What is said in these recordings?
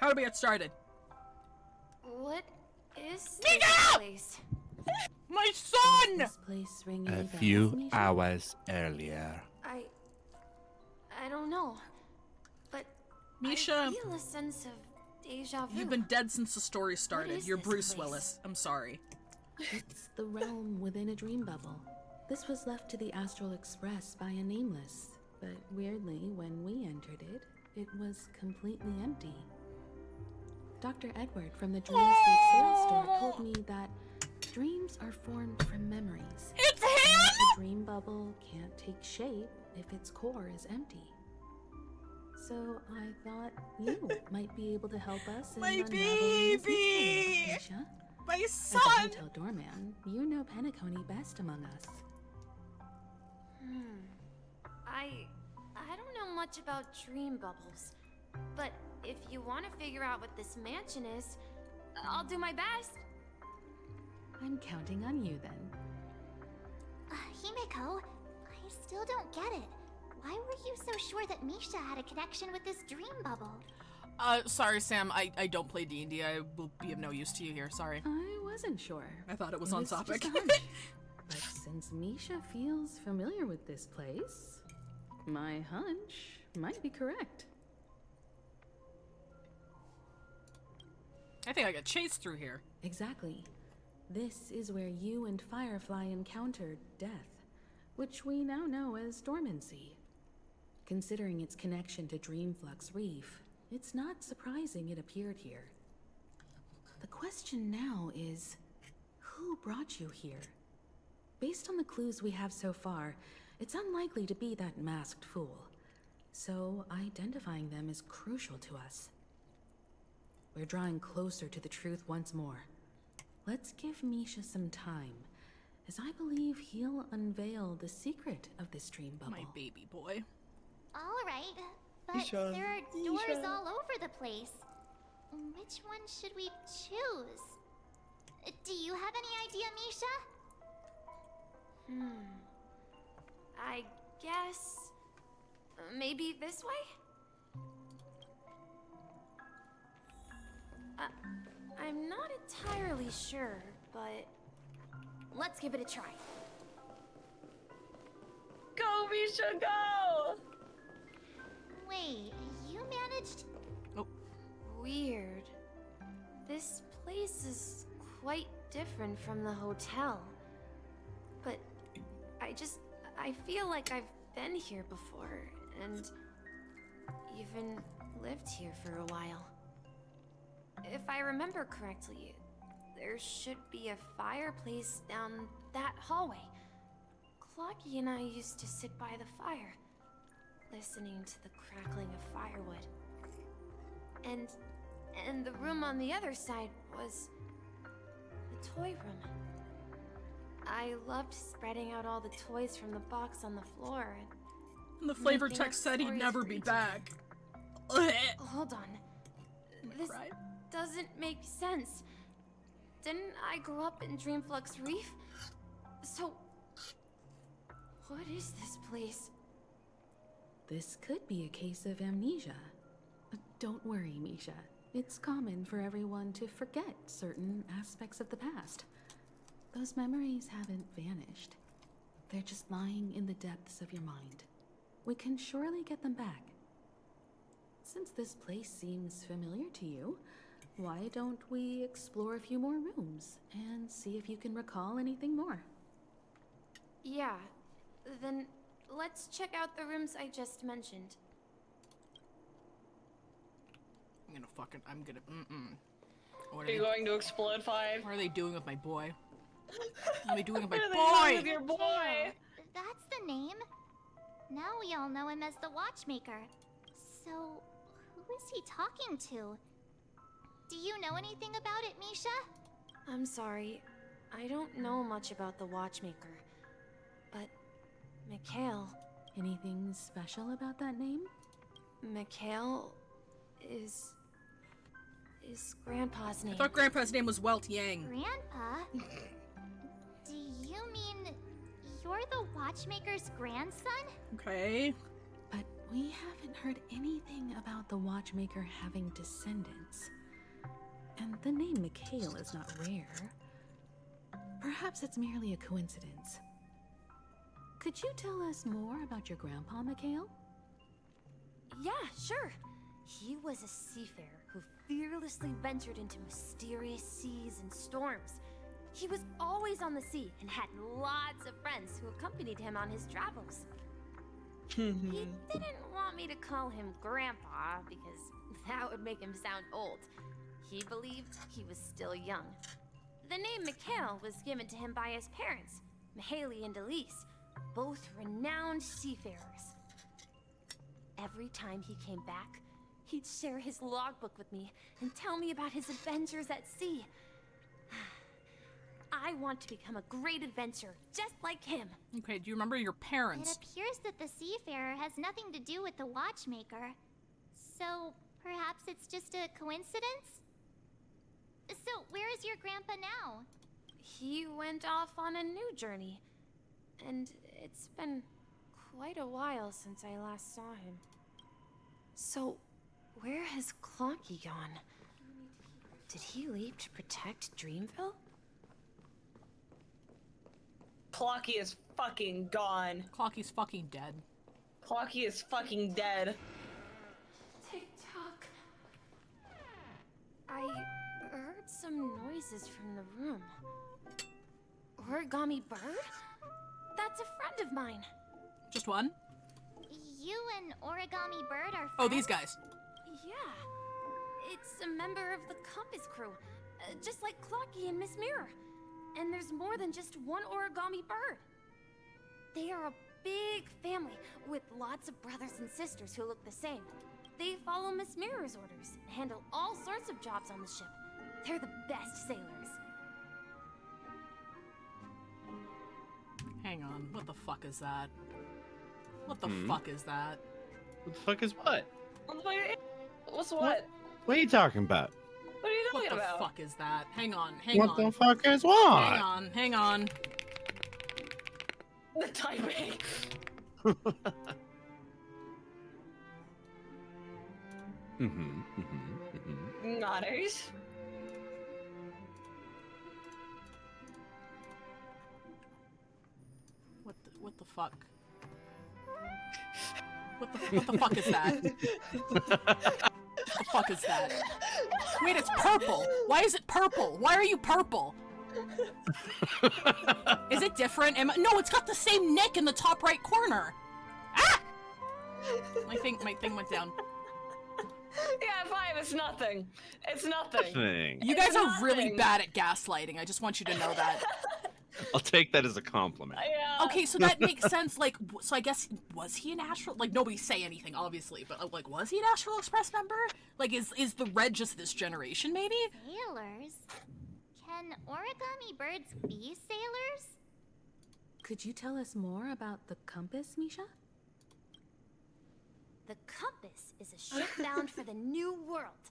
How do we get started? What is Mika! this place? My son! This place ring any A bells, few Misha? hours earlier. I don't know, but Misha, I feel a sense of deja vu. you've been dead since the story started. is You're this Bruce place? Willis. I'm sorry. It's the realm within a dream bubble. This was left to the Astral Express by a nameless, but weirdly, when we entered it, it was completely empty. Dr. Edward from the Dreamscape sales store told me that dreams are formed from memories. It's And him! the dream bubble can't take shape if its core is empty. So I thought you might be able to help us in My unraveling this baby! mystery, Misha. My As a son! hotel doorman, you know Penacony best among us. I don't know much about dream bubbles, but if you want to figure out what this mansion is, I'll do my best. I'm counting on you then. Himeko, I still don't get it. Why were you so sure that Misha had a connection with this dream bubble? Sorry, Sam. I don't play D&D. I will be of no use to you here. Sorry. I wasn't sure. I thought it was on topic. Just a hunch. But since Misha feels familiar with this place, my hunch might be correct. I think I got chased through here. Exactly. This is where you and Firefly encountered death, which we now know as dormancy. Considering its connection to Dreamflux Reef, it's not surprising it appeared here. The question now is, who brought you here? Based on the clues we have so far, it's unlikely to be that masked fool. So identifying them is crucial to us. We're drawing closer to the truth once more. Let's give Misha some time, as I believe he'll unveil the secret of this dream bubble. My baby boy. All right, but Misha, there are doors Misha. all over the place. Which one should we choose? Do you have any idea, Misha? I guess maybe this way? I'm not entirely sure, but let's give it a try. Go, Misha, go! Wait, you managed? Weird. This place is quite different from the hotel. But I feel like I've been here before, and even lived here for a while. If I remember correctly, there should be a fireplace down that hallway. Clocky and I used to sit by the fire, listening to the crackling of firewood. And the room on the other side was the toy room. I loved spreading out all the toys from the box on the floor and The flavor making up text said he'd stories never for be each back. Hold on. This Cry. doesn't make sense. Didn't I grow up in Dreamflux Reef? So, what is this place? This could be a case of amnesia. But don't worry, Misha. It's common for everyone to forget certain aspects of the past. Those memories haven't vanished. They're just lying in the depths of your mind. We can surely get them back. Since this place seems familiar to you, why don't we explore a few more rooms and see if you can recall anything more? Yeah, then let's check out the rooms I just mentioned. I'm gonna, What Are you going to explode 5? What are they doing with my boy? What are they doing with my What are they doing with boy? your boy? That's the name. Now we all know him as the Watchmaker. So, who is he talking to? Do you know anything about it, Misha? I'm sorry, I don't know much about the Watchmaker, but Mikhail Anything special about that name? is Grandpa's name. I thought Grandpa's name was Welt Yang. Grandpa? Do you mean you're the Watchmaker's grandson? Okay. But We haven't heard anything about the watchmaker having descendants. And the name Mikhail is not rare. Perhaps it's merely a coincidence. Could you tell us more about your grandpa, Mikhail? Yeah, sure. He was a seafarer who fearlessly ventured into mysterious seas and storms. He was always on the sea and had lots of friends who accompanied him on his travels. He didn't want me to call him Grandpa because that would make him sound old. He believed he was still young. The name Mikhail was given to him by his parents, Mihaly and Elise, both renowned seafarers. Every time he came back, he'd share his logbook with me and tell me about his adventures at sea. I want to become a great adventurer, just like him. Okay, do you remember your parents? It appears that the seafarer has nothing to do with the watchmaker. So, perhaps it's just a coincidence? So, where is your grandpa now? He went off on a new journey, and it's been quite a while since I last saw him. So, where has Clocky gone? Did he leave to protect Dreamville? Clocky is fucking gone. Clocky's fucking dead. Clocky is fucking dead. Tick-tock. I heard some noises from the room. Origami bird? That's a friend of mine. Just one? You and Origami Bird are friends? Oh, these guys. Yeah. It's a member of the Compass crew, just like Clocky and Miss Mirror. And there's more than just one origami bird. They are a big family with lots of brothers and sisters who look the same. They follow Miss Mirror's orders and handle all sorts of jobs on the ship. They're the best sailors. Hang on, what the fuck is that? What the fuck is that? What the fuck is what? What's what? What are you talking about? What are you What talking the about? fuck is that? Hang on, hang What on. the fuck is what? Hang on. The timing. Nice. What the fuck? What the fuck is that? What the fuck is that? Wait, it's purple. Why is it purple? Why are you purple? Is it different? No, it's got the same nick in the top right corner. Ah! My thing went down. Yeah, 5, it's nothing. It's nothing. Thing. You guys are really nothing. bad at gaslighting. I just want you to know that. I'll take that as a compliment. Yeah. Okay, so that makes sense. Like, so I guess, was he an Astral? Like, nobody say anything, obviously, but like, was he an Astral Express member? Like, is the red just this generation, maybe? Sailors? Can origami birds be sailors? Could you tell us more about the compass, Misha? The Compass is a ship bound for the New World.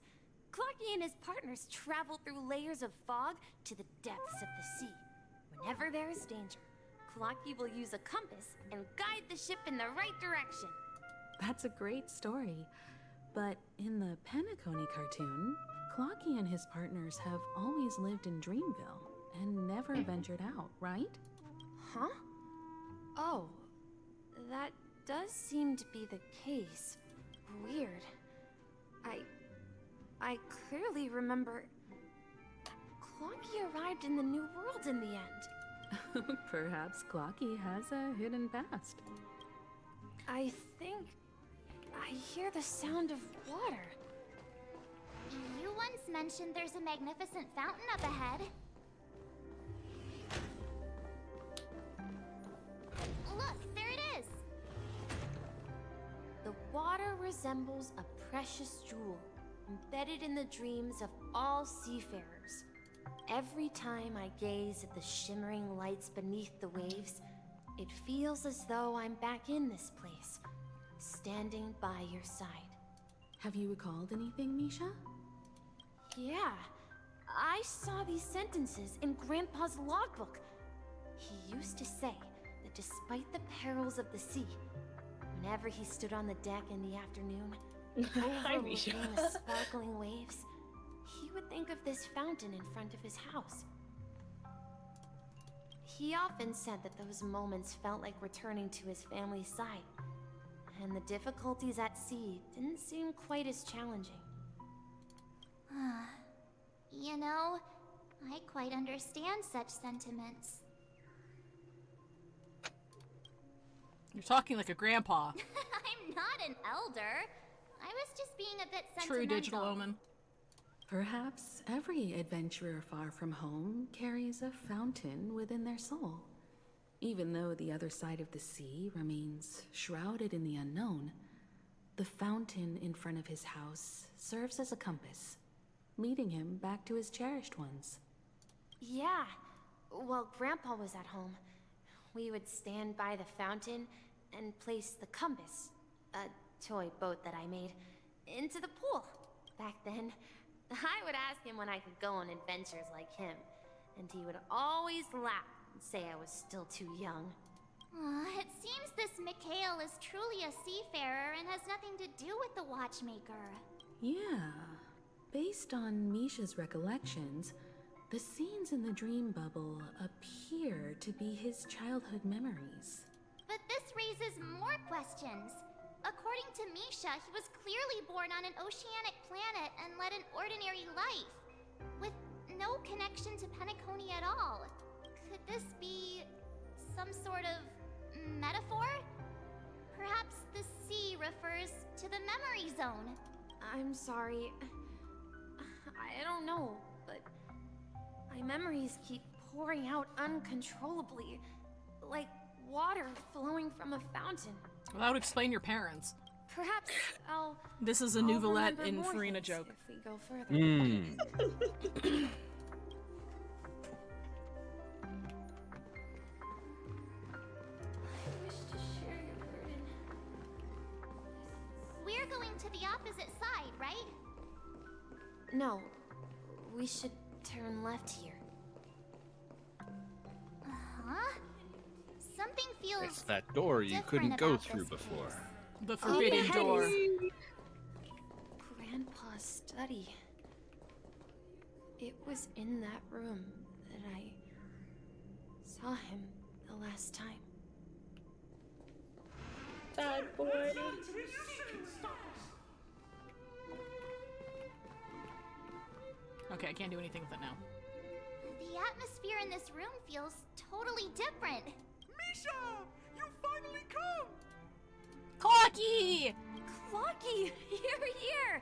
Clocky and his partners travel through layers of fog to the depths of the sea. Whenever there is danger, Clocky will use a compass and guide the ship in the right direction. That's a great story. But in the Penacony cartoon, Clocky and his partners have always lived in Dreamville and never ventured out, right? Huh? Oh, that does seem to be the case. Weird. I clearly remember Clocky arrived in the New World in the end. Perhaps Clocky has a hidden past. I think I hear the sound of water. You once mentioned there's a magnificent fountain up ahead. Look, there it is! The water resembles a precious jewel, embedded in the dreams of all seafarers. Every time I gaze at the shimmering lights beneath the waves, it feels as though I'm back in this place, standing by your side. Have you recalled anything, Misha? Yeah, I saw these sentences in Grandpa's logbook. He used to say that despite the perils of the sea, whenever he stood on the deck in the afternoon, Hi, overlooking Misha. the sparkling waves, he would think of this fountain in front of his house. He often said that those moments felt like returning to his family's side, and the difficulties at sea didn't seem quite as challenging. You know, I quite understand such sentiments. You're talking like a grandpa. I'm not an elder. I was just being a bit sentimental. True digital omen. Perhaps every adventurer far from home carries a fountain within their soul. Even though the other side of the sea remains shrouded in the unknown, the fountain in front of his house serves as a compass, leading him back to his cherished ones. Yeah, while Grandpa was at home, we would stand by the fountain and place the compass, a toy boat that I made, into the pool. Back then, I would ask him when I could go on adventures like him, and he would always laugh and say I was still too young. It seems this Mikhail is truly a seafarer and has nothing to do with the watchmaker. Yeah. Based on Misha's recollections, the scenes in the dream bubble appear to be his childhood memories. But this raises more questions. According to Misha, he was clearly born on an oceanic planet and led an ordinary life, with no connection to Penacony at all. Could this be some sort of metaphor? Perhaps the sea refers to the memory zone. I'm sorry. I don't know, but my memories keep pouring out uncontrollably, like water flowing from a fountain. Well, that would explain your parents. Perhaps I'll. This is a I'll novelette remember in more Farina things joke. If we go further. I wish to share your burden. We're going to the opposite side, right? No, we should turn left here. Huh? Something feels It's that door you different couldn't go about through this before. place. The forbidden yes. door. Grandpa's study. It was in that room that I saw him the last time. Bad boy. Okay, I can't do anything with it now. The atmosphere in this room feels totally different. Misha! You finally come! Clocky! Clocky! You're here!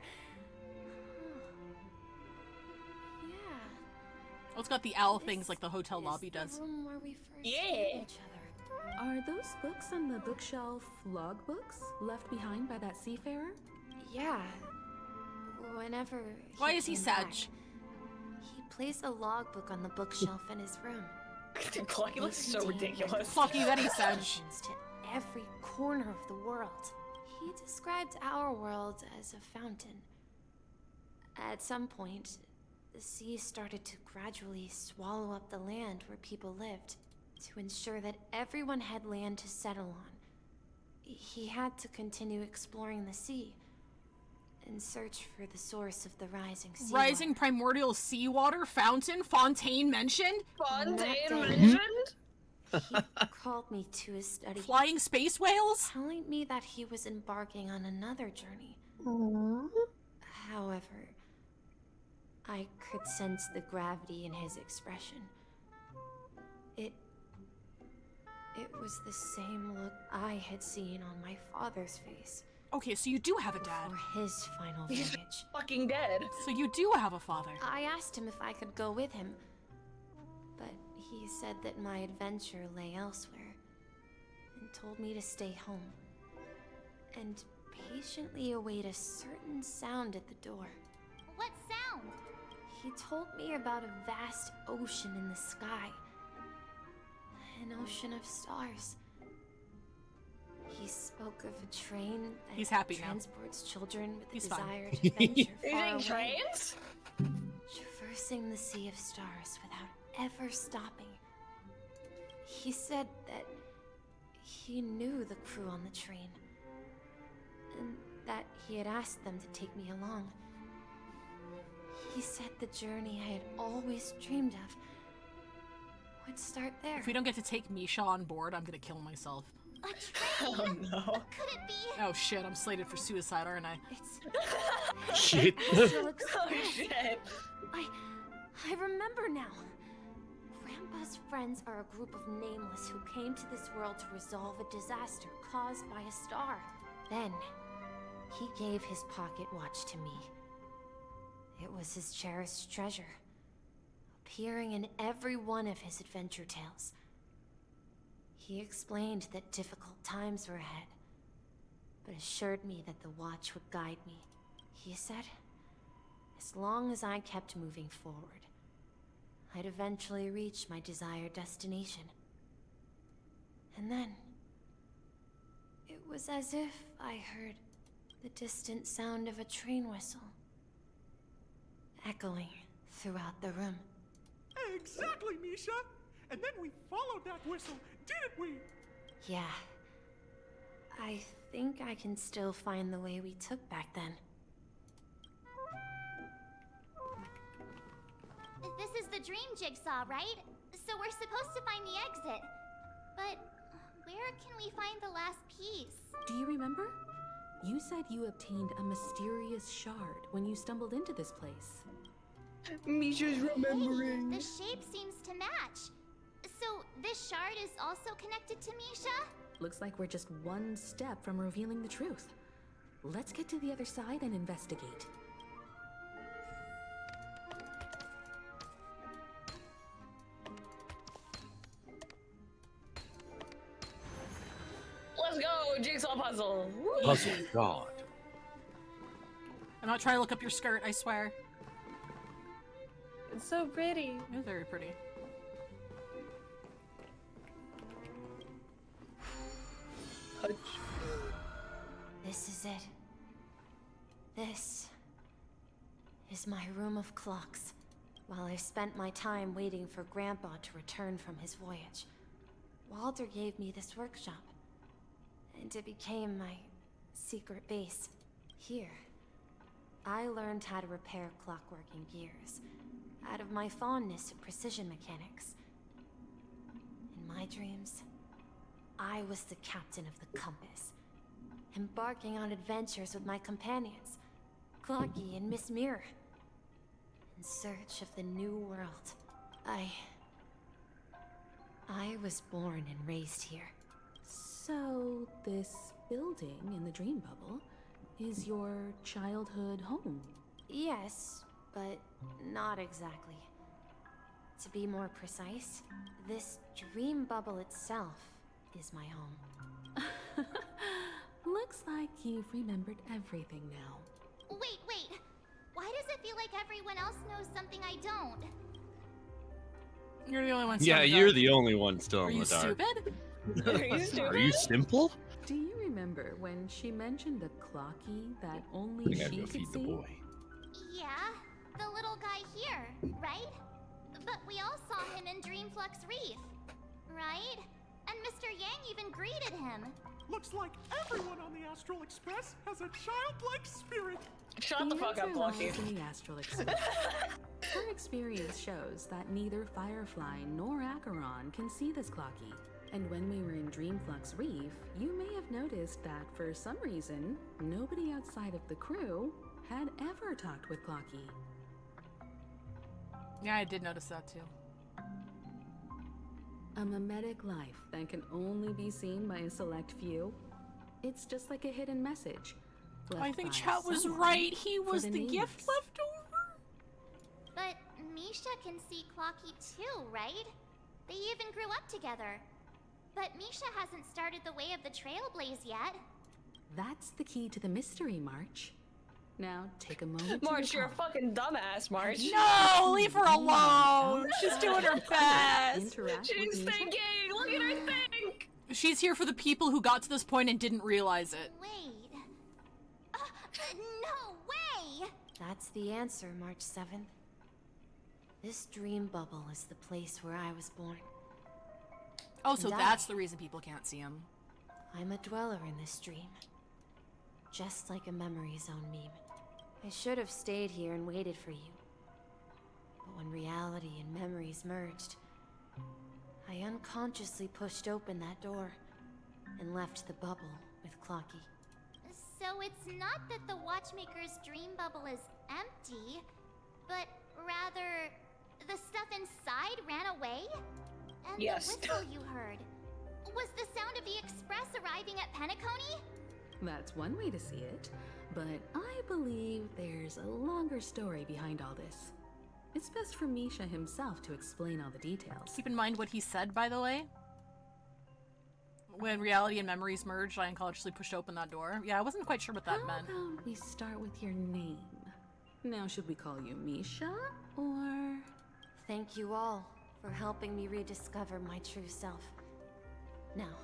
Yeah. Oh, it's got the owl things This like the hotel is lobby the does. room where we first Yeah. met each other. Are those books on the bookshelf logbooks left behind by that seafarer? Yeah. Whenever Why is he came sad? back, he placed a logbook on the bookshelf in his room. Clocky looks so Contained ridiculous. Clocky, very sad. connections to every corner of the world. He described our world as a fountain. At some point, the sea started to gradually swallow up the land where people lived to ensure that everyone had land to settle on. He had to continue exploring the sea in search for the source of the rising sea. Rising primordial seawater fountain fontaine mentioned? Fontaine Not mentioned? He called me to his study, Flying space whales? telling me that he was embarking on another journey. However, I could sense the gravity in his expression. It was the same look I had seen on my father's face Okay, so you do have a dad. before his final He's voyage. fucking dead. So you do have a father. I asked him if I could go with him, but he said that my adventure lay elsewhere and told me to stay home and patiently await a certain sound at the door. What sound? He told me about a vast ocean in the sky, an ocean of stars. He spoke of a train that He's happy now. transports children with He's a fine. desire to venture Are you far saying away. trains? Traversing the sea of stars without ever stopping. He said that he knew the crew on the train, and that he had asked them to take me along. He said the journey I had always dreamed of would start there. If we don't get to take Misha on board, I'm gonna kill myself. A train? Oh no. Could it be? Oh shit, I'm slated for suicide, aren't I? It's Shit. Astral Oh Express. shit. I remember now. Grandpa's friends are a group of nameless who came to this world to resolve a disaster caused by a star. Then, he gave his pocket watch to me. It was his cherished treasure, appearing in every one of his adventure tales. He explained that difficult times were ahead, but assured me that the watch would guide me. He said, as long as I kept moving forward, I'd eventually reach my desired destination. And then, it was as if I heard the distant sound of a train whistle, echoing throughout the room. Exactly, Misha. And then we followed that whistle, didn't we? Yeah. I think I can still find the way we took back then. This is the dream jigsaw, right? So we're supposed to find the exit. But where can we find the last piece? Do you remember? You said you obtained a mysterious shard when you stumbled into this place. Misha's remembering. The shape seems to match. So this shard is also connected to Misha? Looks like we're just one step from revealing the truth. Let's get to the other side and investigate. Let's go, jigsaw puzzle. Woo. Puzzle God. I'm not trying to look up your skirt, I swear. It's so pretty. It was very pretty. Touch. This is it. This is my room of clocks. While I spent my time waiting for Grandpa to return from his voyage, Walter gave me this workshop, and it became my secret base. Here, I learned how to repair clockwork and gears, out of my fondness of precision mechanics. In my dreams, I was the captain of the compass, embarking on adventures with my companions, Clocky and Miss Mirror, in search of the new world. I was born and raised here. So, this building in the dream bubble is your childhood home? Yes, but not exactly. To be more precise, this dream bubble itself is my home. Looks like you've remembered everything now. Wait. Why does it feel like everyone else knows something I don't? You're the only one. Yeah, still in the you're dark. the only one still Are in you the dark. stupid? Are you stupid? Are you simple? Do you remember when she mentioned the clocky that I only think I'd she go could feed the see? boy. Yeah, the little guy here, right? But we all saw him in Dreamflux Reef, right? And Mr. Yang even greeted him. Looks like everyone on the Astral Express has a childlike spirit. Shut the fuck answer up, Lucky. lies in the Astral Express. Her experience shows that neither Firefly nor Acheron can see this clocky. And when we were in Dreamflux Reef, you may have noticed that for some reason, nobody outside of the crew had ever talked with Clocky. Yeah, I did notice that too. A mimetic life that can only be seen by a select few. It's just like a hidden message. I left think by Chat was someone right. He for was the the nameless. gift left over. But Misha can see Clocky too, right? They even grew up together. But Misha hasn't started the way of the Trailblaze yet. That's the key to the mystery, March. Now, take a moment March, to you're a recall. fucking dumbass, March. No, leave her alone. She's doing her best. Interact She's with Misha. thinking. Look at her think. She's here for the people who got to this point and didn't realize it. Wait. No way! That's the answer, March 7th. This dream bubble is the place where I was born. Oh, so And that's the reason people can't see him. I'm a dweller in this dream. just like a memory zone meme. I should have stayed here and waited for you. But when reality and memories merged, I unconsciously pushed open that door and left the bubble with Clocky. So it's not that the Watchmaker's dream bubble is empty, but rather the stuff inside ran away? And Yes. the whistle you heard was the sound of the express arriving at Penacony? That's one way to see it, but I believe there's a longer story behind all this. It's best for Misha himself to explain all the details. Keep in mind what he said, by the way. When reality and memories merged, I unconsciously pushed open that door. Yeah, I wasn't quite sure what that meant. How about we start with your name? Now, should we call you Misha, or... Thank you all for helping me rediscover my true self. Now,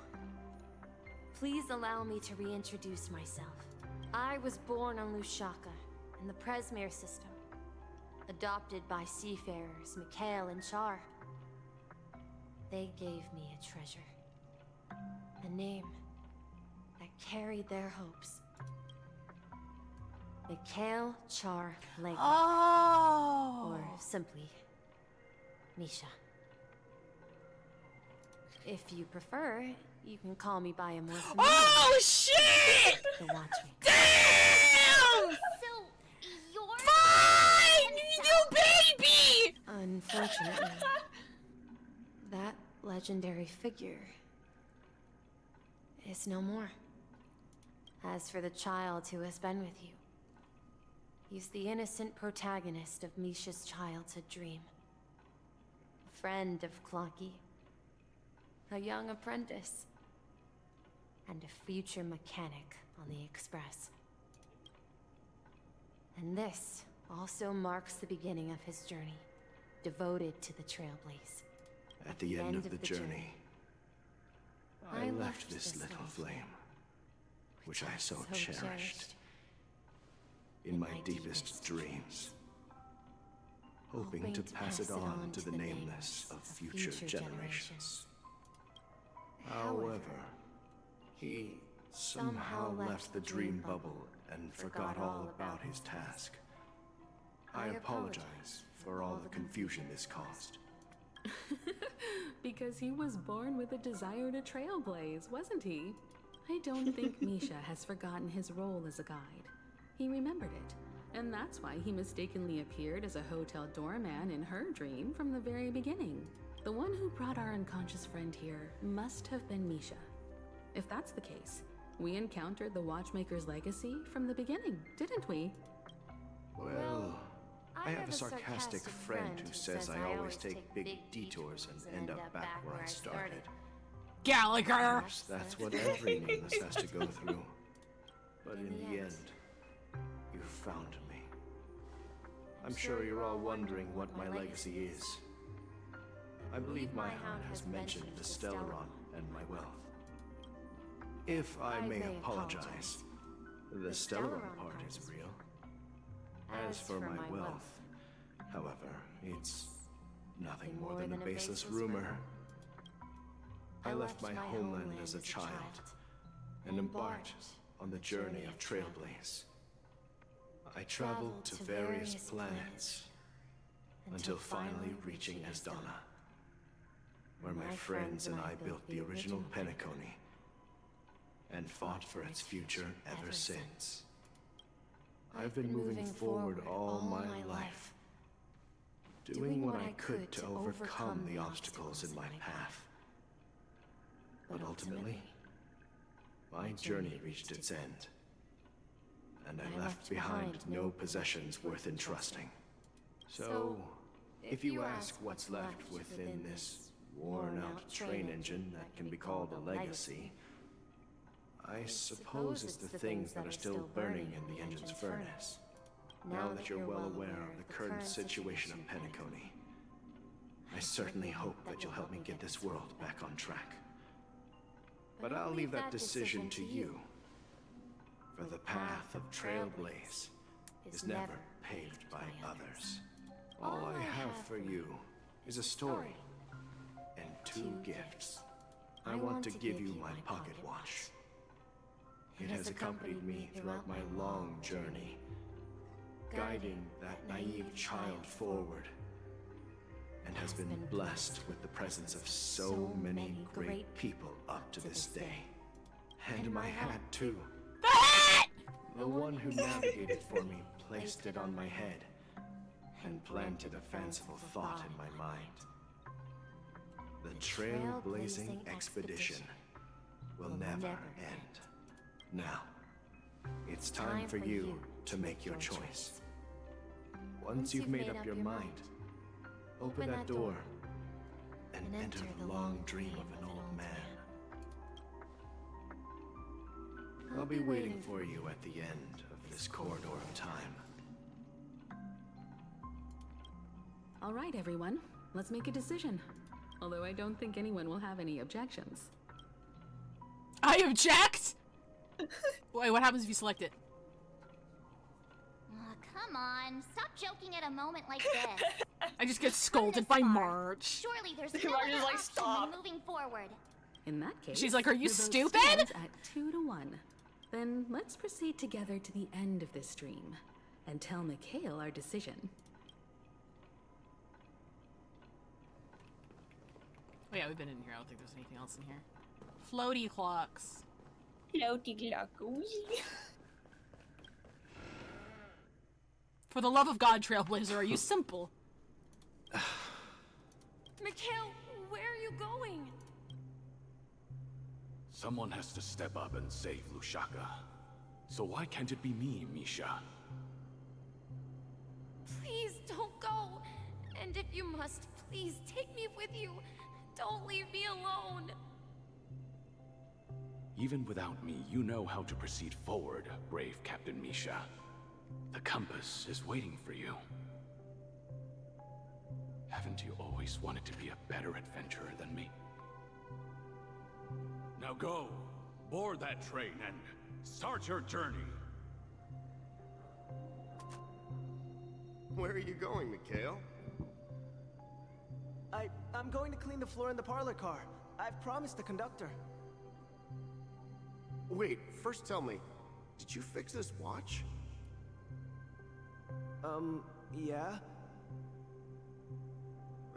please allow me to reintroduce myself. I was born on Lushaka, in the Presmere system. Adopted by seafarers Mikhail and Char. They gave me a treasure. A name that carried their hopes. Mikhail Char Lake. Oh! Or simply, Misha. If you prefer, you can call me by a more familiar Oh, shit! the Watchmaker. Damn! So, you're... Fine! You baby! Unfortunately, that legendary figure is no more. As for the child who has been with you, he's the innocent protagonist of Misha's childhood dream. A friend of Clocky, a young apprentice, and a future mechanic on the Express. And this also marks the beginning of his journey, devoted to the Trailblaze. At the end of the journey, I left this this little flame, which I so cherished, in my deepest dreams, hoping to pass it on to the nameless of future generations. However, he somehow left the dream bubble and forgot all about his task. I apologize for all the confusion this caused. Because he was born with a desire to trailblaze, wasn't he? I don't think Misha has forgotten his role as a guide. He remembered it, and that's why he mistakenly appeared as a hotel doorman in her dream from the very beginning. The one who brought our unconscious friend here must have been Misha. If that's the case, we encountered the Watchmaker's legacy from the beginning, didn't we? Well, I have a sarcastic friend who says I always take big detours and end up back where I started. Gallagher! Perhaps that's what every nameless has to go through. But in the end, you found me. I'm sure you're all wondering what my legacy is. I believe my hound has mentioned the Stellaron and my wealth. If I may apologize, the Stellaron part is real. As for my wealth, however, it's nothing more than a baseless rumor. I left my homeland as a child and embarked on the journey of Trailblaze. I traveled to various planets until finally reaching Asdana, where my friends and I built the original Penacony and fought for its future ever since. I've been moving forward all my life, doing what I could to overcome the obstacles in my path. But ultimately, my journey reached its end, and I left behind no possessions worth entrusting. So, if you ask what's left within this worn-out train engine that can be called a legacy, I suppose it's the things that are still burning in the engine's furnace. Now that you're well aware of the current situation of Penacony, I certainly hope that you'll help me get this world back on track. But I'll leave that decision to you, for the path of Trailblaze is never paved by others. All I have for you is a story and 2 gifts. I want to give you my pocket watch. It has accompanied me throughout my long journey, guiding that naive child forward, and has been blessed with the presence of so many great people up to this day. And my hat, too. The one who navigated for me placed it on my head and planted a fanciful thought in my mind. The trailblazing expedition will never end. Now, it's time for you to make your choice. Once you've made up your mind, open that door and enter the long dream of an old man. I'll be waiting for you at the end of this corridor of time. All right, everyone. Let's make a decision. Although I don't think anyone will have any objections. I object! Wait, what happens if you select it? Aw, come on. Stop joking at a moment like this. I just get scolded by Marge. Surely there's no Marge is other like, option "Stop." than moving forward. In that case, She's like, "Are you the votes stupid?" stands at 2-1. Then let's proceed together to the end of this dream and tell Mikhail our decision. Oh yeah, we've been in here. I don't think there's anything else in here. Floaty clocks. Floaty clockos. For the love of God, Trailblazer, are you simple? Mikhail, where are you going? Someone has to step up and save Lushaka. So why can't it be me, Misha? Please don't go. And if you must, please take me with you. Don't leave me alone. Even without me, you know how to proceed forward, brave Captain Misha. The compass is waiting for you. Haven't you always wanted to be a better adventurer than me? Now go, board that train and start your journey. Where are you going, Mikhail? I'm going to clean the floor in the parlor car. I've promised the conductor. Wait, first tell me, did you fix this watch? Yeah?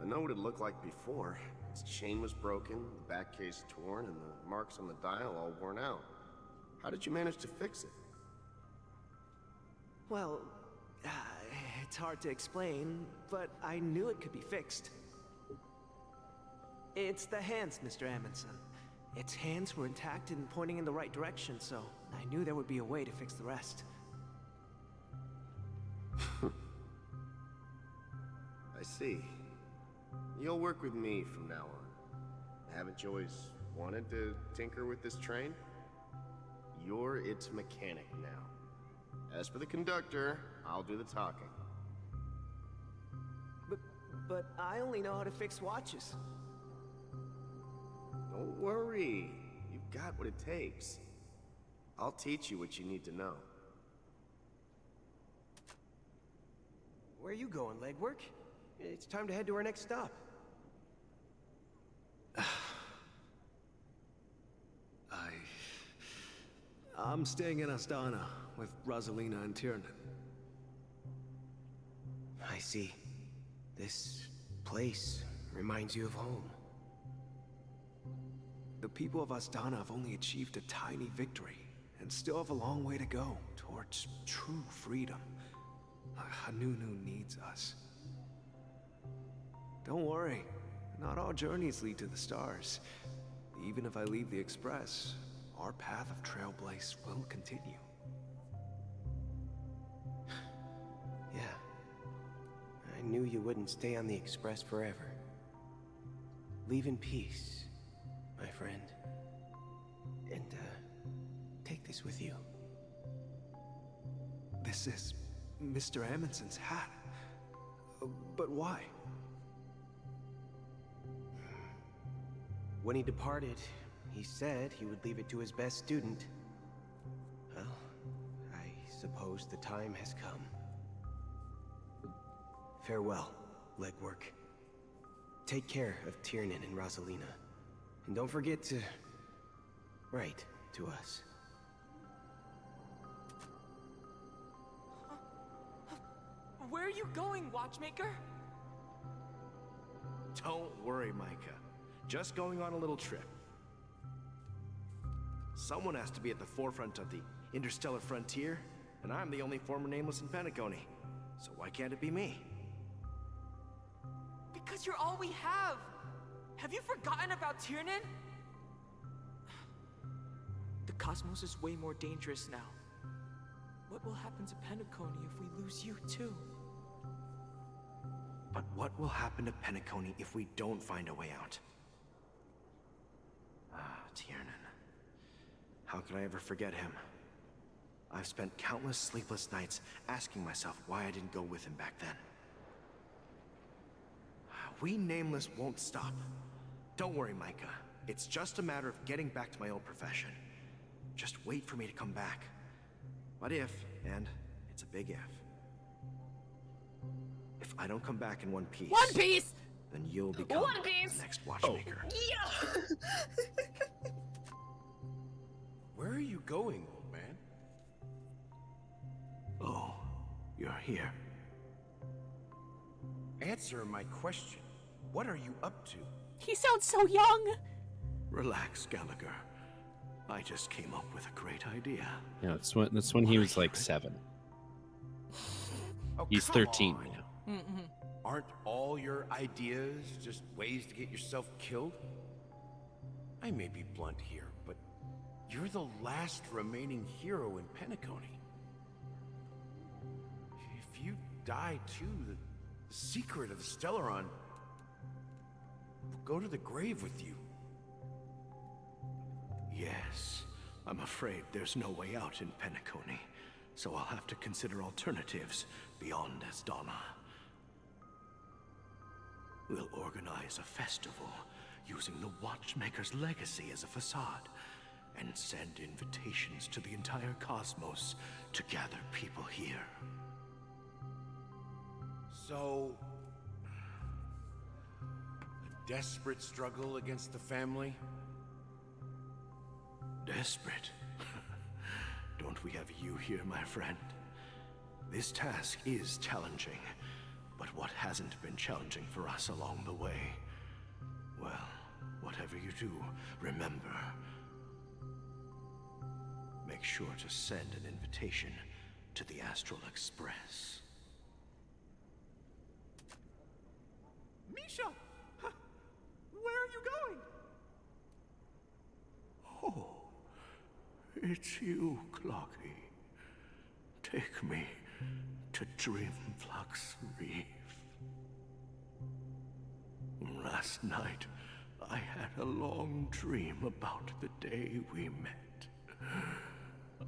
I know what it looked like before. Its chain was broken, the back case torn, and the marks on the dial all worn out. How did you manage to fix it? Well, it's hard to explain, but I knew it could be fixed. It's the hands, Mr. Amundsen. Its hands were intact and pointing in the right direction, so I knew there would be a way to fix the rest. I see. You'll work with me from now on. Haven't you always wanted to tinker with this train? You're its mechanic now. As for the conductor, I'll do the talking. But I only know how to fix watches. Don't worry. You've got what it takes. I'll teach you what you need to know. Where are you going, legwork? It's time to head to our next stop. I'm staying in Astana with Rosalina and Tiernan. I see. This place reminds you of home. The people of Astana have only achieved a tiny victory, and still have a long way to go towards true freedom. Hanunu needs us. Don't worry, not all journeys lead to the stars. Even if I leave the Express, our path of Trailblaze will continue. Yeah. I knew you wouldn't stay on the Express forever. Leave in peace, my friend. And, take this with you. This is Mr. Amundsen's hat. But why? When he departed, he said he would leave it to his best student. Well, I suppose the time has come. Farewell, legwork. Take care of Tiernan and Rosalina. And don't forget to write to us. Where are you going, Watchmaker? Don't worry, Micah. Just going on a little trip. Someone has to be at the forefront of the interstellar frontier, and I'm the only former nameless in Penacony. So why can't it be me? Because you're all we have. Have you forgotten about Tiernan? The cosmos is way more dangerous now. What will happen to Penacony if we lose you too? But what will happen to Penacony if we don't find a way out? Ah, Tiernan. How could I ever forget him? I've spent countless sleepless nights asking myself why I didn't go with him back then. We Nameless won't stop. Don't worry, Micah. It's just a matter of getting back to my old profession. Just wait for me to come back. But if, and it's a big if I don't come back in one piece... One Piece! Then you'll become One Piece! the next Watchmaker. Yeah! Where are you going, old man? Oh, you're here. Answer my question. What are you up to? He sounds so young! Relax, Gallagher. I just came up with a great idea. Yeah, that's when he was like 7. Oh, He's come 13 on. now. Aren't all your ideas just ways to get yourself killed? I may be blunt here, but you're the last remaining hero in Penacony. If you die too, the secret of the Stellaron will go to the grave with you. Yes, I'm afraid there's no way out in Penacony, so I'll have to consider alternatives beyond Asdana. We'll organize a festival using the Watchmaker's legacy as a facade, and send invitations to the entire cosmos to gather people here. So, a desperate struggle against the family? Desperate? Don't we have you here, my friend? This task is challenging, but what hasn't been challenging for us along the way? Well, whatever you do, remember, make sure to send an invitation to the Astral Express. Misha! Huh. Where are you going? Oh, it's you, Clocky. Take me to Dreamflux Reef. Last night, I had a long dream about the day we met.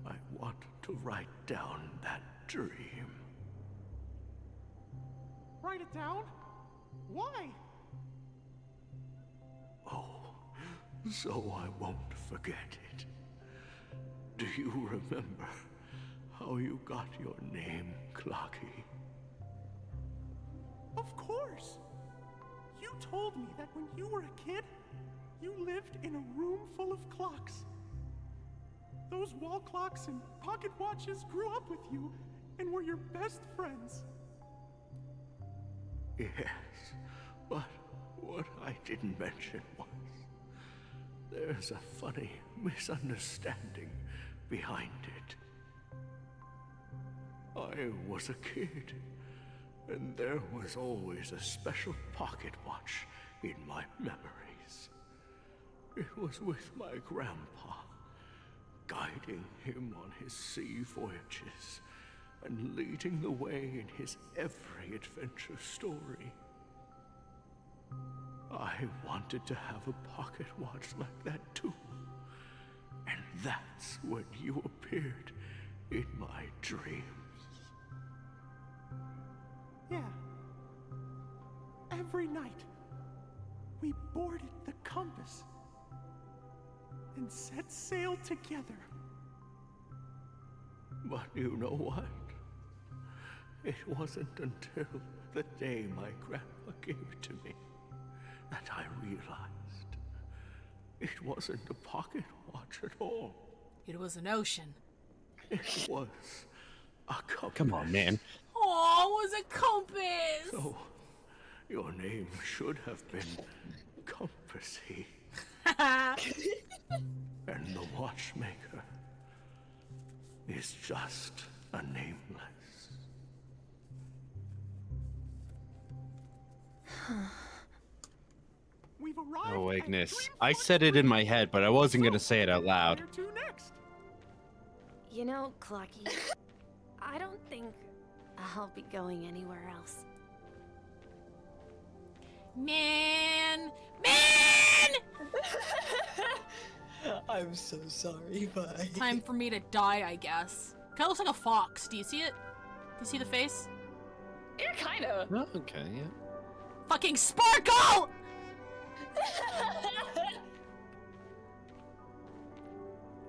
I want to write down that dream. Write it down? Why? Oh, so I won't forget it. Do you remember how you got your name, Clocky? Of course! You told me that when you were a kid, you lived in a room full of clocks. Those wall clocks and pocket watches grew up with you and were your best friends. Yes, but what I didn't mention was there's a funny misunderstanding behind it. I was a kid, and there was always a special pocket watch in my memories. It was with my grandpa, guiding him on his sea voyages and leading the way in his every adventure story. I wanted to have a pocket watch like that too. And that's when you appeared in my dreams. Yeah. Every night, we boarded the compass and set sail together. But you know what? It wasn't until the day my grandpa gave it to me that I realized it wasn't a pocket watch at all. It was an ocean. It was a compass. Come on, man. Aw, was a compass! So, your name should have been Compassy. And the watchmaker is just a nameless. We've arrived. Oh, at Ignis. Dreamforce I said it in my head, but I wasn't gonna say it out loud. Where to next? You know, Clocky, I don't think I'll be going anywhere else. Man! I'm so sorry, bye. Time for me to die, I guess. Kinda looks like a fox. Do you see it? Do you see the face? Yeah, kinda. Oh, okay, yeah. Fucking Sparkle!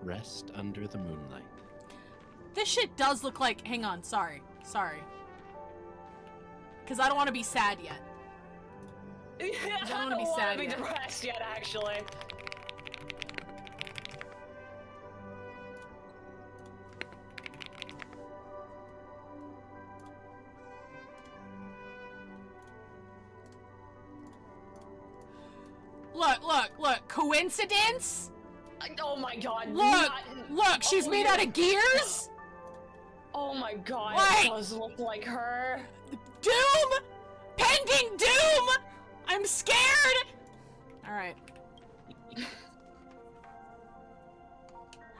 Rest under the moonlight. This shit does look like. Hang on, sorry. Because I don't want to be sad yet. Yeah, I don't want to be sad yet. depressed yet, actually. Look. Coincidence? Oh my god. Look, she's made out of gears? Oh my god, Wait. it does look like her. Doom! Pending doom! I'm scared! Alright.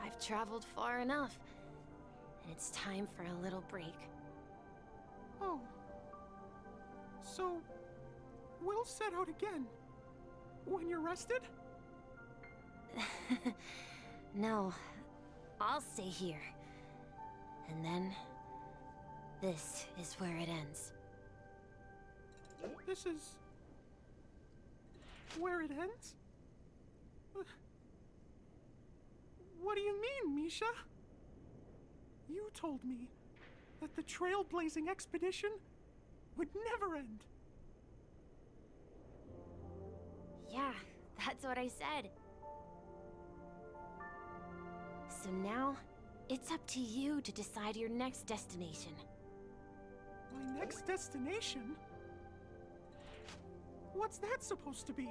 I've traveled far enough, and it's time for a little break. Oh. So, we'll set out again. When you're rested? No, I'll stay here. And then, this is where it ends. This is... where it ends? What do you mean, Misha? You told me that the trailblazing expedition would never end. Yeah, that's what I said. So now, it's up to you to decide your next destination. My next destination? What's that supposed to be?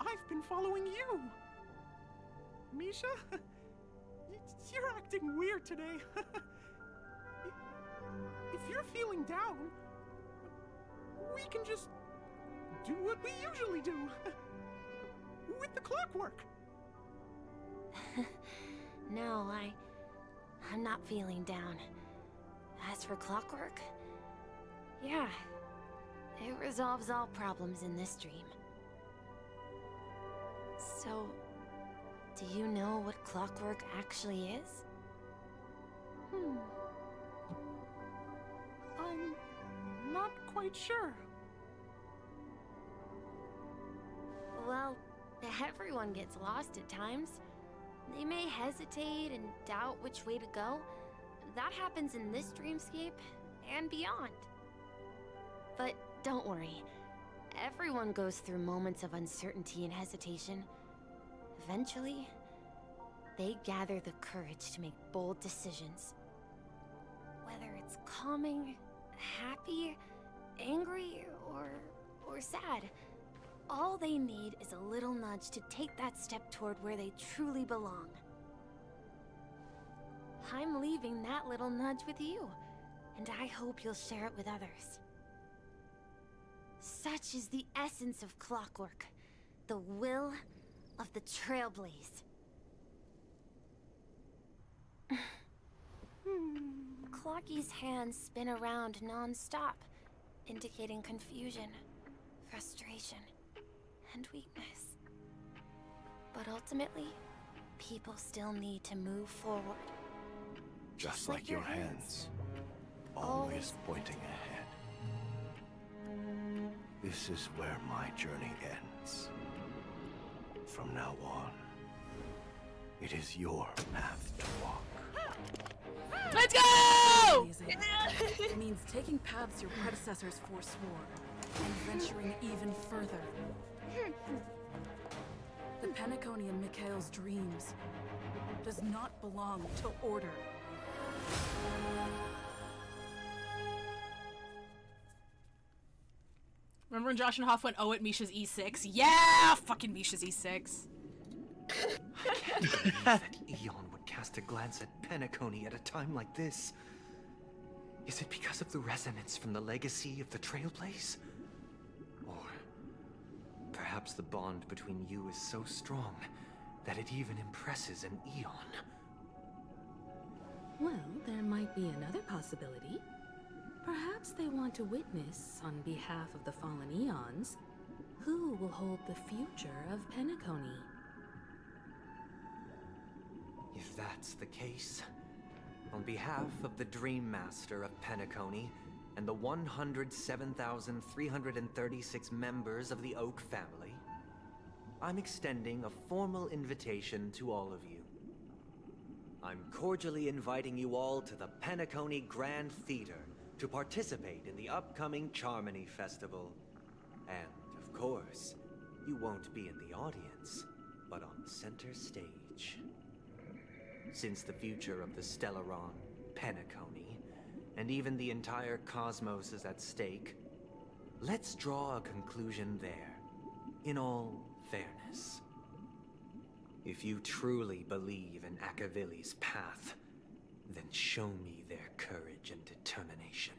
I've been following you. Misha? You're acting weird today. If you're feeling down, we can just do what we usually do. With the clockwork. No, I'm not feeling down. As for clockwork, yeah, it resolves all problems in this dream. So, do you know what clockwork actually is? I'm not quite sure. Well, everyone gets lost at times. They may hesitate and doubt which way to go. That happens in this dreamscape and beyond. But don't worry. Everyone goes through moments of uncertainty and hesitation. Eventually, they gather the courage to make bold decisions. Whether it's calming, happy, angry, or sad. All they need is a little nudge to take that step toward where they truly belong. I'm leaving that little nudge with you, and I hope you'll share it with others. Such is the essence of clockwork, the will of the Trailblaze. Clocky's hands spin around non-stop, indicating confusion, frustration, and weakness. But ultimately, people still need to move forward. Just like your hands, always pointing ahead. This is where my journey ends. From now on, it is your path to walk. Let's go! Amazing. It means taking paths your predecessors forswore and venturing even further. The Penacony in Mikhail's dreams does not belong to order. Remember when Josh and Hoff went, oh, at Misha's E6? Yeah! Fucking Misha's E6. That Eon would cast a glance at Penacony at a time like this. Is it because of the resonance from the legacy of the Trailblaze? Or perhaps the bond between you is so strong that it even impresses an Eon? Well, there might be another possibility. Perhaps they want to witness, on behalf of the fallen Eons, who will hold the future of Penacony. If that's the case, on behalf of the Dream Master of Penacony and the 107,336 members of the Oak family, I'm extending a formal invitation to all of you. I'm cordially inviting you all to the Penacony Grand Theater to participate in the upcoming Charmony Festival. And, of course, you won't be in the audience, but on center stage. Since the future of the Stellaron, Penacony, and even the entire cosmos is at stake, let's draw a conclusion there, in all fairness. If you truly believe in Akavili's path, then show me their courage and determination.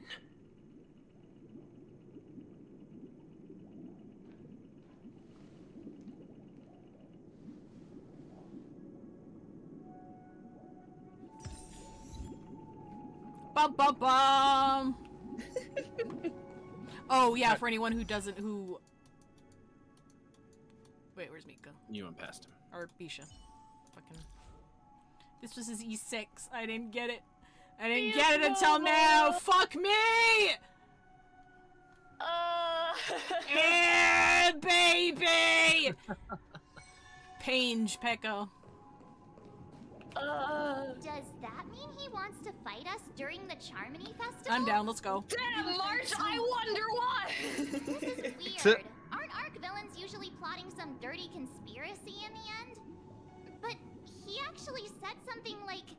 Bum bum bum. Oh yeah, for anyone who doesn't, who. Wait, where's Mika? You went past him. Or Bisha. Fucking. This was his E6. I didn't get it. I didn't get it until now. Fuck me! Baby! Pange Pekko. Does that mean he wants to fight us during the Charmony Festival? I'm down, let's go. Damn, March, I wonder why! This is weird. Aren't Arc villains usually plotting some dirty conspiracy in the end? But he actually said something like,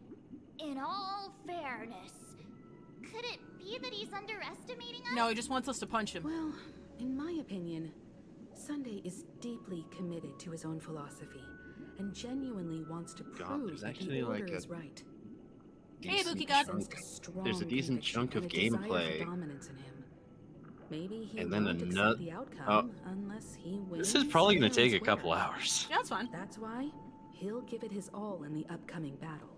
in all fairness. Could it be that he's underestimating us? No, he just wants us to punch him. Well, in my opinion, Sunday is deeply committed to his own philosophy and genuinely wants to prove that the order is right. Hey, Buki God. There's a decent chunk of gameplay. Dominance in him. Maybe he And then won't another. accept the outcome unless he wins. This is probably going to take a elsewhere. couple hours. Yeah, that's fine. That's why he'll give it his all in the upcoming battle.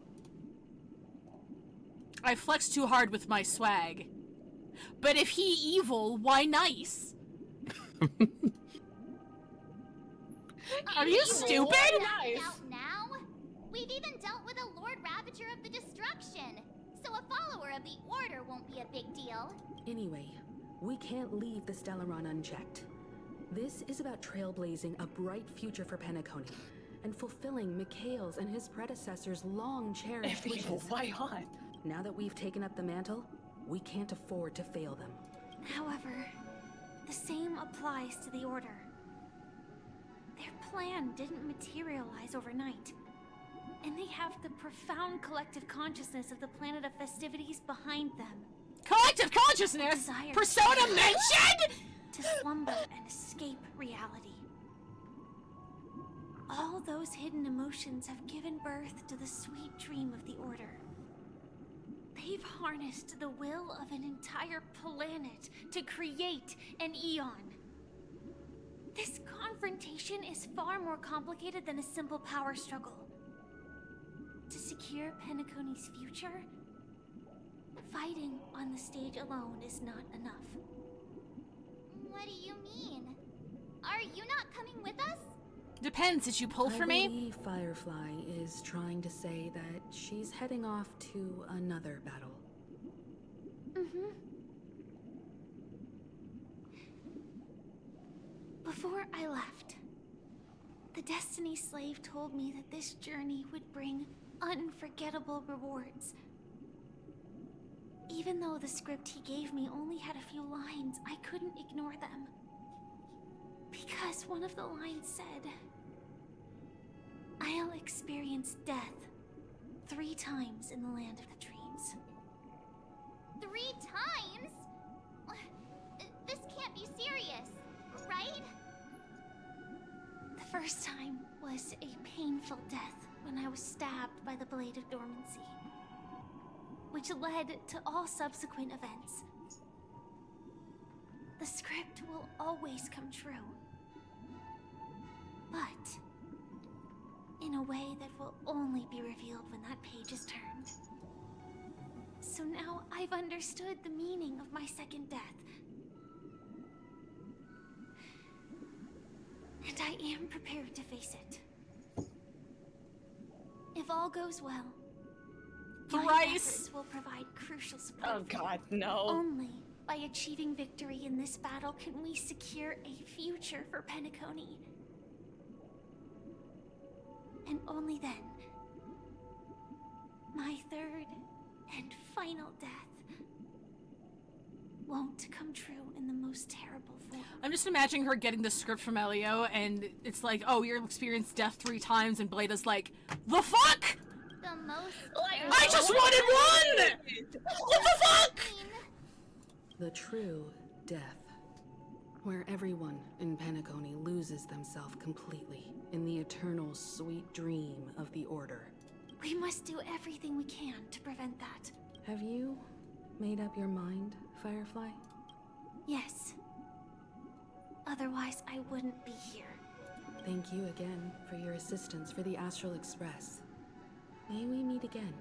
I flex too hard with my swag. But if he evil, why nice? Are you stupid? Out now? We've even dealt with a Lord Ravager of the Destruction, so a follower of the Order won't be a big deal. Anyway, we can't leave the Stellaron unchecked. This is about trailblazing a bright future for Penacony and fulfilling Mikhail's and his predecessors' long-cherished wishes. Why not? Now that we've taken up the mantle, we can't afford to fail them. However, the same applies to the Order. Their plan didn't materialize overnight, and they have the profound collective consciousness of the planet of festivities behind them. Collective consciousness? Desire Persona mentioned? To slumber and escape reality. All those hidden emotions have given birth to the sweet dream of the Order. They've harnessed the will of an entire planet to create an Eon. This confrontation is far more complicated than a simple power struggle. To secure Penacony's future, fighting on the stage alone is not enough. What do you mean? Are you not coming with us? Depends, did you pull for me? I believe Firefly is trying to say that she's heading off to another battle. Mm-hmm. Before I left, the Destiny Slave told me that this journey would bring unforgettable rewards. Even though the script he gave me only had a few lines, I couldn't ignore them. Because one of the lines said, I'll experience death 3 times in the land of the dreams. 3 times? This can't be serious. first time was a painful death when I was stabbed by the Blade of Dormancy, which led to all subsequent events. The script will always come true, but in a way that will only be revealed when that page is turned. So now I've understood the meaning of my second death. And I am prepared to face it. If all goes well, my efforts will provide crucial support. Oh god, no. Only by achieving victory in this battle can we secure a future for Penacony. And only then, my third and final death won't come true in the most terrible form. I'm just imagining her getting the script from Elio, and it's like, oh, you'll experience death 3 times, and Blade is like, the fuck? The most... I just wanted one! What the fuck? The true death, where everyone in Penacony loses themselves completely in the eternal sweet dream of the Order. We must do everything we can to prevent that. Have you made up your mind, Firefly? Yes. Otherwise, I wouldn't be here. Thank you again for your assistance for the Astral Express. May we meet again,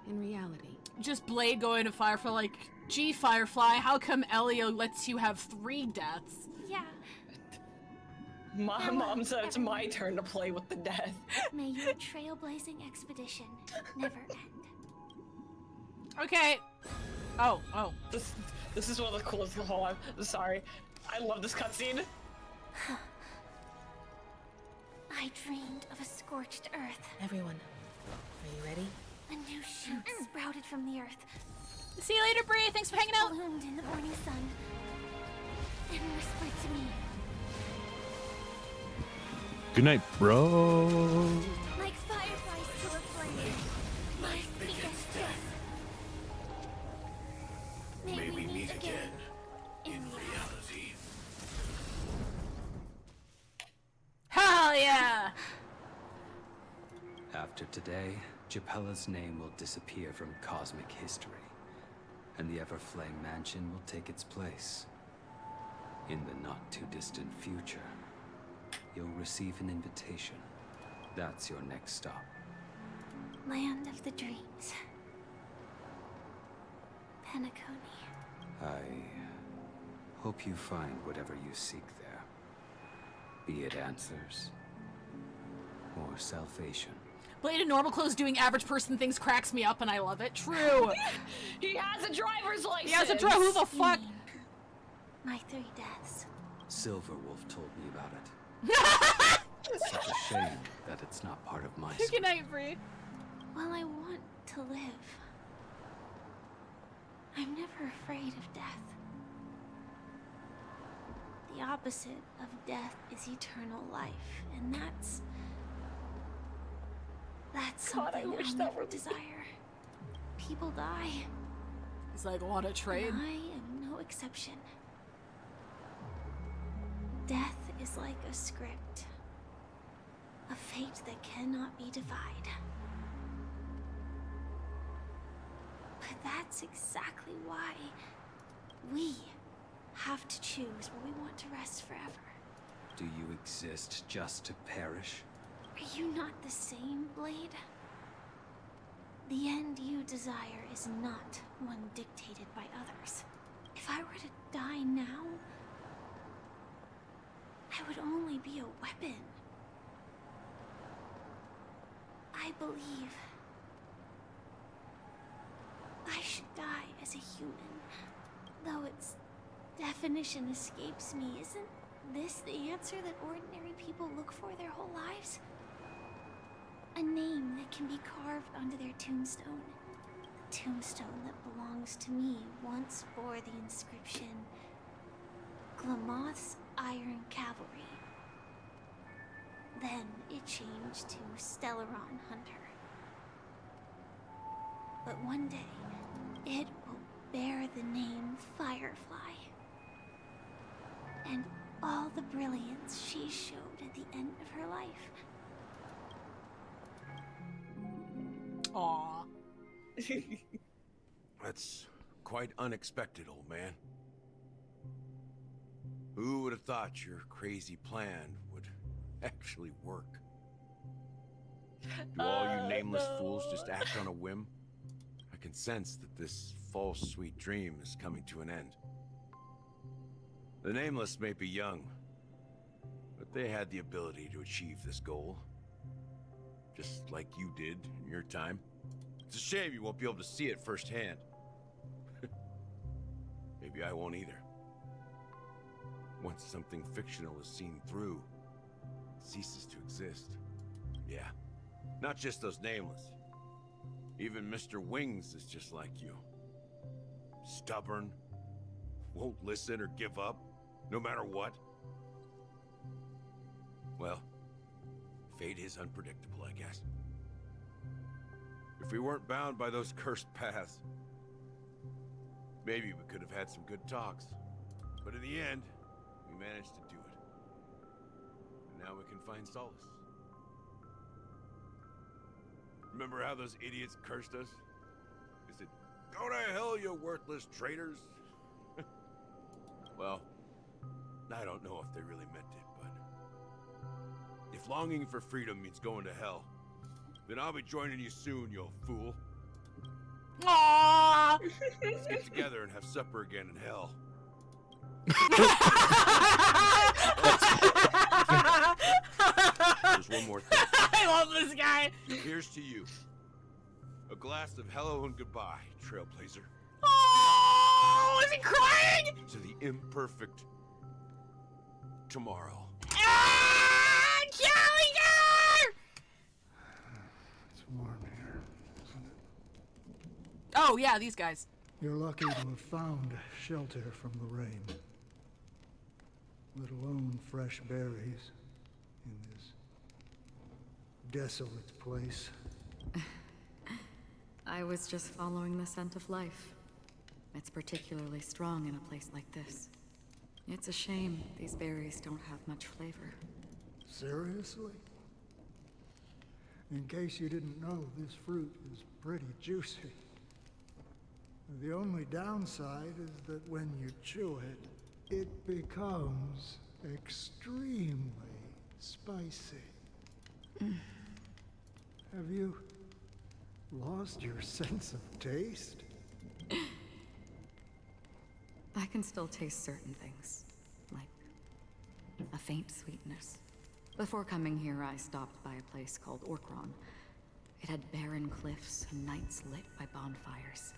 in reality. Just Blade going to Firefly like, gee, Firefly, how come Elio lets you have 3 deaths? Yeah. My mom said it's my turn to play with the death. May your trailblazing expedition never end. Okay. Oh. This is one of the coolest. Hold on. Sorry. I love this cutscene. I dreamed of a scorched earth. Everyone, are you ready? A new shoot sprouted from the earth. See you later, Bree. Thanks for hanging out. Bloomed in the morning sun and whispered to me. Good night, bro. Like fireflies to a flame, my biggest death. May we meet again in reality. Hell yeah! After today, Japella's name will disappear from cosmic history, and the Everflame Mansion will take its place. In the not-too-distant future, you'll receive an invitation. That's your next stop. Land of the dreams. Penacony. I hope you find whatever you seek there. Be it answers or salvation. Blade in normal clothes doing average person things cracks me up, and I love it. True. He has a driver's license. He has a driver. Who the fuck? My 3 deaths. Silverwolf told me about it. It's such a shame that it's not part of my Good night, Bree. Well, I want to live. I'm never afraid of death. The opposite of death is eternal life, and that's something I'll never desire. People die. It's like, want to trade? And I am no exception. Death is like a script. A fate that cannot be defied. But that's exactly why we have to choose where we want to rest forever. Do you exist just to perish? Are you not the same, Blade? The end you desire is not one dictated by others. If I were to die now, I would only be a weapon. I believe I should die as a human. Though its definition escapes me, isn't this the answer that ordinary people look for their whole lives? A name that can be carved onto their tombstone. The tombstone that belongs to me once bore the inscription, Glamoth's Iron Cavalry. Then it changed to Stellaron Hunter. But one day, it will bear the name Firefly. And all the brilliance she showed at the end of her life. Aww. That's quite unexpected, old man. Who would have thought your crazy plan would actually work? Do all you nameless fools just act on a whim? I can sense that this false sweet dream is coming to an end. The nameless may be young, but they had the ability to achieve this goal. Just like you did in your time. It's a shame you won't be able to see it firsthand. Maybe I won't either. Once something fictional is seen through, it ceases to exist. Yeah, not just those nameless. Even Mr. Wings is just like you. Stubborn, won't listen or give up, no matter what. Well, fate is unpredictable, I guess. If we weren't bound by those cursed paths, maybe we could have had some good talks. But in the end, we managed to do it. And now we can find solace. Remember how those idiots cursed us? They said, "Go to hell, you worthless traitors." Well, I don't know if they really meant it, but if longing for freedom means going to hell, then I'll be joining you soon, you fool. Aww. Let's get together and have supper again in hell. There's one more thing. I love this guy. Here's to you. A glass of hello and goodbye, Trailblazer. Oh, is he crying? To the imperfect tomorrow. Ah, Gallagher! It's warm here, isn't it? Oh, yeah, these guys. You're lucky to have found shelter from the rain. Let alone fresh berries in this desolate place. I was just following the scent of life. It's particularly strong in a place like this. It's a shame these berries don't have much flavor. Seriously? In case you didn't know, this fruit is pretty juicy. The only downside is that when you chew it, it becomes extremely spicy. Have you lost your sense of taste? I can still taste certain things, like a faint sweetness. Before coming here, I stopped by a place called Orkron. It had barren cliffs and nights lit by bonfires.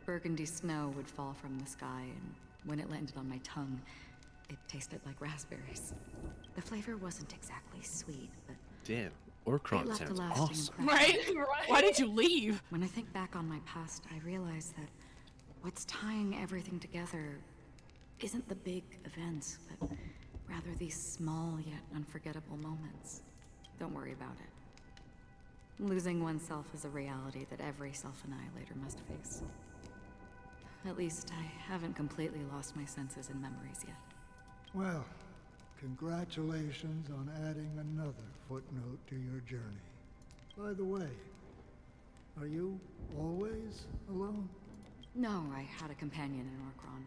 Burgundy snow would fall from the sky, and when it landed on my tongue, it tasted like raspberries. The flavor wasn't exactly sweet, but Damn, it Orkron left a sounds lasting awesome. impression. Right? Why did you leave? When I think back on my past, I realize that what's tying everything together isn't the big events, but rather these small yet unforgettable moments. Don't worry about it. Losing oneself is a reality that every self-annihilator must face. At least I haven't completely lost my senses and memories yet. Well, congratulations on adding another footnote to your journey. By the way, are you always alone? No, I had a companion in Orkron.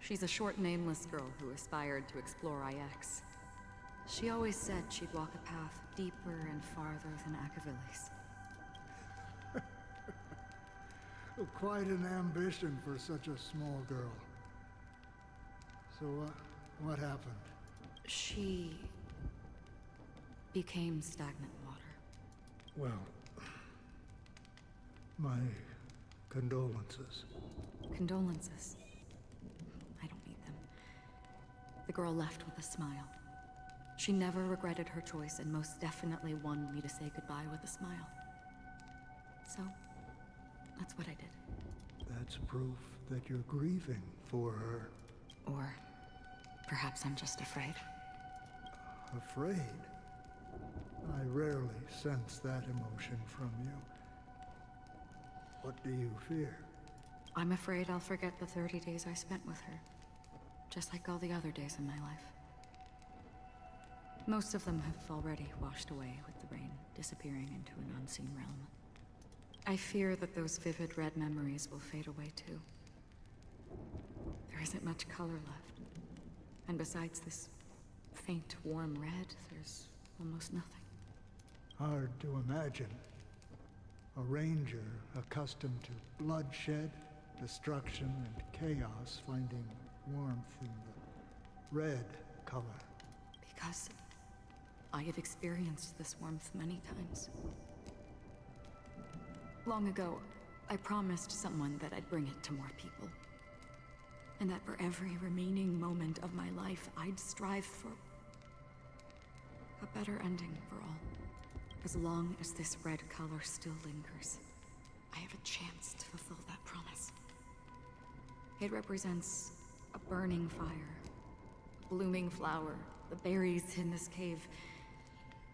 She's a short, nameless girl who aspired to explore IX. She always said she'd walk a path deeper and farther than Akavili's. Quite an ambition for such a small girl. So, what happened? She became stagnant water. Well, my condolences. Condolences. I don't need them. The girl left with a smile. She never regretted her choice and most definitely wanted me to say goodbye with a smile. So, that's what I did. That's proof that you're grieving for her. Or perhaps I'm just afraid. Afraid? I rarely sense that emotion from you. What do you fear? I'm afraid I'll forget the 30 days I spent with her. just like all the other days in my life. Most of them have already washed away with the rain, disappearing into an unseen realm. I fear that those vivid red memories will fade away too. There isn't much color left. And besides this faint, warm red, there's almost nothing. Hard to imagine. A ranger accustomed to bloodshed, destruction, and chaos finding warmth in the red color. Because I have experienced this warmth many times. Long ago, I promised someone that I'd bring it to more people. And that for every remaining moment of my life, I'd strive for a better ending for all. As long as this red color still lingers, I have a chance to fulfill that promise. It represents a burning fire, a blooming flower, the berries in this cave,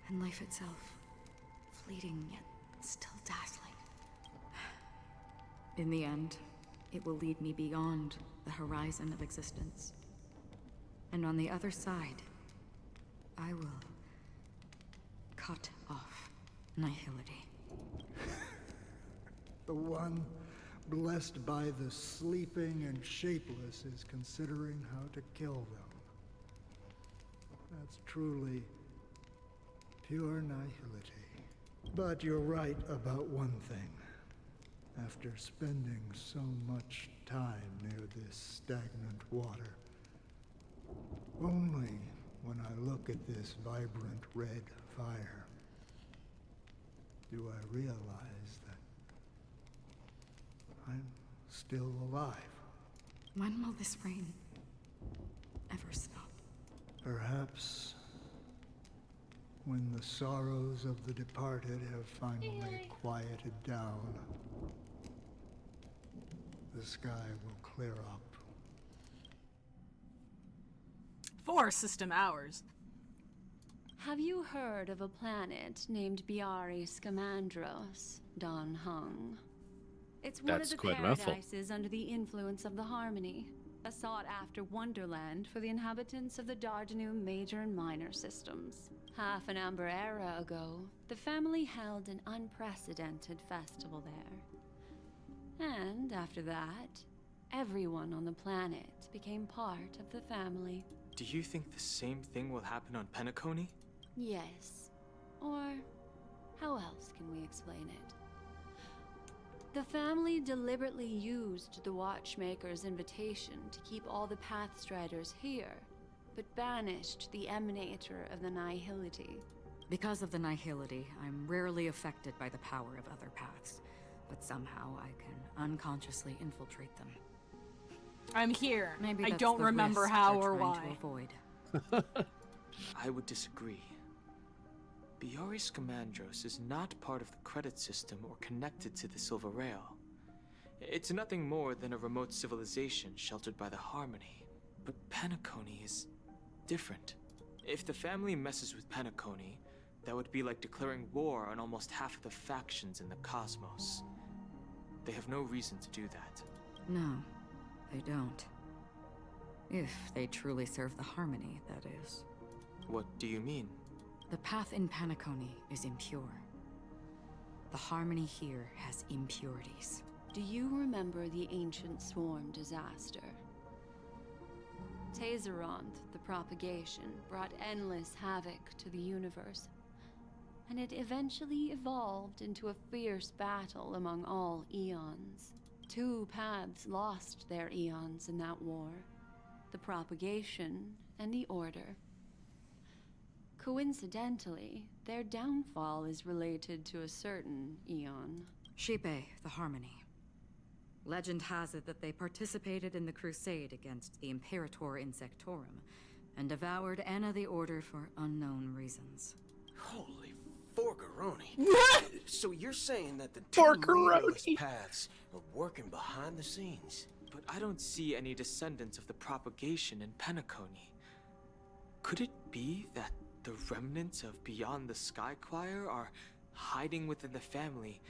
and life itself, fleeting yet still dazzling. In the end, it will lead me beyond the horizon of existence. And on the other side, I will cut off nihility. The one blessed by the sleeping and shapeless is considering how to kill them. That's truly pure nihility. But you're right about one thing. After spending so much time near this stagnant water, only when I look at this vibrant red fire do I realize that I'm still alive. When will this rain ever stop? Perhaps when the sorrows of the departed have finally quieted down, the sky will clear up. 4 system hours. Have you heard of a planet named Biari Scamandros, Don Hung? It's one That's of the quite a mouthful. paradises under the influence of the Harmony, a sought-after wonderland for the inhabitants of the Dardanu major and minor systems. Half an amber era ago, the family held an unprecedented festival there. And after that, everyone on the planet became part of the family. Do you think the same thing will happen on Penacony? Yes. Or how else can we explain it? The family deliberately used the Watchmaker's invitation to keep all the Pathstriders here, but banished the Emanator of the Nihility. Because of the nihility, I'm rarely affected by the power of other paths, but somehow I can unconsciously infiltrate them. I'm here. Maybe I that's don't the remember risk how they're or trying why. to avoid. I would disagree. Biari Scamandros is not part of the credit system or connected to the Silver Rail. It's nothing more than a remote civilization sheltered by the Harmony. But Penacony is different. If the family messes with Penacony, that would be like declaring war on almost half of the factions in the cosmos. They have no reason to do that. No, they don't. If they truly serve the Harmony, that is. What do you mean? The path in Penacony is impure. The Harmony here has impurities. Do you remember the Ancient Swarm disaster? Tazeronth, the propagation, brought endless havoc to the universe, and it eventually evolved into a fierce battle among all eons. 2 paths lost their eons in that war, the propagation and the Order. Coincidentally, their downfall is related to a certain eon. Shipe, the Harmony. Legend has it that they participated in the crusade against the Imperator Insectorum, and devoured Anna the Order for unknown reasons. Holy forgaroni. So you're saying that the two leaderless paths are working behind the scenes? But I don't see any descendants of the propagation in Penacony. Could it be that the remnants of Beyond the Sky Choir are hiding within the family,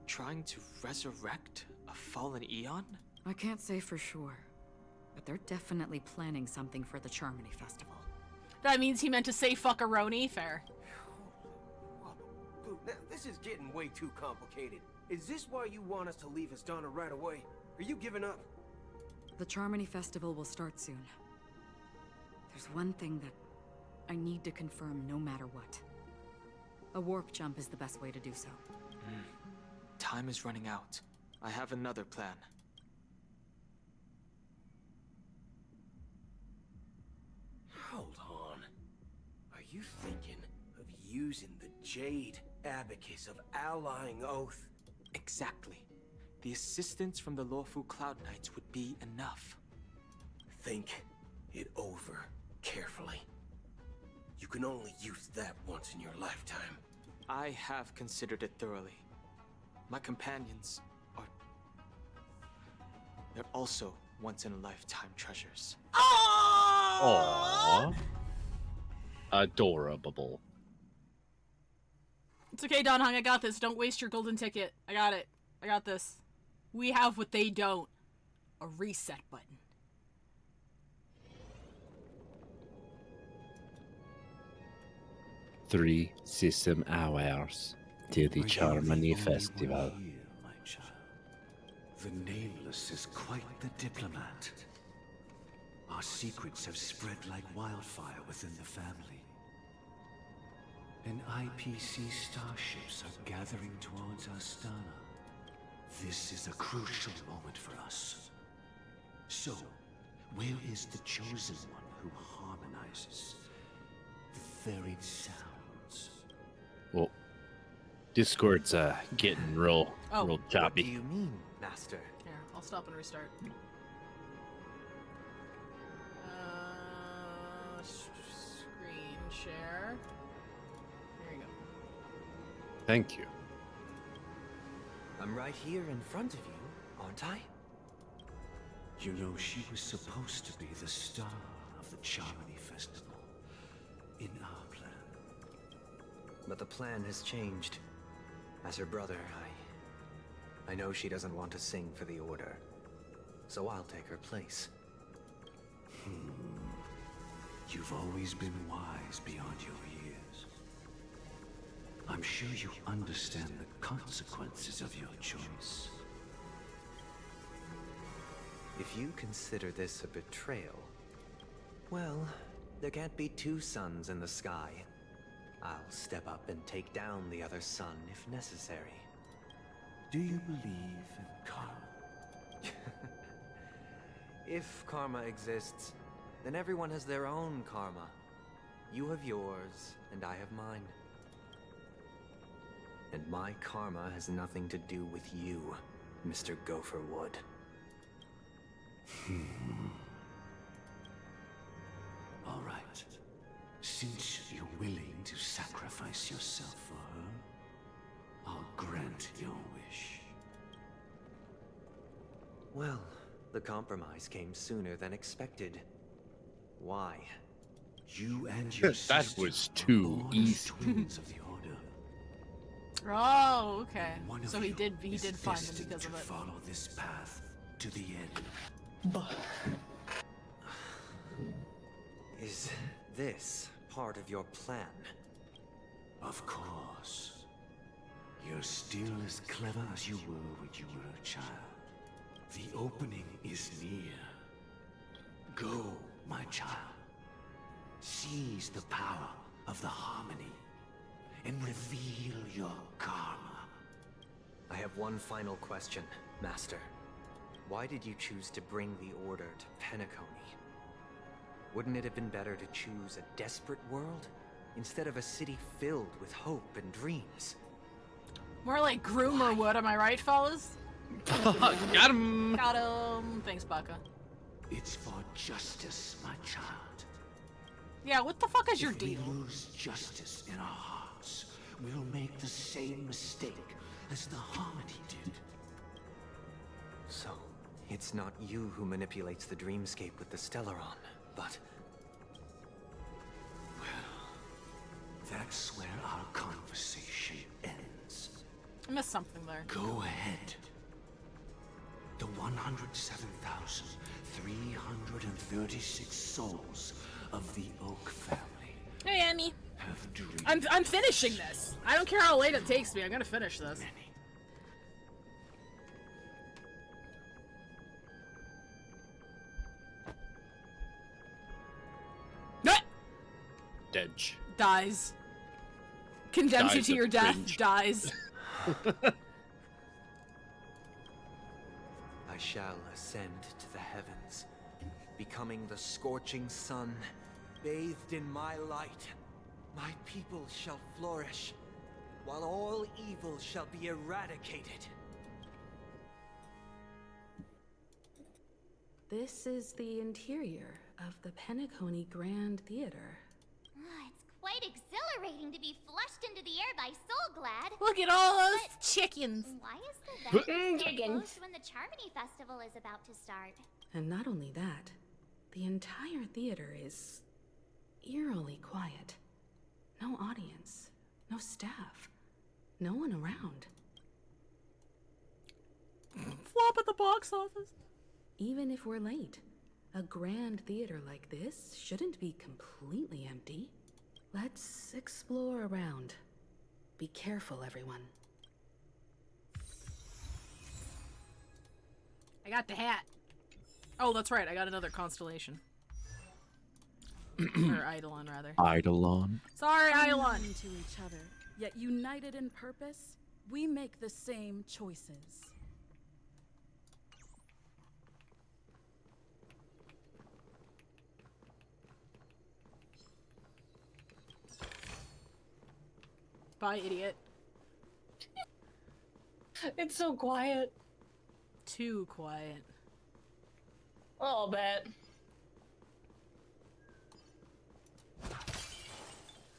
trying to resurrect a fallen eon? I can't say for sure, but they're definitely planning something for the Charmony Festival. That means he meant to say fuckaroni. Fair. Now, this is getting way too complicated. Is this why you want us to leave Astana right away? Are you giving up? The Charmony Festival will start soon. There's one thing that I need to confirm no matter what. A warp jump is the best way to do so. Time is running out. I have another plan. Hold on. Are you thinking of using the Jade Abacus of Allying Oath? Exactly. The assistance from the lawful Cloud Knights would be enough. Think it over carefully. You can only use that once in your lifetime. I have considered it thoroughly. My companions are... they're also once-in-a-lifetime treasures. Aww. Adorable. It's okay, Don Hung. I got this. Don't waste your golden ticket. I got it. I got this. We have what they don't. A reset button. Three system hours to the Charmony Festival. The Nameless is quite the diplomat. Our secrets have spread like wildfire within the family. And IPC starships are gathering towards Astana. This is a crucial moment for us. So, where is the chosen one who harmonizes the varied sounds? Well, Discord's getting real choppy. What do you mean, Master? Here, I'll stop and restart. Screen share. There you go. Thank you. I'm right here in front of you, aren't I? You know, she was supposed to be the star of the Charmony Festival. In our plan. But the plan has changed. As her brother, I know she doesn't want to sing for the Order. So I'll take her place. You've always been wise beyond your years. I'm sure you understand the consequences of your choice. If you consider this a betrayal, well, there can't be two suns in the sky. I'll step up and take down the other sun if necessary. Do you believe in karma? If karma exists, then everyone has their own karma. You have yours, and I have mine. And my karma has nothing to do with you, Mr. Gopherwood. All right. Since you're willing to sacrifice yourself for her, I'll grant your wish. Well, the compromise came sooner than expected. Why? You and your That sister was are too born as easy. twins of the Order. Oh, okay. One So of he you did is find them destined because to of it. follow this path to the end. Is this part of your plan? Of course. You're still as clever as you were when you were a child. The opening is near. Go, my child. Seize the power of the harmony and reveal your karma. I have one final question, Master. Why did you choose to bring the Order to Penacony? Wouldn't it have been better to choose a desperate world instead of a city filled with hope and dreams? More like Groomer would, am I right, fellas? Got him! Got him. Thanks, Baka. It's for justice, my child. Yeah, what the fuck is your If deal? we lose justice in our hearts, we'll make the same mistake as the Harmony did. So, it's not you who manipulates the dreamscape with the Stellaron, but... Well, that's where our conversation ends. I missed something there. Go ahead. The 107,300 136 souls of the Oak family. Hey, Emmy. Have dreamed I'm finishing this. I don't care how late it takes me. I'm gonna finish this. Dedge. Dies. Condemns you Dies to of your death. cringe. Dies. I shall ascend to the heavens, becoming the scorching sun, bathed in my light. My people shall flourish, while all evil shall be eradicated. This is the interior of the Penacony Grand Theater. It's quite exhilarating to be flushed into the air by Soulglad. Look at all those chickens. Why is the venue so Chickens. closed when the Charmony Festival is about to start? And not only that, the entire theater is eerily quiet. No audience, no staff, no one around. Flop at the box office. Even if we're late, a grand theater like this shouldn't be completely empty. Let's explore around. Be careful, everyone. I got the hat. Oh, that's right. I got another constellation. Or Eidolon, rather. Eidolon. Sorry, Eidolon. Unknown to each other, yet united in purpose, we make the same choices. Bye, idiot. It's so quiet. Too quiet. A little bit.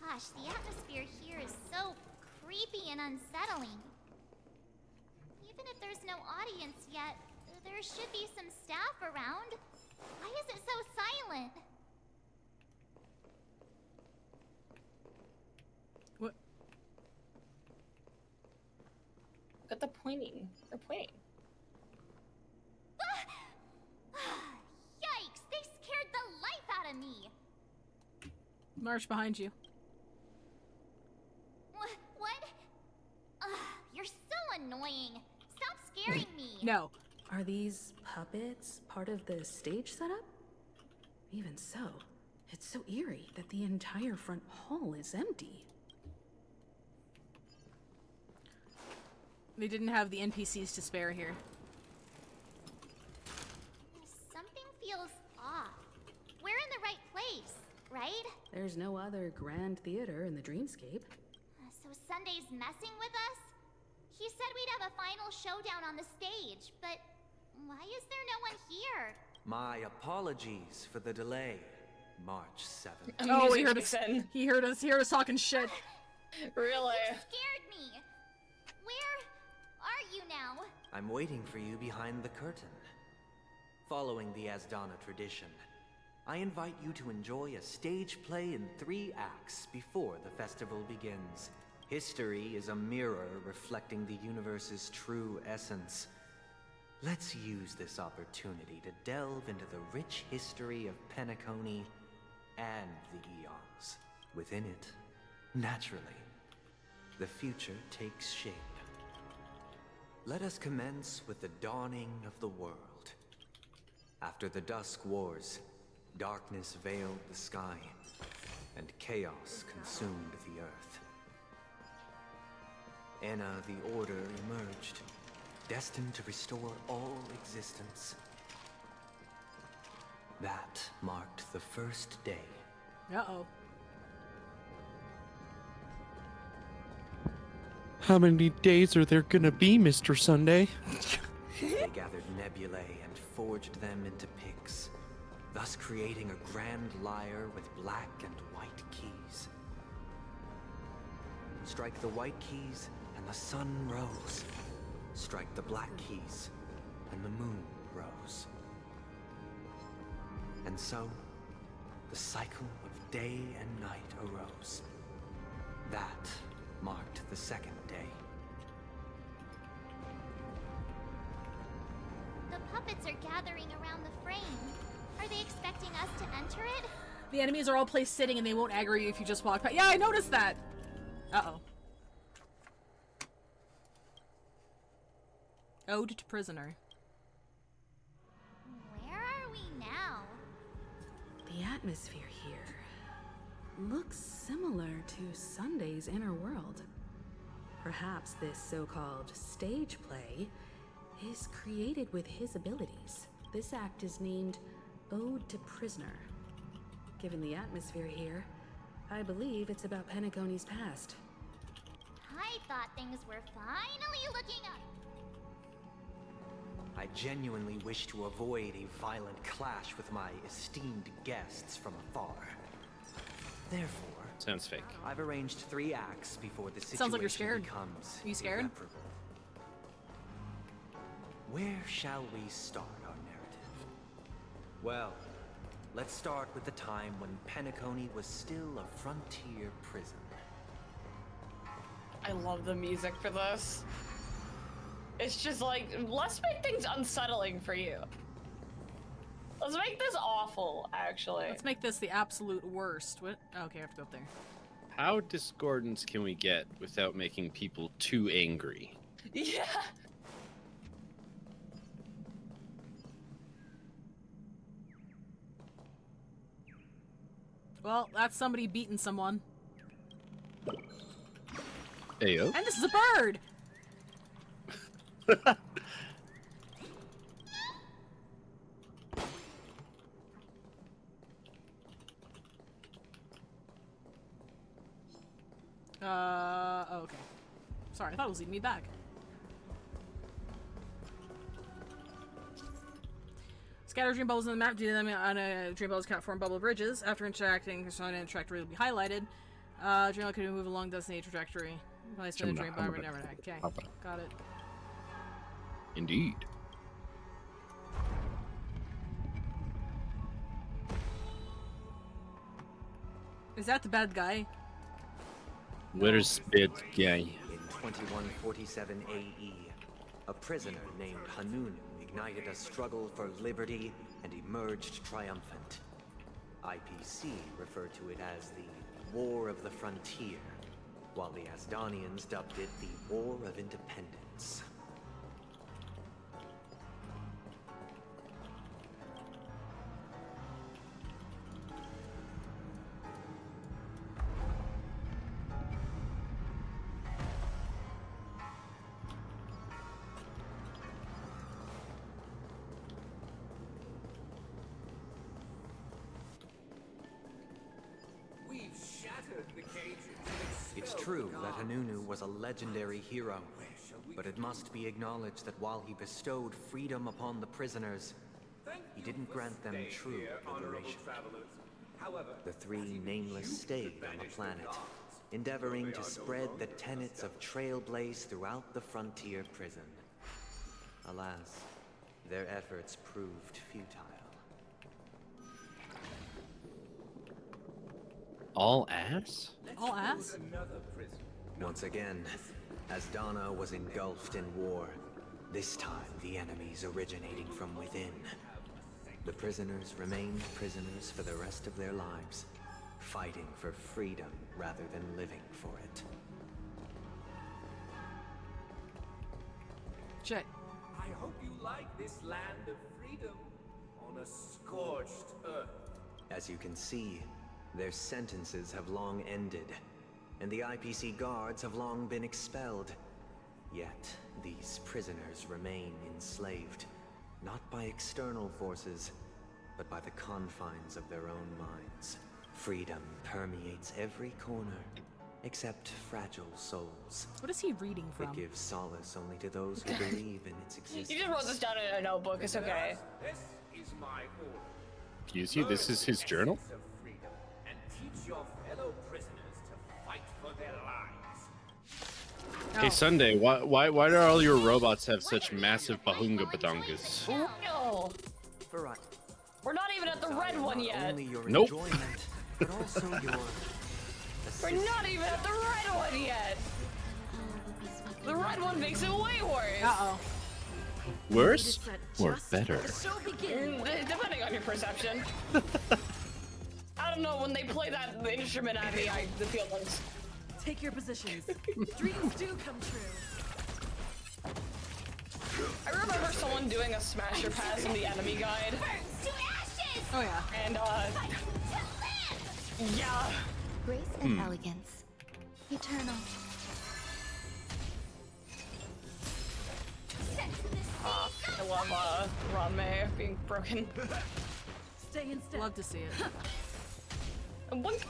Gosh, the atmosphere here is so creepy and unsettling. Even if there's no audience yet, there should be some staff around. Why is it so silent? What? Look at the pointing. They're pointing. Yikes! They scared the life out of me! March behind you. What? You're so annoying. Stop scaring me. No. Are these puppets part of the stage setup? Even so, it's so eerie that the entire front hall is empty. They didn't have the NPCs to spare here. Something feels off. We're in the right place, right? There's no other grand theater in the dreamscape. So Sunday's messing with us? He said we'd have a final showdown on the stage, but why is there no one here? My apologies for the delay, March 7th. Oh, he heard us. He heard us talking shit. Really? You scared me. Where are you now? I'm waiting for you behind the curtain. Following the Asdana tradition, I invite you to enjoy a stage play in 3 acts before the festival begins. History is a mirror reflecting the universe's true essence. Let's use this opportunity to delve into the rich history of Penacony and the eons. Within it, naturally, the future takes shape. Let us commence with the dawning of the world. After the Dusk Wars, darkness veiled the sky, and chaos consumed the earth. Enna the Order emerged, destined to restore all existence. That marked the first day. Uh-oh. How many days are there gonna be, Mr. Sunday? They gathered nebulae and forged them into picks, thus creating a grand lyre with black and white keys. Strike the white keys, and the sun rose. Strike the black keys, and the moon rose. And so, the cycle of day and night arose. That marked the second day. The puppets are gathering around the frame. Are they expecting enter it? The enemies are all placed sitting and they won't aggro you if you just walk past. Yeah, I noticed that! Uh-oh. Ode to Prisoner. Where are we now? The atmosphere here looks similar to Sunday's inner world. Perhaps this so-called stage play is created with his abilities. This act is named Ode to Prisoner. Given the atmosphere here, I believe it's about Penacony's past. I thought things were finally looking up. I genuinely wish to avoid a violent clash with my esteemed guests from afar. Therefore, sounds fake. I've arranged 3 acts before the situation Sounds like you're scared. becomes Are you scared? irreparable. Where shall we start our narrative? Well, let's start with the time when Penacony was still a frontier prison. I love the music for this. It's just like, let's make things unsettling for you. Let's make this awful, actually. Let's make this the absolute worst. What? Okay, I have to go up there. How discordant can we get without making people too angry? Yeah. Well, that's somebody beating someone. Ayo. And this is a bird! Okay. Sorry, I thought it was leading me back. Scatter dream bubbles in the map. Do them on a dream bubbles can't form bubble bridges. After interacting, so an trajectory will be highlighted. Dream bubble can move along designated trajectory. Place in a dream bomber, never die. Okay, got it. Indeed. Is that the bad guy? Where's bad guy? In 2147 AE, a prisoner named Hanunu ignited a struggle for liberty and emerged triumphant. IPC referred to it as the War of the Frontier, while the Asdanians dubbed it the War of Independence. It's true that Hanunu was a legendary hero, but it must be acknowledged that while he bestowed freedom upon the prisoners, he didn't grant them true liberation. The 3 nameless stayed on the planet, endeavoring to spread the tenets of Trailblaze throughout the frontier prison. Alas, their efforts proved futile. All ass? All ass? Once again, Asdana was engulfed in war. This time, the enemies originating from within. The prisoners remained prisoners for the rest of their lives, fighting for freedom rather than living for it. Shit. I hope you like this land of freedom on a scorched earth. As you can see, their sentences have long ended, and the IPC guards have long been expelled. Yet, these prisoners remain enslaved, not by external forces, but by the confines of their own minds. Freedom permeates every corner, except fragile souls. What is he reading from? It gives solace only to those who believe in its existence. You just wrote this down in a notebook, it's okay. This is my order. Excuse you, this is his journal? And teach your fellow prisoners to fight for their lives. Hey Sunday, why do all your robots have such massive bahunga badangas? No. We're not even at the red one yet. Nope. But also your We're not even at the red one yet. The red one makes it way worse. Uh-oh. Worse or better? Depending on your perception. I don't know, when they play that instrument at me, the feelings. Take your positions. Dreams do come true. I remember someone doing a smasher pass in the enemy guide. Oh yeah. And yeah. Grace and elegance. Eternal. I love Ranmei being broken. Stay in step. Love to see it. Boink.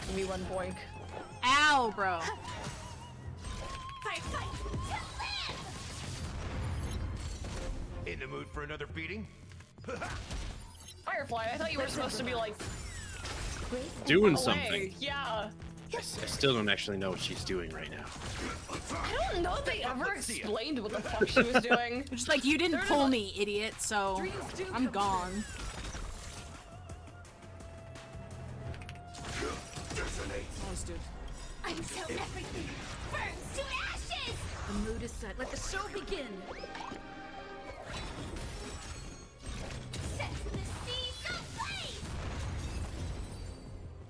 Give me one boink. Ow, bro. In the mood for another beating? Firefly, I thought you were supposed to be like Doing away. something. Yeah. I still don't actually know what she's doing right now. I don't know if they ever explained what the fuck she was doing. Just like, you didn't pull me, idiot, so I'm gone. Oh, this dude. Until everything burns to ashes! The mood is set. Let the show begin. Set the seas ablaze!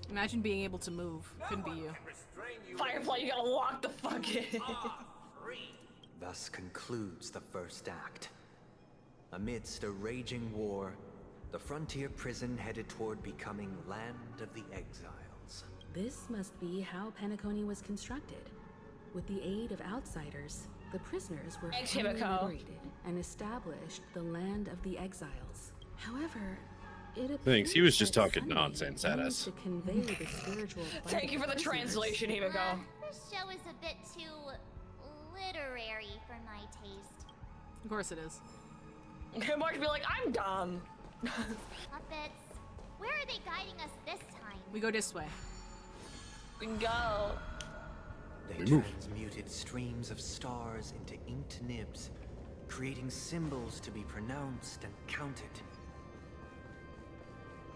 Imagine being able to move. Couldn't be you. Firefly, you gotta walk the fuck in. Thus concludes the first act. Amidst a raging war, the frontier prison headed toward becoming Land of the Exiles. This must be how Penacony was constructed. With the aid of outsiders, the prisoners were finally liberated and established the Land of the Exiles. However, it Thanks, he was just that talking Sunday nonsense at managed us. to convey the spiritual Thank you for the translation, Himiko. This show is a bit too literary for my taste. Of course it is. Mark be like, I'm dumb. Puppets, where are they guiding us this time? We go this way. We go. They transmuted streams of stars into inked nibs, creating symbols to be pronounced and counted.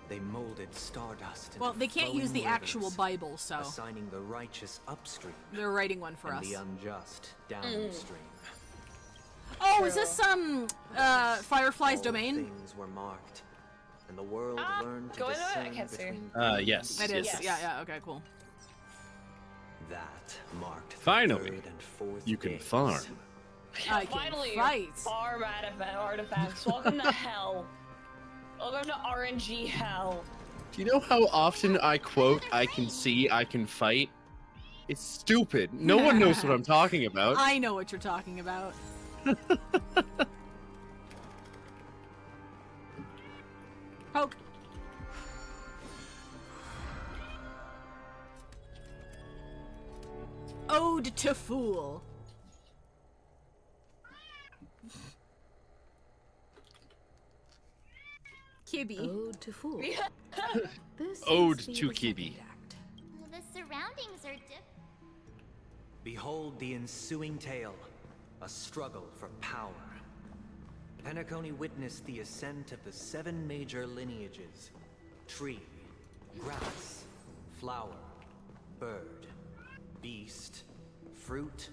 They molded stardust into Well, they can't use the flowing actual rivers, Bible, so assigning the righteous upstream they're writing one for and us. the unjust downstream. Oh, is this Firefly's All domain? Things were marked, and the world learned to go into it? I discern can't see. between Yes. It is. Yes. Yeah, okay, cool. that marked the Finally, third and fourth you can days. farm. I can Finally, fight. farm artifacts. Welcome to hell. Welcome to RNG hell. Do you know how often I quote, I can see, I can fight? It's stupid. No one knows what I'm talking about. I know what you're talking about. Poke. Ode to Fool. Kibby. Ode to Fool. This Ode must be to the Kibby. second act. The surroundings are different. Behold the ensuing tale, a struggle for power. Penacony witnessed the ascent of the 7 major lineages: tree, grass, flower, bird, beast, fruit,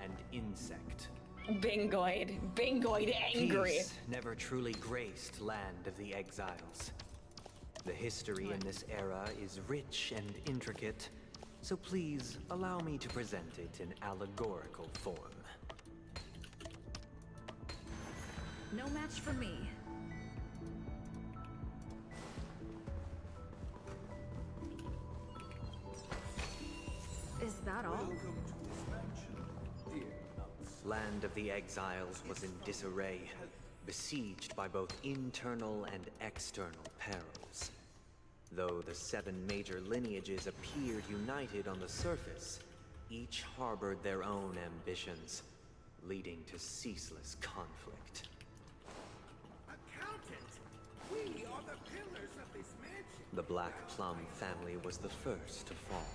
and insect. Bingoid angry. Peace never truly graced Land of the Exiles. The history in this era is rich and intricate, so please allow me to present it in allegorical form. No match for me. Is that all? Land of the Exiles was in disarray, besieged by both internal and external perils. Though the 7 major lineages appeared united on the surface, each harbored their own ambitions, leading to ceaseless conflict. Accountant, we are the pillars of this mansion. The Black Plum family was the first to fall.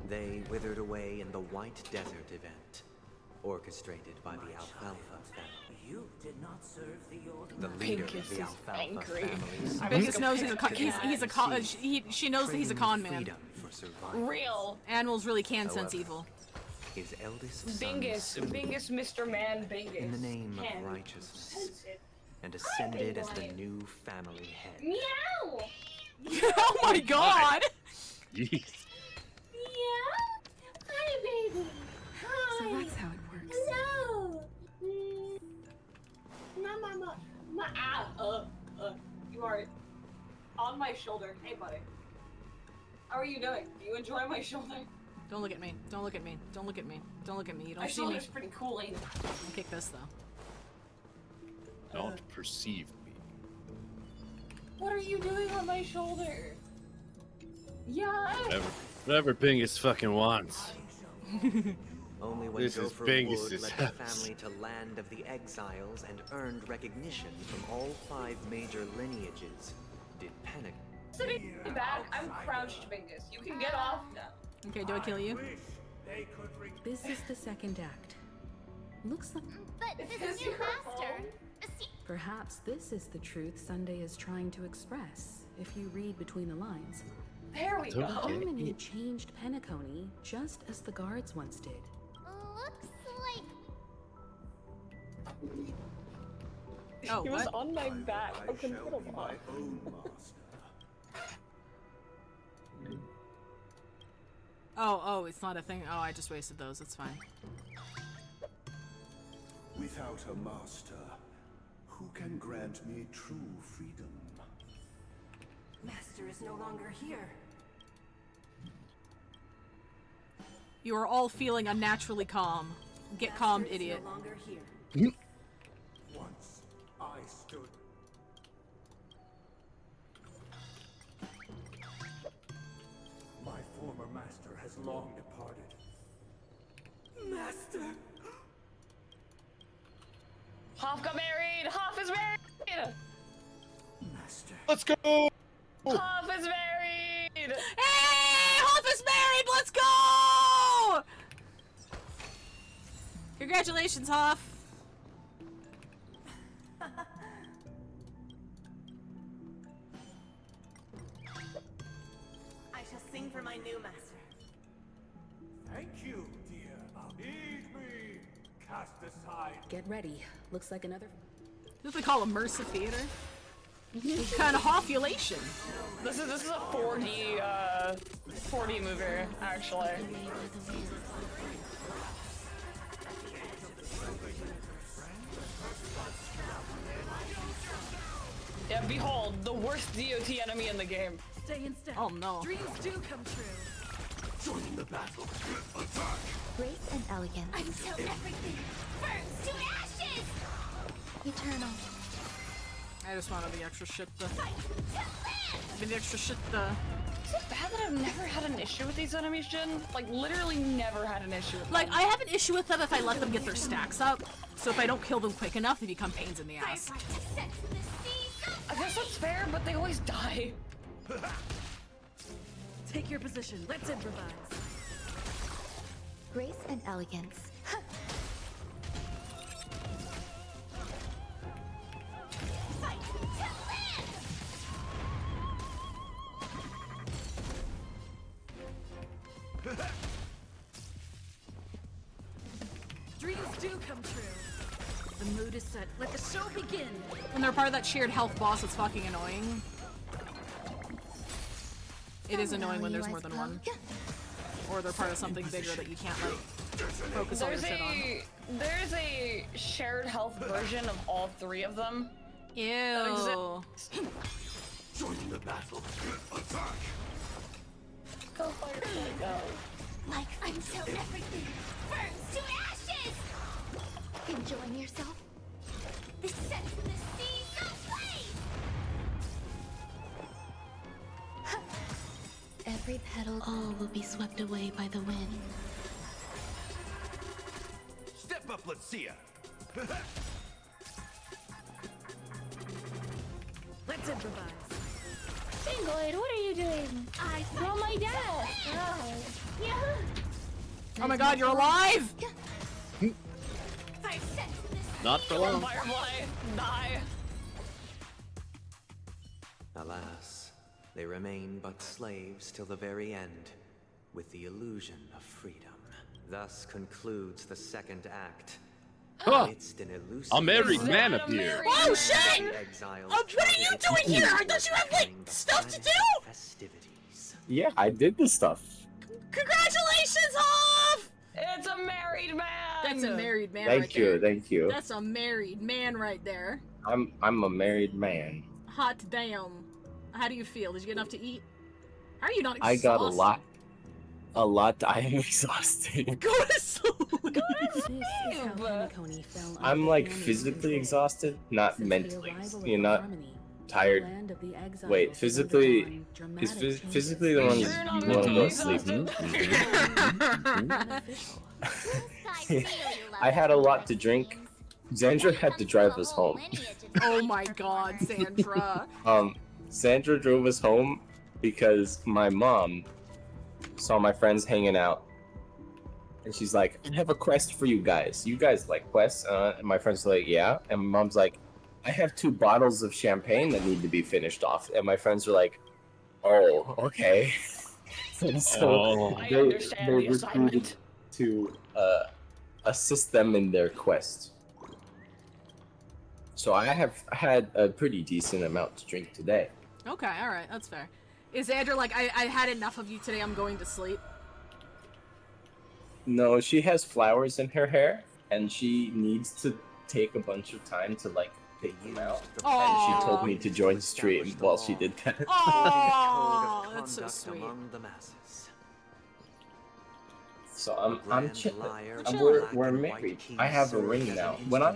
They withered away in the White Desert event, orchestrated by the Alfalfa family. You did not serve the order. The leader Pinkus of the is Alfalfa angry. family. Pinkus knows she knows that he's a con man. Freedom for survival. Real. Animals really can sense However, evil. His eldest son Bingus, stood Bingus, Mr. Man, Bingus. in the name Can of righteousness sense it. and ascended as the new family head. Meow! Oh my god! Jeez. Yeah? Hi, baby. Hi. So that's how it works. Hello. Mama. You are on my shoulder. Hey, buddy. How are you doing? Do you enjoy my shoulder? Don't look at me. Don't look at me. Don't look at me. Don't look at me. You don't My see me. shoulder's pretty cool, ain't it? I'll kick this though. Don't perceive me. What are you doing on my shoulder? Yeah. Whatever Bingus fucking wants. Only when This is Gopher Bingus's Wood led the house. family to Land of the Exiles and earned recognition from all 5 major lineages did Penacony. Sitting back, I'm crouched, Bingus. You can get off now. Okay, do I kill you? This is the second act. Looks like. But this new master. Perhaps this is the truth Sunday is trying to express, if you read between the lines. There we go. Harmony changed Penacony just as the guards once did. Looks like. Oh, He was what? on my back. I couldn't put him on. Oh, it's not a thing. Oh, I just wasted those. It's fine. Without a master, who can grant me true freedom? Master is no longer here. You are all feeling unnaturally calm. Get Master calmed, is idiot. No longer here. Once I stood. My former master has long departed. Master! Hoff got married! Hoff is married! Master. Let's go! Hoff is married! Hey! Hoff is married! Let's go! Congratulations, Hoff. I shall sing for my new master. Thank you, dear. Heed me. Cast aside. Get ready. Looks like another. This is what they call immersive theater. Kind of Hoffulation. This is a 4D mover, actually. Yeah, behold, the worst DOT enemy in the game. Stay in step. Oh no. Dreams do come true. Join the battle. Attack. Grace and elegance. Until everything burns to ashes! Eternal. I just wanted the extra shit. The extra shit. Is it bad that I've never had an issue with these enemies, Jin? Like, literally never had an issue with Like, them. I have an issue with them if I let them get their stacks up. So if I don't kill them quick enough, they become pains in the ass. I guess that's fair, but they always die. Take your position. Let's improvise. Grace and elegance. Dreams do come true. The mood is set. Let the show begin. When they're part of that shared health boss, it's fucking annoying. It is annoying when there's more than one. Or they're part of something bigger that you can't, like, focus all your shit on. There's a shared health version of all 3 of them. Ew. Join the battle. Attack. Go Firefly, go. Like until everything burns to ashes! Enjoying yourself? The sense of the seas aflame! Every petal, all will be swept away by the wind. Step up, let's see ya. Let's improvise. Bingoid, what are you doing? I saw my dad! Yeah. Oh my god, you're alive! Not for long. Firefly, die. Alas, they remain but slaves till the very end, with the illusion of freedom. Thus concludes the second act, Huh. Amidst an elusive A married man appeared. Oh shit! Exiles What are you doing here? Don't you have like stuff to do? Festivities. Yeah, I did the stuff. Congratulations, Hoff! It's a married man. That's a married man Thank right you, there. thank you. That's a married man right there. I'm a married man. Hot damn. How do you feel? Did you get enough to eat? How are you not exhausted? I got a lot. A lot. I am exhausted. Go to sleep. I'm like physically exhausted, not mentally. You're not tired. Wait, physically is physically the one you want to go to sleep. I had a lot to drink. Sandra had to drive us home. Oh my god, Sandra. Sandra drove us home because my mom saw my friends hanging out. And she's like, I have a quest for you guys. You guys like quests? And my friends are like, yeah. And my mom's like, I have 2 bottles of champagne that need to be finished off. And my friends are like, oh, okay. And so they recruited to assist them in their quest. So I have had a pretty decent amount to drink today. Okay, alright, that's fair. Is Andrew like, I had enough of you today, I'm going to sleep? No, she has flowers in her hair, and she needs to take a bunch of time to, like, take them out. Aww. And she told me to join stream while she did that. Oh, that's so sweet. So we're married. I have a ring now. When I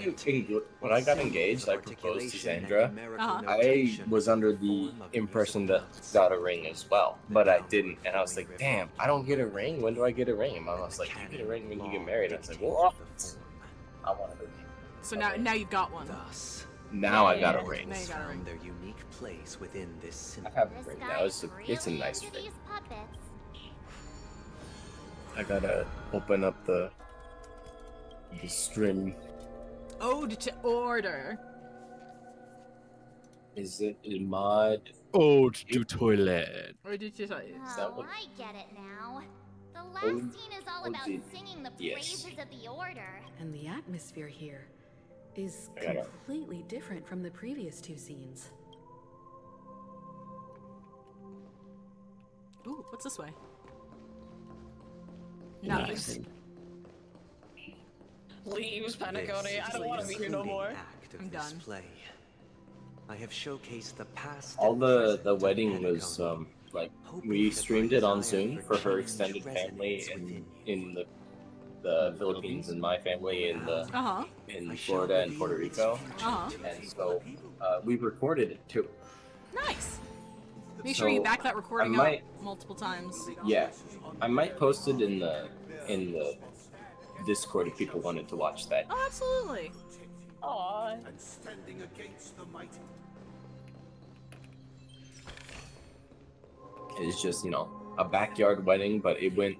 got engaged, I proposed to Sandra. I was under the impression that I got a ring as well, but I didn't. And I was like, damn, I don't get a ring. When do I get a ring? And Mom was like, you get a ring when you get married. And I was like, well, I want a ring. So now you've got one. Now I got a ring. Now you got a ring. Their unique place within this. I have a ring now. It's a nice ring. I gotta open up the stream. Ode to order. Is it a mod? Ode to toilet. Or did you say? Oh, I get it now. The last scene is all about singing the praises of the order. And the atmosphere here is completely different from the previous 2 scenes. Ooh, what's this way? Nothing. Nice. Leaves, Penacony. I don't want to be here no more. I'm done. I have showcased the past. All the wedding was like we streamed it on Zoom for her extended family in the Philippines and my family in in Florida and Puerto Rico. And so we recorded it too. Nice. Make sure you back that recording up multiple times. Yeah, I might post it in the Discord if people wanted to watch that. Oh, absolutely. Aww. And standing against the mighty. It's just, you know, a backyard wedding, but it went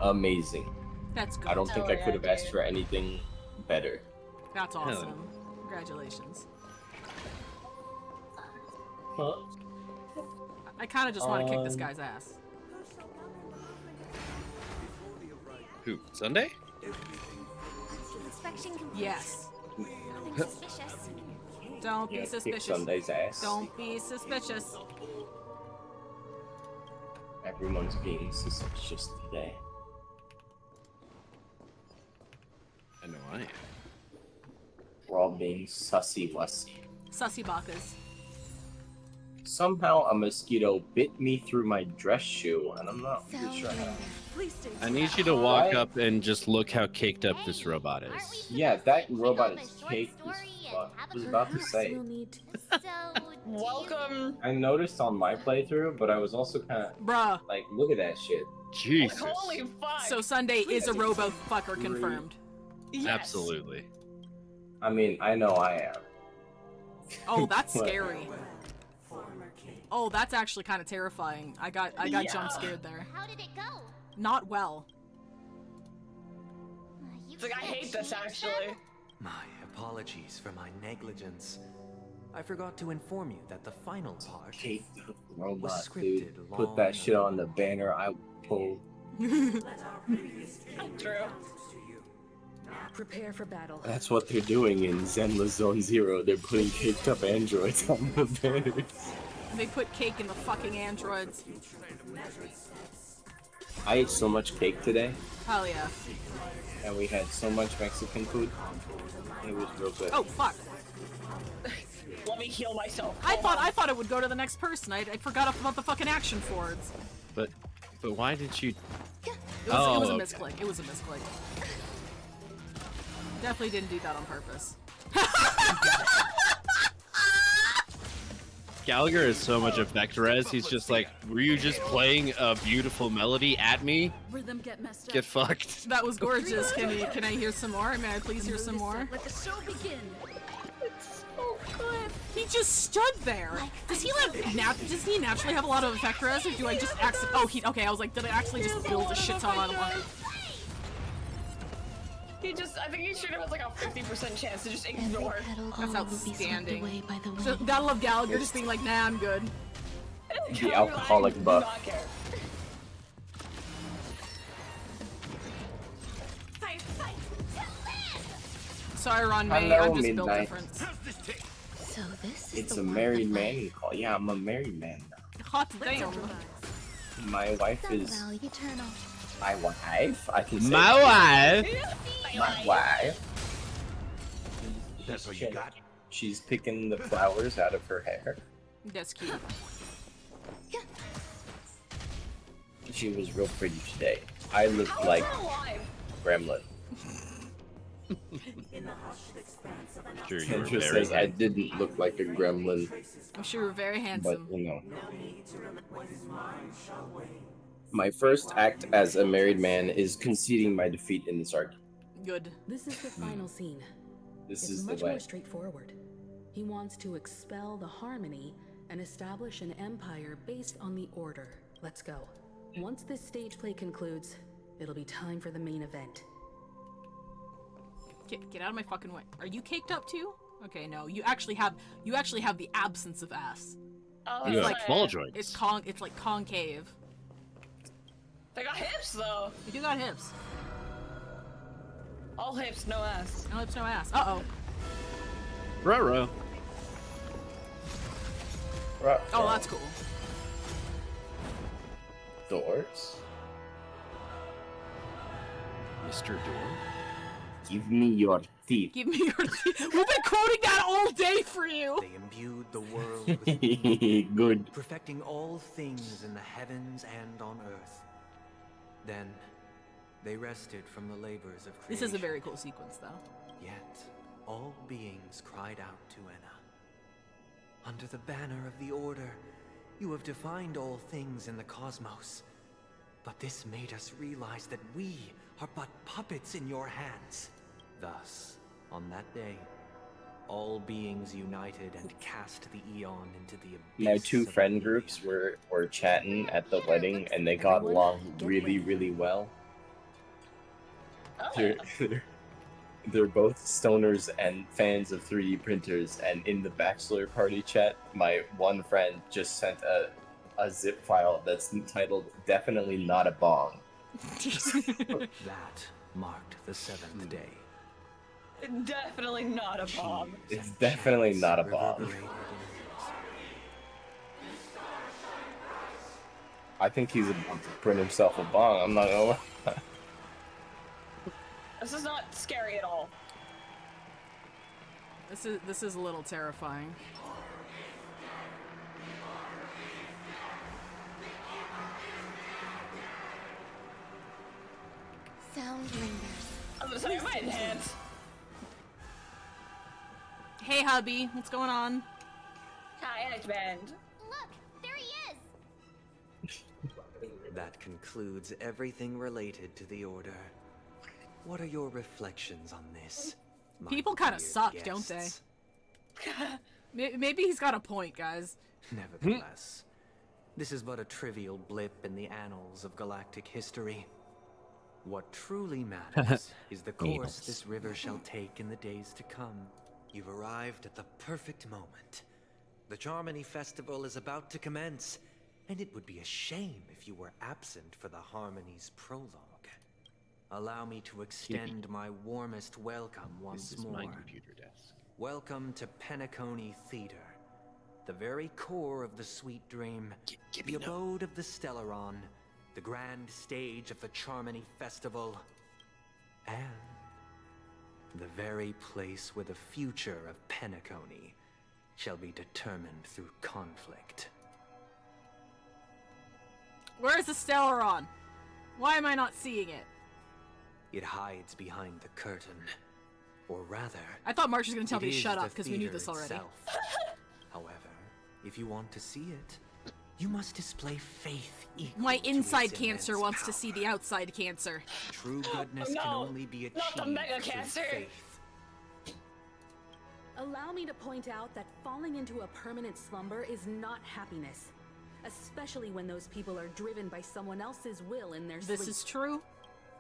amazing. That's good. I don't think I could have asked for anything better. That's awesome. Congratulations. Huh? I kind of just want to kick this guy's ass. Who? Sunday? Inspection complete. Yes. Nothing suspicious. Don't be Kick suspicious. Sunday's ass. Don't be suspicious. Everyone's being suspicious today. I know I am. We're all being sussy-wussy. Sussy bakas. Somehow a mosquito bit me through my dress shoe, and I'm not really sure how. I need you to walk up and just look how caked up this robot is. Yeah, that robot is caked as fuck. I was about to say. Welcome. I noticed on my playthrough, but I was also kind of like, look at that shit. Jesus. Holy fuck. So Sunday is a robo fucker confirmed. Yes. Absolutely. I mean, I know I am. Oh, that's scary. Oh, that's actually kind of terrifying. I got jump scared there. How did it go? Not well. It's like, I hate this actually. My apologies for my negligence. I forgot to inform you that the final part Hate the robot, was scripted dude. Put that shit on the banner. I will pull. True. Prepare for battle. That's what they're doing in Zenless Zone Zero. They're putting caked up androids on the banners. They put cake in the fucking androids. I ate so much cake today, Hell yeah. and we had so much Mexican food. It was real good. Oh fuck. Let me heal myself. I thought it would go to the next person. I forgot about the fucking action forwards. But why did you? It was a okay. misclick. It was a misclick. Definitely didn't do that on purpose. Gallagher is so much effect res. He's just like, were you just playing a beautiful melody at me? Rhythm get messed up. Get fucked. That was gorgeous. Can I hear some more? May I please hear some more? Let the show begin. It's so good. He just stood there. Does he naturally have a lot of effect res, or do I just accidentally? Oh, okay. I was like, did I actually just build a shit ton on him? I think he should have like a 50% chance to just ignore. That's outstanding. So, gotta love Gallagher just being like, nah, I'm good. The alcoholic buff. Sorry, Ron May, Hello, I'm just built Midnight. different. So this is It's the a one married with man you call. Yeah, I'm a married man now. Hot damn. My wife Sun is Valley Eternal. my wife. I can say My that. wife. My wife. That's all you got? She's picking the flowers out of her hair. That's cute. She was real pretty today. I looked like Gremlin. Sure, you were Kendra very says I didn't look like a gremlin, I'm sure you're very but handsome. you know. My first act as a married man is conceding my defeat in this argument. Good. This is the final scene. This It's is the much way. more straightforward. He wants to expel the Harmony and establish an empire based on the Order. Let's go. Once this stage play concludes, it'll be time for the main event. Get out of my fucking way. Are you caked up too? Okay, no. You actually have the absence of ass. Oh, You have ball joints. It's like concave. They got hips though. You do got hips. All hips, no ass. No hips, no ass. Uh-oh. Ruh-roh. Oh, that's cool. Doors. Mr. Door. Give me your teeth. Give me your teeth. We've been quoting that all day for you. They imbued the world with meaning, Good. perfecting all things in the heavens and on earth. Then, they rested from the labors of creation. This is a very cool sequence, though. Yet, all beings cried out to Enna. Under the banner of the Order, you have defined all things in the cosmos. But this made us realize that we are but puppets in your hands. Thus, on that day, all beings united and cast the Eon into the abyss. My two of friend oblivion. groups were chatting at the wedding, and they got along really, really well. They're both stoners and fans of 3D printers, and in the bachelor party chat, my one friend just sent a zip file that's entitled "Definitely Not a Bong." That marked the seventh day. Definitely not a bomb. It's definitely not a bomb. Reverberated I think he's about to print himself a bong. I'm not gonna lie. This is not scary at all. This is a little terrifying. Sound lingers. I'm gonna say my enhance. Hey, hubby, what's going on? Hi, husband. Look, there he is. That concludes everything related to the Order. What are your reflections on this? my People kind of dear suck, don't they? guests? Maybe he's got a point, guys. Nevertheless, this is but a trivial blip in the annals of galactic history. What truly matters is the course Annals. this river shall take in the days to come. You've arrived at the perfect moment. The Charmony Festival is about to commence, and it would be a shame if you were absent for the Harmony's prologue. Allow me to extend my warmest welcome once This is more. my computer desk. Welcome to Penacony Theater, the very core of the sweet dream, the abode of the Stellaron, the grand stage of the Charmony Festival, and the very place where the future of Penacony shall be determined through conflict. Where's the Stellaron? Why am I not seeing it? It hides behind the curtain. Or rather, I thought March was going to tell it me to is shut the up because we knew theater this already. itself. However, if you want to see it, you must display faith equal My to inside its cancer immense wants power. to see the outside cancer. True goodness No, can only be achieved not the mega through cancer. faith. Allow me to point out that falling into a permanent slumber is not happiness. Especially when those people are driven by someone else's will in their sleep. This is true.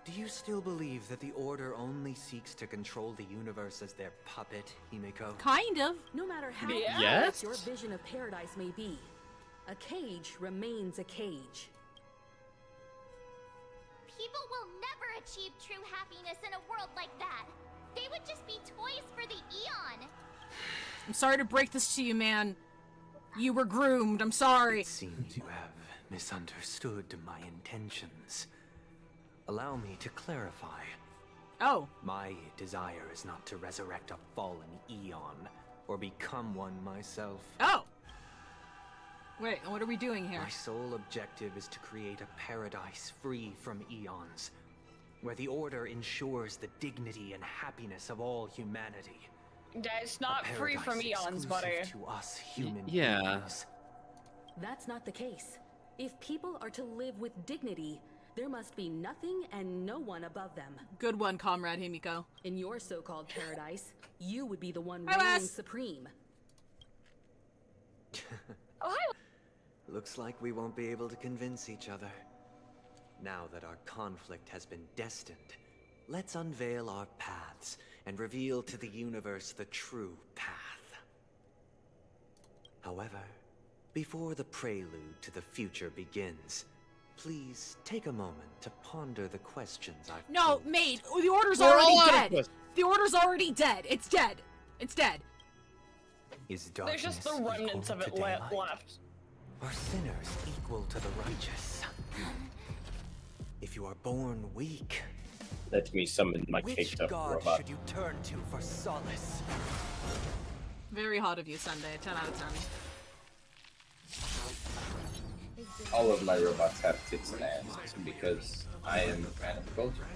Do you still believe that the Order only seeks to control the universe as their puppet, Himiko? Kind of. No matter how Yes. perfect your vision of paradise may be, a cage remains a cage. People will never achieve true happiness in a world like that. They would just be toys for the Eon. I'm sorry to break this to you, man. You were groomed. I'm sorry. It seems you have misunderstood my intentions. Allow me to clarify. Oh. My desire is not to resurrect a fallen Eon, or become one myself. Oh. Wait, what are we doing here? My sole objective is to create a paradise free from Eons, where the Order ensures the dignity and happiness of all humanity. It's not A free from paradise eons, buddy. exclusive to us human Yeah. beings. That's not the case. If people are to live with dignity, there must be nothing and no one above them. Good one, Comrade Himiko. In your so-called paradise, you would be the one Hi, reigning Wes. supreme. Oh, hi. Looks like we won't be able to convince each other. Now that our conflict has been destined, let's unveil our paths and reveal to the universe the true path. However, before the prelude to the future begins, please take a moment to ponder the questions I've No, posed. mate. The Order's We're already all out of dead. questions. The Order's already dead. It's dead. It's dead. Is There's just the darkness remnants equal of it to daylight? left. Are sinners equal to the righteous? If you are born weak, Let me summon my which caked up god robot. should you turn to for solace? Very hot of you, Sunday. 10 out of 10. All of my robots have tits and ass because I am a fan of culture.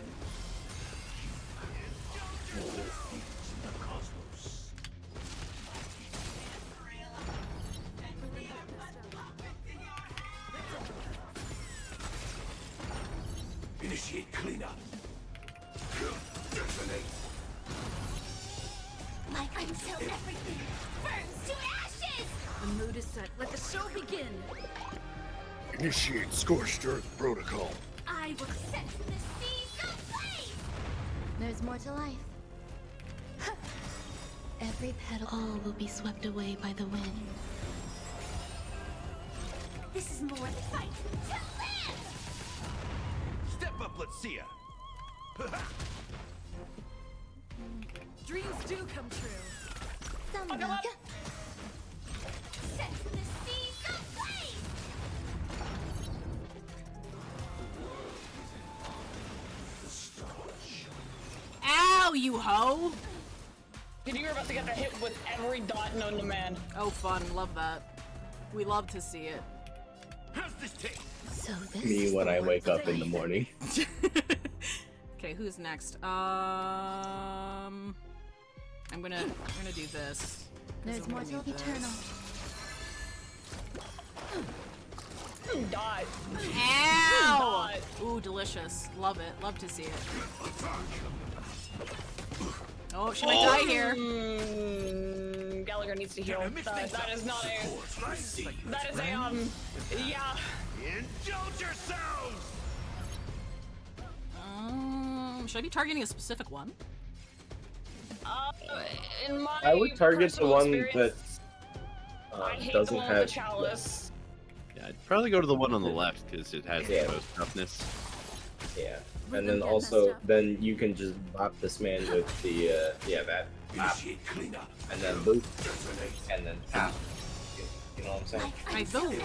Initiate cleanup. Detonate. Like until everything burns to ashes! The mood is set. Let the show begin. Initiate scorched earth protocol. I will set the seas ablaze! There's more to life. Every petal all will be swept away by the wind. This is more than fight to live! Step up, let's see ya. Dreams do come true. Someday. Set the seas ablaze! Ow, you hoe! You were about to get the hit with every dot known to man. Oh, fun. Love that. We love to see it. How's this taste? So this Me is when the I one wake up today. in the morning. Okay, who's next? I'm gonna do this. 'Cause There's I'm more gonna till need this. eternal. Die. Ow! Ooh, delicious. Love it. Love to see it. Oh, she might die here. Gallagher needs to heal. That is not a. That is a yeah. Indulge yourselves! Should I be targeting a specific one? In my I would target the personal one experience, that I hate the doesn't one with the have. chalice. Yeah, I'd probably go to the one on the left because it has Yeah. the most toughness. Yeah. And then also, then you can just bop this man with the, that. Bop. And then boop. And then pop. You know what I'm saying? I do.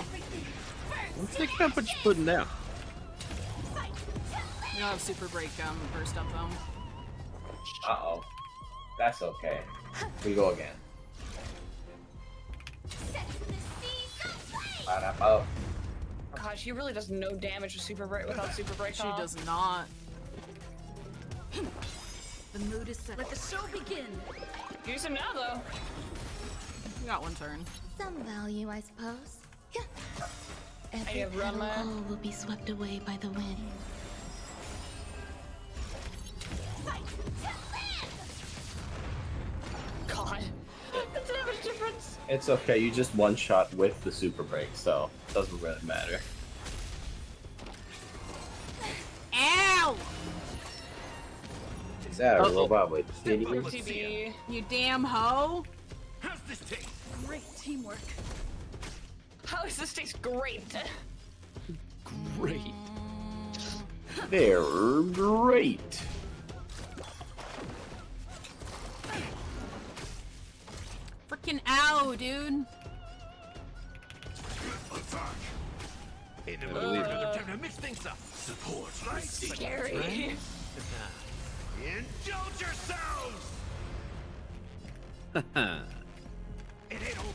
I'm thinking how much you're putting down. You don't have super break burst up though. Uh-oh. That's okay. We go again. Ba-da-bo. God, she really does no damage with super break without super break. She does not. The mood is set. Let the show begin. Use him now, though. You got one turn. Some value, I suppose. Every petal all will be swept away by the wind. God, that's a damage difference. It's okay, you just one-shot with the super break, so it doesn't really matter. Ow! Is that a robot with titties? You damn hoe! How's this taste? Great teamwork. How does this taste great? Great. They're great. Freaking ow, dude! Hey, another time to mix things up. Support, right? Scary. Indulge yourselves! It ain't over.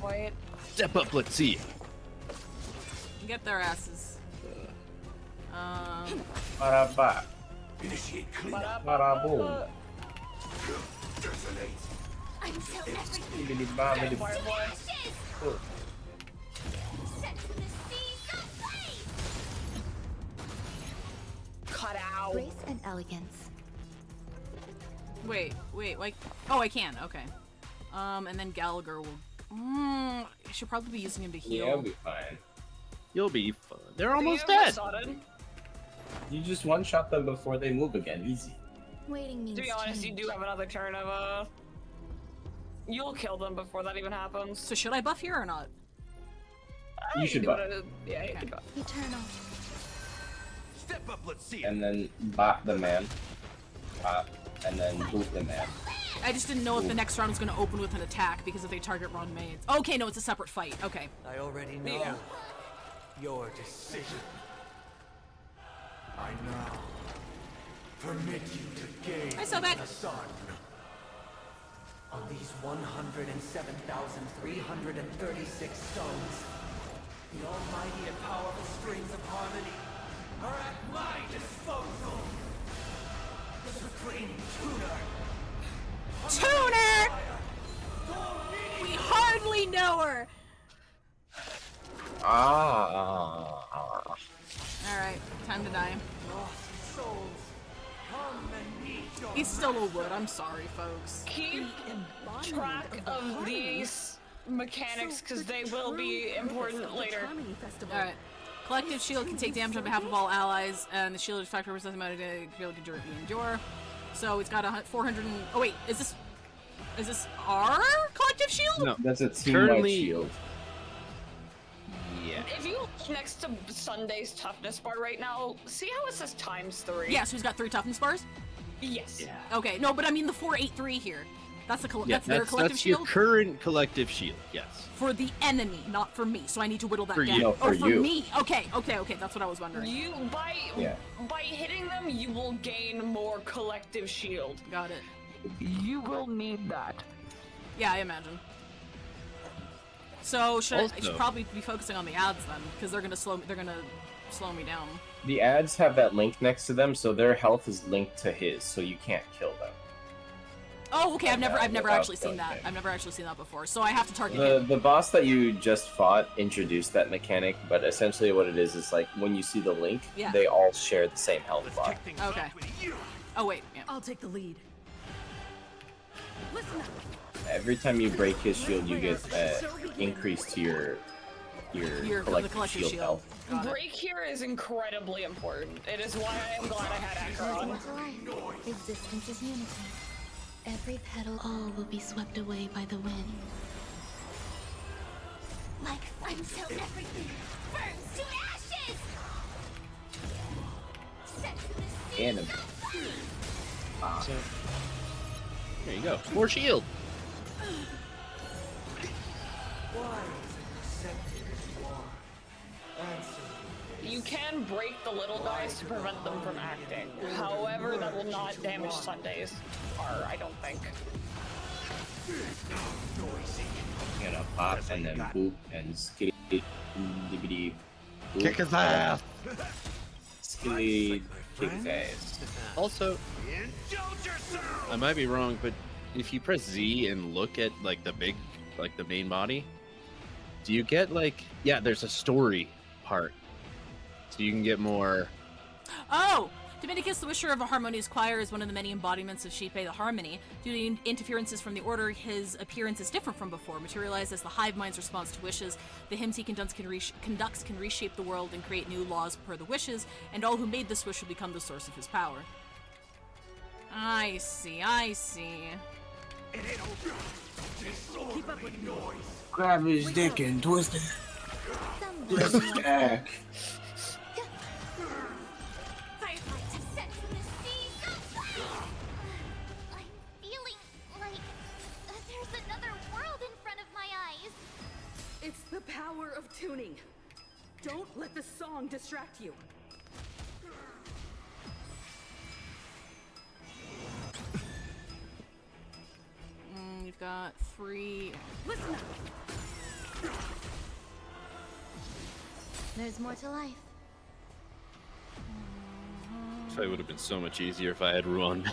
Quiet. Step up, let's see. Get their asses. Ba-da-ba. Initiate cleanup. Ba-da-boom. Detonate. Until everything Bibbidi-bobbidi. Oh. set to the seas aflame. Cut out. Grace and elegance. Wait, like, oh, I can. Okay. And then Gallagher will. I should probably be using him to heal. Yeah, it'll be fine. You'll be fine. They're almost dead. You just one-shot them before they move again. Easy. Waiting means To be honest, change. you do have another turn of you'll kill them before that even happens. So should I buff here or not? You should buff. Yeah, you can buff. Eternal. Step up, let's see. And then bop the man. Bop. And then boot the man. I just didn't know if the next round was going to open with an attack because if they target Ron May. Okay, no, it's a separate fight. Okay. I already know your decision. I now permit you to gaze Hi, Sobek. into the sun. On these 107,336 stones, the almighty and powerful strings of harmony are at my disposal. The supreme tuner. Tuner! We hardly know her! Alright, time to die. Lost souls, come and meet your He's still a wood, I'm sorry, folks. Keep track of these mechanics because they will be important later. Alright. Collective shield can take damage on behalf of all allies, and the shield factor represents the amount of shield can directly endure. So it's got 400 and... Oh wait, is this our collective shield? No, that's a team-wide shield. Yeah. If you look next to Sunday's toughness bar right now, see how it says ×3? Yeah, so he's got 3 toughness bars? Yes. Yeah. Okay, no, but I mean the 483 here. That's the that's their collective that's shield? your current collective shield, yes. For the enemy, not for me. So I need to whittle that For down. you. No, for you. me. Okay, that's what I was wondering. By hitting them, you will gain more collective shield. Got it. You will need that. Yeah, I imagine. So I should Also- probably be focusing on the ads then, because they're gonna slow me down. The ads have that link next to them, so their health is linked to his, so you can't kill them. Oh, okay. I've never without actually seen killing that. him. I've never actually seen that before. So I have to target him. The boss that you just fought introduced that mechanic, but essentially what it is like when you see the link, Yeah. they all share the same health bar. Okay. Oh wait. Yeah. I'll take the lead. Listen up. Every time you break his shield, you get increase to your collective shield health. Break here is incredibly important. It is why I am glad I had Acheron. Existence is unity. Every petal All will be swept away by the wind. like until everything burns to ashes. anime. So, there you go. More shield. You can break the little guys to prevent them from acting. However, that will not damage Sunday's art, I don't think. Get a pop and then boop and skitty dibbity. Kick his ass. Skitty kick his ass. Also, I might be wrong, but if you press Z and look at like the main body, do you get like, yeah, there's a story part. So you can get more. Oh! Dominicus, the Wisher of a Harmonious Choir, is one of the many embodiments of Sheepe the Harmony. Due to interferences from the Order, his appearance is different from before. Materialized as the hive mind's response to wishes, the hymns he conducts can reshape the world and create new laws per the wishes, and all who made this wish will become the source of his power. I see, I see. Keep up with noise. Grab his dick and twist it. Twist his cock. It's the power of tuning. Don't let the song distract you. You've got 3. Listen up. There's more to life. It would have been so much easier if I had Ruan.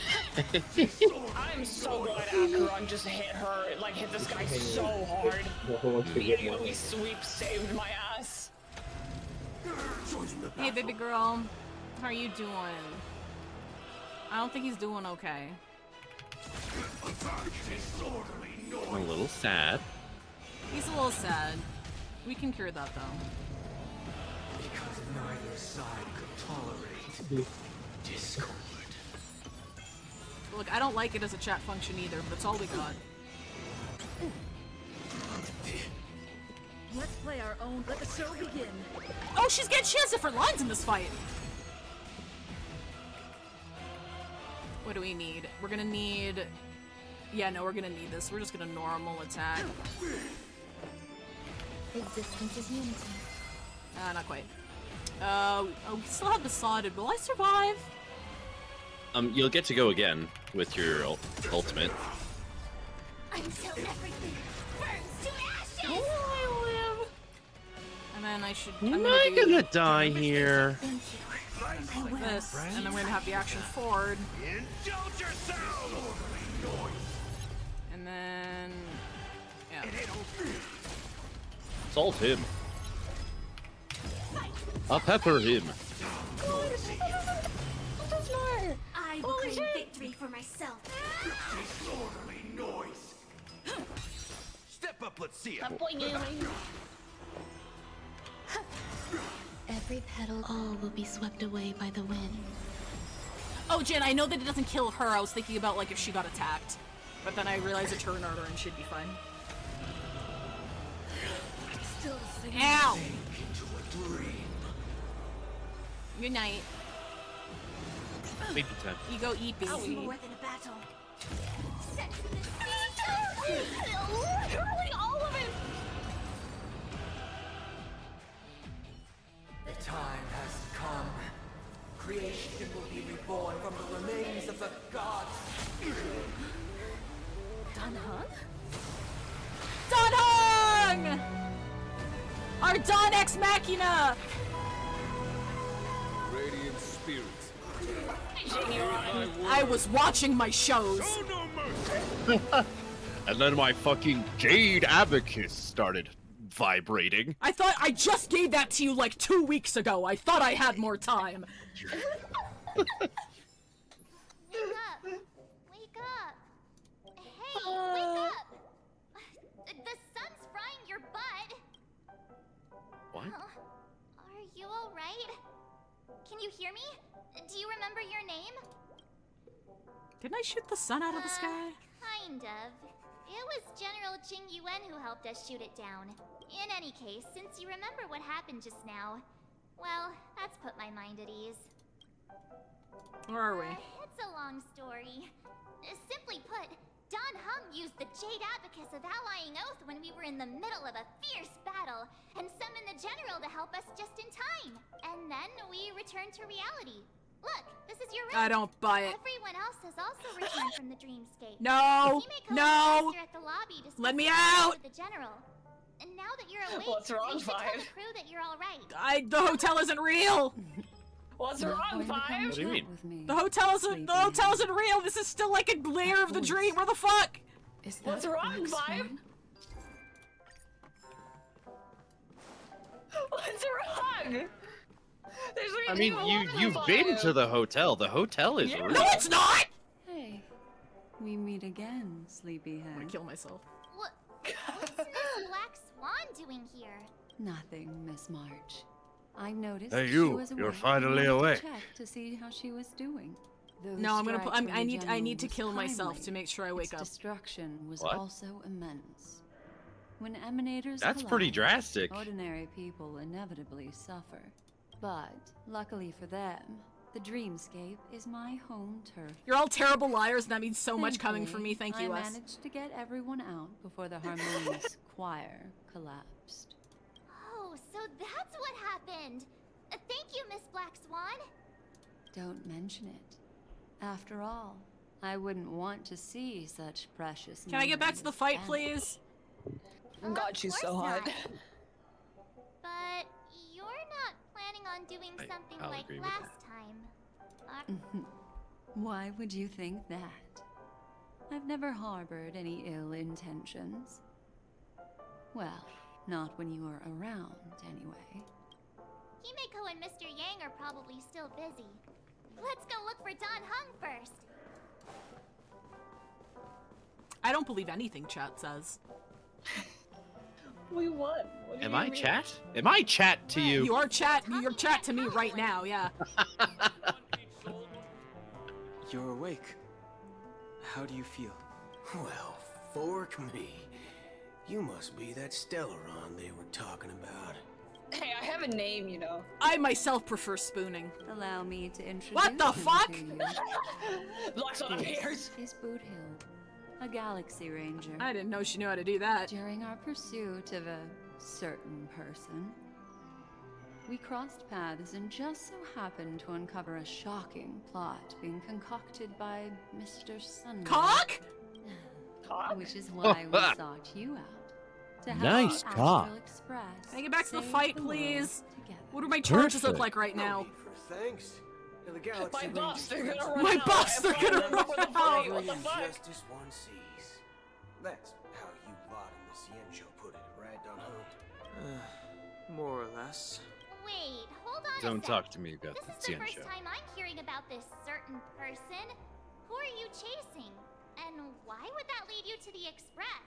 I'm so glad Acheron just hit her, like hit this guy so hard. Immediately sweep saved my ass. Hey, baby girl. How are you doing? I don't think he's doing okay. I'm a little sad. He's a little sad. We can cure that, though. Because neither side could tolerate discord. Look, I don't like it as a chat function either, but it's all we got. Let's play our own. Let the show begin. Oh, she has different lines in this fight. What do we need? We're gonna need... Yeah, no, we're gonna need this. We're just gonna normal attack. Existence is unity. Not quite. Oh, we still have Besotted. Will I survive? You'll get to go again with your ultimate. Until everything burns to ashes! Oh, I live! And then I should... Am I gonna die here? Like this, and then we're gonna have the action forward. And then... Yeah. Salt him. I'll pepper him. I will claim victory for myself. Disorderly noise. Step up, let's see it. Every petal, all will be swept away by the wind. Oh, Jen, I know that it doesn't kill her. I was thinking about, like, if she got attacked. But then I realized a turn order and she'd be fine. Still singing. Ow! Good night. Baby time. You go eat, baby. More than a battle. Set to the sea. Literally all of it. The time has come. Creation will be reborn from the remains of the gods. Danhong? Danhong! Our Don Ex Machina! Radiant spirits. I was watching my shows. And then my fucking Jade Abacus started vibrating. I thought I just gave that to you like 2 weeks ago. I thought I had more time. Wake up. Wake up. Hey, wake up. The sun's frying your butt. What? Are you alright? Can you hear me? Do you remember your name? Didn't I shoot the sun out of the sky? Kind of. It was General Jing Yuan who helped us shoot it down. In any case, since you remember what happened just now, well, that's put my mind at ease. Where are we? It's a long story. Simply put, Don Hum used the Jade Abacus of Allying Oath when we were in the middle of a fierce battle, and summoned the General to help us just in time. And then we returned to reality. Look, this is your room. I don't buy it. Everyone else has also returned from the dreamscape. No, no. At the lobby Let me out. with the General. And now that you're awake, What's wrong, we should tell Five? the crew that you're all right. The hotel isn't real. What's wrong, Five? What do you mean? The hotel isn't real. This is still like a layer of the dream. Where the fuck? What's wrong, Five? What's wrong? I mean, you've been to the hotel. The hotel is real. No, it's not. Hey, we meet again, sleepyhead. I'm gonna kill myself. What's Miss Black Swan doing here? Nothing, Miss March. I noticed Hey, she you. was You're awake finally and wanted awake. to check to see how she was doing. Those No, I'm gonna put. strikes from I the need general to was kill myself timely. to make sure I wake Its up. Destruction was What? also immense. When emanators That's pretty collide, drastic. Ordinary people inevitably suffer. But luckily for them, the dreamscape is my home turf. You're all terrible liars, and that means so much coming from me. Thank you, I Wes. managed to get everyone out before the harmonious choir collapsed. Oh, so that's what happened. Thank you, Miss Black Swan. Don't mention it. After all, I wouldn't want to see such precious. Can I get back to the memories fight, vanish. please? God, she's so course hot. not. But you're not planning on doing something I'll like agree with last time. Why would you think that? I've never harbored any ill intentions. Well, not when you were around, anyway. Himeko and Mr. Yang are probably still busy. Let's go look for Don Hung first. I don't believe anything chat says. We won. What do Am you I mean? chat? Am I chat to you? You are chat. You're chat to me right now. Yeah. You're awake. How do you feel? Well, fork me. You must be that Stellaron they were talking about. Hey, I have a name, you know. I myself prefer spooning. Allow me to introduce What the him fuck? to you. Black Swan appears. Is Boothill, a galaxy ranger. I didn't know she knew how to do that. During our pursuit of a certain person, we crossed paths and just so happened to uncover a shocking plot being concocted by Mr. Sunday. Cock? Which is why we sought you out. To help Nice the cock. Astral Express Can I get back to the save fight, the world please? together. What do my charges look Perfect. like right now? Thanks. The My galaxy buffs, they're Rangers gonna run My out. buffs, they're Everyone gonna run for the run fight. out. What the and fuck? justice one sees. That's how you lot in the Ciencio put it, right, Don Hum? More or less. Wait, hold on Don't a sec. talk to me about This the is the first Ciencio. time I'm hearing about this certain person. Who are you chasing? And why would that lead you to the Express?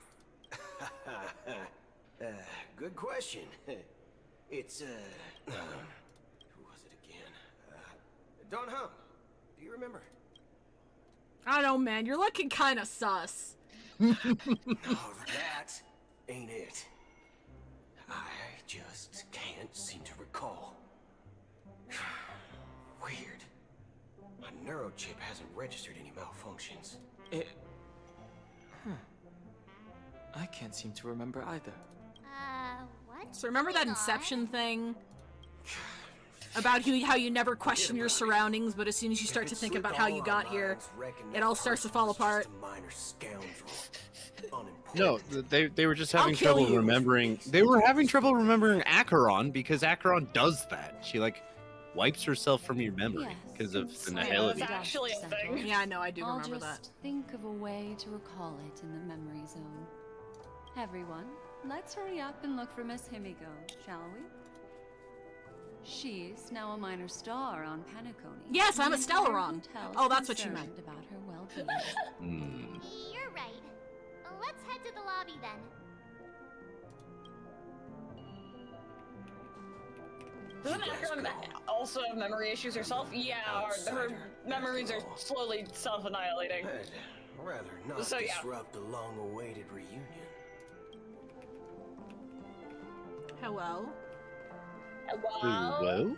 Good question. It's, who was it again? Don Hum. Do you remember? I don't know, man. You're looking kind of sus. Oh, that ain't it. I just can't seem to recall. Weird. My neurochip hasn't registered any malfunctions. I can't seem to remember either. What? So remember that Inception thing? About how you never question your surroundings, but as soon as you start to think about how you got here, it all starts to fall apart. No, they were just having I'll kill trouble you. remembering. They were having trouble remembering Acheron because Acheron does that. She like wipes herself from your memory because of the nihility. That's actually a thing. Yeah, I know. I do I'll remember just that. think of a way to recall it in the memory zone. Everyone, let's hurry up and look for Miss Himiko, shall we? She's now a minor star on Penacony. Yes, I'm a The entire Stellaron. hotel's Oh, that's what you concerned meant. about her well-being. You're right. Let's head to the lobby then. Doesn't Acheron also have memory issues herself? Yeah, her memories are slowly self-annihilating. I'd rather not So, yeah. disrupt a long-awaited reunion. Hello. Hello?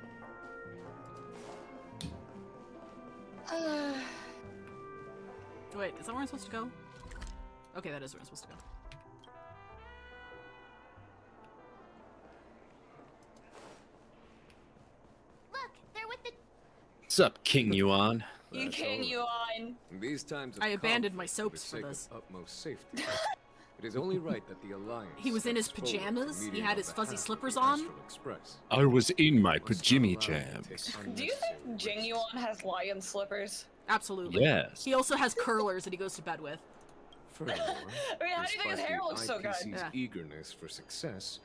Wait, is that where I'm supposed to go? Okay, that is where I'm supposed to go. Look, they're with the. What's up, King Yuan? You King Yuan. These times of I abandoned my conflict, soaps for the for sake this. of utmost safety. It is only right that the Alliance. He was in his steps forward to pajamas. He mediate had on his fuzzy behalf of slippers the on. Astral Express. I was in my pajama jams. Do you think Jing Yuan has lion slippers? Absolutely. Yes. He also has curlers that he goes to bed with. Furthermore, I mean, how do you think his despite hair the looks so good? IPC's Yeah. eagerness for success,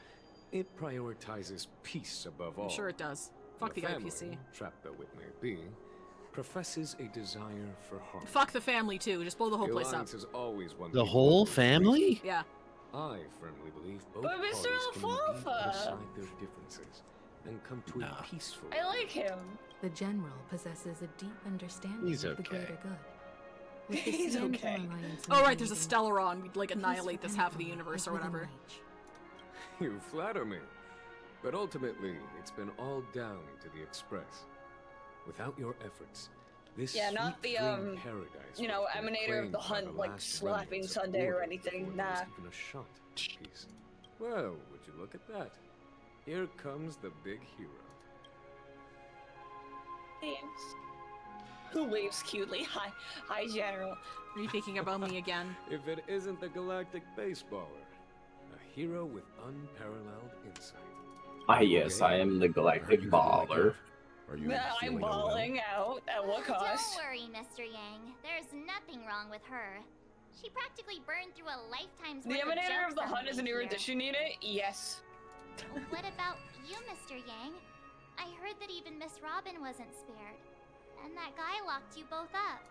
it prioritizes peace above all. I'm sure it does. Fuck the family, IPC. trapped though it may be, professes a desire for harm. Fuck the family too. Just blow the whole The place up. Alliance has always won The whole family? Yeah. I firmly believe both But parties Mr. can indeed put Alfalfa. aside their differences and come to a peaceful. I like him. The General possesses a deep understanding He's of the okay. greater good. With the He's Sienna okay. Alliance Oh right, there's a meeting, Stellaron. We'd like peace annihilate for this half of the Penacony universe is or within whatever. reach. You flatter me. But ultimately, it's been all down to the Express. Without your efforts, this Yeah, not sweet the dream paradise you know, would have been emanator of the claimed by hunt, like last slapping remnants of Sunday or order anything. before there was Nah. even a shot at peace. Well, would you look at that? Here comes the big hero. Thanks. Who waves cutely? Hi, General. Are you thinking about me again? If it isn't the galactic baseballer, a hero with unparalleled insight. Ah, yes, I am the galactic baller. Are you I'm feeling unwell? balling out. At what cost? Don't worry, Mr. Yang. There's nothing wrong with her. She practically burned through a lifetime's The worth emanator of of the jokes on hunt is a me new here. edition unit? Yes. What about you, Mr. Yang? I heard that even Miss Robin wasn't spared. And that guy locked you both up.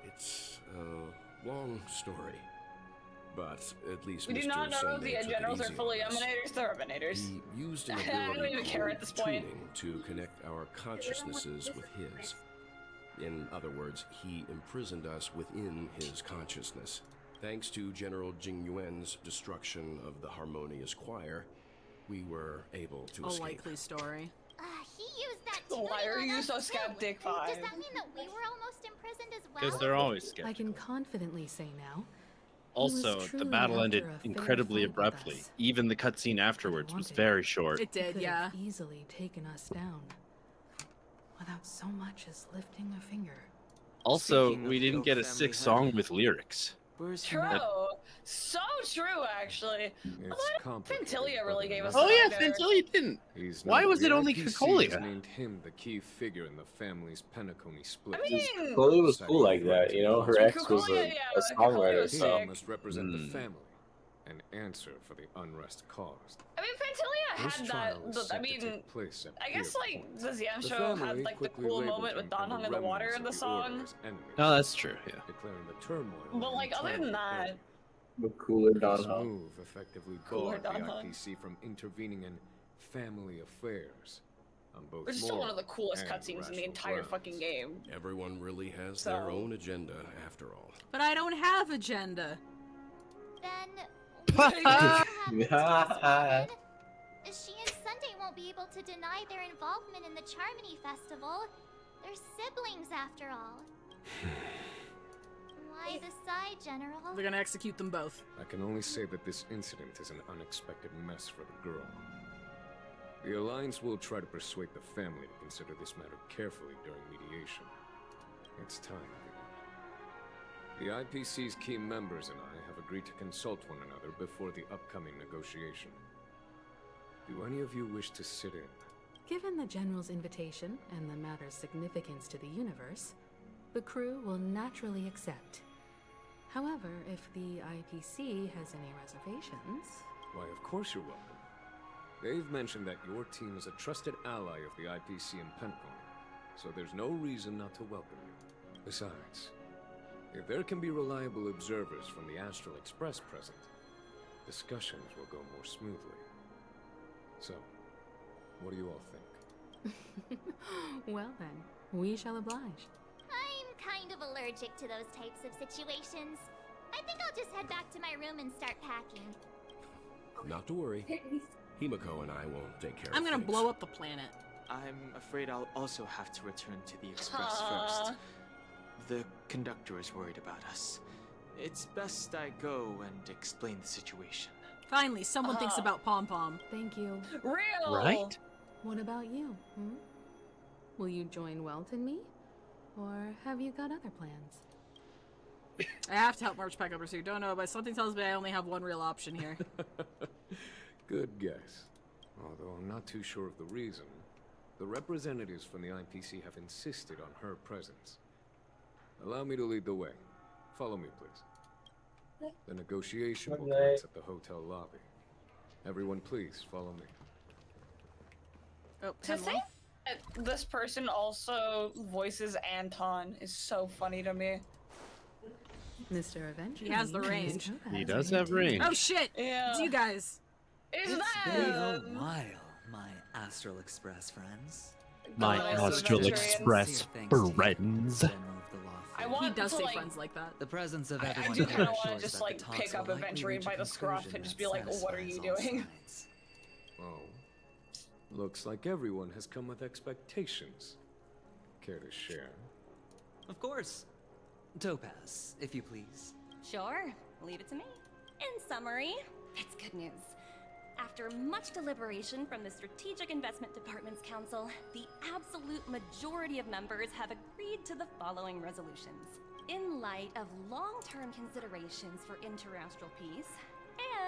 It's a long story. But at least We Mr. do not know if Sunday the took it generals are easy fully on us. emanators. They're emanators. He used an I don't ability even care at this called point. tuning to connect our consciousnesses with his. In other words, he imprisoned us within his consciousness. Thanks to General Jing Yuan's destruction of the Harmonious Choir, we were able to A escape. likely story. He used that Why tuning are on you us so too. skeptic, Does Five? that mean that we were almost imprisoned as well? Because they're always I skeptical. can confidently say now. Also, the battle ended incredibly abruptly. Even the cutscene afterwards was very short. It did, Could yeah. have easily taken us down without so much as lifting a finger. Also, Speaking of we the didn't Oak get a family sick heaven, song with lyrics. Where's True. So true, actually. It's Fantilia really gave us Oh a yeah, nerd. Fantilia didn't. He's Why not- was the it only IPC has Cocolia? named him the key figure in the family's Penacony split. I mean, Chloe was cool like that, you know? Her ex was Cocolia, a yeah, songwriter, Cocolia was so. sick. must represent the family and answer for the unrest caused. I mean, Fantilia This had trial that. is I set to mean, take place at I guess Pier like Point. the Xian The show had family like the quickly cool labeled moment with him Don and Hung the in the water remnants in of the the order song. as enemies, Oh, that's true. Yeah. declaring the turmoil But like other than that, The cooler Don This Hung. move effectively Cooler barred the Don Hung. IPC from intervening in family affairs on both which is still one of the moral coolest and cutscenes in the rational entire grounds. fucking game. Everyone really has their So- own agenda, after all. But I don't have agenda. Then we still have to Ha She and Sunday won't be able to deny their involvement in the Charmony Festival. They're siblings, after all. Why the sigh, General? They're gonna execute them both. I can only say that this incident is an unexpected mess for the girl. The Alliance will try to persuade the family to consider this matter carefully during mediation. It's time, everyone. The IPC's key members and I have agreed to consult one another before the upcoming negotiation. Do any of you wish to sit in? Given the General's invitation and the matter's significance to the universe, the crew will naturally accept. However, if the IPC has any reservations... Why, of course you're welcome. They've mentioned that your team is a trusted ally of the IPC in Penacony, so there's no reason not to welcome you. Besides, if there can be reliable observers from the Astral Express present, discussions will go more smoothly. So, what do you all think? Well then, we shall oblige. I'm kind of allergic to those types of situations. I think I'll just head back to my room and start packing. Not to worry. Himiko and I won't take care I'm of gonna things. blow up the planet. I'm afraid I'll also have to return to the Express first. The conductor is worried about us. It's best I go and explain the situation. Finally, someone thinks about Pom Pom. Thank you. Real! Right? What about you? Will you join Welt and me? Or have you got other plans? I have to help March back up Pursuit. Don't know, but something tells me I only have one real option here. Good guess. Although I'm not too sure of the reason. The representatives from the IPC have insisted on her presence. Allow me to lead the way. Follow me, please. The negotiation will commence at the hotel lobby. Everyone, please follow me. Oh, to think that this person also voices Anton is so funny to me. Mr. Avenger. He has the range. He does have range. Oh shit! Yeah. It's you guys. It's been a while, my Astral Express friends. My Astral Express friends. He does say friends like that. The presence of I everyone do kind of want ensures to just that like the talks pick up will likely Aventurine reach by a the scruff conclusion and just that be like, what are you satisfies all doing? sides. Oh. Looks like everyone has come with expectations. Care to share? Of course. Topaz, if you please. Sure, leave it to me. In summary, it's good news. After much deliberation from the Strategic Investment Department's Council, the absolute majority of members have agreed to the following resolutions. In light of long-term considerations for interastral peace,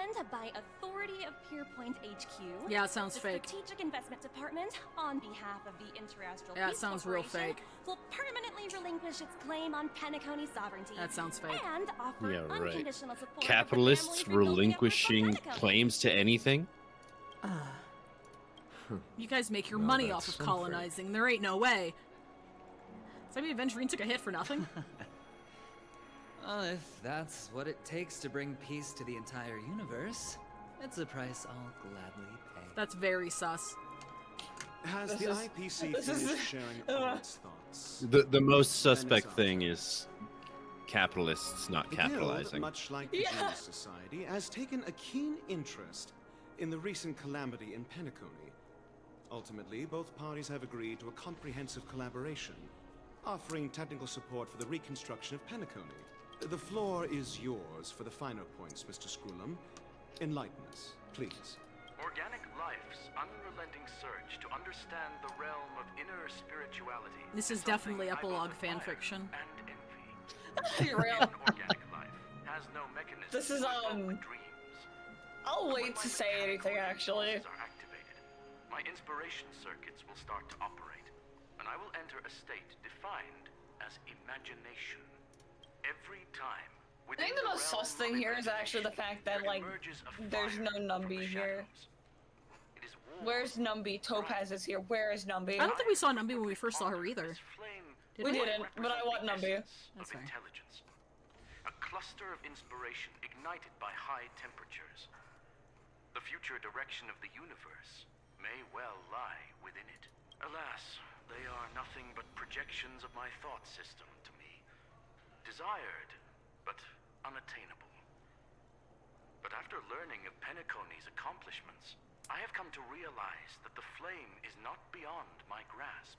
and by authority of Pierpoint HQ, yeah, it sounds the fake. Strategic Investment Department, on behalf of the Interastral Yeah, it Peace sounds real Corporation, fake. will permanently relinquish its claim on Penacony sovereignty. That sounds fake. And offer Yeah, right. unconditional support Capitalists relinquishing claims to anything? You guys make your Well, money that's off of something. colonizing. There ain't no way. Does that mean Aventurine took a hit for nothing? If that's what it takes to bring peace to the entire universe, it's a price I'll gladly pay. That's very sus. Has the IPC finished sharing all its thoughts? The most suspect thing is capitalists not The Guild, capitalizing. much like the Genius Society, has taken a keen interest in the recent calamity in Penacony. Ultimately, both parties have agreed to a comprehensive collaboration, offering technical support for the reconstruction of Penacony. The floor is yours for the finer points, Mr. Screwlum. Enlighten us, please. Organic life's unrelenting search to understand the realm of inner spirituality. This is definitely epilogue fanfiction. Real. Organic life has no mechanism. This is I'll wait to say anything actually. Are activated. My inspiration circuits will start to operate, and I will enter a state defined as imagination. Every time. I think the most sus thing here is actually the fact that like there's no Numby here. Where's Numby? Topaz is here. Where is Numby? I don't think we saw Numby when we first saw her either. We didn't, but I want Numby. That's right. Intelligence. A cluster of inspiration ignited by high temperatures. The future direction of the universe may well lie within it. Alas, they are nothing but projections of my thought system to me. Desired, but unattainable. But after learning of Penacony's accomplishments, I have come to realize that the flame is not beyond my grasp.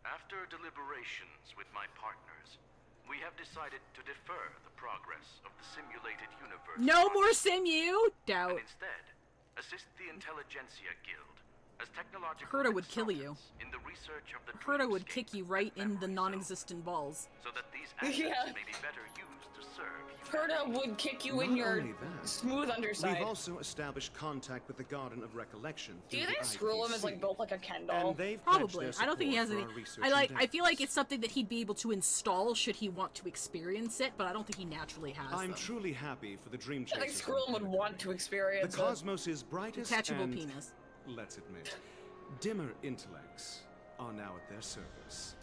After deliberations with my partners, we have decided to defer the progress of the simulated universe. No more simu! Doubt. And instead, assist the Intelligentsia Guild as technological Herta would kill you. in the research of the Herta would kick you right in the non-existent balls. so that these assets may be better used to serve Herta would kick you in Not your only that, smooth underside. We've also established contact with the Garden of Recollection. Do you through think the Screwlum is IPC. like built like a Ken doll? And they've pledged Probably. their I don't think he has support any. for our research I feel like endeavors. it's something that he'd be able to install should he want to experience it, but I don't think he naturally has I'm them. truly happy for the Dream I think Chasers. Screwlum would want to experience The it. cosmos is brightest Detachable and, penis. let's admit, dimmer intellects are now at their service.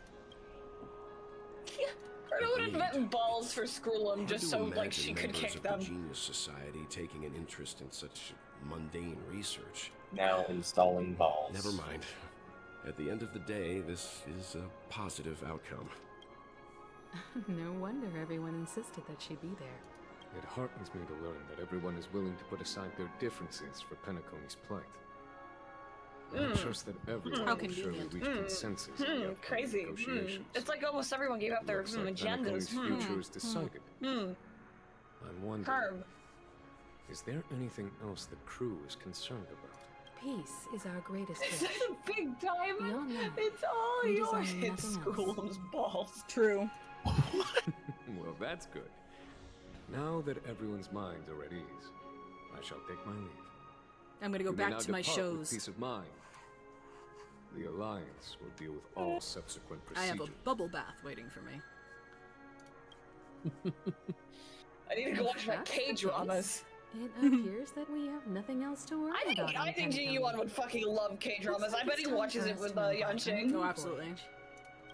Herta would have been balls for Screwlum just so Hard to like she imagine could members kick of them. the Genius Society taking an interest in such mundane research. Now installing balls. Never mind. At the end of the day, this is a positive outcome. No wonder everyone insisted that she be there. It heartens me to learn that everyone is willing to put aside their differences for Penacony's plight. I trust that everyone How will surely convenient. reach consensus in the upcoming Crazy. negotiations. It's like almost everyone gave up their Looks like agendas. Pentacone's future is decided. I'm wondering, Herb. is there anything else the crew is concerned about? Peace is our greatest This wish. is a big time. Beyond that, It's all we yours. desire It's nothing else. school's balls. True. Well, that's good. Now that everyone's minds are at ease, I shall take my leave. I'm gonna go You may back now to my depart with shows. peace of mind. The Alliance will deal with all subsequent I have procedures. a bubble bath waiting for me. I need to go watch my That's the K-dramas. It appears that we have nothing else to worry about. I think Ji-Yuan would fucking love K-dramas. I bet he watches it with Yanqing. Oh, absolutely.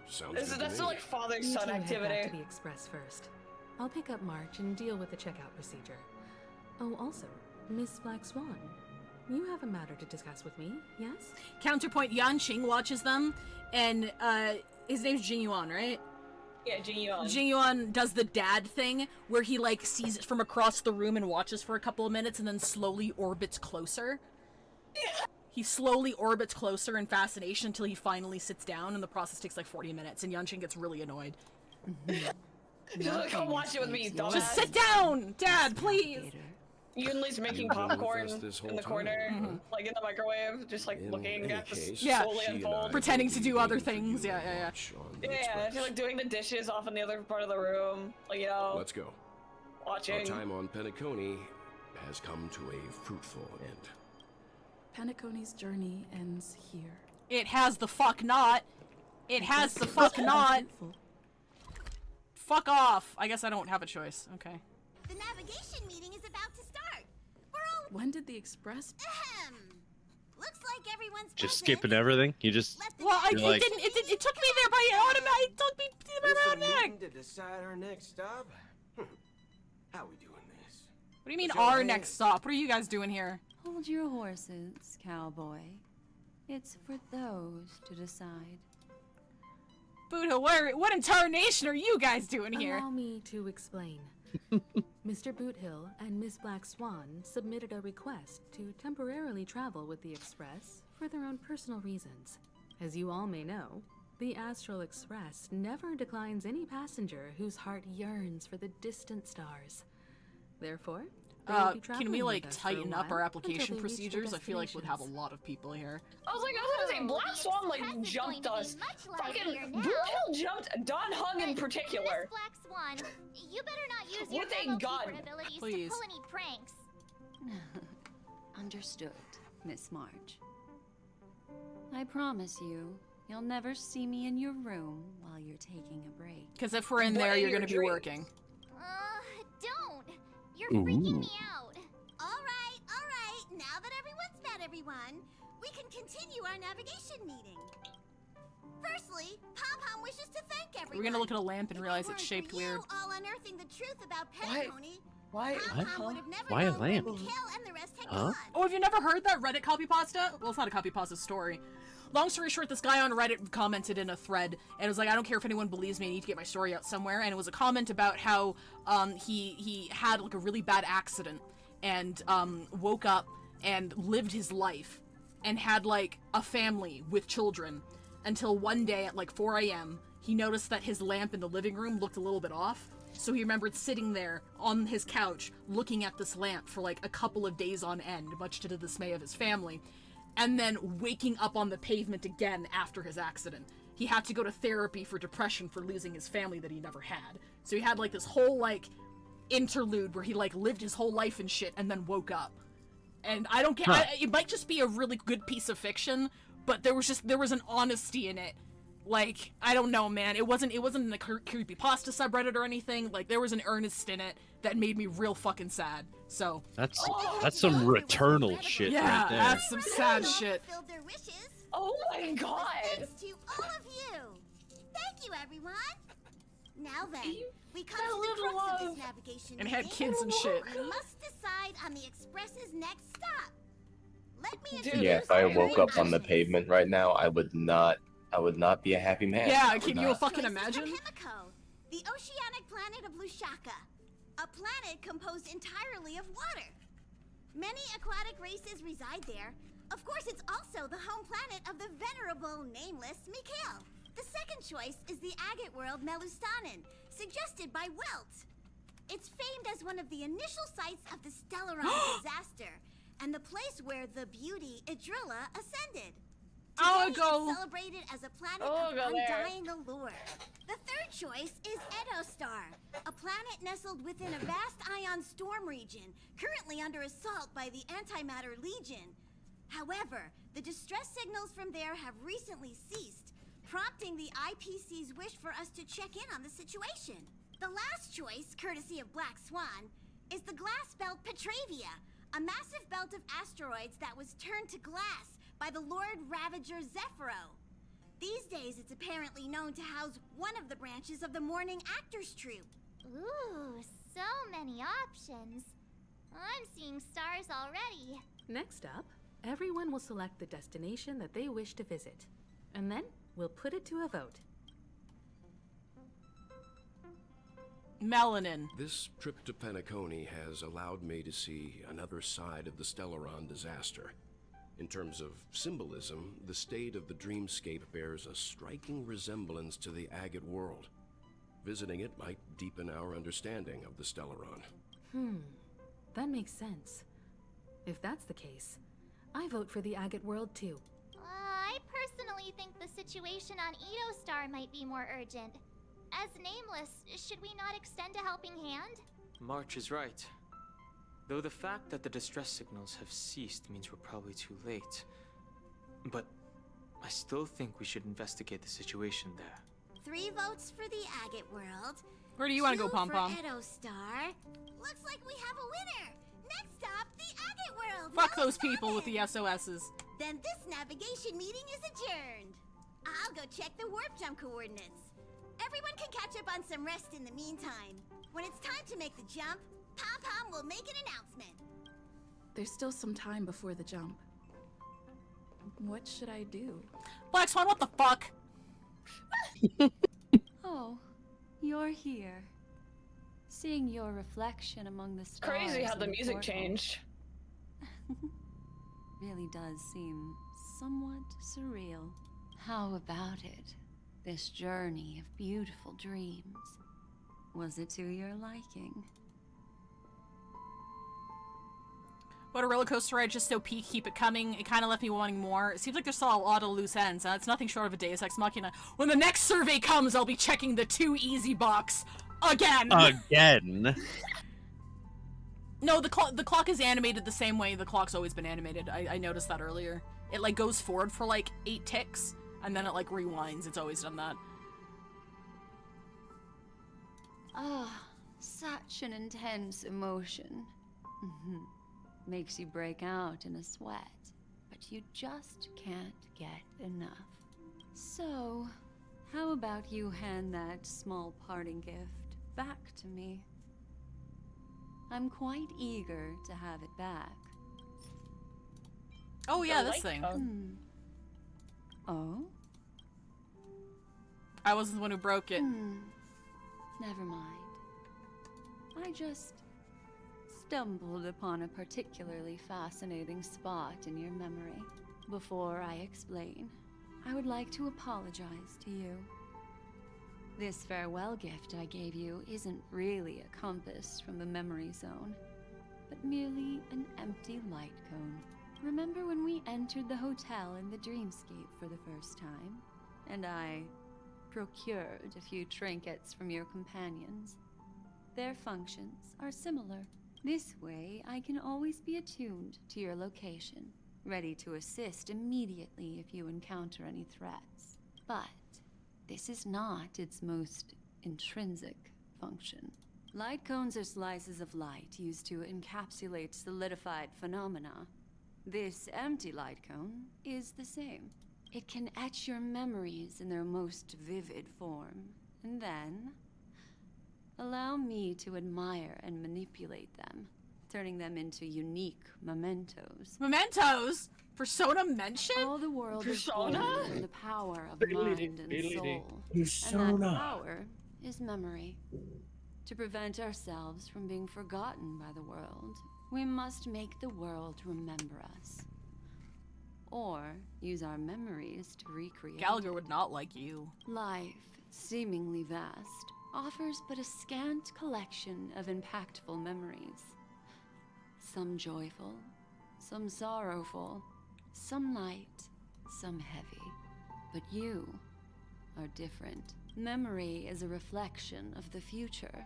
Sounds That's good to still me. like father-son You two head back activity. to the Express first. I'll pick up March and deal with the checkout procedure. Oh, also, Miss Black Swan, you have a matter to discuss with me, yes? Counterpoint, Yanqing watches them, and his name's Jing-Yuan, right? Yeah, Ji-Yuan. Jing-Yuan does the dad thing, where he, like, sees it from across the room and watches for a couple of minutes and then slowly orbits closer. He slowly orbits closer in fascination until he finally sits down, and the process takes like 40 minutes, and Yanqing gets really annoyed. Just like, come watch it with me, you dumbass. Just sit down! Dad, please! Yunli's making You've been with popcorn us this whole in the time, corner, huh? like in the microwave, just like In looking any at the case, Yeah. slowly she and unfold. I Pretending will to be do other waiting for things, you yeah, to yeah, yeah. watch on the Yeah, Express. she's like doing the dishes off in the other part of the room, like, you know, Let's go. watching. Our time on Penacony has come to a fruitful end. Penacony's journey ends here. It has the fuck not. It has the fuck not. Fuck off. I guess I don't have a choice. Okay. The navigation meeting is about to start. We're all When did the Express... ahem. Looks like everyone's Just present. skipping everything. You just. Well, You're like- it took me there by automatic. It took me by It's a automatic. meeting to decide our next stop? How we doing this? What do you mean Show our hands. next stop? What are you guys doing here? Hold your horses, cowboy. It's for those to decide. Buddha, what in tarnation are you guys doing here? Allow me to explain. Mr. Boothill and Miss Black Swan submitted a request to temporarily travel with the Express for their own personal reasons. As you all may know, the Astral Express never declines any passenger whose heart yearns for the distant stars. Therefore, they will be Can traveling we with like us for a tighten up our while application until they reach their procedures? I feel like we'd have a destinations. lot of people here. I was gonna say, Black Swan like jumped us. Fucking Blue jumped Don Hung in particular. Miss Black Swan, you better not use your With a fellow gun. keeper abilities Please. to pull any pranks. Understood, Miss March. I promise you, you'll never see me in your room while you're taking a break. Because if we're in What there, are you're your gonna be dreams? working. Don't. You're freaking me Ooh. out. All right. Now that everyone's met everyone, we can continue our navigation meeting. Firstly, Pom-Pom wishes to thank everyone. We're gonna look at a lamp and If it realize weren't it's for shaped you weird. all unearthing the truth about Why? Penacony, Why? Pom-Pom would have never Why a known when lamp? Mikhail and the rest had Huh? gone. Oh, have you never heard that Reddit copy pasta? Well, it's not a copy pasta story. Long story short, this guy on Reddit commented in a thread, and it was like, I don't care if anyone believes me, I need to get my story out somewhere. And it was a comment about how he had like a really bad accident and woke up and lived his life and had like a family with children until one day at like 4 a.m. he noticed that his lamp in the living room looked a little bit off. So he remembered sitting there on his couch looking at this lamp for like a couple of days on end, much to the dismay of his family, and then waking up on the pavement again after his accident. He had to go to therapy for depression for losing his family that he never had. So he had like this whole like interlude where he like lived his whole life and shit and then woke up. And I don't get it might just be a really good piece of fiction, but there was an honesty in it. Like, I don't know, man. It wasn't in a creepypasta subreddit or anything. Like, there was an earnest in it that made me real fucking sad. So That's some returnal shit yeah, right there. that's some sad shit. Fulfilled their wishes. Oh my god. Thanks to all of you. Thank you, everyone. Now then, we come to the crux of this navigation And had meeting. kids and shit. We must decide on the Express's next stop. Let me Dude, introduce Yeah, if I our woke up on the options. pavement right now, I would not be a happy man. Yeah, I would can you not. fucking Choices imagine? for Himiko, the oceanic planet of Lushaka, a planet composed entirely of water. Many aquatic races reside there. Of course, it's also the home planet of the venerable, nameless Mikhail. The second choice is the agate world Melustanen, suggested by Welt. It's famed as one of the initial sites of the Stellaron disaster, and the place where the beauty Idrilla ascended. Today, it's celebrated as a planet of undying allure. The third choice is Edostar, a planet nestled within a vast ion storm region, currently under assault by the Antimatter Legion. However, the distress signals from there have recently ceased, prompting the IPC's wish for us to check in on the situation. The last choice, courtesy of Black Swan, is the glass belt Petravia, a massive belt of asteroids that was turned to glass by the Lord Ravager Zephyro. These days, it's apparently known to house one of the branches of the Morning Actors Troupe. Ooh, so many options. I'm seeing stars already. Next up, everyone will select the destination that they wish to visit, and then we'll put it to a vote. Melanin. This trip to Penacony has allowed me to see another side of the Stellaron disaster. In terms of symbolism, the state of the dreamscape bears a striking resemblance to the agate world. Visiting it might deepen our understanding of the Stellaron. That makes sense. If that's the case, I vote for the agate world too. I personally think the situation on Edostar might be more urgent. As Nameless, should we not extend a helping hand? March is right. Though the fact that the distress signals have ceased means we're probably too late. But I still think we should investigate the situation there. 3 votes for the agate world. Where do you want to go, Pom Pom? 2 for Edostar. Looks like we have a winner. Next up, the agate world. Fuck those people with the SOSs. Then this navigation meeting is adjourned. I'll go check the warp jump coordinates. Everyone can catch up on some rest in the meantime. When it's time to make the jump, Pom Pom will make an announcement. There's still some time before the jump. What should I do? Black Swan, what the fuck? Oh, you're here. Seeing your reflection among the stars. Crazy how the music portal changed. really does seem somewhat surreal. How about it? This journey of beautiful dreams. Was it to your liking? What a roller coaster ride, just so peak, keep it coming. It kind of left me wanting more. It seems like there's still a lot of loose ends, and it's nothing short of a Deus Ex Machina. When the next survey comes, I'll be checking the 2 easy box. Again! Again? No, the clock is animated the same way the clock's always been animated. I noticed that earlier. It, like, goes forward for, like, 8 ticks, and then it, like, rewinds. It's always done that. Ah, such an intense emotion. Makes you break out in a sweat, but you just can't get enough. So, how about you hand that small parting gift back to me? I'm quite eager to have it back. Oh yeah, this thing. Oh? I wasn't the one who broke it. Never mind. I just stumbled upon a particularly fascinating spot in your memory. Before I explain, I would like to apologize to you. This farewell gift I gave you isn't really a compass from the memory zone, but merely an empty light cone. Remember when we entered the hotel in the dreamscape for the first time, and I procured a few trinkets from your companions? Their functions are similar. This way, I can always be attuned to your location, ready to assist immediately if you encounter any threats. But this is not its most intrinsic function. Light cones are slices of light used to encapsulate solidified phenomena. This empty light cone is the same. It can etch your memories in their most vivid form, and then allow me to admire and manipulate them, turning them into unique mementos. Mementos? Persona mention? All the world is Persona? born from the power of mind and soul. And Persona. that power is memory. To prevent ourselves from being forgotten by the world, we must make the world remember us. Or use our memories to recreate. Gallagher would not like you. Life, seemingly vast, offers but a scant collection of impactful memories. Some joyful, some sorrowful, some light, some heavy. But you are different. Memory is a reflection of the future.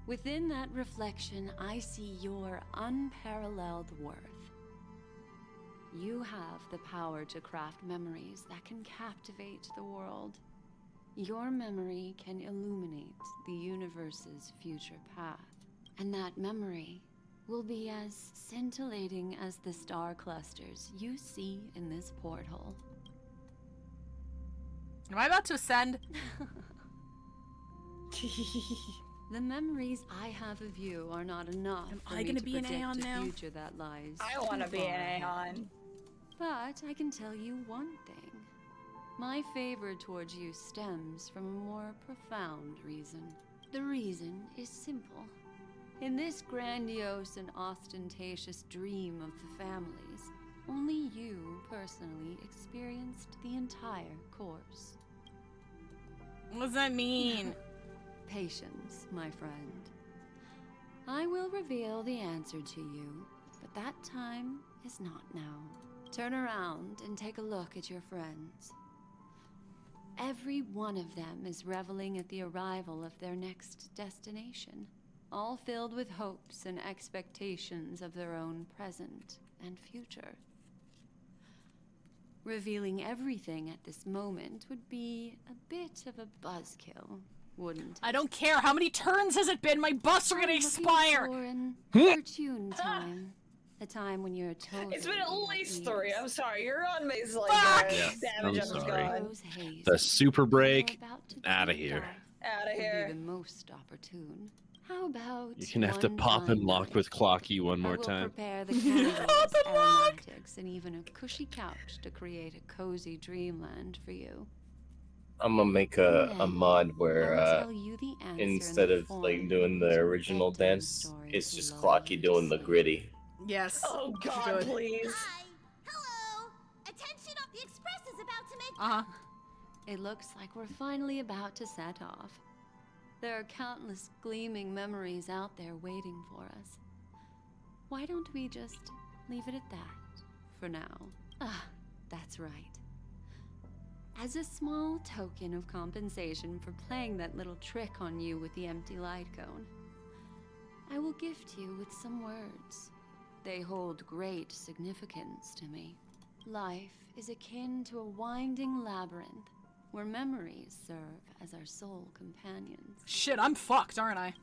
Within that reflection, I see your unparalleled worth. You have the power to craft memories that can captivate the world. Your memory can illuminate the universe's future path. And that memory will be as scintillating as the star clusters you see in this porthole. Am I about to ascend? The memories I have of you are not enough for me to predict a future that lies. I want to be an Aeon. But I can tell you one thing. My favor towards you stems from a more profound reason. The reason is simple. In this grandiose and ostentatious dream of the families, only you personally experienced the entire course. What does that mean? Patience, my friend. I will reveal the answer to you, but that time is not now. Turn around and take a look at your friends. Every one of them is reveling at the arrival of their next destination, all filled with hopes and expectations of their own present and future. Revealing everything at this moment would be a bit of a buzzkill, wouldn't it? I don't care. How many turns has it been? My buffs are gonna expire. Opportune time. A time when you're totally. It's been at least 3. I'm sorry. You're on Maze like I'm damage sorry. gone. The super break, out of here. Out of Would here. be the most opportune. How about You're gonna have to pop and lock with Clocky one more I will time. prepare the candles, aromatics, and even a cushy couch to create a cozy dreamland for you. I'm gonna make a mod where tell you the answer in instead the of form like doing the original dance, it's just Clocky doing the gritty. Yes. Oh God, please. Hi. Hello. Attention! The express is about to make. It looks like we're finally about to set off. There are countless gleaming memories out there waiting for us. Why don't we just leave it at that for now? That's right. As a small token of compensation for playing that little trick on you with the empty light cone, I will gift you with some words. They hold great significance to me. Life is akin to a winding labyrinth where memories serve as our sole companions. Shit, I'm fucked, aren't I?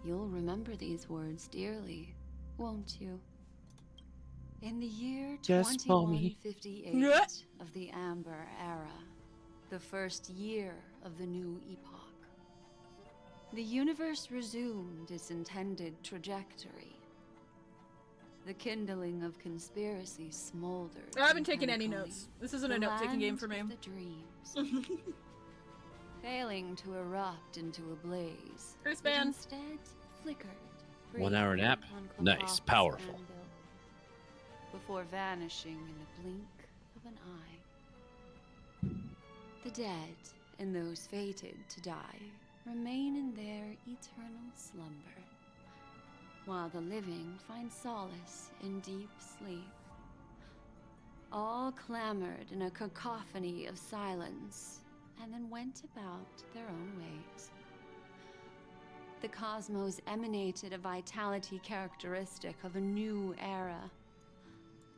You'll remember these words dearly, won't you? In the year Yes, Mommy. 2158 of the Amber Era, the first year of the new epoch, the universe resumed its intended trajectory. The kindling of conspiracy smoldered. I haven't taken any notes. This isn't a note-taking game for me. The dreams. Failing to erupt into a blaze, it Wristband. instead flickered. 1 hour nap. on Nice, Klopop's powerful. anvil, before vanishing in a blink of an eye. The dead and those fated to die remain in their eternal slumber, while the living find solace in deep sleep. All clamored in a cacophony of silence, and then went about their own ways. The cosmos emanated a vitality characteristic of a new era,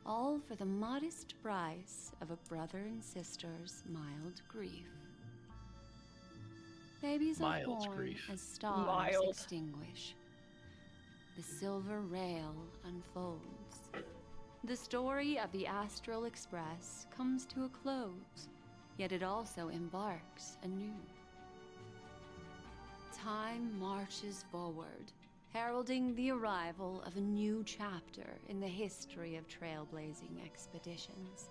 all for the modest price of a brother and sister's mild grief. Babies are Mild born grief. as stars Mild. extinguish. The silver rail unfolds. The story of the Astral Express comes to a close, yet it also embarks anew. Time marches forward, heralding the arrival of a new chapter in the history of trailblazing expeditions.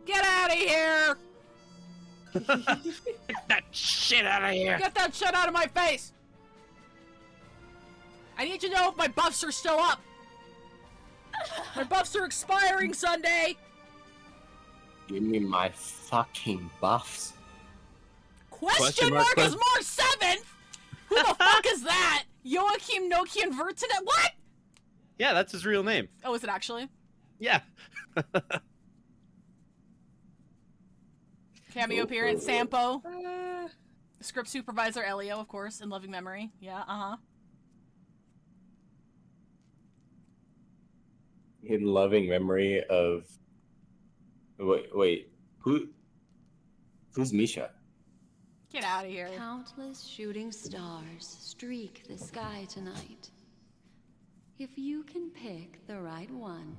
Get out of here! Get that shit out of here! Get that shit out of my face! I need to know if my buffs are still up! My buffs are expiring Sunday! Give me my fucking buffs. Question mark is more 7th? Who the fuck is that? Joachim Nokian Vertinet? What? Yeah, that's his real name. Oh, is it actually? Yeah. Cameo appearance, Sampo. Script supervisor Elio, of course, in loving memory. Yeah, uh-huh. In loving memory of... Wait. Who's Misha? Get out of here. Countless shooting stars streak the sky tonight. If you can pick the right one,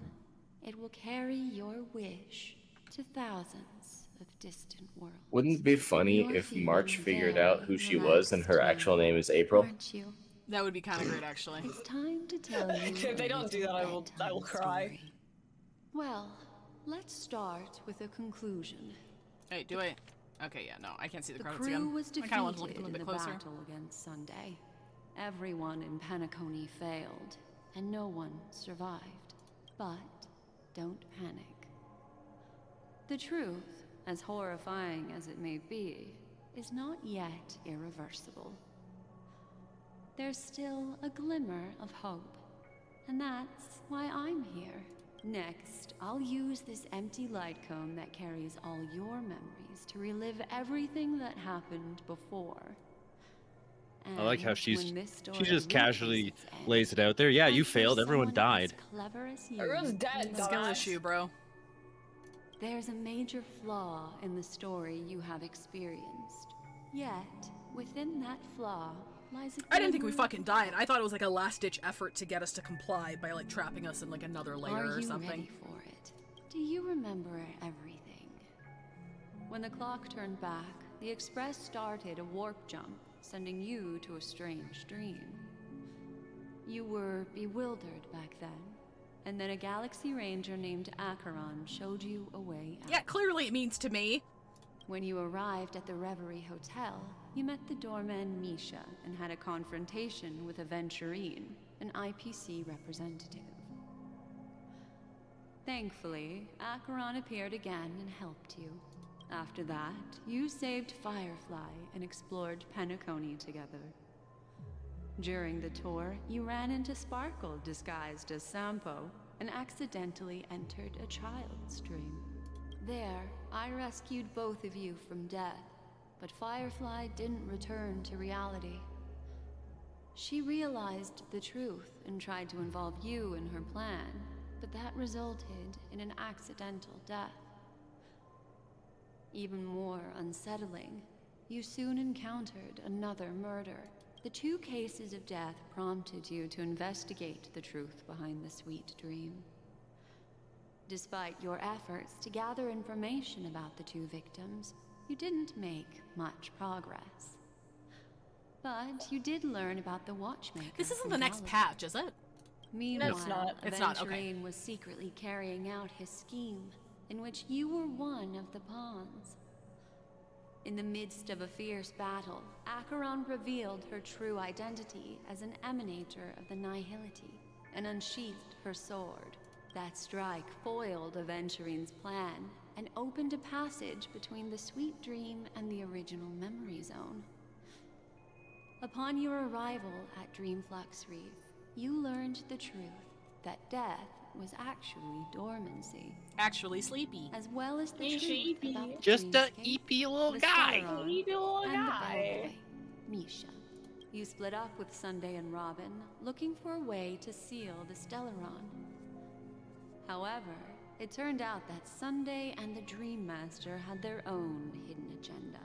it will carry your wish to thousands of distant worlds. Wouldn't it be funny if March figured out who she was and her actual name is April? That would be kind of great, actually. It's time to tell you. If they don't do that, I will cry. Well, let's start with a conclusion. Hey, do it. Okay, yeah, no, I can't see the The credits crew again. was I kind of want to look defeated a in bit the closer. battle against Sunday. Everyone in Penacony failed, and no one survived. But don't panic. The truth, as horrifying as it may be, is not yet irreversible. There's still a glimmer of hope, and that's why I'm here. Next, I'll use this empty light cone that carries all your memories to relive everything that happened before. I like how And she when this story just reaches casually its end, lays it out there. Yeah, you I'm sure failed. Everyone someone died. as clever as you Everyone's dead, will Skill dumbass. issue, bro. There's a major flaw in the story you have experienced. Yet, within that flaw lies a I didn't think we glimmer fucking died. I thought it was like a last-ditch effort to get us to comply by like trapping us in like another layer Are or you something. ready for it? Do you remember everything? When the clock turned back, the Express started a warp jump, sending you to a strange dream. You were bewildered back then, and then a Galaxy Ranger named Acheron showed you a way out. Yeah, clearly it means to me. When you arrived at the Reverie Hotel, you met the doorman Misha and had a confrontation with Aventurine, an IPC representative. Thankfully, Acheron appeared again and helped you. After that, you saved Firefly and explored Penacony together. During the tour, you ran into Sparkle disguised as Sampo and accidentally entered a child's dream. There, I rescued both of you from death, but Firefly didn't return to reality. She realized the truth and tried to involve you in her plan, but that resulted in an accidental death. Even more unsettling, you soon encountered another murder. The 2 cases of death prompted you to investigate the truth behind the sweet dream. Despite your efforts to gather information about the 2 victims, you didn't make much progress. But you did learn about the watchmaker. This isn't from the next Galaxy. patch, is it? Meanwhile, No, it's not. It's not, okay. Aventurine was secretly carrying out his scheme, in which you were one of the pawns. In the midst of a fierce battle, Acheron revealed her true identity as an emanator of the Nihility and unsheathed her sword. That strike foiled Aventurine's plan and opened a passage between the sweet dream and the original memory zone. Upon your arrival at Dreamflux Reef, you learned the truth that death was actually dormancy. Actually sleepy. As well as the He's truth sleepy. about the Just a dreamscape, eepy little the guy. Stellaron, Eepy little and guy. the bellboy, Misha. You split up with Sunday and Robin, looking for a way to seal the Stellaron. However, it turned out that Sunday and the Dream Master had their own hidden agenda.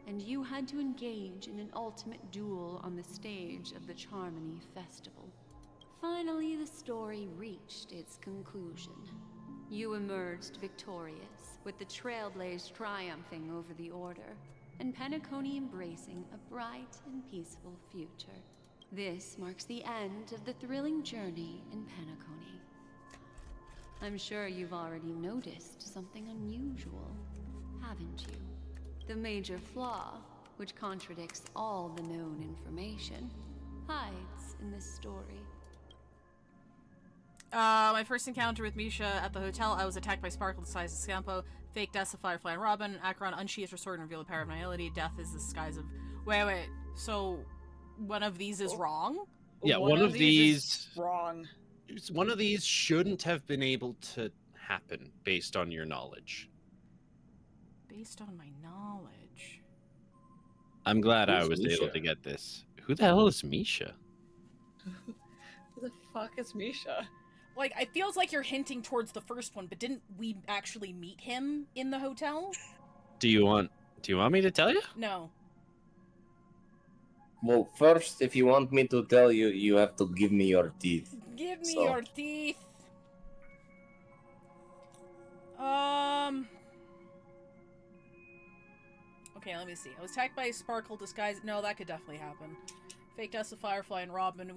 And you had to engage in an ultimate duel on the stage of the Charmony Festival. Finally, the story reached its conclusion. You emerged victorious, with the Trailblaze triumphing over the Order, and Penacony embracing a bright and peaceful future. This marks the end of the thrilling journey in Penacony. I'm sure you've already noticed something unusual. haven't you? The major flaw, which contradicts all the known information, hides in this story. My first encounter with Misha at the hotel, I was attacked by Sparkle disguised as Scampo. Fake deaths of Firefly and Robin. Acheron unsheathes her sword and reveals the power of annihility. Death is the disguise of... Wait. So, one of these is wrong? Yeah, one of these... wrong. One of these shouldn't have been able to happen based on your knowledge. Based on my knowledge. I'm glad I Who's was Misha? able to get this. Who the hell is Misha? Who the fuck is Misha? Like, it feels like you're hinting towards the first one, but didn't we actually meet him in the hotel? Do you want me to tell you? No. Well, first, if you want me to tell you, you have to give me your teeth. Give me So- your teeth. Okay, let me see. I was attacked by a Sparkle disguise. No, that could definitely happen. Fake deaths of Firefly and Robin.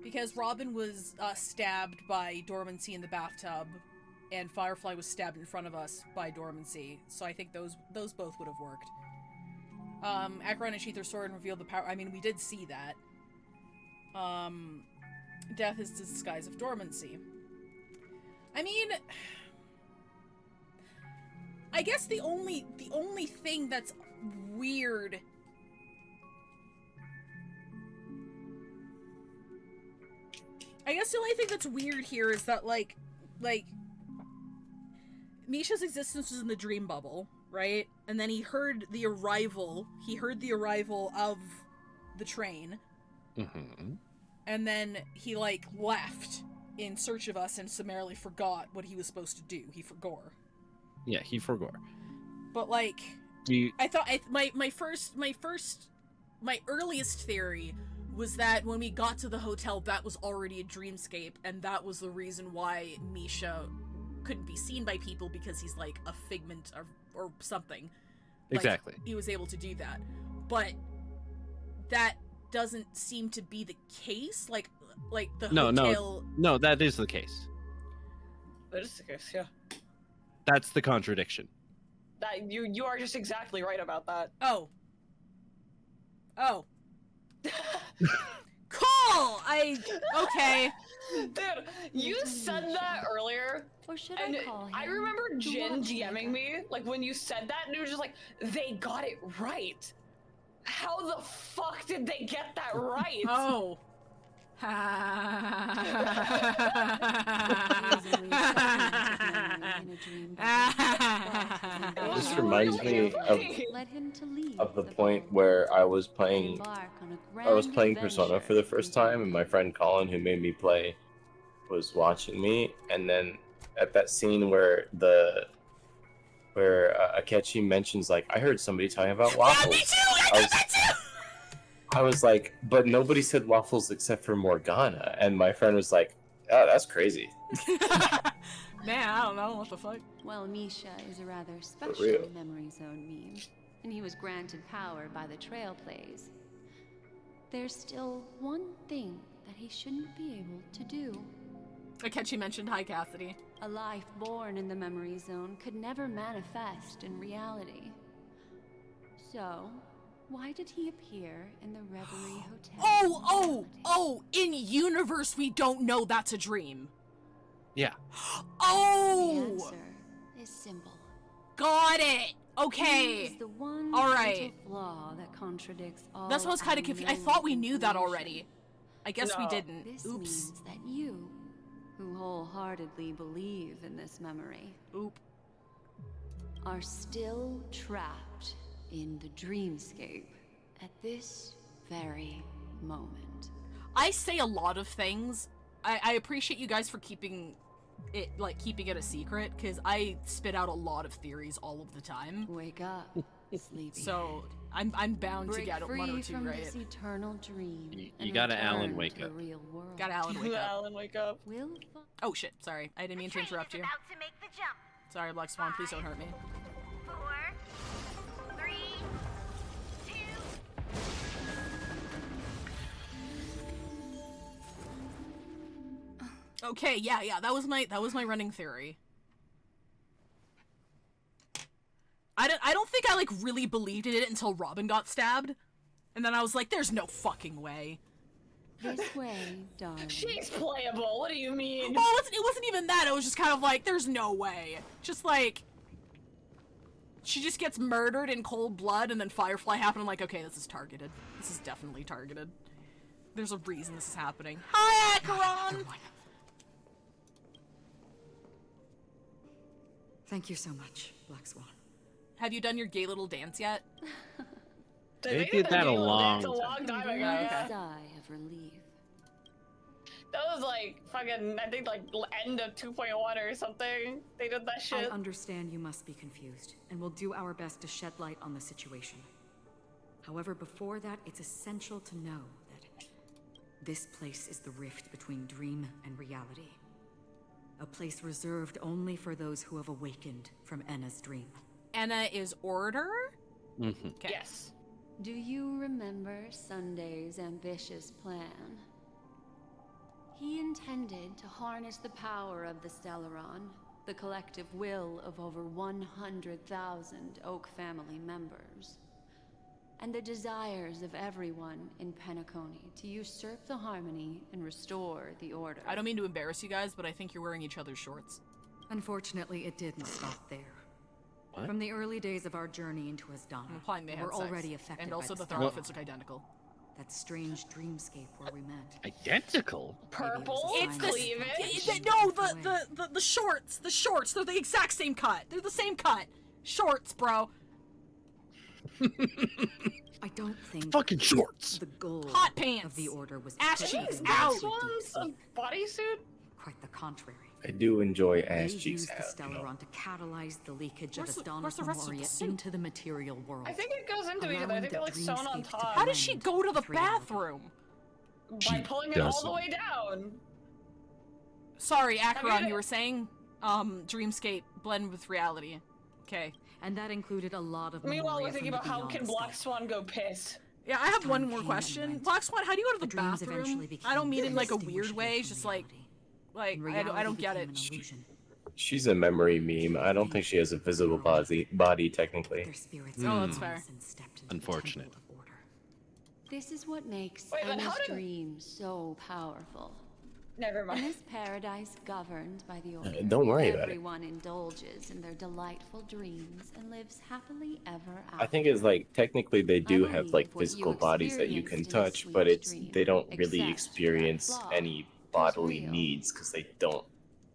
Because Robin was stabbed by Dormancy in the bathtub, and Firefly was stabbed in front of us by Dormancy. So I think those both would have worked. Acheron unsheathed her sword and revealed the power. I mean, we did see that. Death is the disguise of Dormancy. I mean, I guess the only thing that's weird. I guess the only thing that's weird here is that, like, Misha's existence was in the dream bubble, right? And then he heard the arrival of the train. Mm-hmm. And then he, like, left in search of us and summarily forgot what he was supposed to do. He forgot. Yeah, he forgot. But, like, I thought, my earliest theory was that when we got to the hotel, that was already a dreamscape, and that was the reason why Misha couldn't be seen by people, because he's, like, a figment or something. Like, Exactly. he was able to do that. But that doesn't seem to be the case. Like the hotel... No, that is the case. That is the case, yeah. That's the contradiction. That you are just exactly right about that. Oh. Cool! Okay. Dude, you said that earlier. Or should and I call him? I remember the Jin Watchmaker? DMing me, like, when you said that, and it was just like, they got it right. How the fuck did they get that right? Oh. This reminds me of the point where I was playing Persona for the first time, and my friend Colin, who made me play, was watching me, and then at that scene where Akechi mentions, like, I heard somebody talking about waffles. Yeah, me too! I was like, but nobody said waffles except for Morgana, and my friend was like, oh, that's crazy. Man, I don't know what the fuck. Well, Misha is a rather real. special memory zone meme, and he was granted power by the Trail Plays. There's still one thing that he shouldn't be able to do. Akechi mentioned Hi Cassidy. A life born in the memory zone could never manifest in reality. So, why did he appear in the Reverie Hotel? Oh! In universe, we don't know that's a dream. Yeah. Oh! The answer is simple. Got it! Okay. He's the one Alright. little flaw that contradicts all. That's what I was kind of confused. I thought we knew that already. I guess we No. didn't. This Oops. means that you, who wholeheartedly believe in this memory, are still trapped in the dreamscape at this very moment. I say a lot of things. I appreciate you guys for keeping it a secret, because I spit out a lot of theories all of the time. Wake up, sleepy. So I'm bound to Break get free one or two from right. this eternal dream. You and gotta return Alan to wake the up. real world. Got Alan wake up. Alan, wake up. We'll Oh shit! Sorry, I didn't mean to interrupt you. About to make the jump. Sorry, Black Swan. Please don't hurt me. 4, 3, 2. Okay, yeah, that was my running theory. think I, like, really believed in it until Robin got stabbed. And then I was like, there's no fucking way. This way, darling. She's playable. What do you mean? Well, it wasn't even that. It was just kind of like, there's no way. Just like, she just gets murdered in cold blood, and then Firefly happened. I'm like, okay, this is targeted. This is definitely targeted. There's a reason this is happening. Hi, Acheron! Thank you so much, Black Swan. Have you done your gay little dance yet? They did that a long time ago. A sigh of relief. That was like fucking, I think like end of 2.1 or something. They did that shit. I understand you must be confused, and we'll do our best to shed light on the situation. However, before that, it's essential to know that this place is the rift between dream and reality. A place reserved only for those who have awakened from Enna's dream. Enna is Order? Mm-hmm. Okay. Yes. Do you remember Sunday's ambitious plan? He intended to harness the power of the Stellaron, the collective will of over 100,000 Oak family members, and the desires of everyone in Penacony to usurp the harmony and restore the order. I don't mean to embarrass you guys, but I think you're wearing each other's shorts. Unfortunately, it didn't stop there. What? From the early days of our journey into Asdana, I'm implying they had we're sex. already affected And also by that their Stellaron. outfits look identical. That strange dreamscape where we met. Identical? Purple? It's the cleavage? no, the shorts. The shorts. They're the exact same cut. They're the same cut. Shorts, bro. I don't think fucking shorts. The goal Hot pants of the order was ass put cheeks in out. deep sleep. Bodysuit? Quite the contrary. I do enjoy ass They cheeks used the out. You know? Stellaron to catalyze the leakage Where's of the Asdana's rest of the Memoria suit? into the material world. I think it goes into each other. I allowing think they're the like sewn on dreamscape to top. How does she go to the blend with reality. bathroom? By pulling it all the way down. Sorry, I Acheron, mean, you were saying, dreamscape blend with reality. Okay. And that included a lot of Meanwhile, memoria we're thinking from about the how beyond can the Black Stellaron. Swan go piss? Yeah, I have one Time more came question. and went. Black Swan, how do you go to the dreams eventually bathroom? became I don't mean in like a weird indistinguishable way. from Just like I Reality don't get it. became an illusion. She's a memory meme. I don't think she has a physical body technically. Their spirits Oh, that's fair. and stepped into Unfortunate. the temple of order. This is what makes Wait, but Anna's how did- dream so powerful. Never In mind. this paradise governed by the order, don't worry about it. everyone indulges in their delightful dreams and lives happily ever after. I think it's like technically they do have believe like what you physical bodies that you can experienced in touch, but Sweet's it's dream, they don't really except experience that flaw any bodily real. needs because they don't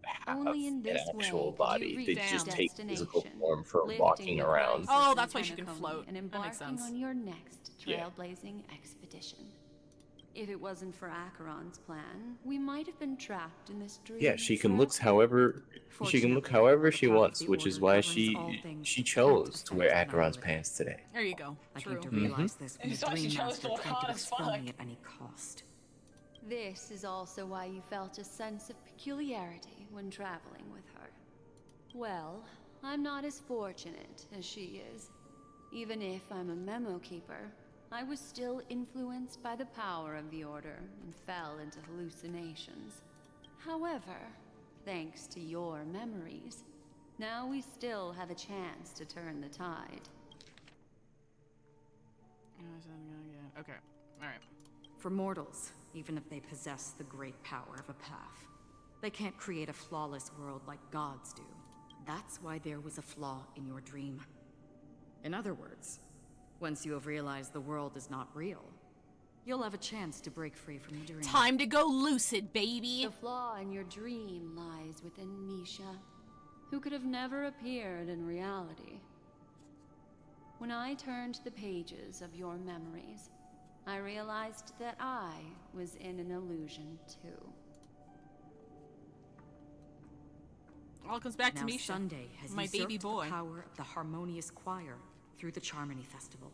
have Only in an this actual way body. could They you reach just your take physical destination, form for lifting walking the around. prices Oh, in that's why she can Penacony float. And That makes embarking sense. on your next Yeah. trailblazing expedition. If it wasn't for Acheron's plan, we might have been trapped in this dream. Yeah, she can look however she wants, which is why she chose to wear Acheron's pants today. There you go. I True. came to realize this when It's the why she Dream chose Master to look tried hot to as expel fuck. me at any cost. This is also why you felt a sense of peculiarity when traveling with her. Well, I'm not as fortunate as she is. Even if I'm a memo keeper, I was still influenced by the power of the Order and fell into hallucinations. However, thanks to your memories, now we still have a chance to turn the tide. Okay. All right. For mortals, even if they possess the great power of a path, they can't create a flawless world like gods do. That's why there was a flaw in your dream. In other words, once you have realized the world is not real, you'll have a chance to break free from the dream. Time to go lucid, baby. The flaw in your dream lies within Misha, who could have never appeared in reality. When I turned the pages of your memories, I realized that I was in an illusion too. All comes back Now to Misha. Sunday has my usurped baby boy. the power of the harmonious choir through the Charmony Festival.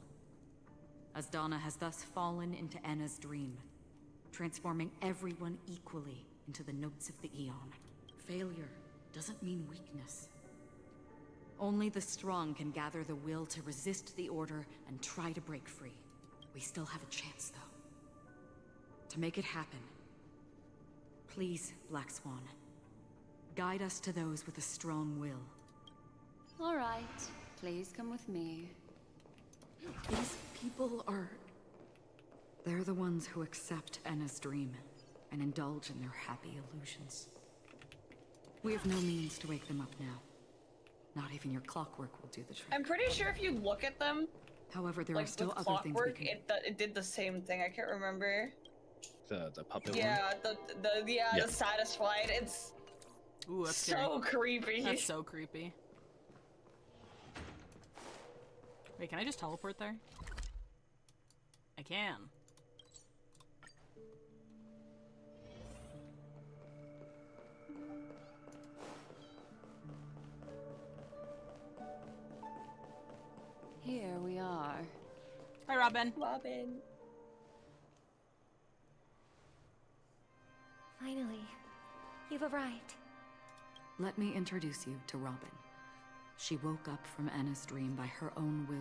Asdana has thus fallen into Enna's dream, transforming everyone equally into the notes of the Eon. Failure doesn't mean weakness. Only the strong can gather the will to resist the Order and try to break free. We still have a chance, though. To make it happen, please, Black Swan, guide us to those with a strong will. All right, Please come with me. These people are... They're the ones who accept Enna's dream and indulge in their happy illusions. We have no means to wake them up now. Not even your clockwork will do the trick. I'm pretty sure if you look at them, however, there like, are still with other things we clockwork, can... it did the same thing. I can't remember. The puppet Yeah, one? the satisfied. It's Ooh, that's so scary. creepy. That's so creepy. Wait, can I just teleport there? I can. Here we are. Hi, Robin. Robin. Finally, you've arrived. Let me introduce you to Robin. She woke up from Enna's dream by her own will.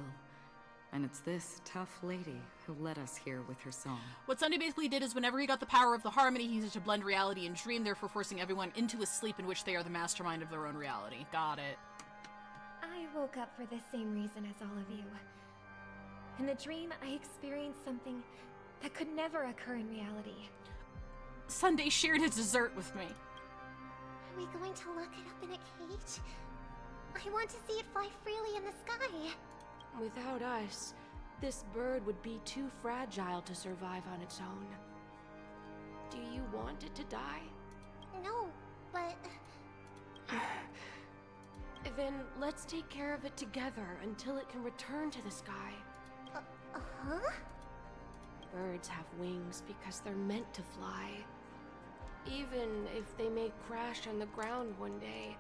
And it's this tough lady who led us here with her song. What Sunday basically did is whenever he got the power of the harmony, he used it to blend reality and dream, therefore forcing everyone into a sleep in which they are the mastermind of their own reality. Got it. I woke up for the same reason as all of you. In the dream, I experienced something that could never occur in reality. Sunday shared his dessert with me. Are we going to lock it up in a cage? I want to see it fly freely in the sky. Without us, this bird would be too fragile to survive on its own. Do you want it to die? No, but... Then let's take care of it together until it can return to the sky. Huh? Birds have wings because they're meant to fly. Even if they may crash on the ground one day,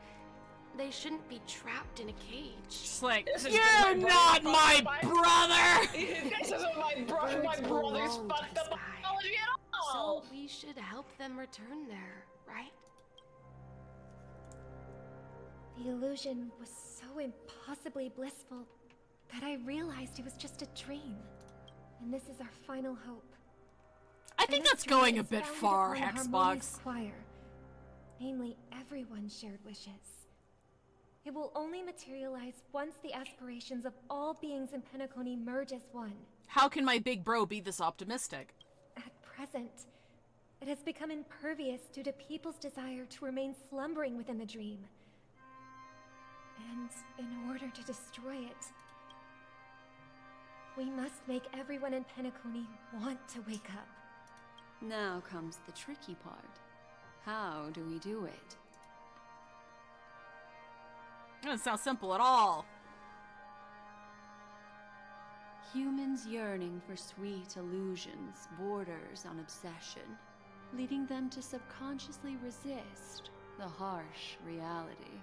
they shouldn't be trapped in a cage. Just like, you're not my brother! This isn't my brother. My brother's fucked up biology at all! So we should help them return there, right? The illusion was so impossibly blissful that I realized it was just a dream. And this is our final hope. I think that's going a bit far, Hexbox. Choir. Namely, everyone's shared wishes. It will only materialize once the aspirations of all beings in Penacony merge as one. How can my big bro be this optimistic? At present, it has become impervious due to people's desire to remain slumbering within the dream. And in order to destroy it, we must make everyone in Penacony want to wake up. Now comes the tricky part. How do we do it? That doesn't sound simple at all. Humans yearning for sweet illusions borders on obsession, leading them to subconsciously resist the harsh reality.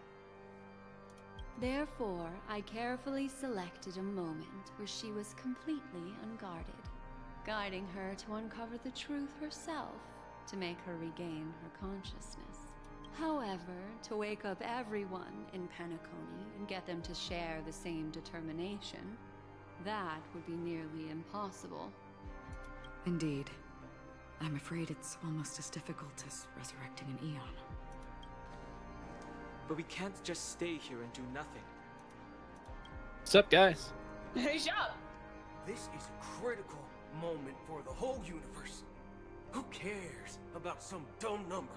Therefore, I carefully selected a moment where she was completely unguarded, guiding her to uncover the truth herself to make her regain her consciousness. However, to wake up everyone in Penacony and get them to share the same determination, that would be nearly impossible. Indeed. I'm afraid it's almost as difficult as resurrecting an Eon. But we can't just stay here and do nothing. What's up, guys? Hey, shut! This is a critical moment for the whole universe. Who cares about some dumb number?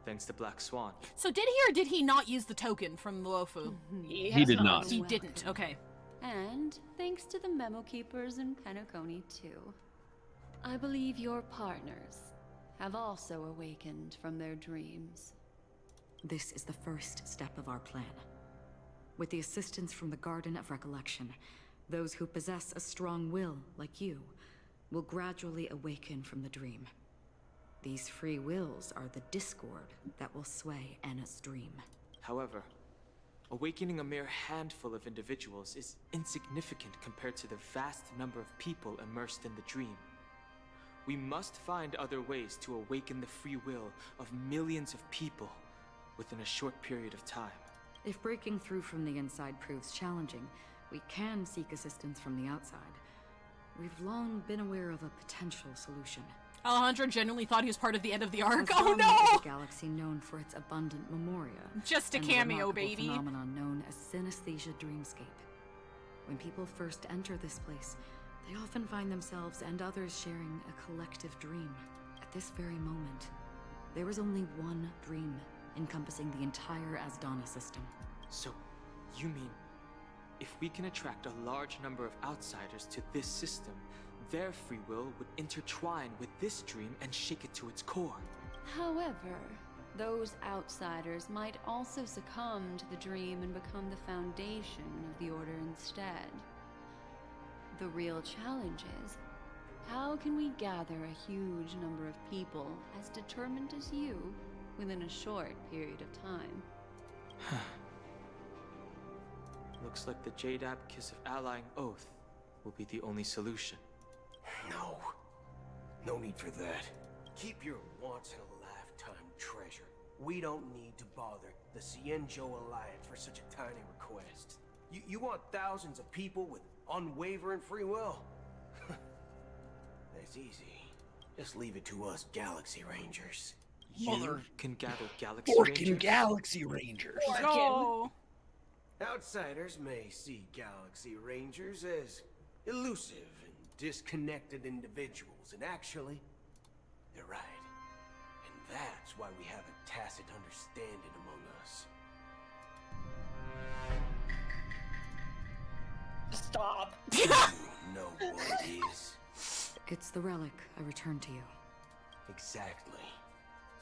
Thanks to Black Swan. So did he or did he not use the token from the Lofu? He did not. He didn't, okay. And thanks to the memo keepers in Penacony, too. I believe your partners have also awakened from their dreams. This is the first step of our plan. With the assistance from the Garden of Recollection, those who possess a strong will, like you, will gradually awaken from the dream. These free wills are the discord that will sway Enna's dream. However, awakening a mere handful of individuals is insignificant compared to the vast number of people immersed in the dream. We must find other ways to awaken the free will of millions of people within a short period of time. If breaking through from the inside proves challenging, we can seek assistance from the outside. We've long been aware of a potential solution. Alejandro genuinely thought he was part of the end of the arc. As Oh Rome no! is a galaxy known for its abundant memoria. Just a and cameo, the baby. phenomenon known as synesthesia dreamscape. When people first enter this place, they often find themselves and others sharing a collective dream. At this very moment, there is only one dream encompassing the entire Asdana system. So, you mean, if we can attract a large number of outsiders to this system, their free will would intertwine with this dream and shake it to its core? However, those outsiders might also succumb to the dream and become the foundation of the Order instead. The real challenge is, how can we gather a huge number of people as determined as you within a short period of time? Looks like the Jadab Kiss of Allying Oath will be the only solution. No. No need for that. Keep your once-in-a-lifetime treasure. We don't need to bother the Cienjo Alliance for such a tiny request. You want thousands of people with unwavering free will? That's easy. Just leave it to us Galaxy Rangers. You can gather Galaxy Rangers? Galaxy Rangers. Go! Outsiders may see Galaxy Rangers as elusive and disconnected individuals, and actually, they're right. And that's why we have a tacit understanding among us. Stop. You know what it is. It's the relic I returned to you. Exactly.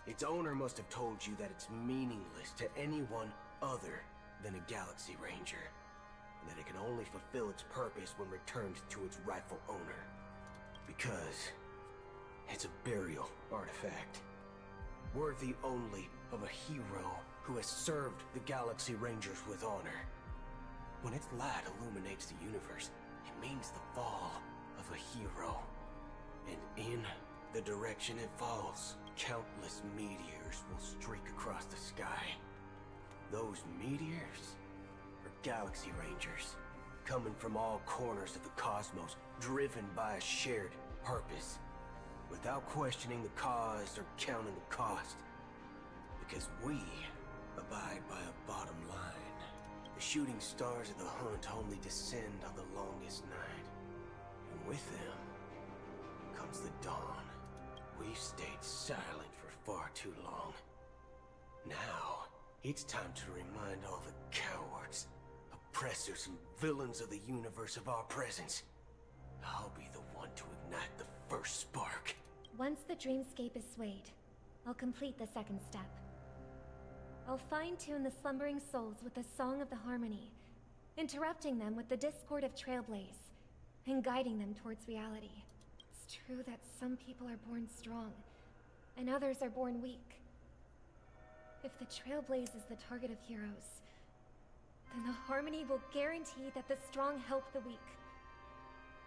Its owner must have told you that it's meaningless to anyone other than a Galaxy Ranger, and that it can only fulfill its purpose when returned to its rightful owner. Because it's a burial artifact, worthy only of a hero who has served the Galaxy Rangers with honor. When its light illuminates the universe, it means the fall of a hero. And in the direction it falls, countless meteors will streak across the sky. Those meteors are Galaxy Rangers, coming from all corners of the cosmos, driven by a shared purpose, without questioning the cause or counting the cost. Because we abide by a bottom line. The shooting stars of the hunt only descend on the longest night, and with them comes the dawn. We've stayed silent for far too long. Now, it's time to remind all the cowards, oppressors, and villains of the universe of our presence. I'll be the one to ignite the first spark. Once the dreamscape is swayed, I'll complete the second step. I'll fine-tune the slumbering souls with the Song of the Harmony, interrupting them with the discord of Trailblaze, and guiding them towards reality. It's true that some people are born strong, and others are born weak. If the Trailblaze is the target of heroes, then the Harmony will guarantee that the strong help the weak.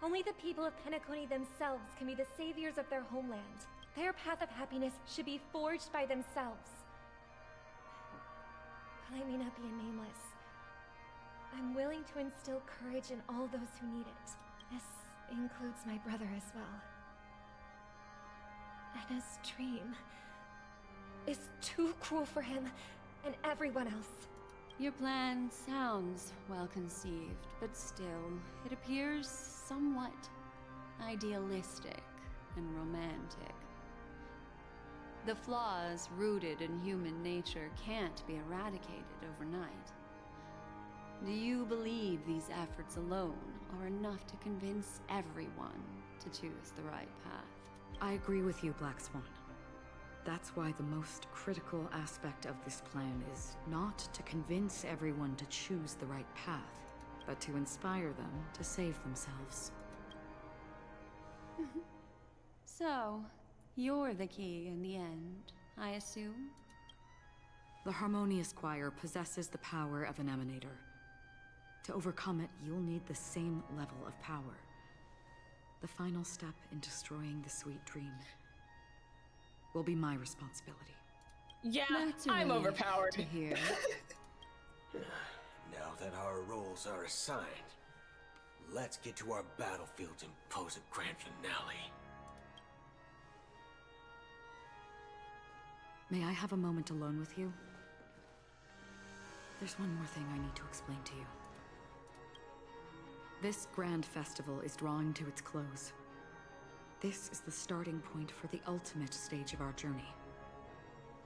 Only the people of Penacony themselves can be the saviors of their homeland. Their path of happiness should be forged by themselves. While I may not be a Nameless, I'm willing to instill courage in all those who need it. This includes my brother as well. Anna's dream is too cruel for him and everyone else. Your plan sounds well conceived, but still, it appears somewhat idealistic and romantic. The flaws rooted in human nature can't be eradicated overnight. Do you believe these efforts alone are enough to convince everyone to choose the right path? I agree with you, Black Swan. That's why the most critical aspect of this plan is not to convince everyone to choose the right path, but to inspire them to save themselves. So, you're the key in the end, I assume? The Harmonious Choir possesses the power of an emanator. To overcome it, you'll need the same level of power. The final step in destroying the sweet dream will be my responsibility. Yeah, That's I'm relief overpowered. to hear. Now that our roles are assigned, let's get to our battlefields and pose a grand finale. May I have a moment alone with you? There's one more thing I need to explain to you. This grand festival is drawing to its close. This is the starting point for the ultimate stage of our journey.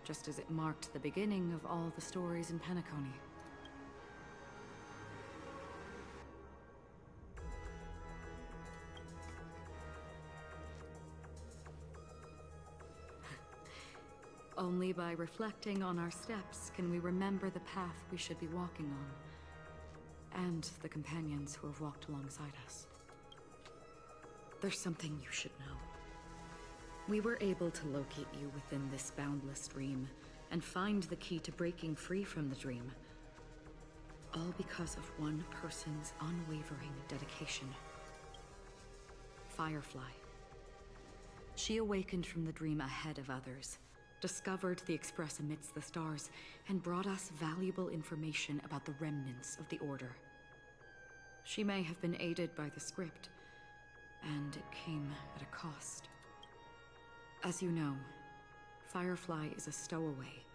Just as it marked the beginning of all the stories in Penacony. Only by reflecting on our steps can we remember the path we should be walking on, and the companions who have walked alongside us. There's something you should know. We were able to locate you within this boundless dream, and find the key to breaking free from the dream. All because of one person's unwavering dedication. Firefly. She awakened from the dream ahead of others, discovered the Express amidst the stars, and brought us valuable information about the remnants of the Order. She may have been aided by the script, and it came at a cost. As you know, Firefly is a stowaway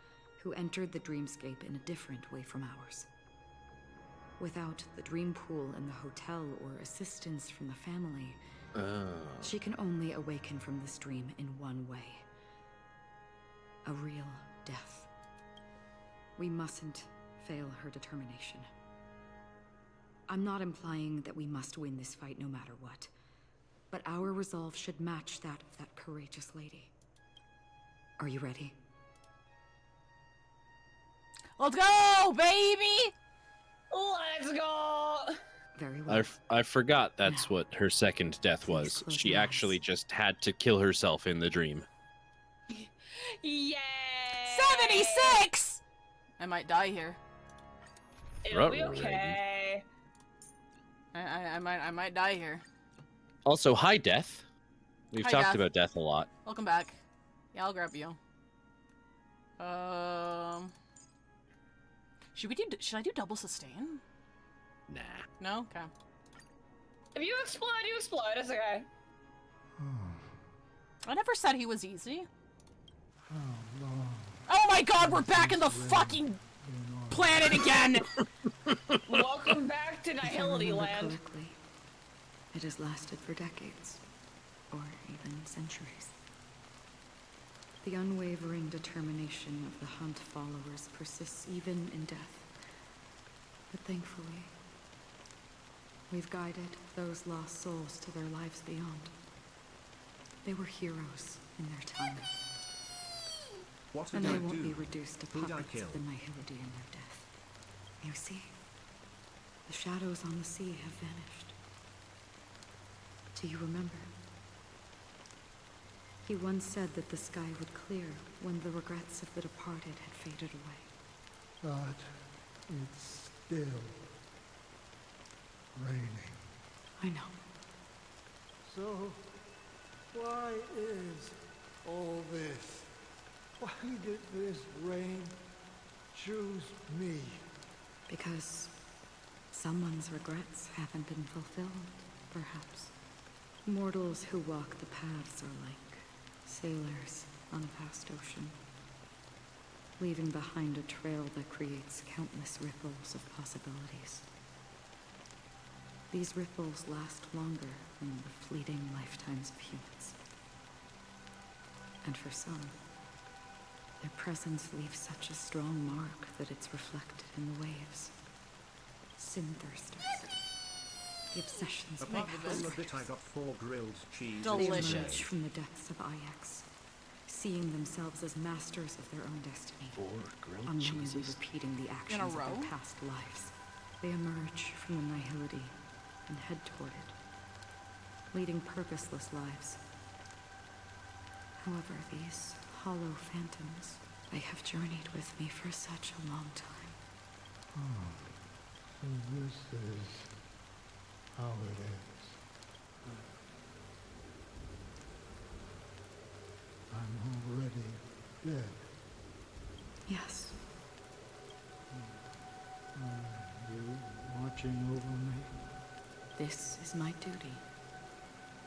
who entered the dreamscape in a different way from ours. Without the dream pool in the hotel or assistance from the family, she can only awaken from this dream in one way. A real death. We mustn't fail her determination. I'm not implying that we must win this fight no matter what, but our resolve should match that of that courageous lady. Are you ready? Let's go, baby! Let's go! Very well. I forgot that's what her second death was. She actually just had to kill herself in the dream. Yay! 76! I might die here. It'll be okay. I might die here. Also, hi, Death. We've Hi, talked Death. about Death a lot. Welcome back. Yeah, I'll grab you. Should I do double sustain? Nah. No? Okay. If you explode, you explode. It's okay. I never said he was easy. Oh my god, we're back in the fucking planet again! Welcome back to Nihility Land. Correctly, it has lasted for decades, or even centuries. The unwavering determination of the Hunt followers persists even in death. But thankfully, we've guided those lost souls to their lives beyond. They were heroes in their time. What And did they I won't do? be reduced to Who did I puppets kill? of the Nihility in their death. You see, the shadows on the sea have vanished. Do you remember? He once said that the sky would clear when the regrets of the departed had faded away. But it's still raining. I know. So, why is all this? Why did this rain choose me? Because someone's regrets haven't been fulfilled, perhaps. Mortals who walk the paths are like sailors on a vast ocean, leaving behind a trail that creates countless ripples of possibilities. These ripples last longer than the fleeting lifetimes of humans. And for some, their presence leaves such a strong mark that it's reflected in the waves. Sin-thirsters. The obsessions of Apart from the bit I got 4 grilled cheese. They emerge from the depths of Ix, seeing themselves as masters of their own destiny, 4 grilled unknowingly cheeses repeating the actions of row? their past lives. They emerge from the Nihility and head toward it, leading purposeless lives. However, these hollow phantoms, they have journeyed with me for such a long time. So this is how it is. I'm already dead. Yes. Are you watching over me? This is my duty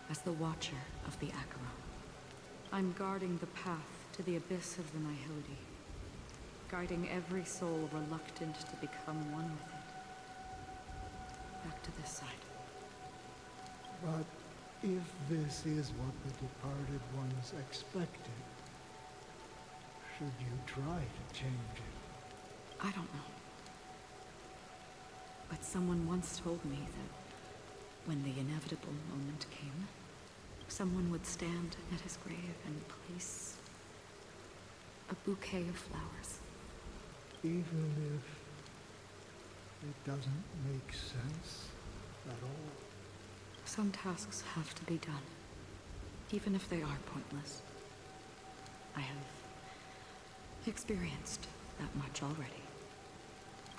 as the Watcher of the Acheron. I'm guarding the path to the abyss of the Nihility, guiding every soul reluctant to become one with it. Back to this side. But if this is what the departed ones expected, should you try to change it? I don't know. But someone once told me that when the inevitable moment came, someone would stand at his grave and place a bouquet of flowers. Even if it doesn't make sense at all? Some tasks have to be done, even if they are pointless. I have experienced that much already.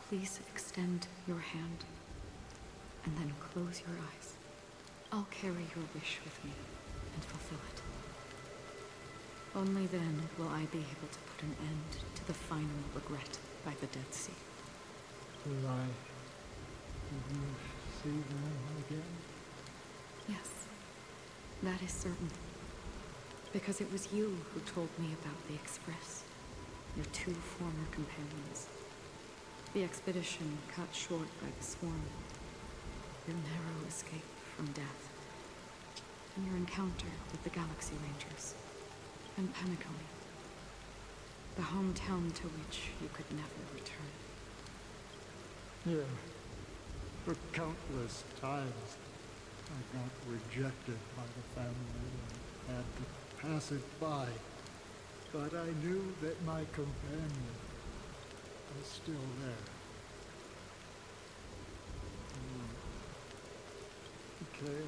Please extend your hand, and then close your eyes. I'll carry your wish with me and fulfill it. Only then will I be able to put an end to the final regret by the Dead Sea. Will I ever see them again? Yes, that is certain. Because it was you who told me about the Express, your two former companions. The expedition cut short by the swarm, your narrow escape from death, and your encounter with the Galaxy Rangers, and Penacony, the hometown to which you could never return. Yeah, for countless times I got rejected by the family and had to pass it by, but I knew that my companion was still there. Okay.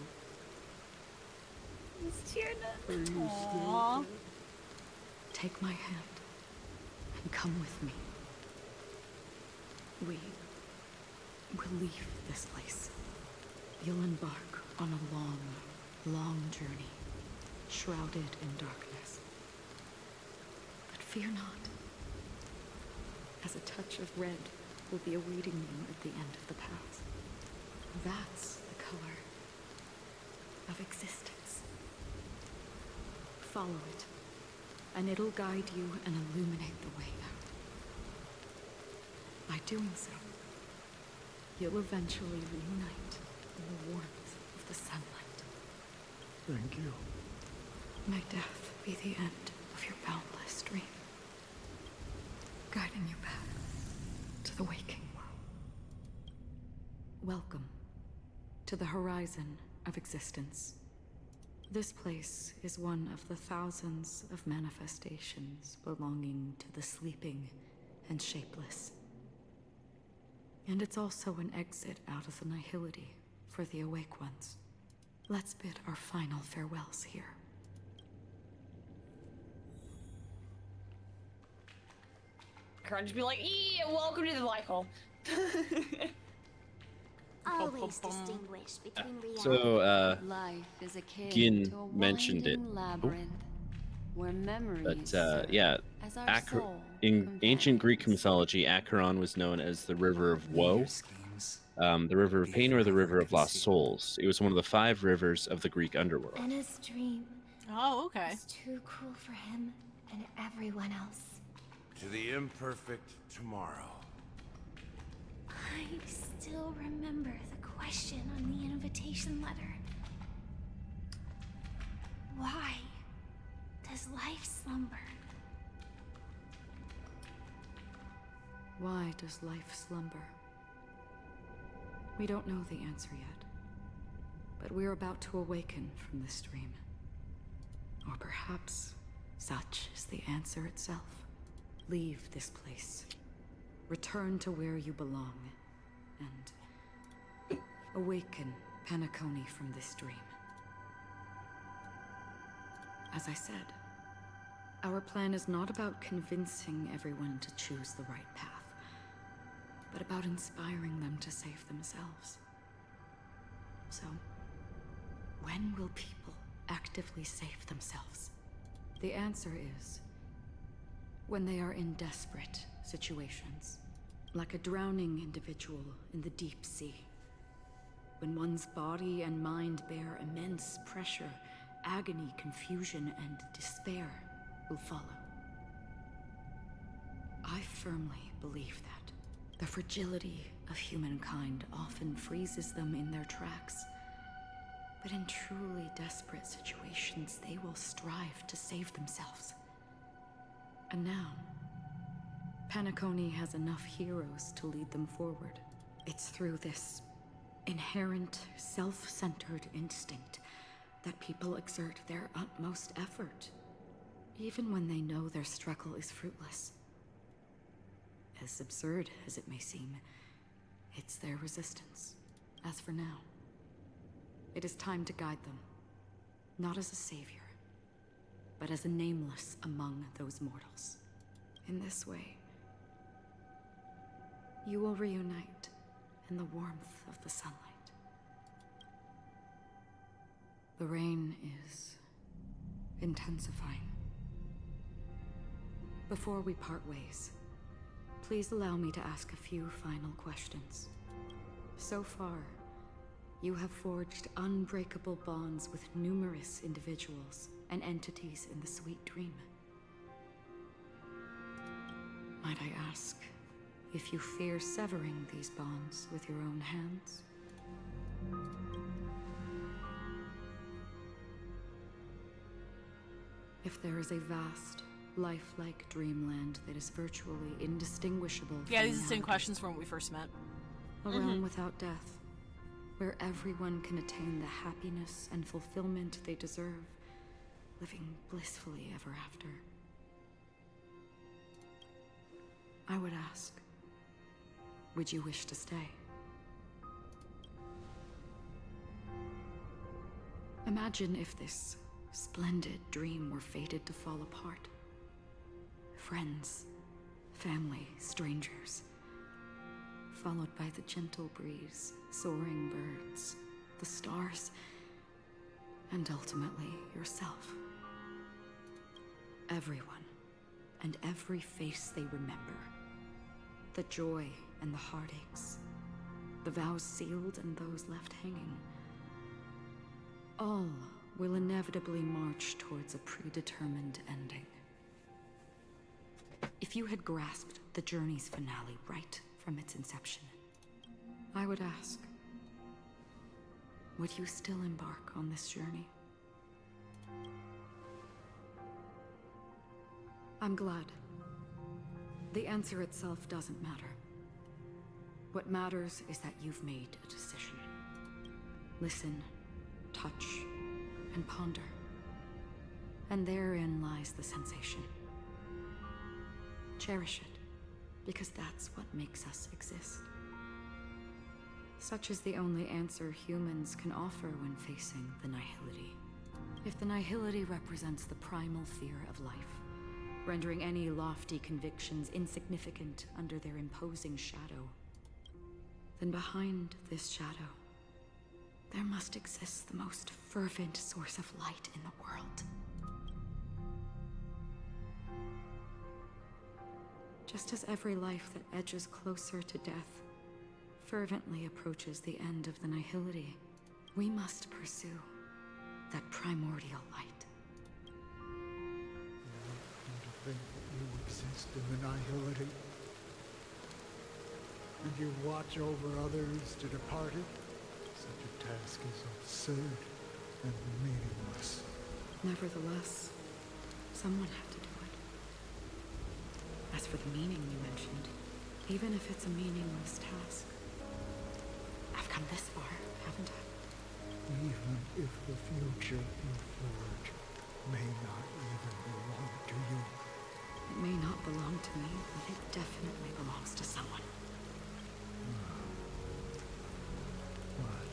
He's cheering Are you still Aww. there? Take my hand and come with me. We will leave this place. You'll embark on a long, long journey, shrouded in darkness. But fear not, as a touch of red will be awaiting you at the end of the path. That's the color of existence. Follow it, and it'll guide you and illuminate the way out. By doing so, you'll eventually reunite in the warmth of the sunlight. Thank you. May death be the end of your boundless dream, guiding you back to the waking world. Welcome to the horizon of existence. This place is one of the thousands of manifestations belonging to the sleeping and shapeless. And it's also an exit out of the Nihility for the awake ones. Let's bid our final farewells here. Can't just be like, welcome to the black hole. Always distinguish between reality. So, Life is akin Gin to a mentioned it. winding labyrinth, where memories But yeah, as our soul in ancient Greek mythology, Acheron was known as the River of Woe, the River of Pain, or the River of Lost Souls. It was one of the 5 rivers of the Greek underworld. Anna's dream Oh, okay. was too cruel for him and everyone else. To the imperfect tomorrow. I still remember the question on the invitation letter. Why does life slumber? Why does life slumber? We don't know the answer yet, but we're about to awaken from this dream. Or perhaps such is the answer itself. Leave this place. Return to where you belong, and awaken Penacony from this dream. As I said, our plan is not about convincing everyone to choose the right path, but about inspiring them to save themselves. So, when will people actively save themselves? The answer is when they are in desperate situations, like a drowning individual in the deep sea. When one's body and mind bear immense pressure, agony, confusion, and despair will follow. I firmly believe that the fragility of humankind often freezes them in their tracks. But in truly desperate situations, they will strive to save themselves. And now, Penacony has enough heroes to lead them forward. It's through this inherent, self-centered instinct that people exert their utmost effort, even when they know their struggle is fruitless. As absurd as it may seem, it's their resistance. As for now, it is time to guide them, not as a savior, but as a nameless among those mortals. In this way, you will reunite in the warmth of the sunlight. The rain is intensifying. Before we part ways, please allow me to ask a few final questions. So far, you have forged unbreakable bonds with numerous individuals and entities in the Sweet Dream. Might I ask if you fear severing these bonds with your own hands? If there is a vast, lifelike dreamland that is virtually indistinguishable from these are the same reality, questions from when we first met. a realm without death, where everyone can attain the happiness and fulfillment they deserve, living blissfully ever after. I would ask, would you wish to stay? Imagine if this splendid dream were fated to fall apart. Friends, family, strangers, followed by the gentle breeze, soaring birds, the stars, and ultimately yourself. Everyone, and every face they remember. The joy and the heartaches, the vows sealed and those left hanging. All will inevitably march towards a predetermined ending. If you had grasped the journey's finale right from its inception, I would ask, would you still embark on this journey? I'm glad. The answer itself doesn't matter. What matters is that you've made a decision. Listen, touch, and ponder. And therein lies the sensation. Cherish it, because that's what makes us exist. Such is the only answer humans can offer when facing the nihility. If the nihility represents the primal fear of life, rendering any lofty convictions insignificant under their imposing shadow, then behind this shadow, there must exist the most fervent source of light in the world. Just as every life that edges closer to death fervently approaches the end of the nihility, we must pursue that primordial light. To think that you exist in the nihility, and you watch over others to depart it. Such a task is absurd and meaningless. Nevertheless, someone had to do it. As for the meaning you mentioned, even if it's a meaningless task, I've come this far, haven't I? Even if the future you forge may not even belong to you. It may not belong to me, but it definitely belongs to someone. What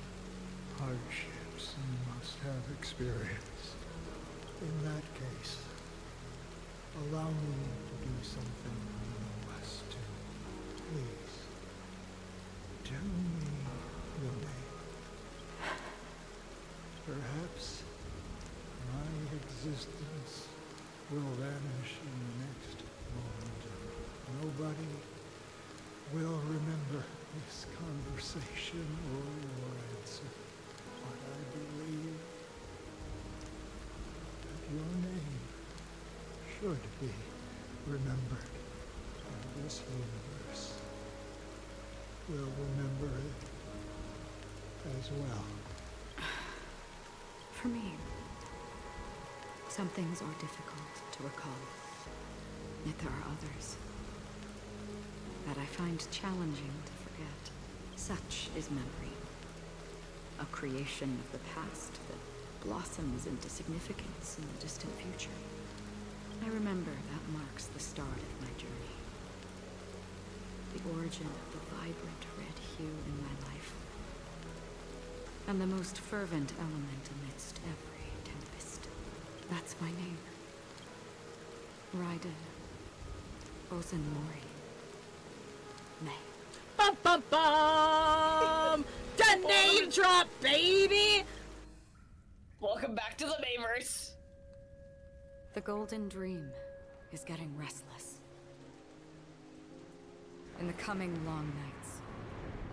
hardships you must have experienced. In that case, allow me to do something meaningless too. Please, tell me your name. Perhaps my existence will vanish in the next moment. Nobody will remember this conversation or your answer. But I believe that your name should be remembered. And this universe will remember it as well. For me, some things are difficult to recall. Yet there are others that I find challenging to forget. Such is memory. A creation of the past that blossoms into significance in the distant future. I remember that marks the start of my journey. The origin of the vibrant red hue in my life. And the most fervent element amidst every tempest. That's my name. Raiden Ozanmori. May. Bum bum bum! The name drop, baby! Welcome back to the Mayverse. The Golden Dream is getting restless. In the coming long nights,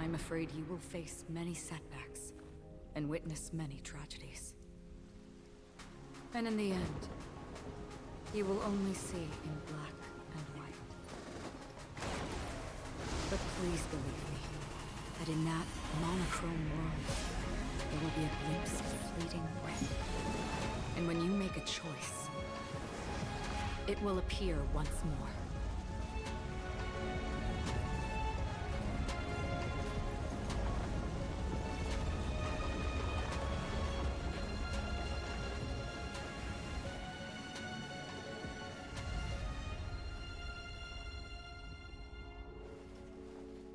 I'm afraid you will face many setbacks and witness many tragedies. And in the end, you will only see in black and white. But please believe me, that in that monochrome world, there will be a glimpse of fleeting red. And when you make a choice, it will appear once more.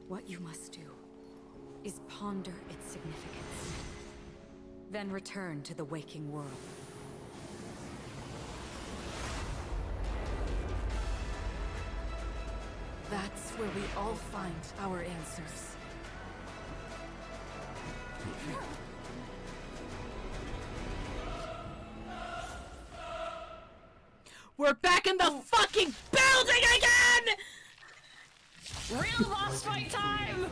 What you must do is ponder its significance, then return to the waking world. That's where we all find our answers. We're back in the fucking building again! Real boss fight time!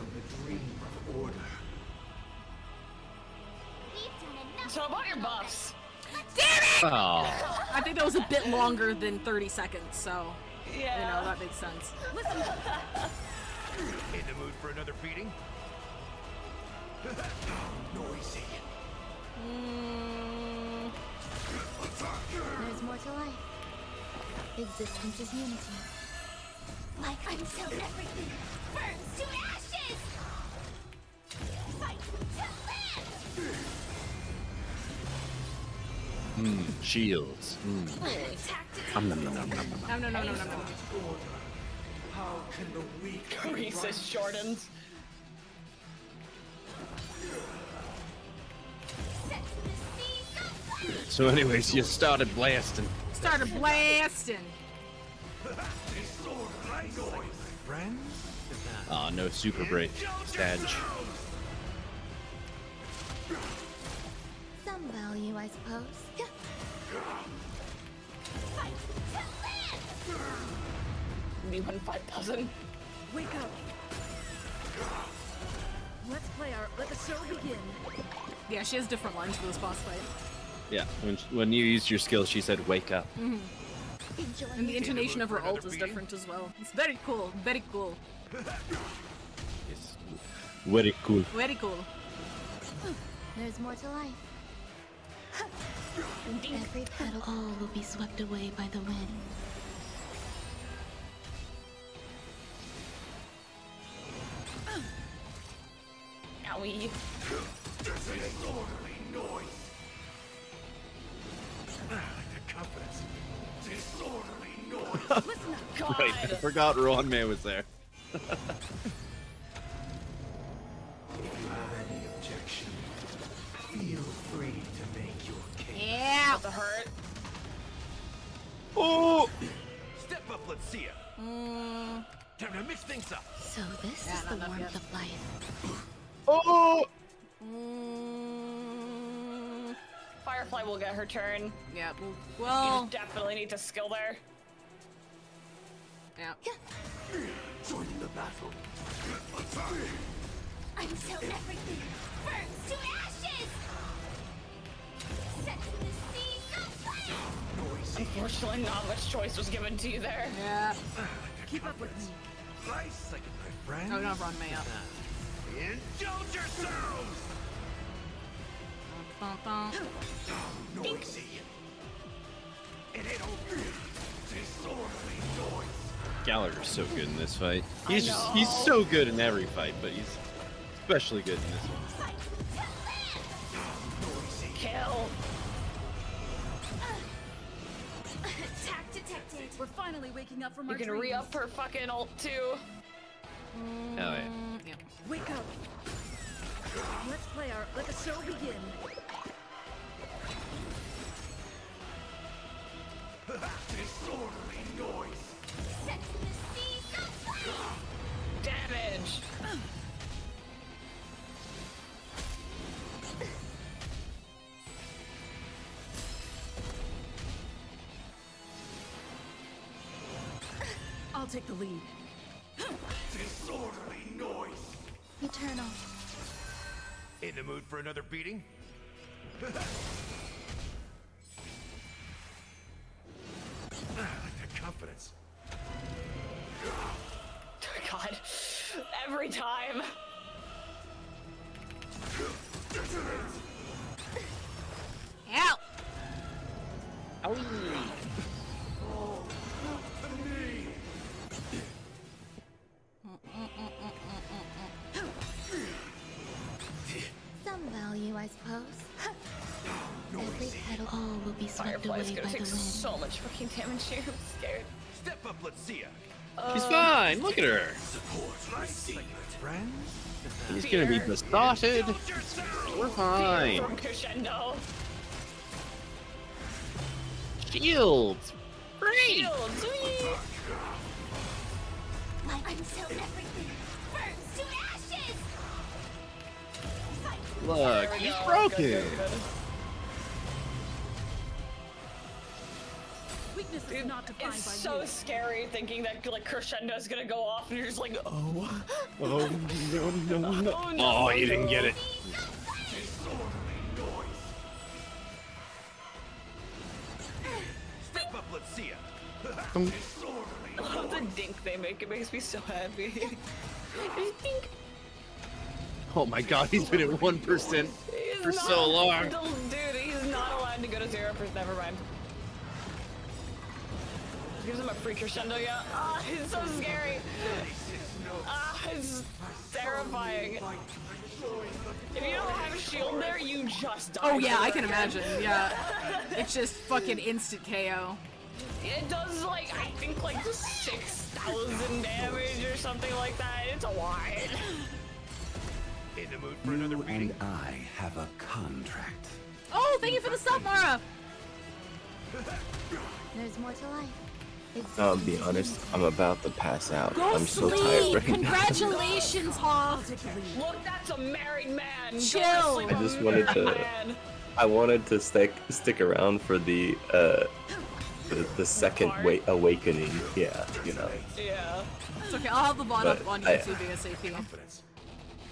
So about your buffs. Damn it! Oh. I think that was a bit longer than 30 seconds, so yeah, you know, that makes sense. In the mood for another beating? Noisy. There's more to life. Existence is unity. Like until everything burns to ashes! Fight to live! Shields. No. How can the weak Racist Jordans. So anyways, you started blasting. Started blasting. Oh, no super break. Stage. Some value, I suppose. Me 5,000. Wake up. Let the show begin. Yeah, she has different lines for this boss fight. Yeah, when you used your skill, she said, "Wake up." Mm-hmm. And the intonation of her ult is different as well. It's very cool. Very cool. Yes. Very cool. Very cool. There's more to life. Every petal, all will be swept away by the wind. Owie. Disorderly noise. The confidence. Disorderly noise. Listen up, God. Right, I forgot Ron Man was there. If you have any objection, feel free to make your case. Yeah. That's a hurt. Oh. Step up, let's see ya. Time to mix things up. So this is the warmth of life. Oh. Firefly will get her turn. Yeah, well... You definitely need to skill there. Yeah. Joining the battle. Until everything burns to ashes! Set to the sea, go play! Unfortunately, not much choice was given to you there. Yeah. Keep up with me. Nice second, my friend. Oh, not Ron May up. Indulge yourselves! Noisy. It ain't over. Disorderly noise. Gallagher's so good in this fight. He's so good in every fight, but he's especially good in this one. Kill. Attack detected. We're finally waking up from You our can dreams. re-up her fucking ult too. Oh yeah. Wake up. Let the show begin. Disorderly noise. Damage. I'll take the lead. Disorderly noise. Eternal. In the mood for another beating? I like that confidence. God. Every time. Ow! Ow. Some value, I suppose. Every petal all will be swept away Firefly's by gonna the take wind. so much fucking damage here. I'm scared. Step up, let's see ya. She's fine. Look at her. He's gonna be besotted. We're fine. From Crescendo. Shields. Great. Shields. Like until everything burns to ashes. Look, he's broken. Weakness is not defined It's by so you. scary thinking that like Crescendo's gonna go off and you're just like, oh. Oh no no no! Oh, no. Oh, you didn't get it. Step up, let's see ya. I love the dink they make. It makes me so happy. Dink. Oh my God, he's been at 1% for so long. Dude, he's not allowed to go to 0%. Never mind. Gives him a free crescendo, yeah. Ah, it's so scary. Ah, it's terrifying. If you don't have a shield there, you just die. Oh yeah, I can imagine. Yeah, it's just fucking instant KO. It does like I think like 6,000 damage or something like that. It's a lot. In the mood for another beating? I have a contract. Oh, thank you for the sub, Mara. There's more to life. I'll be honest, I'm about to pass out. Go I'm so sleep. tired right now. Congratulations, Hoff. Look, that's a married man. Chill. I just wanted to. I wanted to stick around for the second awakening. Yeah, you know. Yeah. It's okay. I'll have the VOD up on I- YouTube ASAP.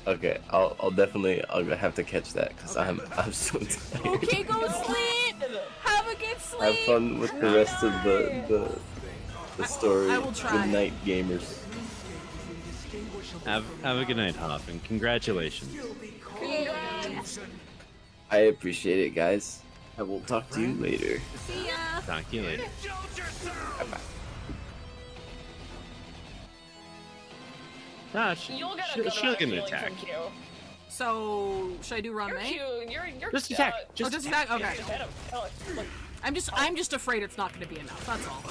Okay, I'll have to catch that because I'm so tired. Okay, go sleep. Have a good sleep. Have fun with the rest of the story. I will try. Good night, gamers. Have a good night, Hoff, and congratulations. I appreciate it, guys. I will talk to you later. See ya. Talk to you later. Bye-bye. Ah, You'll get a she'll good get amount an of healing attack. from Q. So should I do run You're May? Q. You're Just attack. oh, Just attack. Okay. Hit him. Look. I'm just afraid it's not going to be enough. That's all.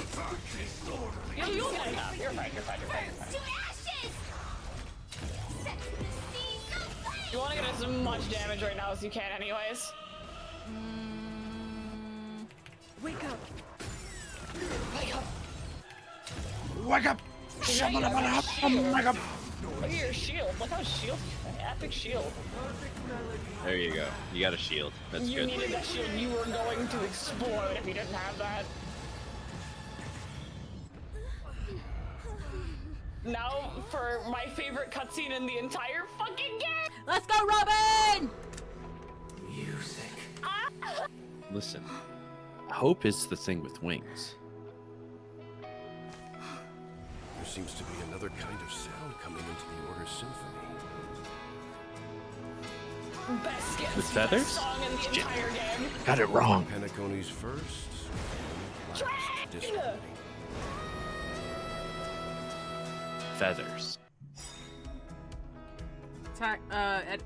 You'll get enough. You're fine. You want to get as much damage right now as you can, anyways. Wake up. Wake up. Wake up! Look at your shield. Look how shield. Epic shield. There you go. You got a shield. That's You good. needed that shield. You were going to explode if you didn't have that. Now for my favorite cutscene in the entire fucking game. Let's go, Robin! Listen, hope is the thing with wings. seems to be another kind of sound coming into the Order's symphony. Best With feathers? song in the entire game. Got it wrong. Penacony's first and last disharmony. Feathers.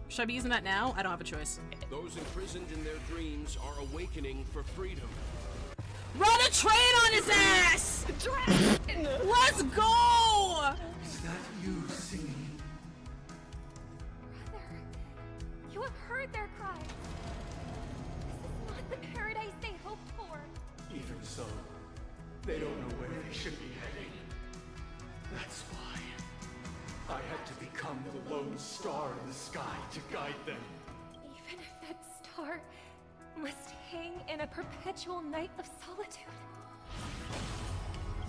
Should I be using that now? I don't have a choice. Those imprisoned in their dreams are awakening for freedom. Run a train on his ass! Dragon! Let's go! Is that you singing? Brother, you have heard their cries. This is not the paradise they hoped for. Even so, they don't know where they should be heading. That's why I had to become the lone star in the sky to guide them. Even if that star must hang in a perpetual night of solitude.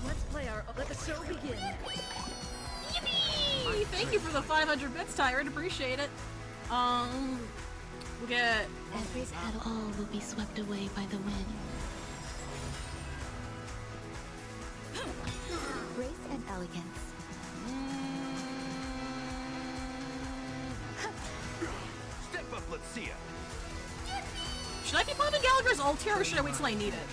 Let's play our. Let the show begin. Yippee! Thank you for the 500 bits, Tyrant. Appreciate it. We'll get. Every petal all will be swept away by the wind. Grace and elegance. Step up, let's see ya. Should I be popping Gallagher's ult here, or should I wait till I need it?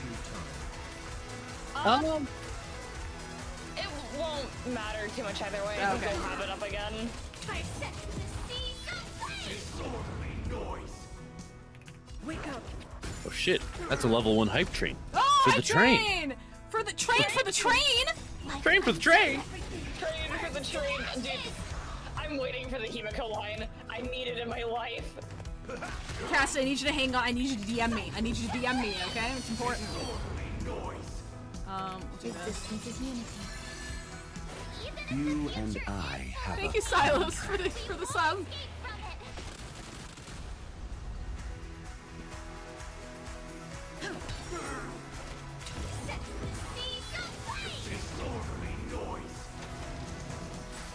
It won't matter too much either way. Okay. We'll have it up again. Wake up. Oh shit, that's a level 1 hype train. Oh, For the train. For the train! For the train! Train for the train! Train for the train. Dude, I'm waiting for the Himiko line. I need it in my life. Cass, I need you to hang on. I need you to DM me. I need you to DM me, okay? It's important. We'll do this. Distance is unity. You and I have Thank you, Silos, for the sub.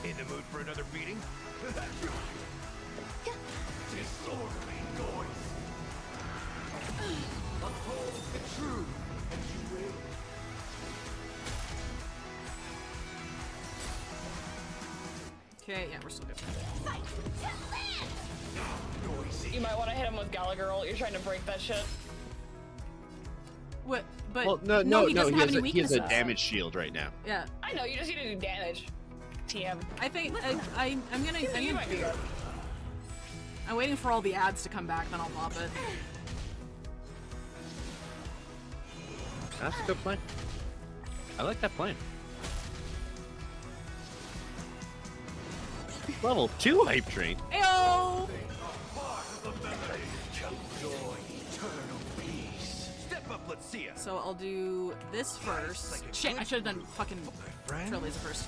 In the mood for another beating? Disorderly noise. Uphold the truth, and you will. Okay, yeah, we're still good. You might want to hit him with Gallagher ult. You're trying to break that shit. What? But Well, he doesn't have any he has weaknesses. a damage shield right now. Yeah. I know, you just need to do damage. TM. I think I'm gonna. You might be good. I'm waiting for all the ads to come back, then I'll pop it. That's a good plan. I like that plan. Level 2 hype train. Ayo! Step up, let's see ya. So I'll do this first. Shit, I should have done fucking Trailblazer first.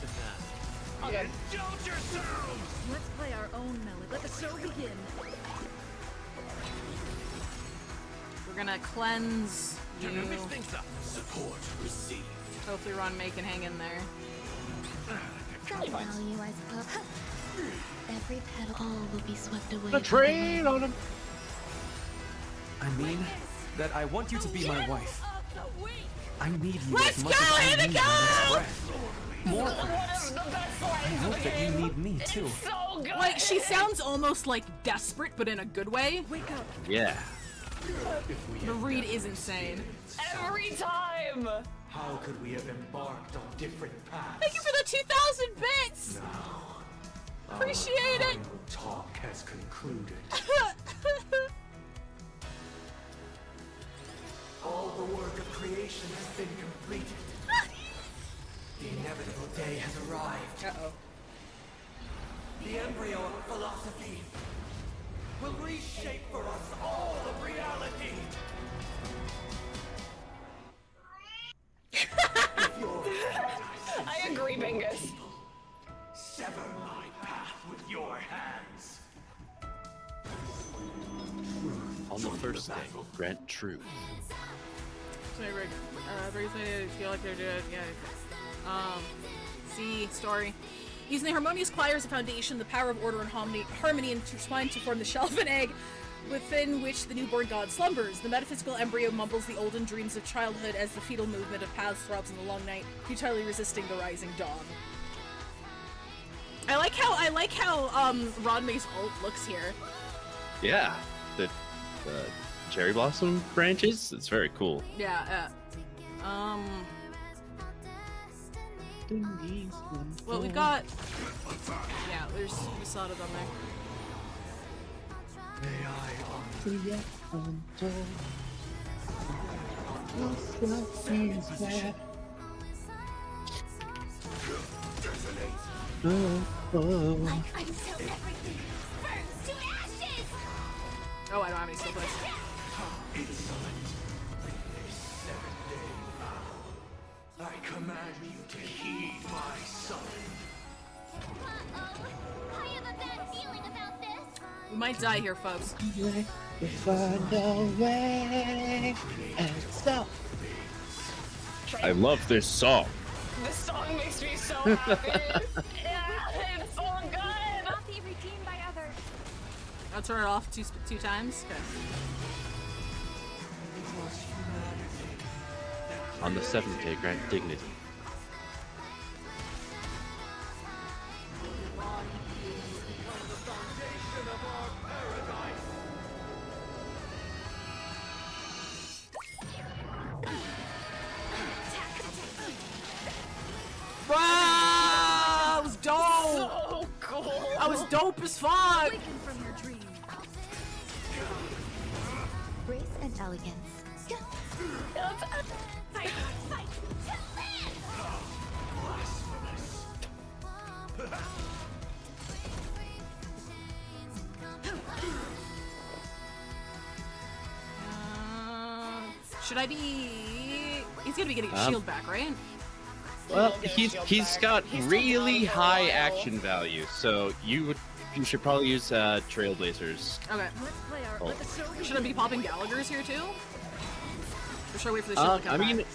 Okay. Let's play our own melody. Let the show begin. We're gonna cleanse you. Support received. Hopefully Ron May can hang in there. Some value, I suppose. Every petal all will be swept away. The train on him. I mean that I want you to be my wife. I need you Let's as much go, as I need Himiko! my next breath. More One perhaps. of the best I lines of hope the that you game. need me too. So good. Like, she sounds almost like desperate, but in a good way. Wake up. Yeah. The read is insane. Every time. How could we have embarked on different paths? Thank you for the 2,000 bits! Now, Appreciate our it! final talk has concluded. All the work of creation has been completed. The inevitable day has arrived. Uh-oh. The embryo of philosophy will reshape for us all of reality. I agree, Bingus. Sever my path with your hands. On the first day, grant truth. Sorry, Rick. Briefly, feel like they're dead. Yeah. See, story. Using the harmonious choir as a foundation, the power of order and harmony intertwine to form the shell of an egg within which the newborn god slumbers. The metaphysical embryo mumbles the olden dreams of childhood as the fetal movement of paths throbs in the long night, futilely resisting the rising dawn. I like how Rodmay's ult looks here. Yeah, the cherry blossom branches. It's very cool. Yeah. Well, we got. Yeah, there's Masada on there. Oh, I don't have any skill points. I command you to heed my son. I have a bad feeling about this. We might die here, folks. We find a way and stop. I love this song. This song makes me so happy. Yeah, it's so good. Not be redeemed by others. I'll turn it off two times. Okay. On the seventh day, grant dignity. Wow, that was dope. So cool. I was dope as fuck. From your dream. Grace and elegance. Fight, fight. Should I be? He's gonna be getting a shield back, right? Well, he's got really high action value, so you should probably use Trailblazers. Okay. Oh. Should I be popping Gallagher's here too? Or should I wait for the shield to come back?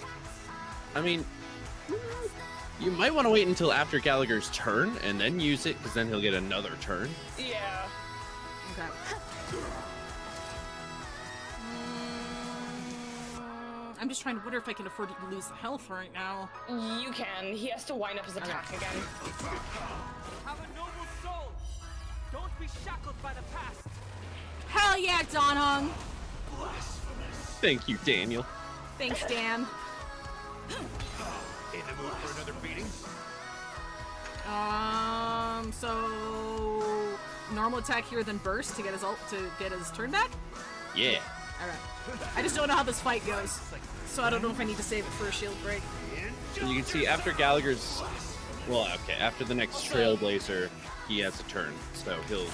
I mean, you might want to wait until after Gallagher's turn and then use it, because then he'll get another turn. Yeah. Okay. I'm just trying to wonder if I can afford to lose the health right now. You can. He has to wind up his attack again. Have a noble soul. Don't be shackled by the past. Hell yeah, Don Hung. Thank you, Daniel. Thanks, Dan. In the mood for another beating? So normal attack here, then burst to get his ult to get his turn back. Yeah. All right. I just don't know how this fight goes, so I don't know if I need to save it for a shield break. And you can see after Gallagher's, well, okay, after the next Trailblazer, he has a turn, so he'll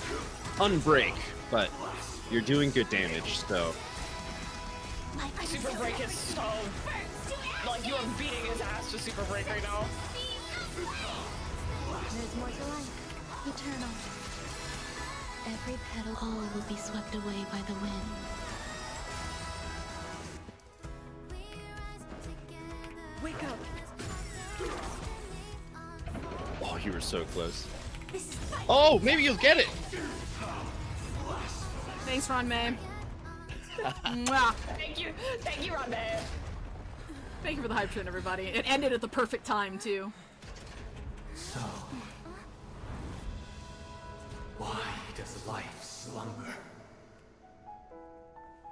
unbreak, but you're doing good damage, so. Super break is so like you are beating his ass to super break right now. There's more to life. Eternal. Every petal all will be swept away by the wind. Wake up. Oh, you were so close. Oh, maybe you'll get it. Thanks, Ron May. Mwah. Thank you, Ron May. Thank you for the hype train, everybody. It ended at the perfect time too. So, why does life slumber?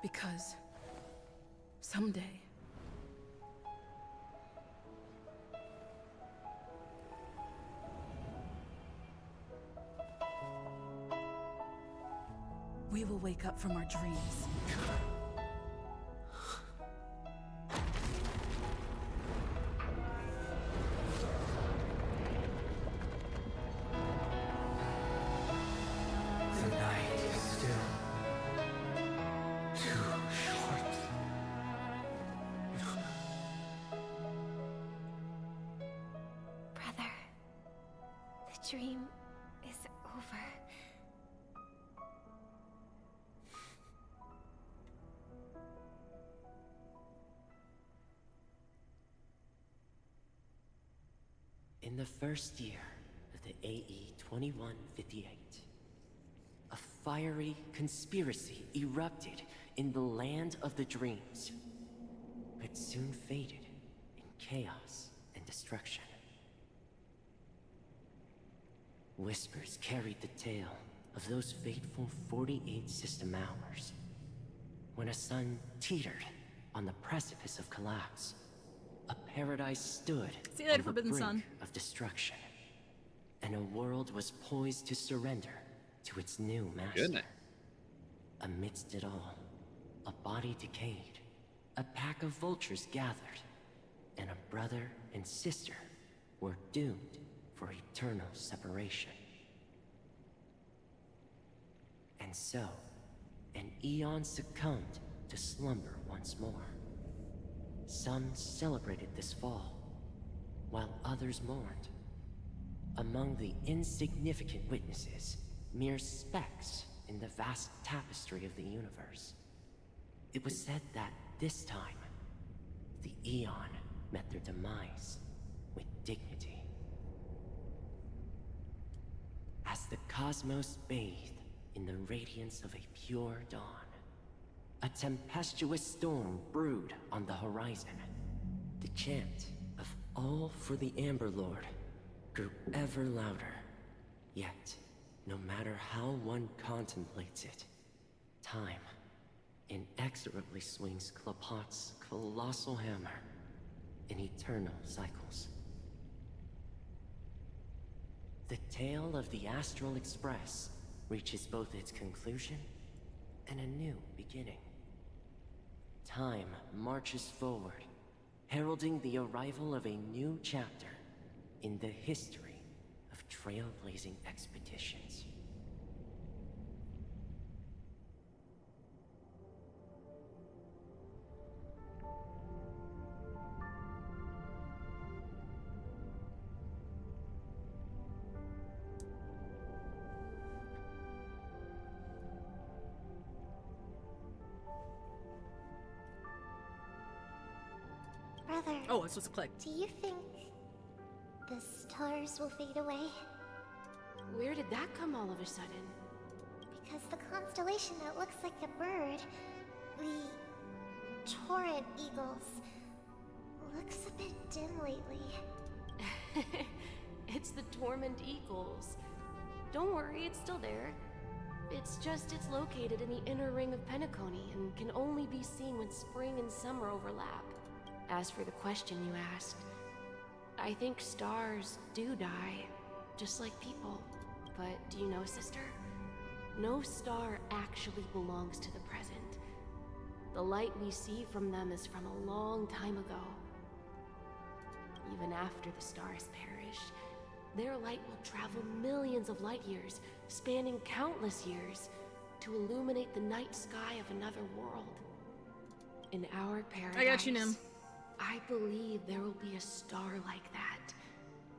Because someday we will wake up from our dreams. The night is still too short. Brother, the dream is over. In the first year of the AE 2158, a fiery conspiracy erupted in the land of the dreams, but soon faded in chaos and destruction. Whispers carried the tale of those fateful 48 system hours, when a sun teetered on the precipice of collapse. A paradise stood See you later, on the Forbidden brink Sun. of destruction, and a world was poised to surrender to its new master. Goodness. Amidst it all, a body decayed, a pack of vultures gathered, and a brother and sister were doomed for eternal separation. And so, an eon succumbed to slumber once more. Some celebrated this fall, while others mourned. Among the insignificant witnesses, mere specks in the vast tapestry of the universe. It was said that this time, the Eon met their demise with dignity. As the cosmos bathed in the radiance of a pure dawn, a tempestuous storm brewed on the horizon. The chant of all for the Amber Lord grew ever louder. Yet, no matter how one contemplates it, time inexorably swings Klapot's colossal hammer in eternal cycles. The tale of the Astral Express reaches both its conclusion and a new beginning. Time marches forward, heralding the arrival of a new chapter in the history of trailblazing expeditions. Brother. Oh, it's supposed to click. Do you think the stars will fade away? Where did that come all of a sudden? Because the constellation that looks like a bird, the Torrent Eagles, looks a bit dim lately. It's the Torment Eagles. Don't worry, it's still there. It's just it's located in the inner ring of Penacony and can only be seen when spring and summer overlap. As for the question you asked, I think stars do die, just like people. But do you know, sister? No star actually belongs to the present. The light we see from them is from a long time ago. Even after the stars perish, their light will travel millions of light years, spanning countless years, to illuminate the night sky of another world. In our paradise, I got you, Nim. I believe there will be a star like that,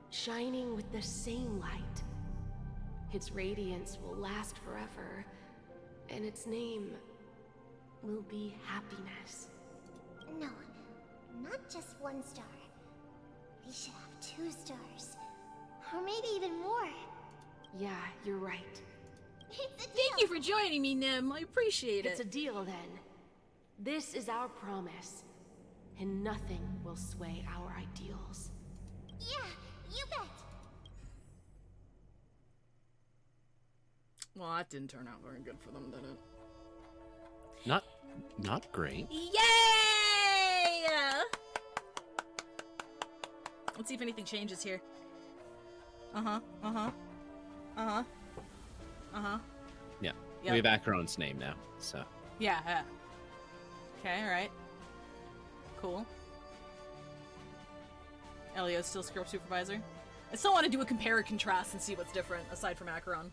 shining with the same light. Its radiance will last forever, and its name will be happiness. No, not just one star. We should have 2 stars. Or maybe even more. Yeah, you're right. It's a deal! Thank you for joining me, Nim. I appreciate it. It's a deal, then. This is our promise, and nothing will sway our ideals. Yeah, you bet! Well, that didn't turn out very good for them, did it? Not great. Yay! Let's see if anything changes here. Uh-huh. Yeah. Yep. We have Acheron's name now, so. Yeah. Okay, alright. Cool. Elio's still Script Supervisor. I still want to do a compare and contrast and see what's different, aside from Acheron.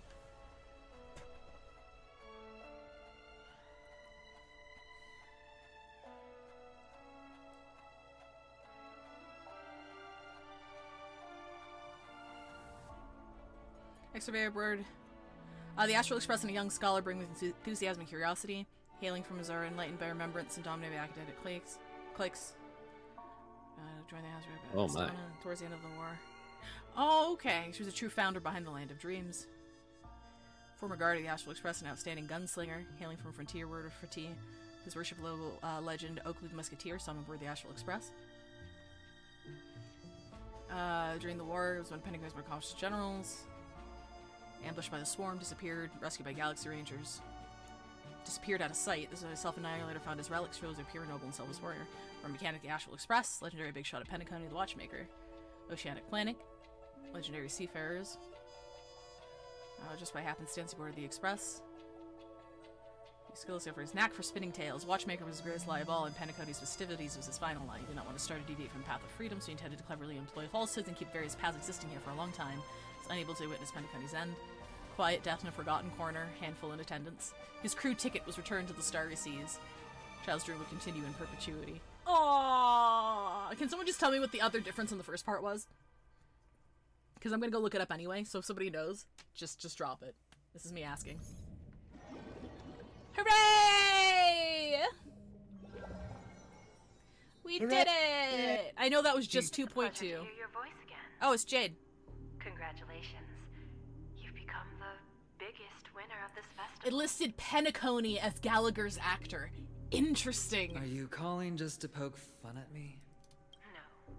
Extra word. The Astral Express and a young scholar bring with enthusiasm and curiosity, hailing from Azura, enlightened by remembrance and dominated by academic cliques. Join the Astral Oh my. Towards the end of the war. Oh, okay. She was a true founder behind the Land of Dreams. Former guard of the Astral Express, an outstanding gunslinger, hailing from Frontier Word of Frati. His worship local legend, Oakley the Musketeer, saw him aboard the Astral Express. During the war, it was one of Penacony's more accomplished generals. Ambushed by the swarm, disappeared, rescued by Galaxy Rangers. Disappeared out of sight. This is when a self-annihilator found his relics, shows a pure, noble, and selfless warrior. Or Mechanic the Astral Express, legendary big shot at Penacony the Watchmaker. Oceanic Planet, legendary seafarers. Just by happenstance, he boarded the Express. He skills for his knack for spinning tales. Watchmaker was his greatest lie of all, and Penacony's festivities was his final lie. He did not want to start or deviate from the path of freedom, so he intended to cleverly employ falsehoods and keep various paths existing here for a long time. He was unable to witness Penacony's end. Quiet death in a forgotten corner, handful in attendance. His crew ticket was returned to the starry seas. Child's dream would continue in perpetuity. Aww! Can someone just tell me what the other difference in the first part was? Because I'm gonna go look it up anyway, so if somebody knows, just drop it. This is me asking. Hooray! We did it! I know that was just 2.2. Hear your voice again. Oh, it's Jade. Congratulations. You've become the biggest winner of this festival. It listed Penacony as Gallagher's actor. Interesting. Are you calling just to poke fun at me? No.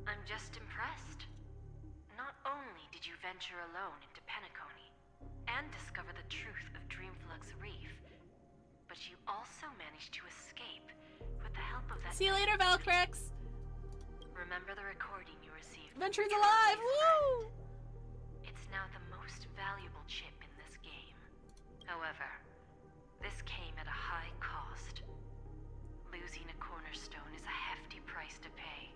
I'm just impressed. Not only did you venture alone into Penacony and discover the truth of Dreamflux Reef, but you also managed to escape with the help of that— See you later, Valkyrex! Remember the recording you received? Venturing's alive! Woo! It's now the most valuable chip in this game. However, this came at a high cost. Losing a cornerstone is a hefty price to pay.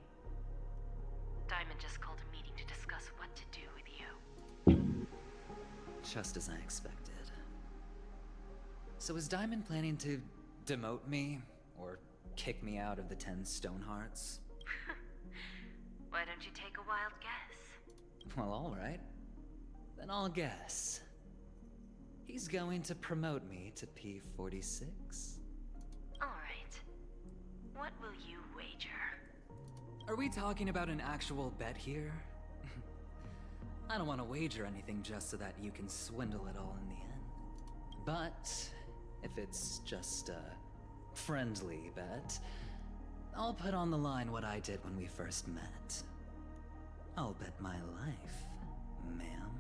Diamond just called a meeting to discuss what to do with you. Just as I expected. So is Diamond planning to demote me? Or kick me out of the 10 Stonehearts? Why don't you take a wild guess? Well, alright. Then I'll guess. He's going to promote me to P46. Alright. What will you wager? Are we talking about an actual bet here? I don't want to wager anything just so that you can swindle it all in the end. But if it's just a friendly bet, I'll put on the line what I did when we first met. I'll bet my life, ma'am.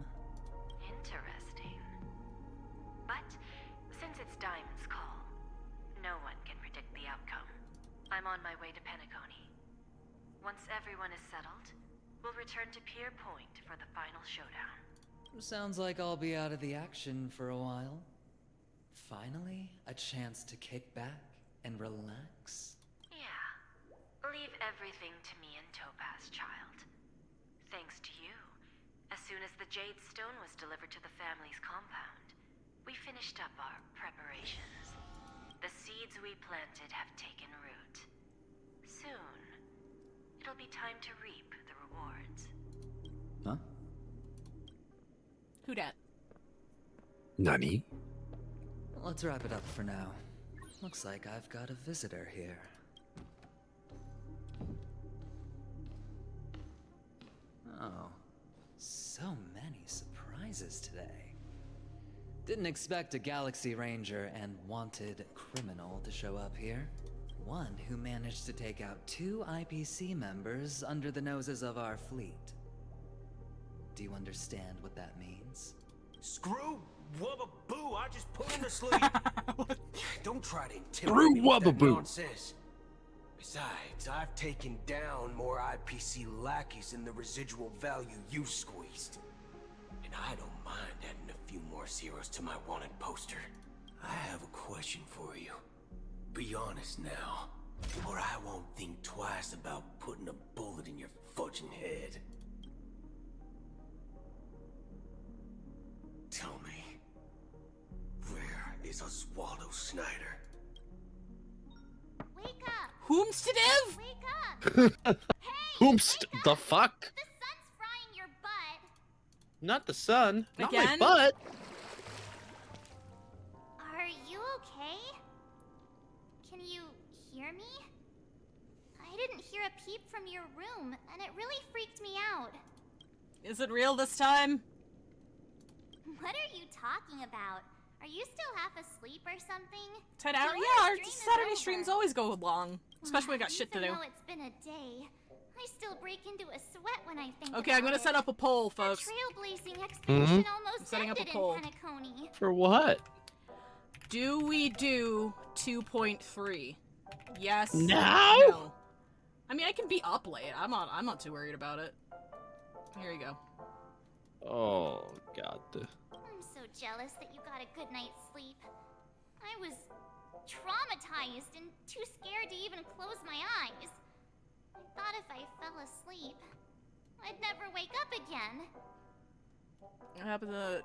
Interesting. But since it's Diamond's call, no one can predict the outcome. I'm on my way to Penacony. Once everyone is settled, we'll return to Pier Point for the final showdown. Sounds like I'll be out of the action for a while. Finally, a chance to kick back and relax. Yeah. Leave everything to me and Topaz, child. Thanks to you, as soon as the Jade Stone was delivered to the family's compound, we finished up our preparations. The seeds we planted have taken root. Soon, it'll be time to reap the rewards. Huh? Who dat? Nani? Let's wrap it up for now. Looks like I've got a visitor here. Oh, so many surprises today. Didn't expect a Galaxy Ranger and wanted criminal to show up here. One who managed to take out 2 IPC members under the noses of our fleet. Do you understand what that means? Screw Wubba Boo, I just put him to sleep. Don't try to intimidate Screw me with that Wubba Boo. nonsense. Besides, I've taken down more IPC lackeys than the residual value you squeezed. And I don't mind adding a few more zeros to my wanted poster. I have a question for you. Be honest now, or I won't think twice about putting a bullet in your fudging head. Tell me, where is Oswaldo Snyder? Wake up! Whomstedev? Wake up! Whomst the fuck? The sun's frying your butt. Not the sun. Not my Again? butt. Are you okay? Can you hear me? I didn't hear a peep from your room, and it really freaked me out. Is it real this time? What are you talking about? Are you still half asleep or something? 10 hours? Tomorrow's Yeah, our stream is Saturday over. streams always go long. Especially when we got shit to do. Even though it's been a day, I still break into a sweat when I think Okay, I'm gonna set up a poll, folks. trailblazing expedition almost I'm setting up a ended poll. in Penacony. For what? Do we do 2.3? Yes. Now? No. I mean, I can be up late. I'm not too worried about it. Here you go. Oh God. I'm so jealous that you got a good night's sleep. I was traumatized and too scared to even close my eyes. I thought if I fell asleep, I'd never wake up again. What happened to...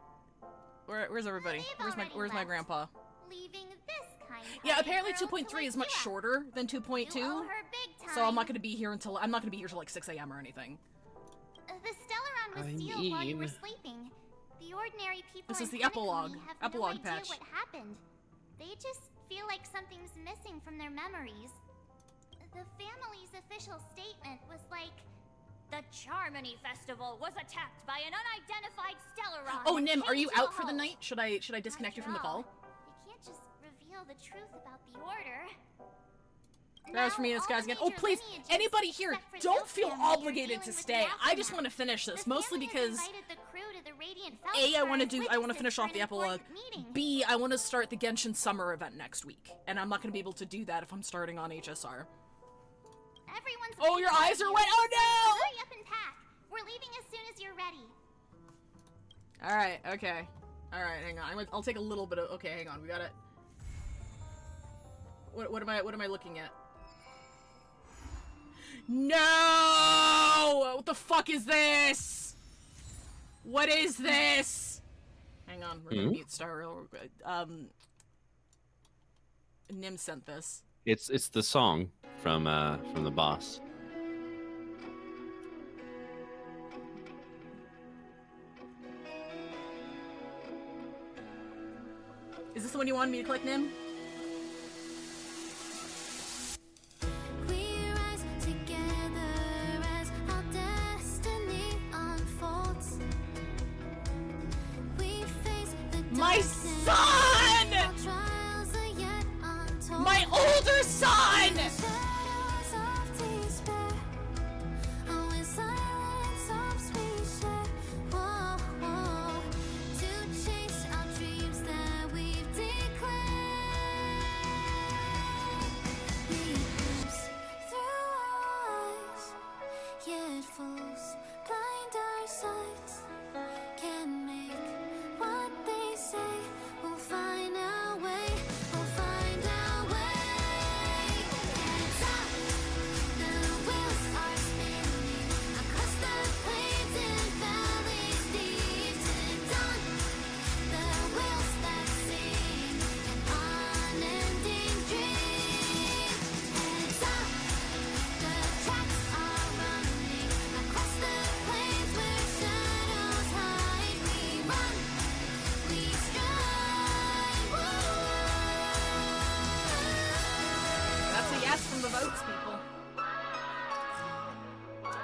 Where's everybody? Where's my grandpa? Leaving this kind Yeah, apparently 2.3 is much shorter than 2.2. So I'm not gonna be here till like 6 a.m. or anything. The Stellaron was sealed while you were sleeping. The ordinary people This is in the epilogue. Penacony have Epilogue no idea patch. what happened. They just feel like something's missing from their memories. The family's official statement was like, The Charmony Festival was attacked by an unidentified Stellaron. Oh, Nim, are came you to a out for the halt. night? Should I disconnect you from the call? they can't just reveal the truth about the Order. That was for me and this guy's again. Oh, please, anybody here, don't feel obligated to stay. I just want to finish this, mostly because A, I want to finish off the epilogue. B, I want to start the Genshin Summer event next week, and I'm not going to be able to do that if I'm starting on HSR. Oh, your eyes are wet. Oh no! Hurry up and pack. We're leaving as soon as you're ready. All right, okay. All right, hang on. I'll take a little bit of. Okay, hang on. We got it. What am I looking at? No! What the fuck is this? What is this? Hang on, we're gonna mute Star Rail. Nim sent this. It's the song from the boss. Is this the one you wanted me to click, Nim? My son! My older son!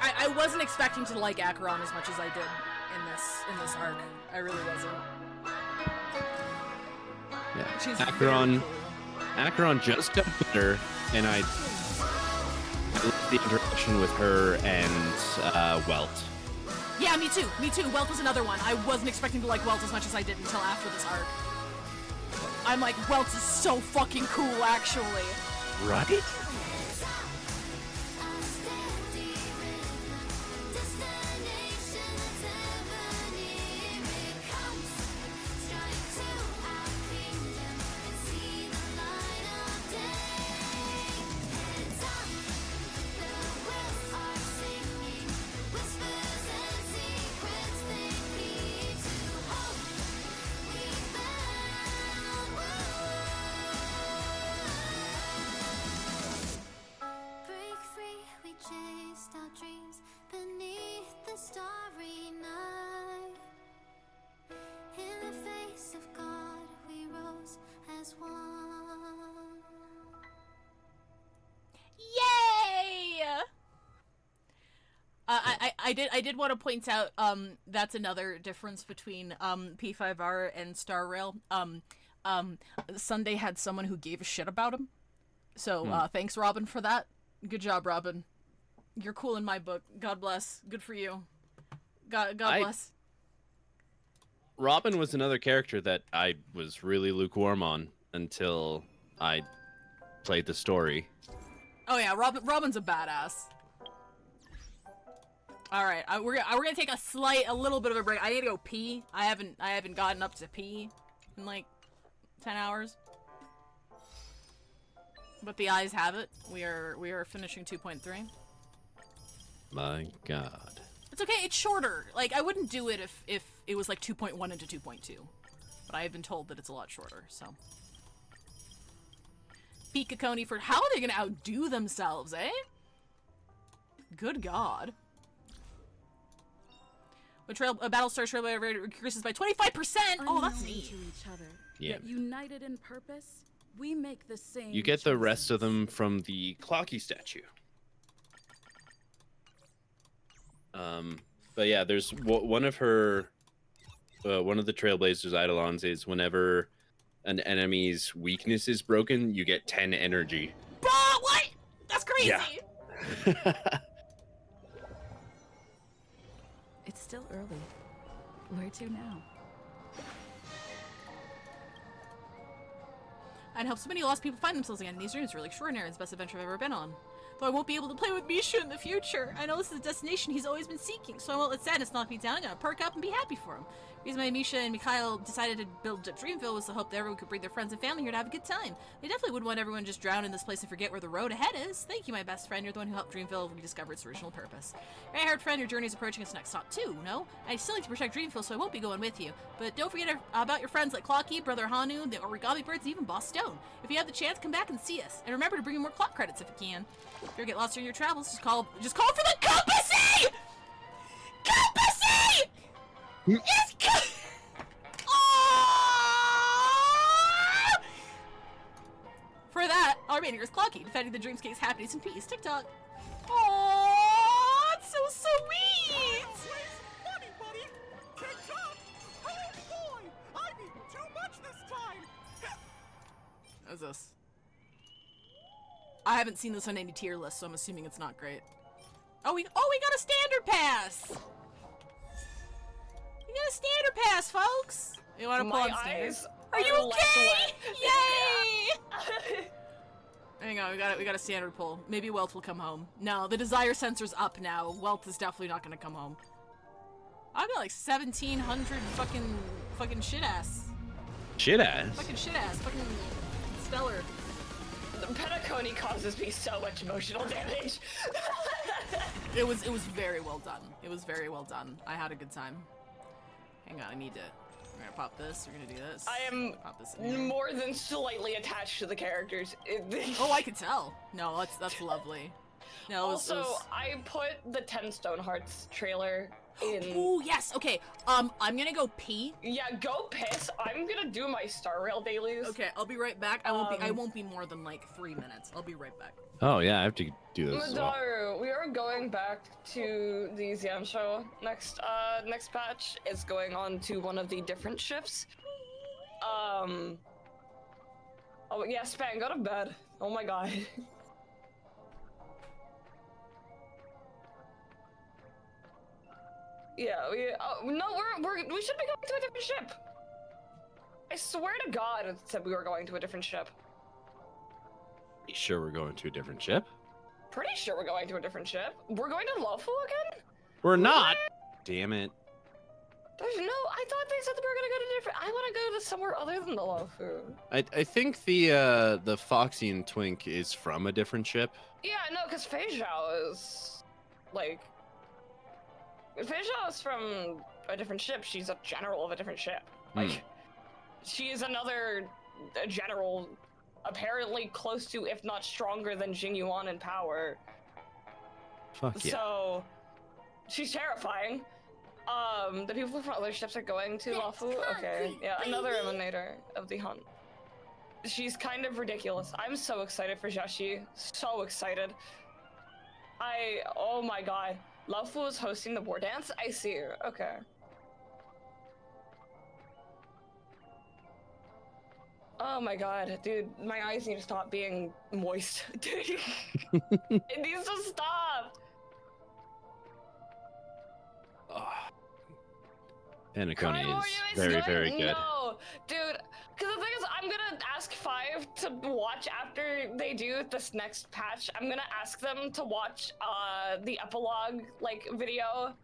I wasn't expecting to like Acheron as much as I did in this arc. I really wasn't. Yeah. She's Acheron just got better, and I love the interaction with her and Welt. Yeah, me too. Me too. Welt was another one. I wasn't expecting to like Welt as much as I did until after this arc. I'm like, Welt is so fucking cool, actually. Right? I did want to point out that's another difference between P5R and Star Rail. Sunday had someone who gave a shit about him. So thanks, Robin, for that. Good job, Robin. You're cool in my book. God bless. Good for you. God bless. Robin was another character that I was really lukewarm on until I played the story. Oh yeah, Robin's a badass. All right, we're gonna take a little bit of a break. I need to go pee. I haven't gotten up to pee in like 10 hours. But the eyes have it. We are finishing 2.3. My God. It's okay. It's shorter. Like, I wouldn't do it if it was like 2.1 into 2.2. But I have been told that it's a lot shorter, so. Penacony for how are they gonna outdo themselves, eh? Good God. When Battlestar Trailblazer increases by 25%. Oh, that's neat. To each other, Yeah. yet united in purpose, we make the same. You get the rest of them from the Clocky statue. But yeah, there's one of her, one of the Trailblazers Eidolons is whenever an enemy's weakness is broken, you get 10 energy. But what? That's crazy. Yeah. It's still early. Where to now? I'd help so many lost people find themselves again. These rooms are really extraordinary. It's the best adventure I've ever been on. Though I won't be able to play with Misha in the future. I know this is the destination he's always been seeking, so I won't let sadness knock me down. I'm gonna perk up and be happy for him. The reason why Misha and Mikhail decided to build Dreamville was the hope that everyone could bring their friends and family here to have a good time. They definitely wouldn't want everyone just drown in this place and forget where the road ahead is. Thank you, my best friend. You're the one who helped Dreamville rediscover its original purpose. Gray-haired friend, your journey is approaching its next stop too, no? I still need to protect Dreamville, so I won't be going with you. But don't forget about your friends like Clocky, Brother Hanu, the Origami Birds, and even Boss Stone. If you have the chance, come back and see us. And remember to bring in more clock credits if you can. If you get lost during your travels, just call for the Compassy! Compassy! Yes, For that, our remaining is Clocky, defending the Dreamscape's happiness and peace. TikTok. Aww, it's so sweet! Funny, buddy. TikTok. Oh boy, I've eaten too much this time. What's this? I haven't seen this on any tier list, so I'm assuming it's not great. Oh, we got a standard pass. We got a standard pass, folks. You want to pull on standards? Are you okay? Yay! Hang on, we got a standard pull. Maybe Wealth will come home. No, the desire sensor's up now. Wealth is definitely not gonna come home. I've got like 1,700 fucking shit ass. Shit ass. Fucking shit ass. Fucking stellar. The Penacony causes me so much emotional damage. It was very well done. It was very well done. I had a good time. Hang on, I need to. We're gonna pop this. We're gonna do this. I am pop this in here. more than slightly attached to the characters. Oh, I could tell. No, that's lovely. No, also, I put the 10 Stone Hearts trailer in. Ooh, yes. Okay. I'm gonna go pee. Yeah, go piss. I'm gonna do my Star Rail dailies. Okay, I'll be right back. I won't be more than like 3 minutes. I'll be right back. Oh yeah, I have to do this as well. Madaru, we are going back to the Xiansho next patch. It's going on to one of the different ships. Oh yeah, Span, go to bed. Oh my god. Yeah, we should be going to a different ship. I swear to God, it said we were going to a different ship. You sure we're going to a different ship? Pretty sure we're going to a different ship. We're going to Lofu again? We're not. Damn it. There's no. I thought they said that we were gonna go to different. I want to go to somewhere other than the Lofu. I think the Foxy and Twink is from a different ship. Yeah, no, because Fei Zhao is like. Fei Zhao is from a different ship. She's a general of a different ship. Like, she is another general, apparently close to, if not stronger than Jing Yuan in power. Fuck yeah. So, she's terrifying. The people from other ships are going to Lafu. Okay, yeah, another emanator of the hunt. She's kind of ridiculous. I'm so excited for Jashi. So excited. Oh my god. Lafu is hosting the war dance? I see you. Okay. Oh my god, dude, my eyes need to stop being moist. Dude, it needs to stop! Penacony is very good. No, dude. Because the thing is, I'm gonna ask Five to watch after they do this next patch. I'm gonna ask them to watch the epilogue like video,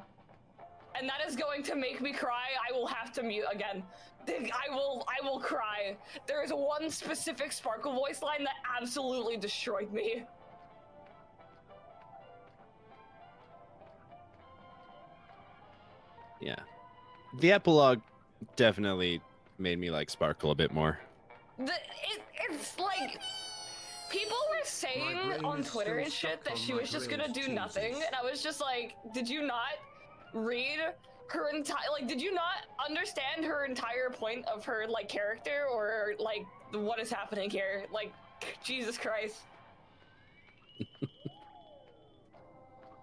and that is going to make me cry. I will have to mute again. I will cry. There is one specific Sparkle voice line that absolutely destroyed me. Yeah. The epilogue definitely made me like Sparkle a bit more. It's like people were saying on Twitter and shit that she was just gonna do nothing, and I was just like, did you not read her entire, like, did you not understand her entire point of her like character, or like what is happening here? Like, Jesus Christ.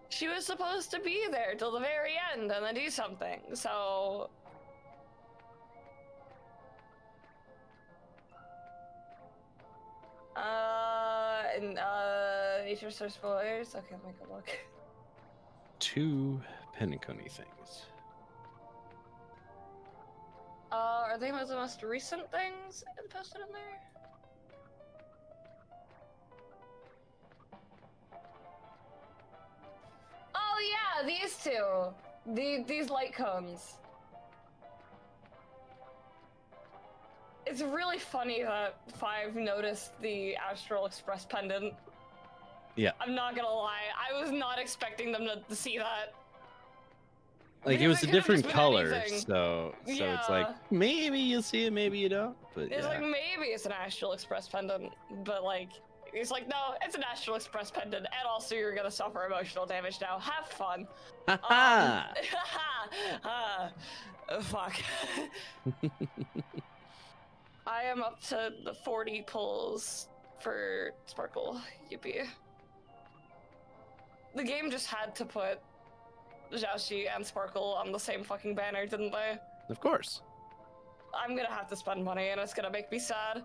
She was supposed to be there till the very end and then do something, so... HSR spoilers? Okay, let me go look. 2 Penacony things. Are they the most recent things posted in there? Oh yeah, these two. These light cones. It's really funny that Five noticed the Astral Express pendant. Yeah. I'm not gonna lie, I was not expecting them to see that. Like, it was a different color, so Yeah. it's like, maybe you'll see it, maybe you don't, but It's yeah. like, maybe it's an Astral Express pendant, but like, it's like, no, it's an Astral Express pendant, and also you're gonna suffer emotional damage now. Have fun. Fuck. I am up to the 40 pulls for Sparkle. Yippee. The game just had to put Xiaoxi and Sparkle on the same fucking banner, didn't they? Of course. I'm gonna have to spend money, and it's gonna make me sad.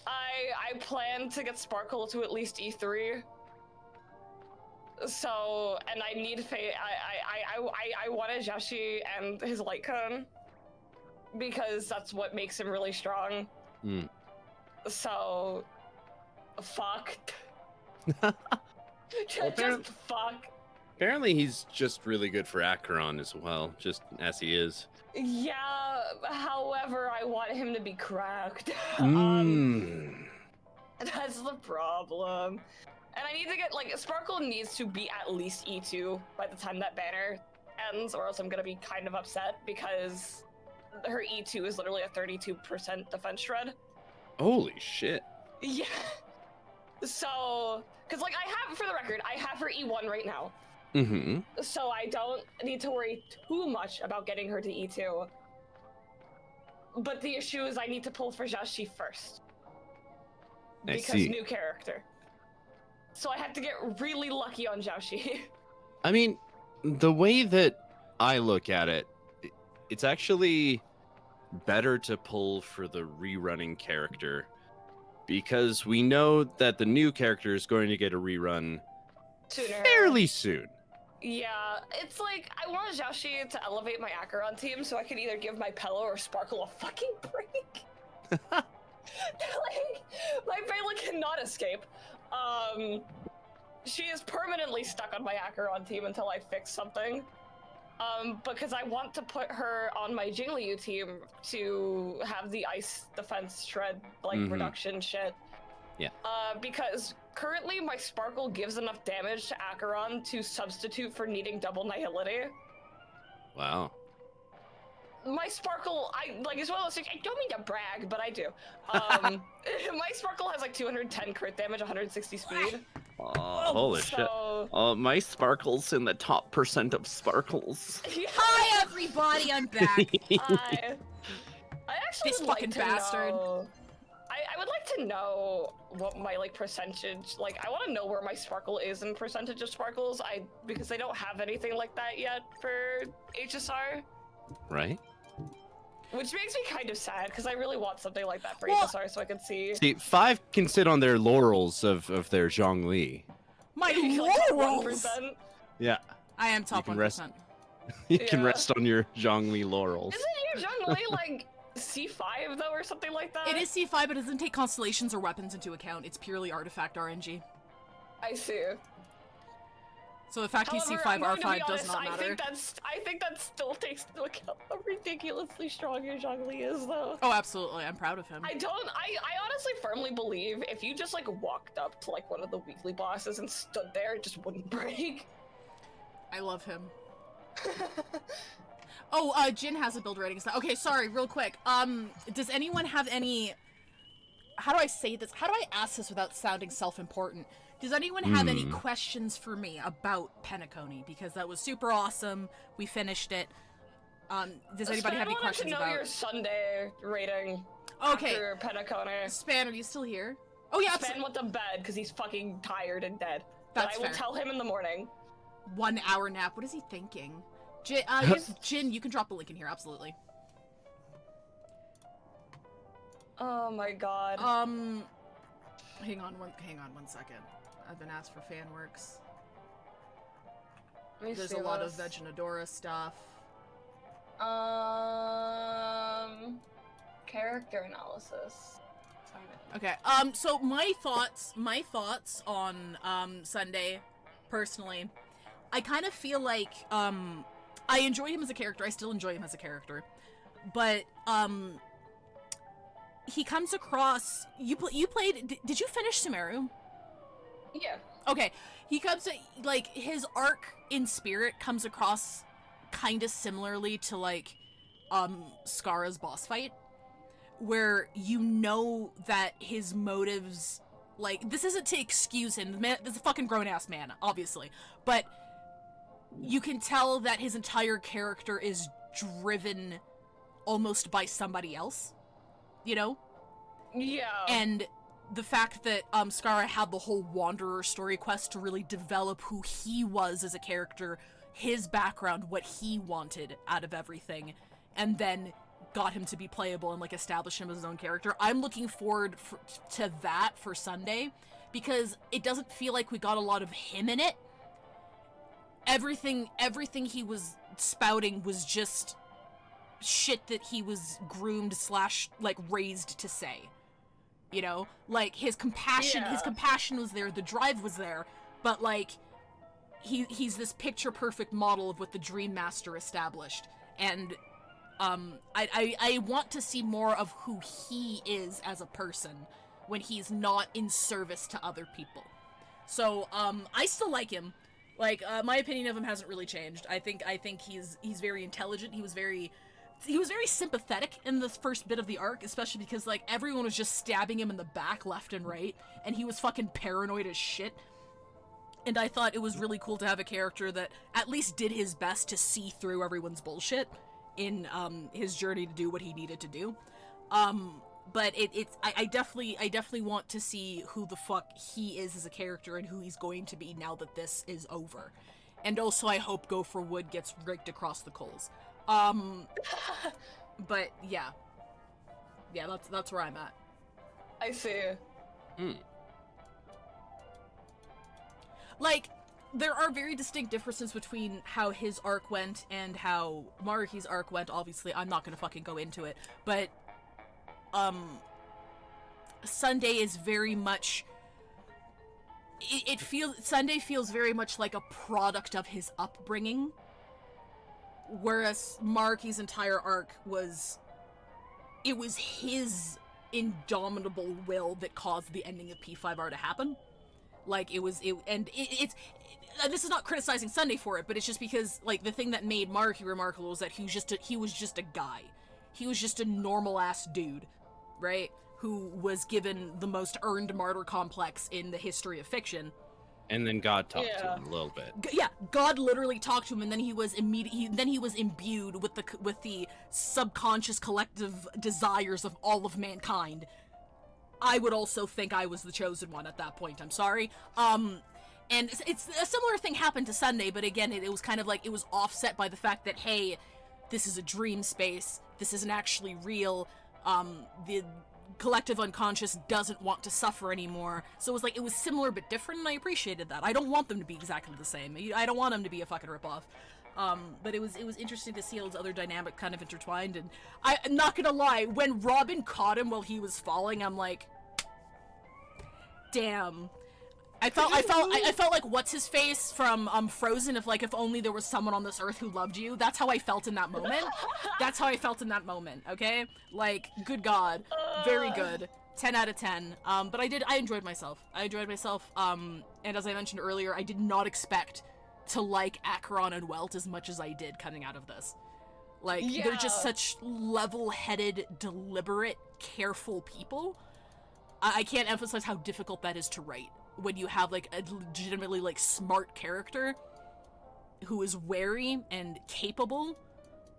I plan to get Sparkle to at least E3. So, and I need I wanted Xiaoxi and his light cone because that's what makes him really strong. So, fuck. Just fuck. Apparently he's just really good for Acheron as well, just as he is. Yeah, however, I want him to be cracked. That's the problem. And I need to get, like, Sparkle needs to be at least E2 by the time that banner ends, or else I'm gonna be kind of upset because her E2 is literally a 32% defense shred. Holy shit. Yeah. So, because, like, I have, for the record, I have her E1 right now. So I don't need to worry too much about getting her to E2. But the issue is I need to pull for Xiaoxi first. Because new character. So I have to get really lucky on Xiaoxi. I mean, the way that I look at it, it's actually better to pull for the rerunning character because we know that the new character is going to get a rerun fairly soon. Yeah, it's like, I want Xiaoxi to elevate my Acheron team so I can either give my Pello or Sparkle a fucking break. Like, my Pela cannot escape. She is permanently stuck on my Acheron team until I fix something. Because I want to put her on my Jingliu team to have the ice defense shred, like, reduction shit. Yeah. Because currently my Sparkle gives enough damage to Acheron to substitute for needing double Nihility. Wow. My Sparkle, it's one of those things, I don't mean to brag, but I do. My Sparkle has like 210 crit damage, 160 speed. Holy shit. My Sparkle's in the top % of Sparkles. Hi, everybody, I'm back. I actually This would fucking like to bastard. know... I would like to know what my, like, percentage... Like, I want to know where my Sparkle is in percentage of Sparkles, because they don't have anything like that yet for HSR. Right? Which makes me kind of sad, because I really want something like that for HSR so I can see... See, 5 can sit on their laurels of their Zhongli. My Like laurels! 1%. Yeah. I am top 1%. Rest, you can rest on your Zhongli laurels. Isn't your Zhongli like C5 though, or something like that? It is C5, but it doesn't take constellations or weapons into account. It's purely artifact RNG. I see. So the fact he's C5 R5 does not matter. I think that still takes into account how ridiculously strong your Zhongli is, though. Oh, absolutely. I'm proud of him. I honestly firmly believe if you just like walked up to like one of the weekly bosses and stood there, it just wouldn't break. I love him. Oh, Jin has a build rating. Okay, sorry, real quick. Does anyone have any... How do I say this? How do I ask this without sounding self-important? Does anyone have any questions for me about Penacony? Because that was super awesome. We finished it. Does anybody have any questions about... I wanted to know your Sunday rating after Penacony. Span, are you still here? Oh yeah, Span went to bed because he's fucking tired and dead. That's but I will tell him in the morning. 1 hour nap. What is he thinking? Jin, you can drop a link in here, absolutely. Oh my god. Hang on one second. I've been asked for fan works. There's a lot of Veginadora stuff. Character analysis. Okay. So my thoughts on Sunday, personally, I kind of feel like I enjoy him as a character. I still enjoy him as a character, but he comes across. You played. Did you finish Sumeru? Yeah. Okay. He comes to, like, his arc in Spirit comes across kind of similarly to like Skara's boss fight, where you know that his motives, like, this isn't to excuse him. The man, this is a fucking grown-ass man, obviously, but you can tell that his entire character is driven almost by somebody else, you know? Yeah. And the fact that Skara had the whole Wanderer story quest to really develop who he was as a character, his background, what he wanted out of everything, and then got him to be playable and like establish him as his own character. I'm looking forward to that for Sunday, because it doesn't feel like we got a lot of him in it. Everything he was spouting was just shit that he was groomed / like raised to say. You know, like his compassion was there, the drive was there, but like he's this picture perfect model of what the Dream Master established, and I want to see more of who he is as a person when he's not in service to other people. So I still like him. Like my opinion of him hasn't really changed. I think he's very intelligent. He was very sympathetic in the first bit of the arc, especially because like everyone was just stabbing him in the back left and right, and he was fucking paranoid as shit. And I thought it was really cool to have a character that at least did his best to see through everyone's bullshit in his journey to do what he needed to do. But I definitely want to see who the fuck he is as a character and who he's going to be now that this is over. And also I hope Go for Wood gets raked across the coals. But yeah, that's where I'm at. I see. Like, there are very distinct differences between how his arc went and how Maruki's arc went. Obviously, I'm not gonna fucking go into it, but Sunday is very much. Sunday feels very much like a product of his upbringing. Whereas Maruki's entire arc was his indomitable will that caused the ending of P5R to happen. Like, it's this is not criticizing Sunday for it, but it's just because, like, the thing that made Maruki remarkable was that he was just a guy. He was just a normal-ass dude, right? Who was given the most earned martyr complex in the history of fiction. And then God talked to him a little bit. Yeah, God literally talked to him, and then he was imbued with the subconscious collective desires of all of mankind. I would also think I was the chosen one at that point. I'm sorry. And it's a similar thing happened to Sunday, but again, it was kind of like it was offset by the fact that, hey, this is a dream space. This isn't actually real. collective unconscious doesn't want to suffer anymore. So it was like, it was similar but different, and I appreciated that. I don't want them to be exactly the same. I don't want them to be a fucking ripoff. But it was interesting to see all those other dynamic kind of intertwined, and I'm not gonna lie, when Robin caught him while he was falling, I'm like, damn. I felt like what's his face from Frozen, if only there was someone on this earth who loved you. That's how I felt in that moment. That's how I felt in that moment, okay? Like, good God. Very good. 10 out of 10. But I enjoyed myself. And as I mentioned earlier, I did not expect to like Acheron and Welt as much as I did coming out of this. Like, they're just such level-headed, deliberate, careful people. I can't emphasize how difficult that is to write when you have, like, a legitimately, like, smart character who is wary and capable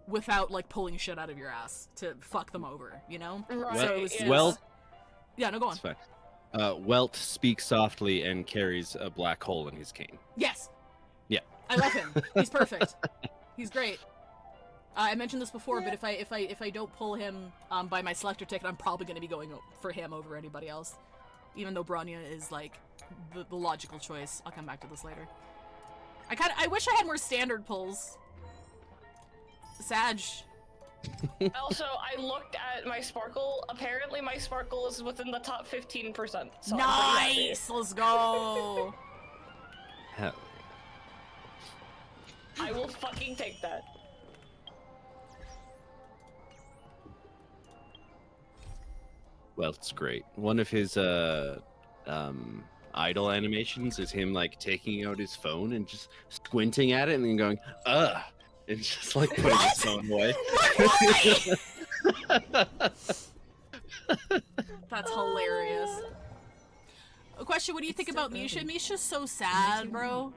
without, like, pulling shit out of your ass to fuck them over, you know? Right. So it was just... Welt... Yeah, no, go on. Welt speaks softly and carries a black hole in his cane. Yes! Yeah. I love him. He's perfect. He's great. I mentioned this before, but if I don't pull him by my selector ticket, I'm probably going to be going for him over anybody else. Even though Bronya is, like, the logical choice. I'll come back to this later. I wish I had more standard pulls. Sag. Also, I looked at my Sparkle. Apparently, my Sparkle is within the top 15%. So nice! Let's go! Hell. I will fucking take that. Well, it's great. One of his idle animations is him like taking out his phone and just squinting at it and then going, ugh, and just like putting his phone away. That's hilarious. A question, what do you think about Misha? Misha's so sad, bro.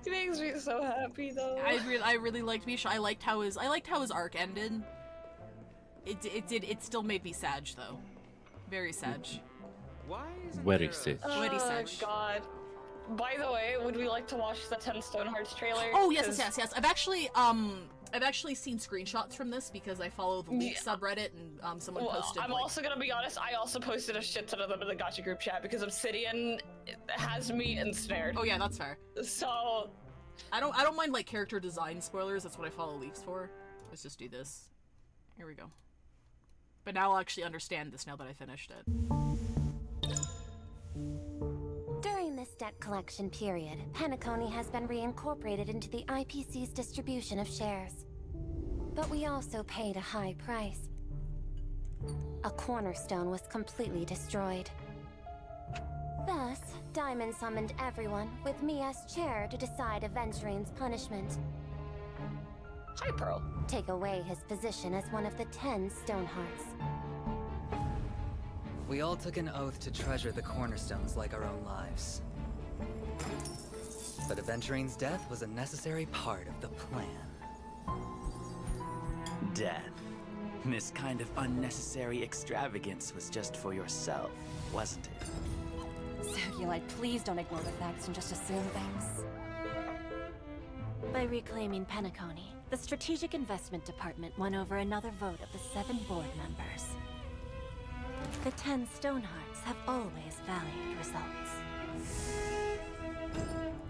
He makes me so happy though. I really liked Misha. I liked how his arc ended. It still made me sad though. Very sad. Very sad. Oh God. By the way, would we like to watch the 10 Stonehearts trailer? Oh yes. I've actually seen screenshots from this because I follow the Leak subreddit and someone posted. I'm also gonna be honest. I also posted a shit ton of them in the Gacha group chat because Obsidian has me ensnared. Oh yeah, that's fair. So I don't mind like character design spoilers. That's what I follow Leaks for. Let's just do this. Here we go. But now I'll actually understand this now that I finished it. During this debt collection period, Penacony has been reincorporated into the IPC's distribution of shares. But we also paid a high price. A cornerstone was completely destroyed. Thus, Diamond summoned everyone, with me as chair, to decide Aventurine's punishment. Hi, Pearl. Take away his position as one of the 10 Stonehearts. We all took an oath to treasure the cornerstones like our own lives. But Aventurine's death was a necessary part of the plan. Death. This kind of unnecessary extravagance was just for yourself, wasn't it? Circulite, please don't ignore the facts and just assume things. By reclaiming Penacony, the Strategic Investment Department won over another vote of the 7 board members. The 10 Stonehearts have always valued results.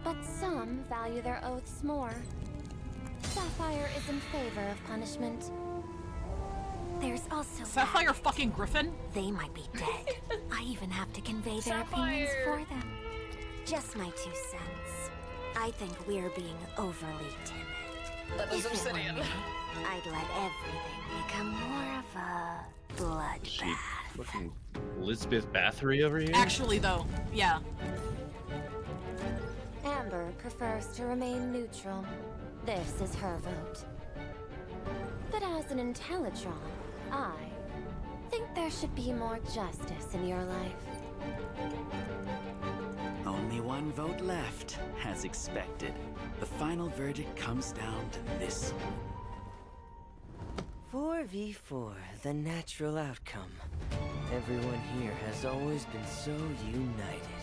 But some value their oaths more. Sapphire is in favor of punishment. There's also Sapphire fucking Griffin? They might be dead. I even have to convey their opinions for them. Just my 2 cents. I think we're being overly timid. That is Obsidian. I'd let everything become more of a bloodbath. Fucking Elizabeth Bathory over here? Actually, though, yeah. Amber prefers to remain neutral. This is her vote. But as an Intellitron, I think there should be more justice in your life. Only one vote left, as expected. The final verdict comes down to this. 4v4, the natural outcome. Everyone here has always been so united.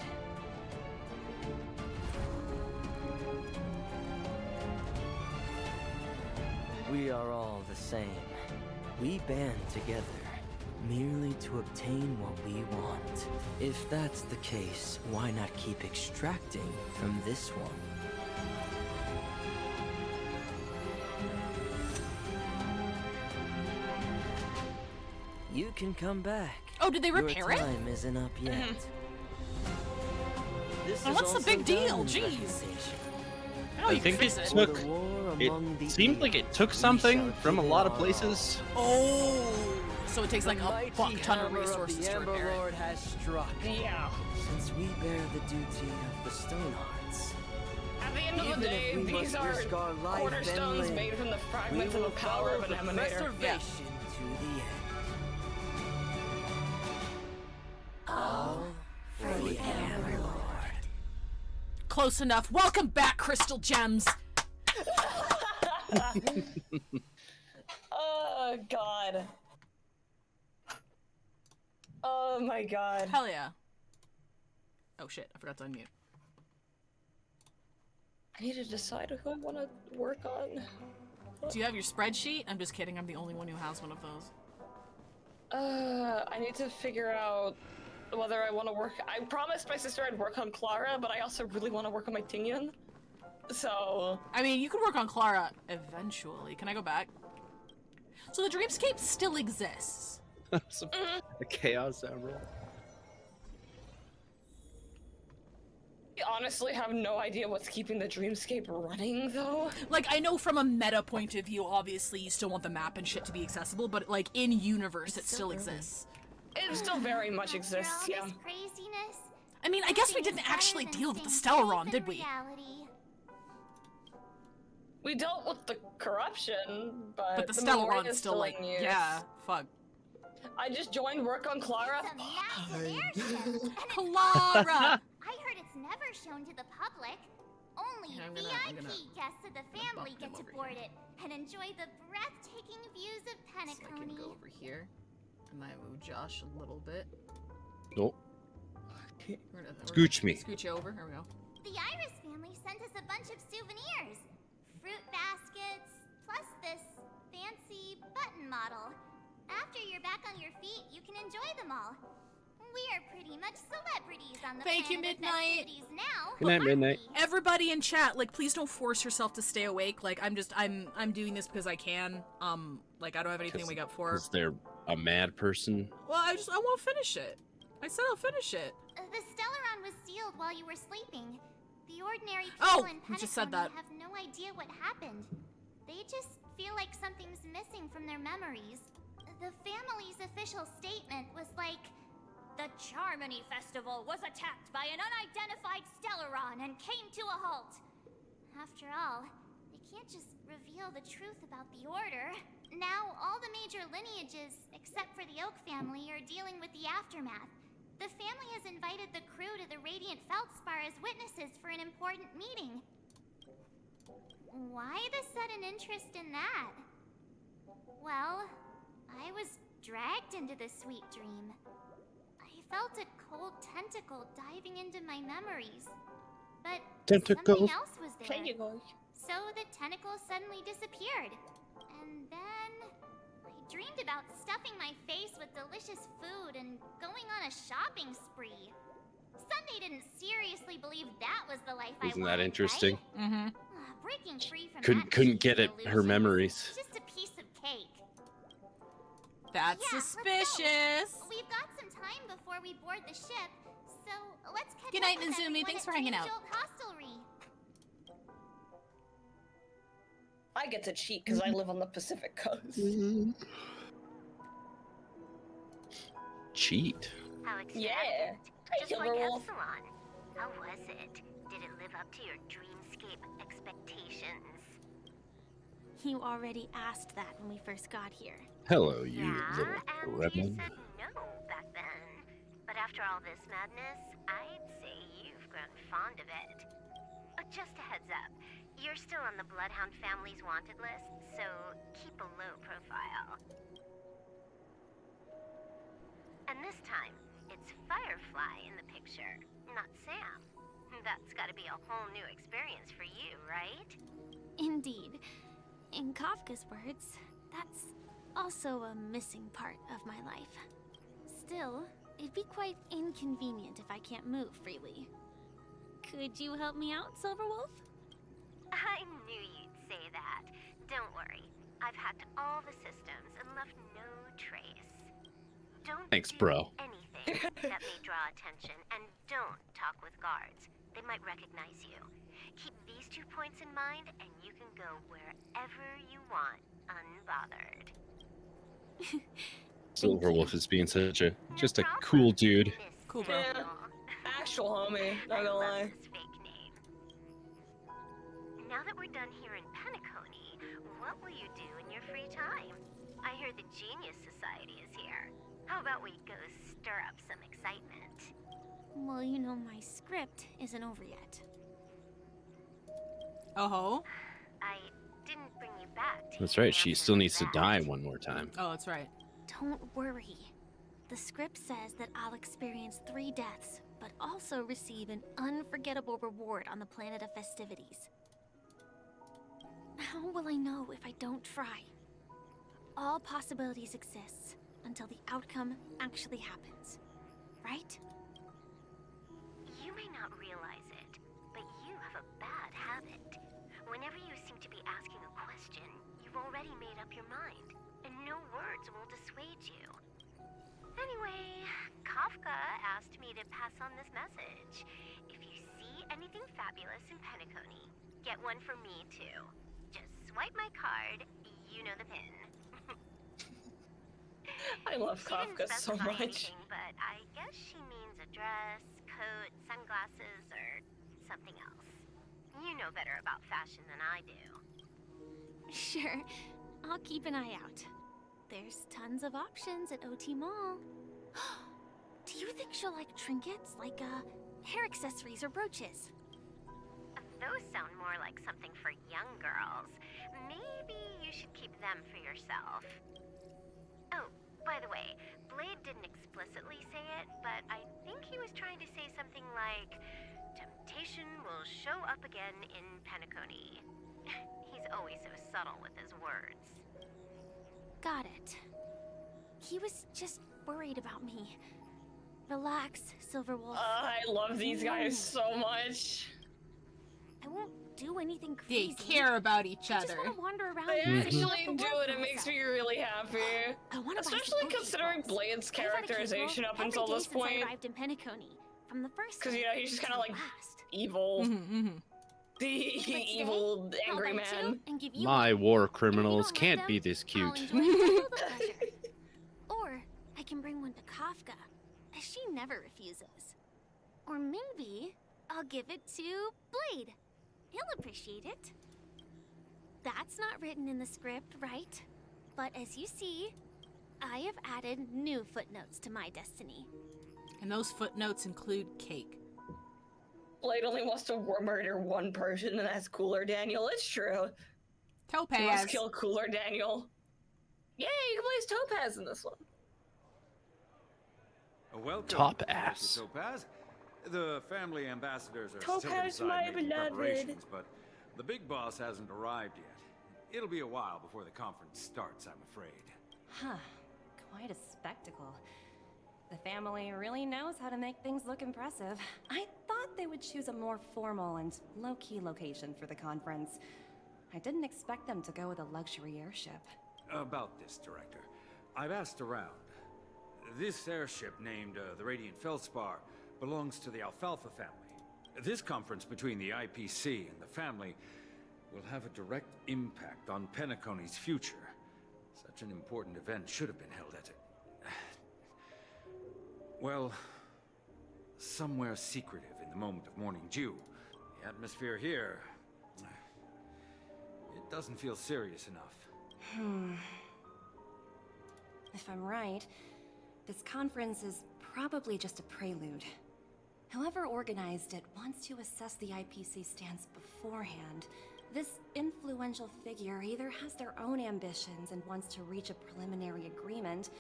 We are all the same. We band together. merely to obtain what we want. If that's the case, why not keep extracting from this one? You can come back. Oh, did they repair it? Your time isn't up yet. This And is what's the also big deal? done in Jeez. recognition. I think it took. It seemed like it took something from a lot of places. Oh, so it takes like a fuck ton of resources to repair it. Lord has struck. Yeah. Since we bear the duty of the Stonehearts. At the end of the day, Even if we these must are risk our life and cornerstones limb, made from the we fragments of will the power of an follow the emanator. preservation to the end. All for the Hammer Lord. Close enough. Welcome back, Crystal Gems. Oh god. Oh my god. Hell yeah. Oh shit, I forgot to unmute. I need to decide who I want to work on. Do you have your spreadsheet? I'm just kidding, I'm the only one who has one of those. I need to figure out whether I want to work. I promised my sister I'd work on Clara, but I also really want to work on my Tingyun. So. I mean, you could work on Clara eventually. Can I go back? So the Dreamscape still exists. A chaos emerald. I honestly have no idea what's keeping the Dreamscape running, though. Like, I know from a meta point of view, obviously, you still want the map and shit to be accessible, but, like, in universe, it still exists. It still very much exists, yeah. Craziness. I mean, I guess we didn't actually deal with the Stellaron, did we? We dealt with the corruption, but the Memoria's Stellaron is still, like, in use. yeah, fuck. I just joined work on Clara. Clara! I heard it's never shown to the public. Only VIP guests of the family get to board it and enjoy the breathtaking views of Penacony. So I can go over here, and I move Josh a little bit. Nope. We're gonna Scooch me. Scooch you over. Here we go. The Iris family sent us a bunch of souvenirs. Fruit baskets, plus this fancy button model. After you're back on your feet, you can enjoy them all. We are pretty much celebrities on the Thank you, planet of Midnight. festivities now. Good night, Midnight. Everybody in chat, like, please don't force yourself to stay awake. Like, I'm doing this because I can. Like, I don't have anything to wake up for. Is there a mad person? Well, I won't finish it. I said I'll finish it. The Stellaron was sealed while you were sleeping. The ordinary people in you just said that. Penacony have no idea what happened. They just feel like something's missing from their memories. The family's official statement was like, The Charmony Festival was attacked by an unidentified Stellaron and came to a halt. after all, they can't just reveal the truth about the Order. Now, all the major lineages, except for the Oak family, are dealing with the aftermath. The family has invited the crew to the Radiant Feldspar as witnesses for an important meeting. Why the sudden interest in that? Well, I was dragged into this sweet dream. I felt a cold tentacle diving into my memories. But something else was there. So the tentacle suddenly disappeared. And then I dreamed about stuffing my face with delicious food and going on a shopping spree. Sunday didn't seriously believe that was the life I wanted. Isn't that interesting? Right? Mm-hmm. Breaking free from Couldn't get at her memories. Just a piece of cake. That's suspicious. We've got some time before we board the ship, so let's catch Good up night, with Nizumi. everyone Thanks at for hanging out. Dream Jolt Hostelry. I get to cheat because I live on the Pacific Coast. Cheat? How exciting. Yeah. Just like Epsilon. How was it? Did it live up to your dreamscape expectations? You already asked that when we first got here. Hello, you little and gremlin. you said no back then. But after all this madness, I'd say you've grown fond of it. Just a heads up, you're still on the Bloodhound family's wanted list, so keep a low profile. And this time, it's Firefly in the picture, not Sam. That's gotta be a whole new experience for you, right? Indeed. In Kafka's words, that's also a missing part of my life. Still, it'd be quite inconvenient if I can't move freely. Could you help me out, Silverwolf? I knew you'd say that. Don't worry. I've hacked all the systems and left no trace. Don't Thanks, do bro. anything that may draw attention, and don't talk with guards. They might recognize you. Keep these 2 points in mind, and you can go wherever you want, unbothered. Silverwolf is being such a just a cool dude. Cool, bro. Yeah. Actual homie, not gonna lie. Now that we're done here in Penacony, what will you do in your free time? I hear the Genius Society is here. How about we go stir up some excitement? Well, you know my script isn't over yet. Oh-ho. I didn't bring you back to That's right. She still needs to die one more time. Oh, that's right. Don't worry. The script says that I'll experience 3 deaths, but also receive an unforgettable reward on the planet of festivities. How will I know if I don't try? All possibilities exist until the outcome actually happens, right? You may not realize it, but you have a bad habit. Whenever you seem to be asking a question, you've already made up your mind, and no words will dissuade you. Anyway, Kafka asked me to pass on this message. If you see anything fabulous in Penacony, get one for me too. Just swipe my card, you know the pin. I love She didn't Kafka so specify much. anything, but I guess she means a dress, coat, sunglasses, or something else. You know better about fashion than I do. Sure, I'll keep an eye out. There's tons of options at OT Mall. Do you think she'll like trinkets, like hair accessories or brooches? Those sound more like something for young girls. Maybe you should keep them for yourself. Oh, by the way, Blade didn't explicitly say it, but I think he was trying to say something like, temptation will show up again in Penacony. He's always so subtle with his words. Got it. He was just worried about me. Relax, Silverwolf. I love these guys so much. I won't do anything crazy. They care about each I other. just want to wander around. They and figure out actually the do world it. for It makes myself. me really happy. I want to buy Especially some considering Pokeballs. Blade's I've had a characterization Pokeball up until every day this since I point. arrived in Penacony, from the first Because, you know, he's just kind of like last. evil. The evil, I'll angry buy two man. and give you My one. war criminals can't be this I'll cute. enjoy double the pleasure. Or I can bring one to Kafka, as she never refuses. Or maybe I'll give it to Blade. He'll appreciate it. That's not written in the script, right? But as you see, I have added new footnotes to my destiny. And those footnotes include cake. Blade only wants to murder one person, and that's Cooler Daniel. It's true. Topaz. He wants to kill Cooler Daniel. Yay, you can play as Topaz in this one. Welcome, Top Mr. ass. Topaz. The family ambassadors are Topaz, still my inside making beloved. preparations, but the big boss hasn't arrived yet. It'll be a while before the conference starts, I'm afraid. Huh. Quite a spectacle. The family really knows how to make things look impressive. I thought they would choose a more formal and low-key location for the conference. I didn't expect them to go with a luxury airship. About this, Director. I've asked around. This airship, named the Radiant Feldspar, belongs to the Alfalfa family. This conference between the IPC and the family will have a direct impact on Penacony's future. Such an important event should have been held at it. Well, somewhere secretive in the moment of morning dew. The atmosphere here, it doesn't feel serious enough. If I'm right, this conference is probably just a prelude. Whoever organized it wants to assess the IPC stance beforehand. This influential figure either has their own ambitions and wants to reach a preliminary agreement,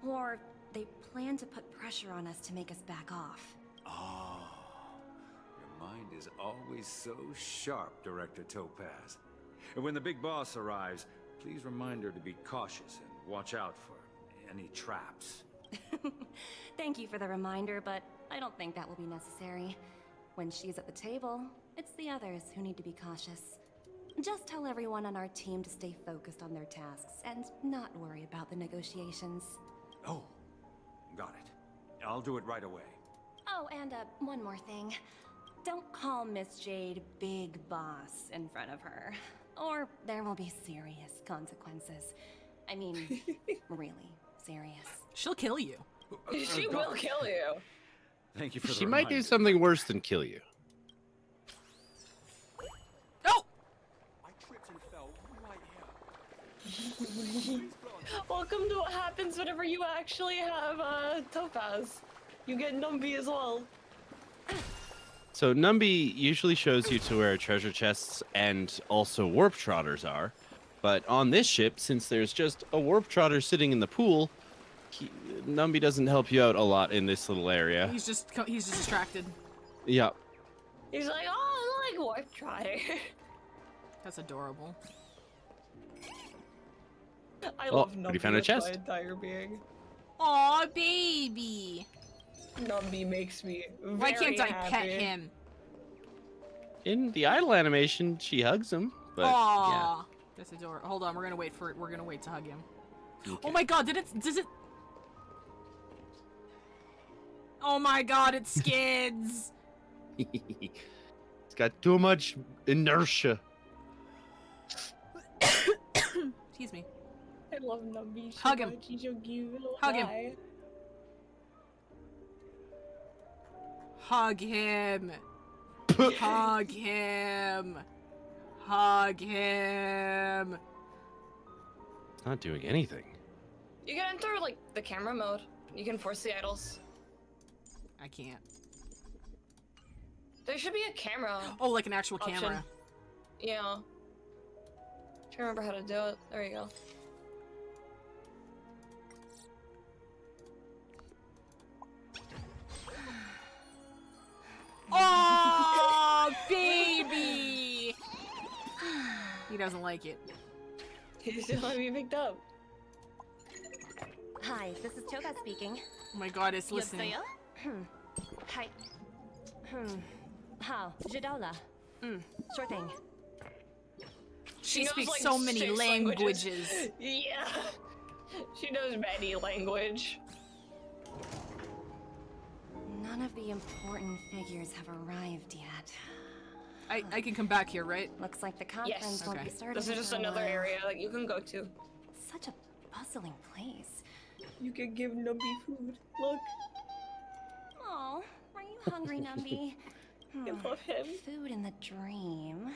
or they plan to put pressure on us to make us back off. Oh, your mind is always so sharp, Director Topaz. And when the big boss arrives, please remind her to be cautious and watch out for any traps. Thank you for the reminder, but I don't think that will be necessary. When she's at the table, it's the others who need to be cautious. Just tell everyone on our team to stay focused on their tasks and not worry about the negotiations. Oh, got it. I'll do it right away. Oh, and one more thing. Don't call Miss Jade Big Boss in front of her, or there will be serious consequences. I mean, really serious. She'll kill you. She will kill you. Thank you for the She might do reminder. something worse than kill you. Oh! I tripped and fell right here. Welcome to what happens whenever you actually have Topaz. You get Numby as well. So Numby usually shows you to where treasure chests and also warp trotters are. But on this ship, since there's just a warp trotter sitting in the pool, Numby doesn't help you out a lot in this little area. He's just distracted. Yeah. He's like, oh, I like warp trotter. That's adorable. I love Numby but he found a with chest. my entire being. Aw, baby. Numby makes me very Why can't I happy. pet him? In the idle animation, she hugs him. But Aww. That's adorable. Hold on, we're gonna wait for it. We're gonna wait to hug him. Okay. Oh my god, does it? Oh my god, it skids! yeah. It's got too much inertia. Excuse me. I love Numby so Hug him. much. He's so cute. Hug him. Hi. Hug him. Hug him. Hug him. It's not doing anything. You can enter like the camera mode. You can force the idols. I can't. There should be a camera. Oh, like an actual option. camera. Yeah. Trying to remember how to do it. There you go. Oh, baby! He doesn't like it. He's still want to be picked up. Hi, this is Topaz speaking. Oh my god, it's listening. Hi. How? Jidola. Sure thing. She knows, speaks like, so many 6 languages. Yeah. She knows many language. None of the important figures have arrived yet. I can come back here, right? Looks like the conference Yes. won't be starting. This is just for a another while. area that you can go to. Such a bustling place. You can give Numby food. Look. Oh, are you hungry, Numby? I love him. Food in the dream.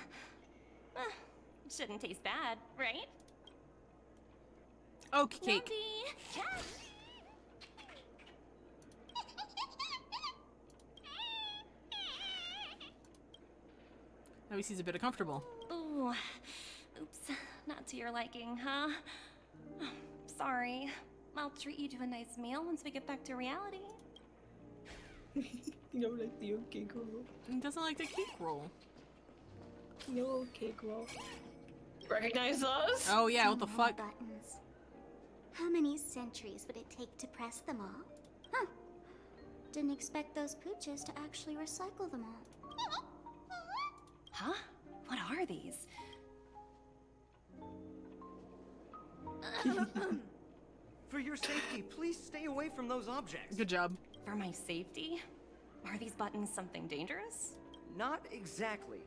Shouldn't taste bad, right? Oak cake. Numby. Now he seems a bit uncomfortable. Ooh. Oops. Not to your liking, huh? Sorry. I'll treat you to a nice meal once we get back to reality. You don't like the old cake roll. He doesn't like the cake roll. No cake roll. Recognize those? Oh yeah, what the fuck? Buttons. How many centuries would it take to press them all? Huh. Didn't expect those pooches to actually recycle them all. Huh? What are these? For your safety, please stay away from those objects. Good job. For my safety? Are these buttons something dangerous? Not exactly.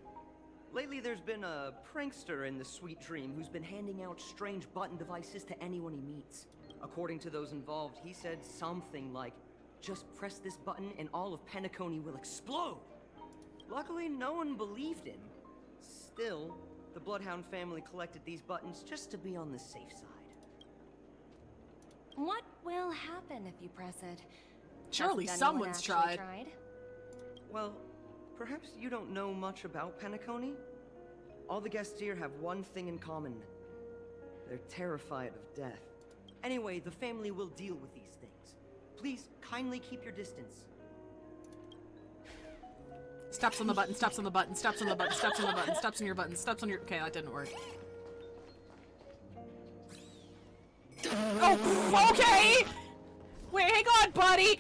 Lately, there's been a prankster in the Sweet Dream who's been handing out strange button devices to anyone he meets. According to those involved, he said something like, "Just press this button and all of Penacony will explode." Luckily, no one believed him. Still, the Bloodhound family collected these buttons just to be on the safe side. What will happen if you press it? Surely Has anyone someone's actually tried. Well, perhaps you don't know much about Penacony? All the guests here have one thing in common. They're terrified of death. Anyway, the family will deal with these things. Please, kindly keep your distance. Stops on the button, stops on the button, stops on the button, stops on the button, stops on your button, stops on your... Okay, that didn't work. Oh, okay! Wait, hang on, buddy!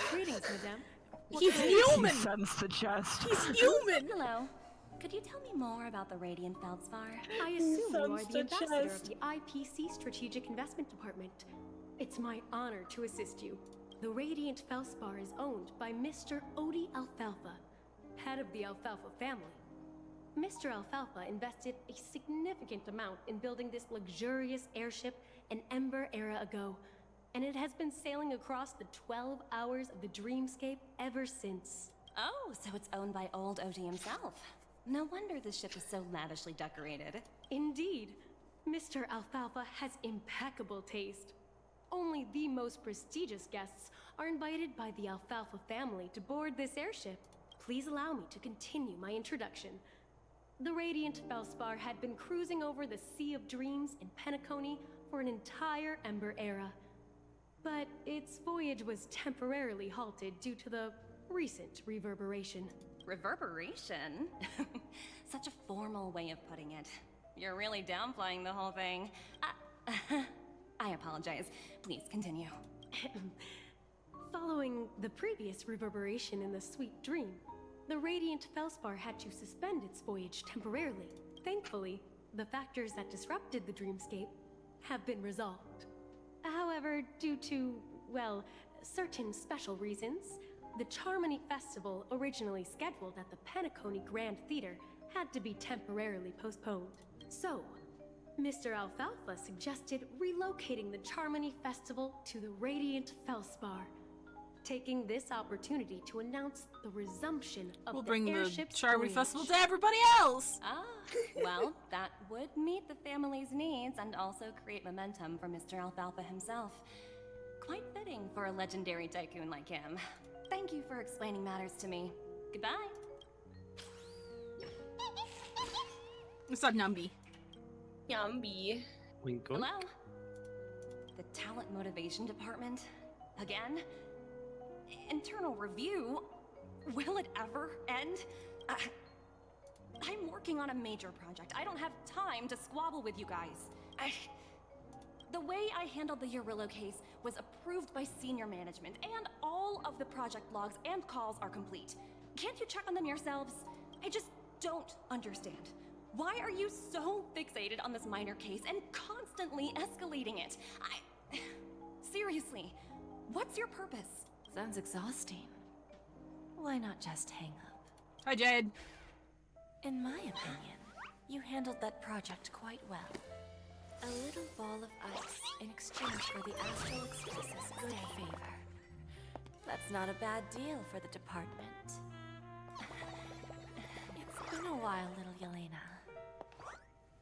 Greetings, madame. He's human! He sensed the chest. He's human! Hello. Could you tell me more about the Radiant Feldspar? I assume you are sensed the a ambassador of chest. the IPC Strategic Investment Department. It's my honor to assist you. The Radiant Feldspar is owned by Mr. Odie Alfalfa, head of the Alfalfa family. Mr. Alfalfa invested a significant amount in building this luxurious airship an Ember era ago, and it has been sailing across the 12 hours of the dreamscape ever since. Oh, so it's owned by old Odie himself. No wonder the ship is so lavishly decorated. Indeed. Mr. Alfalfa has impeccable taste. Only the most prestigious guests are invited by the Alfalfa family to board this airship. Please allow me to continue my introduction. The Radiant Feldspar had been cruising over the Sea of Dreams in Penacony for an entire Ember era. But its voyage was temporarily halted due to the recent reverberation. Reverberation? Such a formal way of putting it. You're really downplaying the whole thing. I apologize. Please continue. Following the previous reverberation in the Sweet Dream, the Radiant Feldspar had to suspend its voyage temporarily. Thankfully, the factors that disrupted the dreamscape have been resolved. However, due to, well, certain special reasons, the Charmony Festival, originally scheduled at the Penacony Grand Theater, had to be temporarily postponed. So, Mr. Alfalfa suggested relocating the Charmony Festival to the Radiant Feldspar, taking this opportunity to announce the resumption of We'll the bring the airship's Charmony voyage. Festival to everybody else! Ah, well, that would meet the family's needs and also create momentum for Mr. Alfalfa himself. Quite fitting for a legendary tycoon like him. Thank you for explaining matters to me. Goodbye. It's not Numby. Yumby. Hello? The Talent Motivation Department? Again? Internal review? Will it ever end? I'm working on a major project. I don't have time to squabble with you guys. The way I handled the Urillo case was approved by senior management, and all of the project logs and calls are complete. Can't you check on them yourselves? I just don't understand. Why are you so fixated on this minor case and constantly escalating it? Seriously, what's your purpose? Sounds exhausting. Why not just hang up? Hi, Jade. In my opinion, you handled that project quite well. A little ball of ice in exchange for the Astral Express's good favor. That's not a bad deal for the department. It's been a while, little Yelena.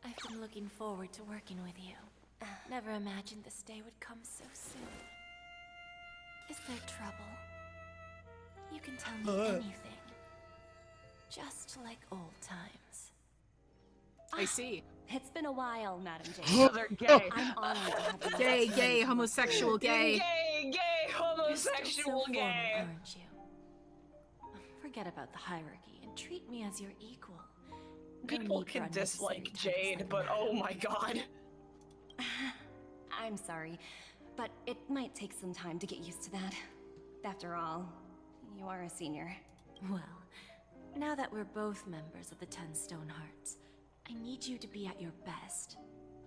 I've been looking forward to working with you. Never imagined this day would come so soon. Is there trouble? You can tell me anything. Just like old times. I see. It's been a while, Madam Jane. So they're gay. I'm honored to have you. Gay, gay, homosexual, gay. Gay, gay, homosexual, so gay. formal, aren't you? Forget about the hierarchy and treat me as your equal. No People need for can unnecessary dislike titles Jade, like but that. oh my god. I'm sorry, but it might take some time to get used to that. After all, you are a senior. Well, now that we're both members of the 10 Stone Hearts, I need you to be at your best.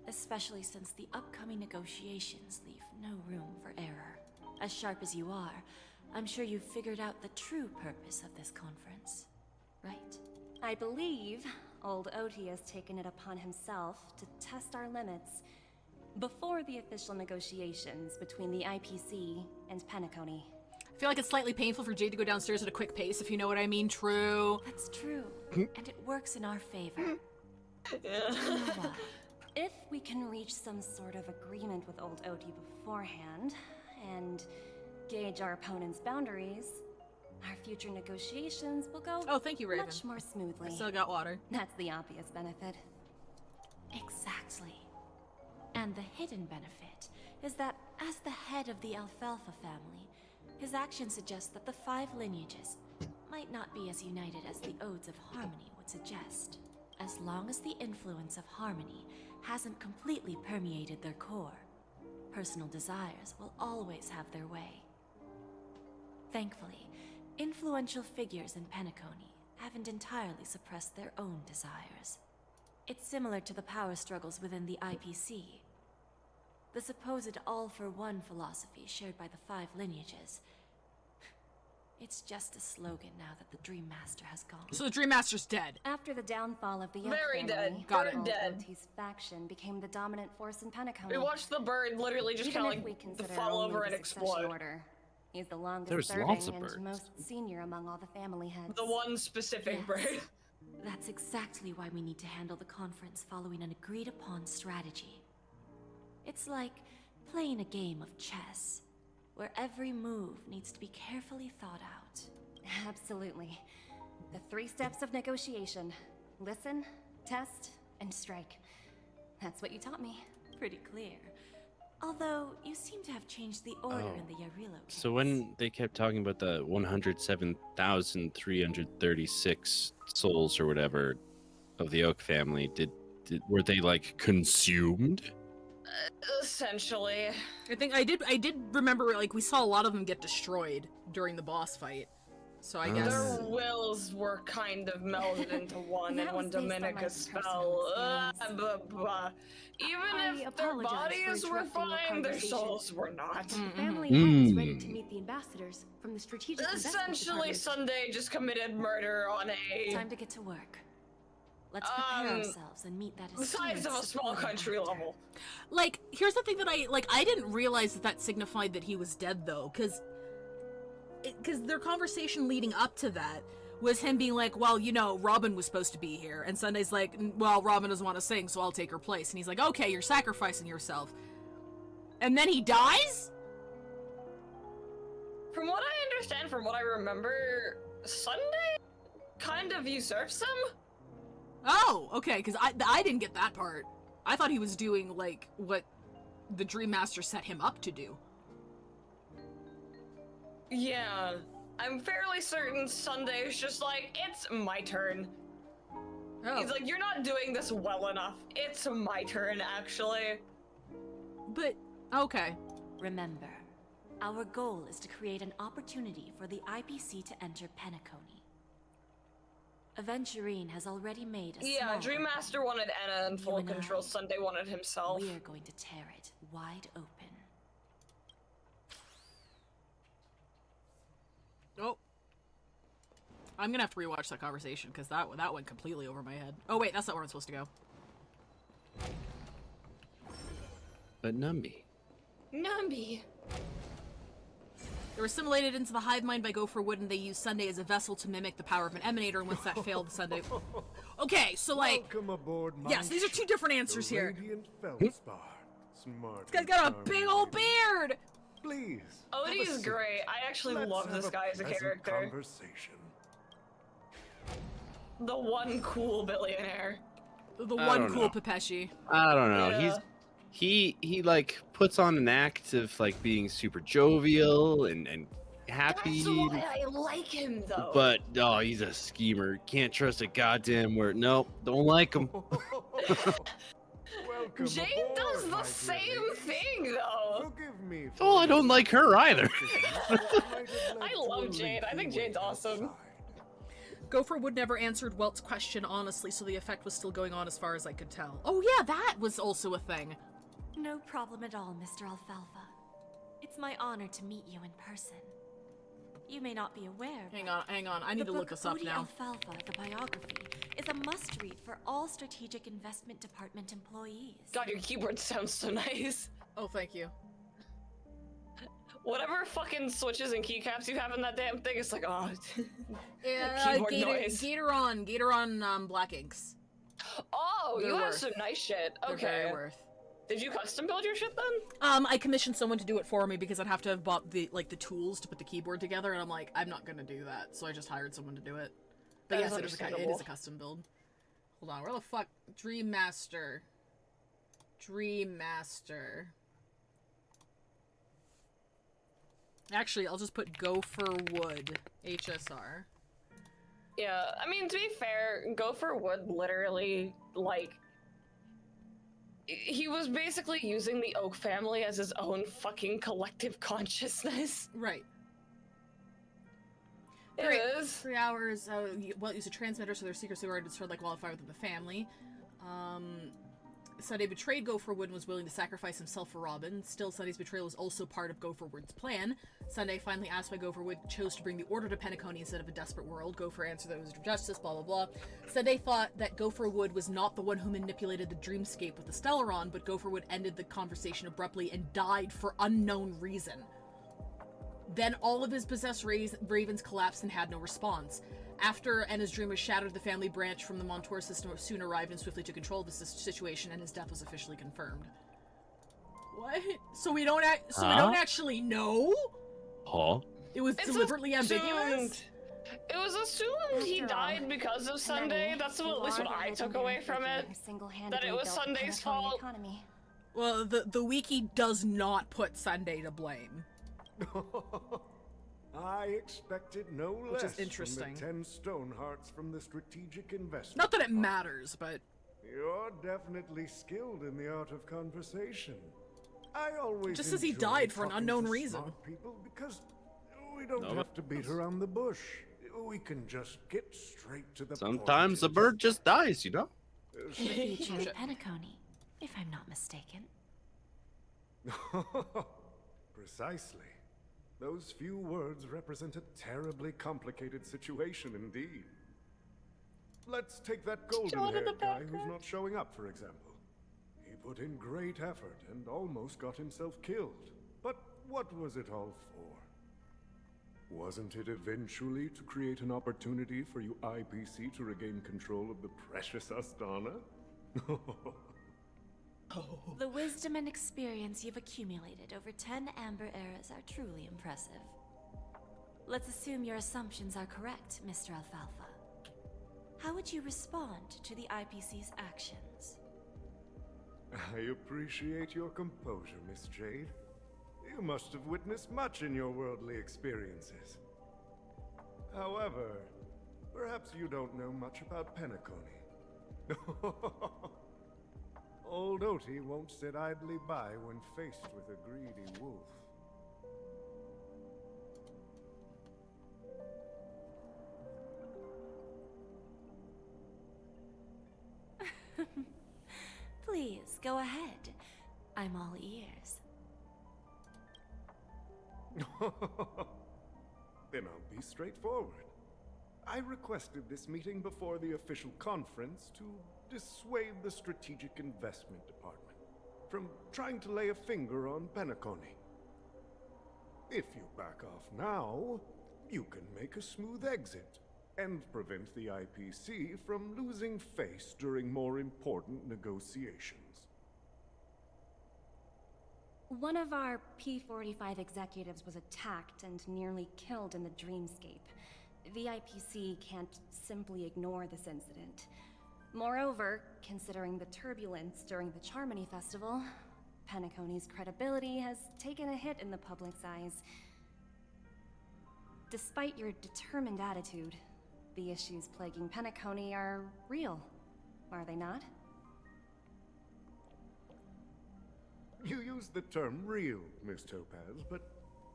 Especially since the upcoming negotiations leave no room for error. As sharp as you are, I'm sure you've figured out the true purpose of this conference, right? I believe old Oti has taken it upon himself to test our limits before the official negotiations between the IPC and Penacony. I feel like it's slightly painful for Jade to go downstairs at a quick pace, if you know what I mean. True. That's true. And it works in our favor. If we can reach some sort of agreement with old Oti beforehand, and gauge our opponent's boundaries, our future negotiations will go thank you, Raven. much more smoothly. I still got water. That's the obvious benefit. Exactly. And the hidden benefit is that as the head of the Alfalfa family, his actions suggest that the 5 lineages might not be as united as the Odes of Harmony would suggest, as long as the influence of Harmony hasn't completely permeated their core. personal desires will always have their way. Thankfully, influential figures in Penacony haven't entirely suppressed their own desires. It's similar to the power struggles within the IPC. The supposed all-for-one philosophy shared by the 5 lineages. It's just a slogan now that the Dream Master has gone. So the Dream Master's dead. After the downfall of the Young Very family, dead. Got it. Old Dead. OT's faction became the dominant force in Penacony. We watched the bird literally just Even kind if of we like consider fall only over the and succession explode. order. He's the longest There's serving lots of and birds. most senior among all the family heads. The one specific Yes. bird. That's exactly why we need to handle the conference following an agreed-upon strategy. It's like playing a game of chess, where every move needs to be carefully thought out. Absolutely. The 3 steps of negotiation. Listen, test, and strike. That's what you taught me. Pretty clear. Although, you seem to have changed the order in the Yarilo case. So when they kept talking about the 107,336 souls or whatever of the Oak family, were they like consumed? Essentially. I think I did remember, like, we saw a lot of them get destroyed during the boss fight. So I guess Their wills were kind of melded into one, and when Dominica's fell, even if their bodies were fine, their souls were not. The family is ready to meet the ambassadors from the strategic investment Essentially, department. Sunday just committed murder on a... Time to get to work. Let's prepare ourselves and meet that the size of a small country level. Like, here's the thing that I didn't realize that signified that he was dead, though, because their conversation leading up to that was him being like, well, you know, Robin was supposed to be here, and Sunday's like, well, Robin doesn't want to sing, so I'll take her place, and he's like, okay, you're sacrificing yourself. And then he dies? From what I understand, from what I remember, Sunday kind of usurps him? Oh, okay, because I didn't get that part. I thought he was doing, like, what the Dream Master set him up to do. Yeah, I'm fairly certain Sunday is just like, it's my turn. Oh. He's like, you're not doing this well enough. It's my turn, actually. But, okay. Remember, our goal is to create an opportunity for the IPC to enter Penacony. Aventurine has already made a small Dream Master wanted Anna in full You and control, I, Sunday wanted himself. We are going to tear it wide open. Oh. I'm gonna have to rewatch that conversation, because that went completely over my head. Oh wait, that's not where I'm supposed to go. But Numby. Numby. They were assimilated into the hive mind by Gopher Wood, and they used Sunday as a vessel to mimic the power of an emanator, and once that failed, Sunday... Okay, so like... Welcome aboard, yes, these are 2 different answers here. Radiant Feldspar. Smart. This guy's got a big old beard! Please. Odie's great. I actually love this guy as a character. Conversation. The one cool billionaire. The I one don't cool know. Pepeshi. I don't know. Yeah. He like puts on an act of like being super jovial and happy. That's why I like him, though. But he's a schemer. Can't trust a goddamn word. Nope, don't like him. Jade does the same thing, though. Forgive me. Oh, I don't like her either. I love Jade. I think Jade's awesome. Gopher Wood never answered Welt's question honestly, so the effect was still going on as far as I could tell. Oh yeah, that was also a thing. No problem at all, Mr. Alfalfa. It's my honor to meet you in person. You may not be aware. Hang on. I need to look this up now. Alfalfa, the biography, is a must-read for all Strategic Investment Department employees. God, your keyboard sounds so nice. Oh, thank you. Whatever fucking switches and keycaps you have in that damn thing, it's like, oh. Yeah, keyboard noise. Gatoron Black Inks. Oh, They're you have worth. some nice shit. They're Okay. very worth. Did you custom build your shit then? I commissioned someone to do it for me because I'd have to have bought the tools to put the keyboard together, and I'm like, I'm not gonna do that, so I just hired someone to do it. But That yes, is it is a understandable. custom build. Hold on, where the fuck? Dream Master. Actually, I'll just put Gopher Wood HSR. Yeah, I mean, to be fair, Gopher Wood literally, like, he was basically using the Oak family as his own fucking collective consciousness. Right. It is. 3 hours. Well, use a transmitter so their secrecy were destroyed like wildfire within the family. Sunday betrayed Gopherwood and was willing to sacrifice himself for Robin. Still, Sunday's betrayal was also part of Gopherwood's plan. Sunday finally asked why Gopherwood chose to bring the order to Penacony instead of a desperate world. Gopher answered that it was justice, blah blah blah. Sunday thought that Gopherwood was not the one who manipulated the dreamscape with the Stellaron, but Gopherwood ended the conversation abruptly and died for unknown reason. Then all of his possessed ravens collapsed and had no response. After Enna's dream was shattered, the family branch from the Montour system soon arrived and swiftly took control of the situation, and his death was officially confirmed. What? So we don't actually know? Huh? It was deliberately ambiguous? It was assumed he died because of Sunday. That's at least what I took away from it. That it was Sunday's fault. Well, the wiki does not put Sunday to blame. I expected no Which less is interesting. from the 10 stone hearts from the strategic investment. Not that it matters, but... You're definitely skilled in the art of conversation. I always just says he enjoy died for an talking unknown to reason. smart people because we don't have to beat around the bush. We can just get straight to the Sometimes a point. bird just dies, you know? In the future of Penacony, if I'm not mistaken. Precisely. Those few words represent a terribly complicated situation indeed. Let's take that golden-haired guy who's not showing up, for example. He put in great effort and almost got himself killed. But what was it all for? Wasn't it eventually to create an opportunity for you IPC to regain control of the precious Astana? The wisdom and experience you've accumulated over 10 Amber Eras are truly impressive. Let's assume your assumptions are correct, Mr. Alfalfa. How would you respond to the IPC's actions? I appreciate your composure, Miss Jade. You must have witnessed much in your worldly experiences. However, perhaps you don't know much about Penacony. Old Oti won't sit idly by when faced with a greedy wolf. Please, go ahead. I'm all ears. Then I'll be straightforward. I requested this meeting before the official conference to dissuade the Strategic Investment Department from trying to lay a finger on Penacony. If you back off now, you can make a smooth exit and prevent the IPC from losing face during more important negotiations. One of our P-45 executives was attacked and nearly killed in the dreamscape. The IPC can't simply ignore this incident. Moreover, considering the turbulence during the Charmony Festival, Penacony's credibility has taken a hit in the public's eyes. Despite your determined attitude, the issues plaguing Penacony are real, are they not? You use the term real, Miss Topaz, but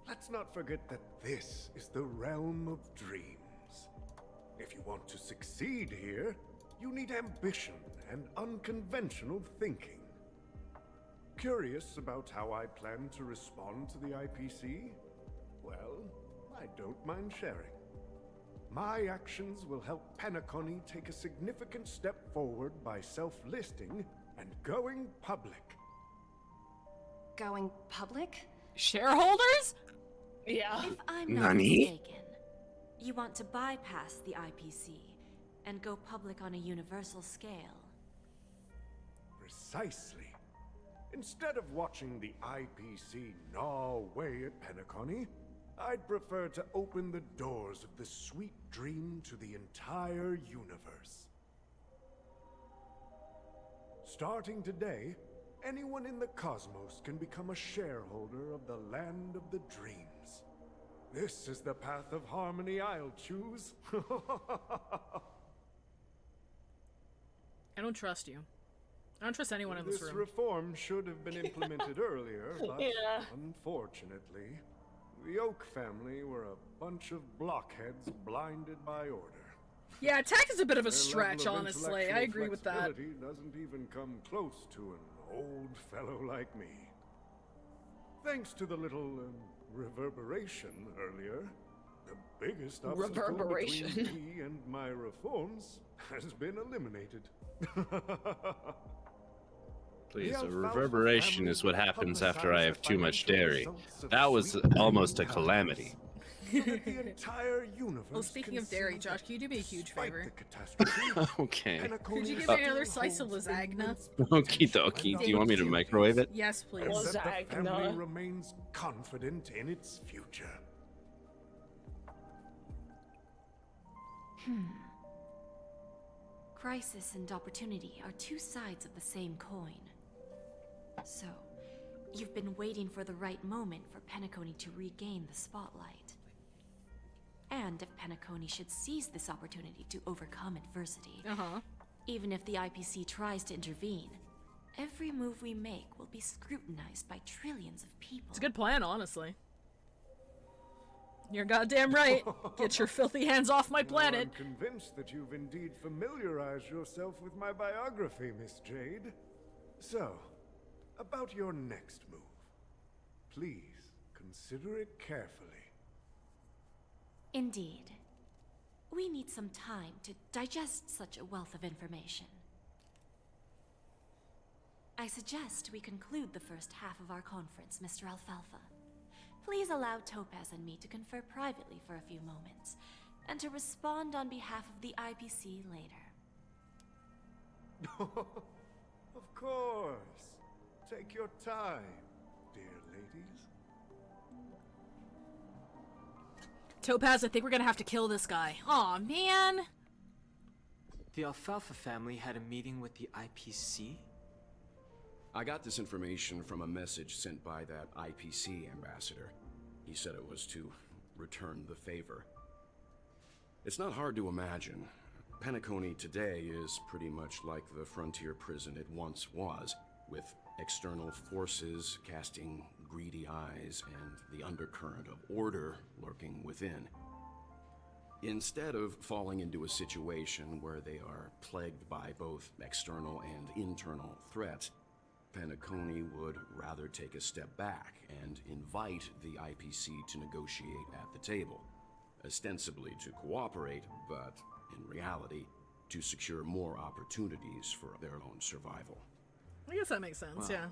let's not forget that this is the realm of dreams. If you want to succeed here, you need ambition and unconventional thinking. Curious about how I plan to respond to the IPC? Well, I don't mind sharing. My actions will help Penacony take a significant step forward by self-listing and going public. Going public? Shareholders? Yeah. If I'm not mistaken, you want to bypass the IPC and go public on a universal scale. Precisely. Instead of watching the IPC gnaw away at Penacony, I'd prefer to open the doors of the sweet dream to the entire universe. Starting today, anyone in the cosmos can become a shareholder of the land of the dreams. This is the path of harmony I'll choose. I don't trust you. I don't trust anyone in this room. reform should have been implemented earlier, but Yeah. unfortunately, the Oak family were a bunch of blockheads blinded by order. Yeah, attack is a bit of a Their stretch, level of honestly. I agree with that. intellectual flexibility doesn't even come close to an old fellow like me. Thanks to the little reverberation earlier, the biggest obstacle Reverberation. between me and my reforms has been eliminated. Please, a reverberation is what happens after I have too much dairy. That was almost a calamity. The entire universe. Well, speaking of dairy, Josh, can you do me a huge favor? Okay. Could you give me another slice of lasagna? Okie dokie. Do you want me to microwave it? Yes, please. That the family remains confident in its future. Crisis and opportunity are two sides of the same coin. So, you've been waiting for the right moment for Penacony to regain the spotlight. And if Penacony should seize this opportunity to overcome adversity, even if the IPC tries to intervene, every move we make will be scrutinized by trillions of people. It's a good plan, honestly. You're goddamn right. Get your filthy hands off my planet. I'm convinced that you've indeed familiarized yourself with my biography, Miss Jade. So, about your next move. Please, consider it carefully. Indeed. We need some time to digest such a wealth of information. I suggest we conclude the first half of our conference, Mr. Alfalfa. Please allow Topaz and me to confer privately for a few moments, and to respond on behalf of the IPC later. Of course. Take your time, dear ladies. Topaz, I think we're gonna have to kill this guy. Aw, man. The Alfalfa family had a meeting with the IPC? I got this information from a message sent by that IPC ambassador. He said it was to return the favor. It's not hard to imagine. Penacony today is pretty much like the frontier prison it once was, with external forces casting greedy eyes and the undercurrent of order lurking within. Instead of falling into a situation where they are plagued by both external and internal threats, Penacony would rather take a step back and invite the IPC to negotiate at the table, ostensibly to cooperate, but in reality, to secure more opportunities for their own survival. I guess that makes sense, Well, yeah.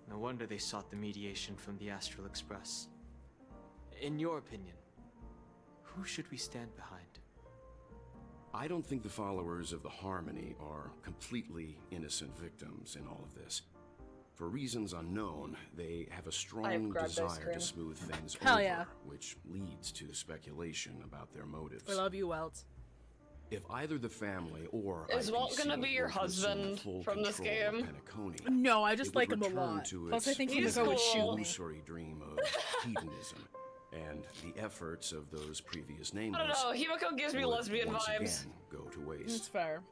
No wonder they sought the mediation from the Astral Express. In your opinion, who should we stand behind? I don't think the followers of the Harmony are completely innocent victims in all of this. For reasons unknown, they have a strong desire to smooth things Hell over, yeah. which leads to speculation about their motives. I love you, Welt. If either the family or Is Walt IPC gonna be your were to assume husband full from this control of game? Penacony, No, I just it would like him a return lot. to Plus, I its think Himiko would shoot me. illusory dream of hedonism and the efforts of those previous nameless. I don't know, Himiko gives me would lesbian once vibes. again go to waste. That's fair.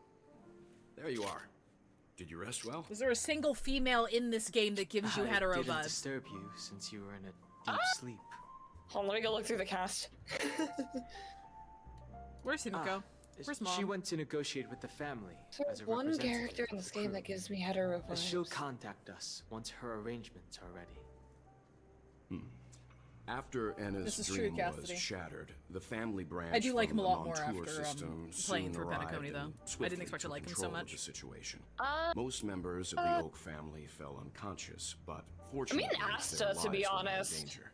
There you are. Did you rest well? Is there a single female in this game that gives you hetero didn't vibes? disturb you since you were in a deep sleep. Hold on, let me go look through the cast. Where's Himiko? Where's Mom? She went to negotiate with the family as a One representative character in this game that gives me hetero vibes. She'll contact us once her arrangements are ready. After Anna's This is true, dream was Cassidy. shattered, the family branch I do like him from a the lot more Montour after system playing soon through arrived Penacony, and though. I swiftly didn't expect to took like him so control of much. the situation. Most members of the Oak family fell unconscious, but fortunately, Asta, their to be lives were in honest. danger.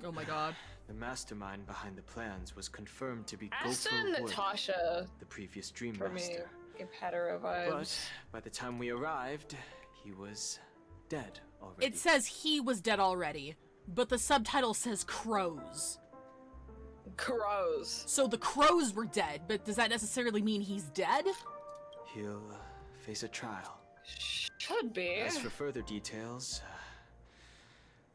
Oh my god. The mastermind behind the plans was confirmed to be Asta Gopher and Wood, Natasha, the previous Dream for me, Master. give hetero vibes. But by the time we arrived, he was dead already. It says he was dead already, but the subtitle says crows. Crows. So the crows were dead, but does that necessarily mean he's dead? He'll face a trial. Should be. As for further details,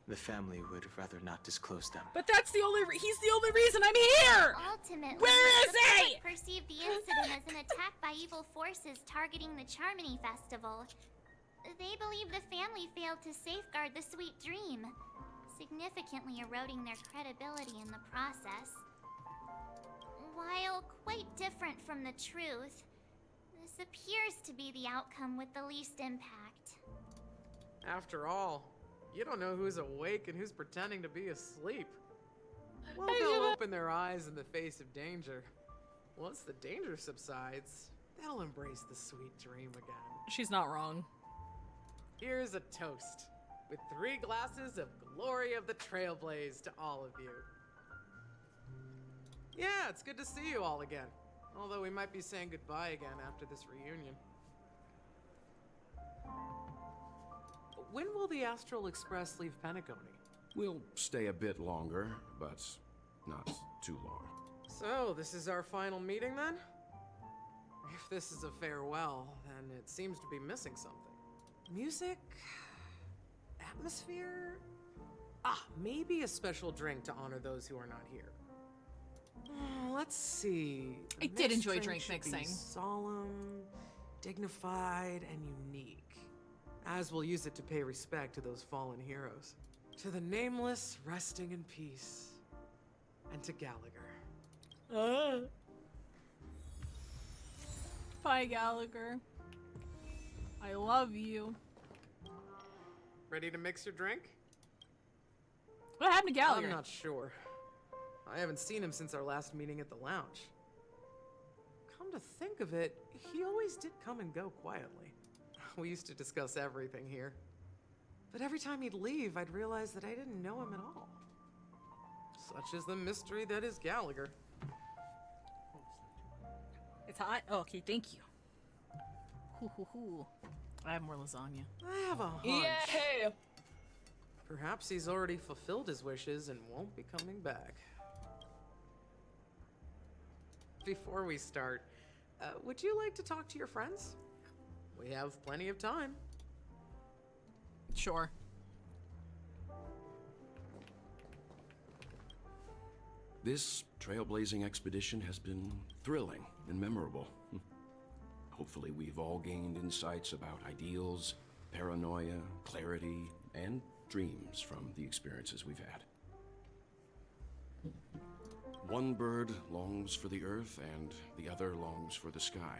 the family would rather not disclose them. But that's the only he's the only reason I'm here! Ultimately, Where is the he? public perceived the incident as an attack by evil evil forces targeting the Charmony Festival. They believe the family failed to safeguard the sweet dream, significantly eroding their credibility in the process. While quite different from the truth, this appears to be the outcome with the least impact. After all, you don't know who's awake and who's pretending to be asleep. Well, they'll open their eyes in the face of danger. Once the danger subsides, they'll embrace the sweet dream again. She's not wrong. Here's a toast, with 3 glasses of glory of the Trailblaze to all of you. Yeah, it's good to see you all again. Although we might be saying goodbye again after this reunion. When will the Astral Express leave Penacony? We'll stay a bit longer, but not too long. So, this is our final meeting then? If this is a farewell, then it seems to be missing something. Music? Atmosphere? Maybe a special drink to honor those who are not here. Let's see. I did enjoy drink should be mixing. Solemn, dignified, and unique. As we'll use it to pay respect to those fallen heroes. To the nameless, resting in peace. And to Gallagher. Bye, Gallagher. I love you. Ready to mix your drink? What happened to Gallagher? I'm not sure. I haven't seen him since our last meeting at the lounge. Come to think of it, he always did come and go quietly. We used to discuss everything here. But every time he'd leave, I'd realize that I didn't know him at all. Such is the mystery that is Gallagher. It's hot? Oh, okay, thank you. Hoo, hoo, hoo. I have more lasagna. I have a hunch. Yay! Perhaps he's already fulfilled his wishes and won't be coming back. Before we start, would you like to talk to your friends? We have plenty of time. Sure. This trailblazing expedition has been thrilling and memorable. Hopefully we've all gained insights about ideals, paranoia, clarity, and dreams from the experiences we've had. One bird longs for the earth and the other longs for the sky.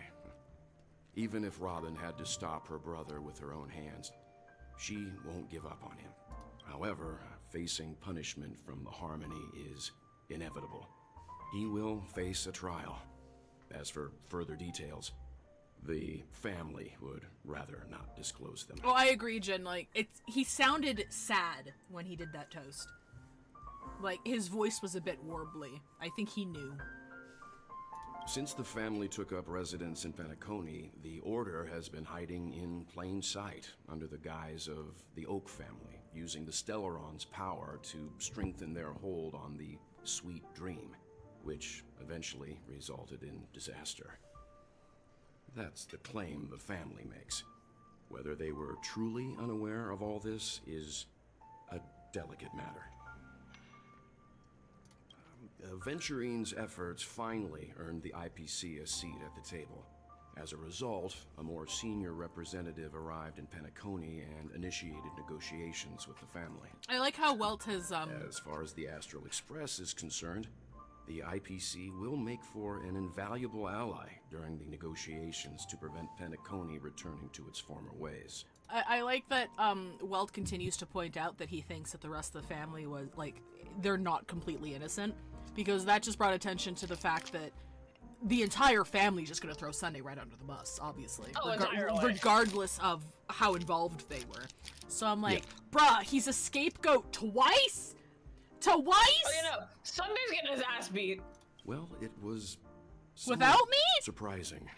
Even if Robin had to stop her brother with her own hands, she won't give up on him. However, facing punishment from the Harmony is inevitable. He will face a trial. As for further details, the family would rather not disclose them. Oh, I agree, Jen. Like, he sounded sad when he did that toast. Like, his voice was a bit warbly. I think he knew. Since the family took up residence in Penacony, the Order has been hiding in plain sight under the guise of the Oak family, using the Stellaron's power to strengthen their hold on the Sweet Dream, which eventually resulted in disaster. That's the claim the family makes. Whether they were truly unaware of all this is a delicate matter. Venturine's efforts finally earned the IPC a seat at the table. As a result, a more senior representative arrived in Penacony and initiated negotiations with the family. I like how Welt has, As far as the Astral Express is concerned, the IPC will make for an invaluable ally during the negotiations to prevent Penacony returning to its former ways. I like that Welt continues to point out that he thinks that the rest of the family was, like, they're not completely innocent, because that just brought attention to the fact that the entire family is just going to throw Sunday right under the bus, obviously. Oh, entirely. Regardless of how involved they were. So I'm like, bruh, he's a scapegoat twice? Twice? Oh, you know, Sunday's getting his ass beat. Well, it was without me? Surprising.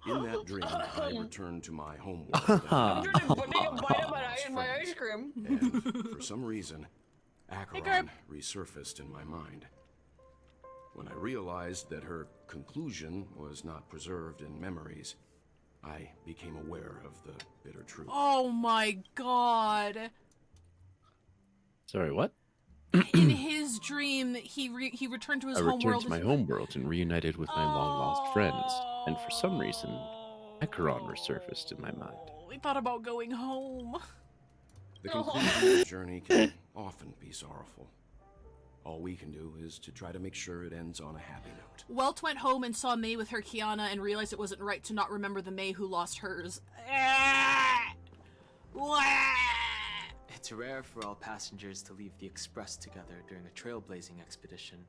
In that dream, I returned to my homeworld. I'm trying to take a bite of my ice cream. And for some reason, Acheron resurfaced in my mind. When I realized that her conclusion was not preserved in memories, I became aware of the bitter truth. Oh my god. Sorry, what? In his dream, he returned to his I homeworld. returned to my homeworld and reunited with my long-lost friends. And for some reason, Acheron resurfaced in my mind. We thought about going home. The conclusion of the journey can often be sorrowful. All we can do is to try to make sure it ends on a happy note. Welt went home and saw May with her Kiana and realized it wasn't right to not remember the May who lost hers. It's rare for all passengers to leave the Express together during a trailblazing expedition.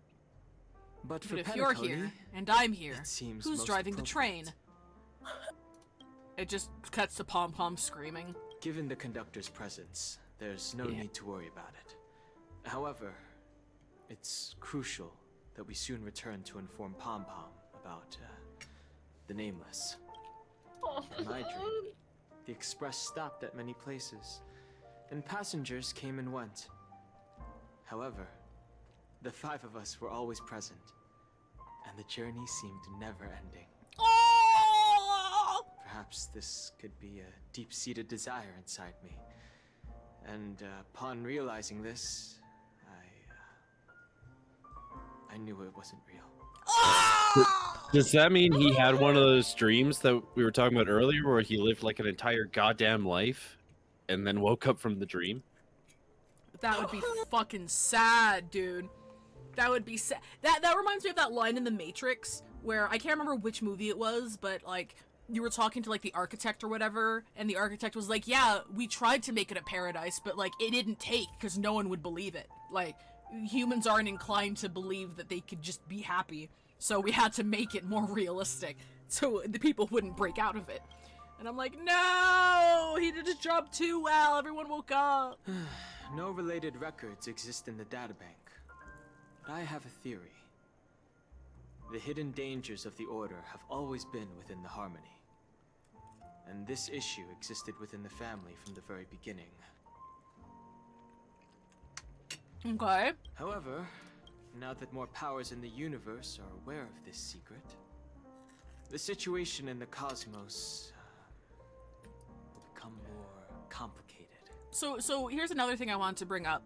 But for if Penacony, you're here, and I'm here, it seems who's most driving the appropriate. train? It just cuts to Pom Pom screaming. Given the conductor's presence, there's no need to worry about it. However, it's crucial that we soon return to inform Pom Pom about the Nameless. In my dream, the Express stopped at many places, and passengers came and went. However, the 5 of us were always present, and the journey seemed never-ending. Perhaps this could be a deep-seated desire inside me, and upon realizing this, I knew it wasn't real. Does that mean he had one of those dreams that we were talking about earlier where he lived like an entire goddamn life and then woke up from the dream? That would be fucking sad, dude. That would be sad. That reminds me of that line in The Matrix where I can't remember which movie it was, but like you were talking to like the architect or whatever, and the architect was like, yeah, we tried to make it a paradise, but like it didn't take because no one would believe it. Like humans aren't inclined to believe that they could just be happy, so we had to make it more realistic so the people wouldn't break out of it. And I'm like, no, he did his job too well. Everyone woke up. No related records exist in the databank, but I have a theory. The hidden dangers of the Order have always been within the Harmony, and this issue existed within the family from the very beginning. Okay. However, now that more powers in the universe are aware of this secret, the situation in the cosmos will become more complicated. So here's another thing I wanted to bring up,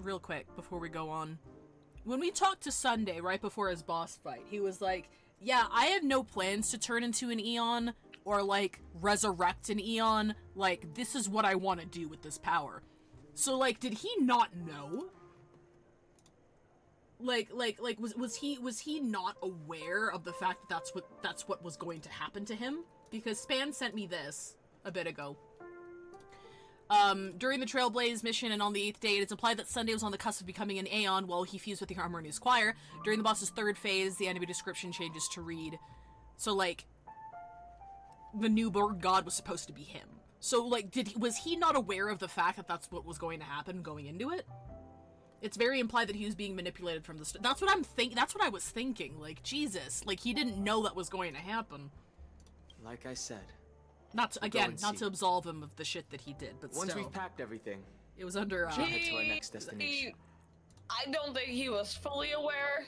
real quick before we go on. When we talked to Sunday right before his boss fight, he was like, yeah, I had no plans to turn into an Eon or like resurrect an Eon. Like, this is what I want to do with this power. So like, did he not know? Like was he not aware of the fact that that's what was going to happen to him? Because Span sent me this a bit ago. During the Trailblaze mission and on the 8th day, it is implied that Sunday was on the cusp of becoming an Aeon while he fused with the Harmonious Choir. During the boss's 3rd phase, the enemy description changes to read. So, like, the new bird god was supposed to be him. So, like, was he not aware of the fact that that's what was going to happen going into it? It's very implied that he was being manipulated from the start. That's what that's what I was thinking. Like, Jesus. Like, he didn't know that was going to happen. Like I said, not to absolve him of the shit that he did, but once still. we've packed everything, it was under we'll head to our next destination. I don't think he was fully aware.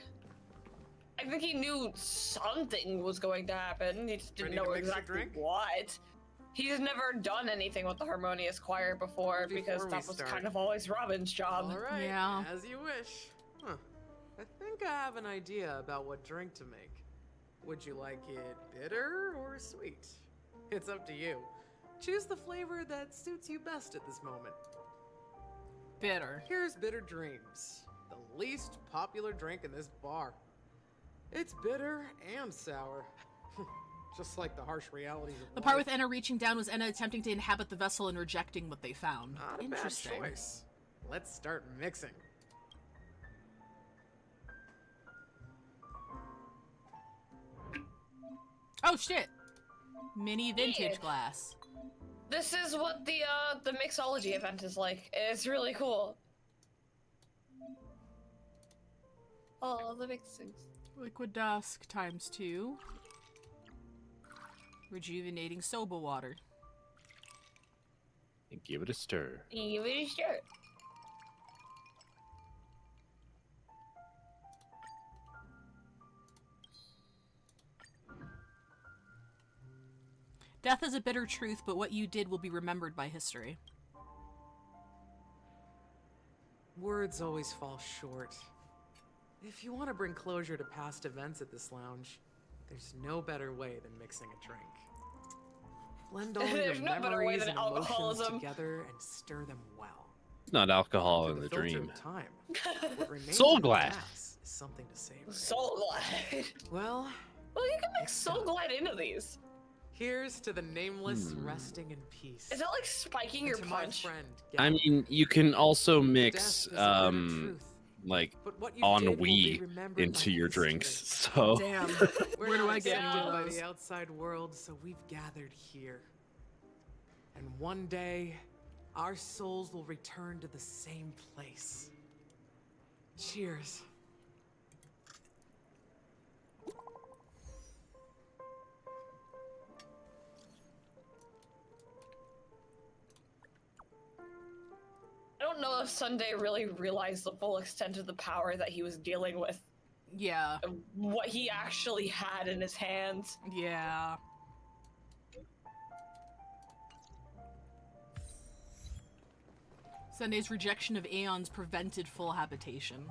I think he knew something was going to happen. He just didn't know exactly what. He's never done anything with the Harmonious Choir before because that was kind of always Robin's job. All right, yeah. As you wish. Huh. I think I have an idea about what drink to make. Would you like it bitter or sweet? It's up to you. Choose the flavor that suits you best at this moment. Bitter. Here's Bitter Dreams, the least popular drink in this bar. It's bitter and sour. Just like the harsh realities of The life. part with Enna reaching down was Enna attempting to inhabit the vessel and rejecting what they found. Not a bad choice. Let's start mixing. Oh shit! Mini vintage glass. This is what the mixology event is like. It's really cool. Oh, the mixings. Liquid Dusk ×2. Rejuvenating soba water. And give it a stir. Give it a stir. Death is a bitter truth, but what you did will be remembered by history. Words always fall short. If you want to bring closure to past events at this lounge, There's no better way than mixing a drink. Blend all your There's no better way memories than and emotions alcoholism. together and stir them well. It's not alcohol Through in the filter dream. of time, what remains Soul in the Glide. glass is something to savor. Soul Glide. Well, you can mix Soul Glide into these. Here's to the nameless resting in peace. Is that like spiking your And to my punch? friend, I Gavin. mean, you can also mix Death is a bitter truth, like but what you did will be ennui remembered into by your history. drinks. So Damn. We're Where do not I get accepted by those? the outside world, so we've gathered here. And one day, our souls will return to the same place. Cheers. I don't know if Sunday really realized the full extent of the power that he was dealing with. Yeah. What he actually had in his hands. Yeah. Sunday's rejection of Aeons prevented full habitation.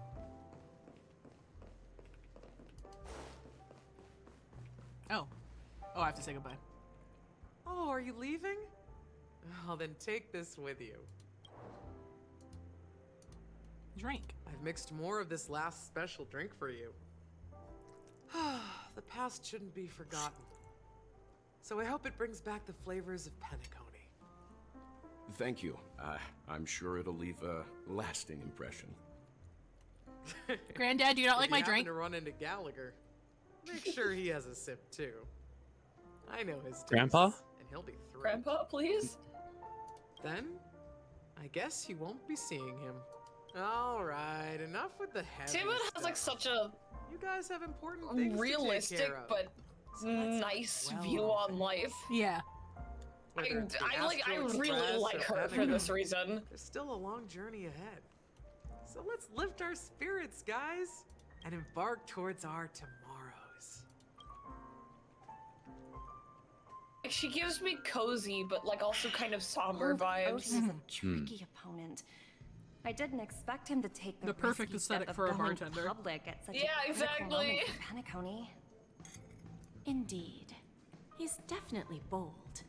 Oh. Oh, I have to say goodbye. Oh, are you leaving? Oh, then take this with you. Drink. I've mixed more of this last special drink for you. The past shouldn't be forgotten. So I hope it brings back the flavors of Penacony. Thank you. I'm sure it'll leave a lasting impression. Granddad, do you not like If my you happen drink? to run into Gallagher, make sure he has a sip too. I know his tastes, Grandpa? and he'll be thrilled. Grandpa, please? Then, I guess you won't be seeing him. All right, enough with the heavy Timon has stuff. like such a You guys have important things realistic to take care of. but So let's nice well view on life. Yeah. I Whether it's the I Astro really Express like or her for Penacony, this reason. There's still a long journey ahead. So let's lift our spirits, guys, and embark towards our tomorrows. Like, she gives me cozy, but like also kind of somber Old vibes. Otis is a tricky opponent. I didn't expect him to take the perfect risky aesthetic step of for a going bartender. public at such Yeah, a critical moment exactly. for Penacony. Indeed. He's definitely bold.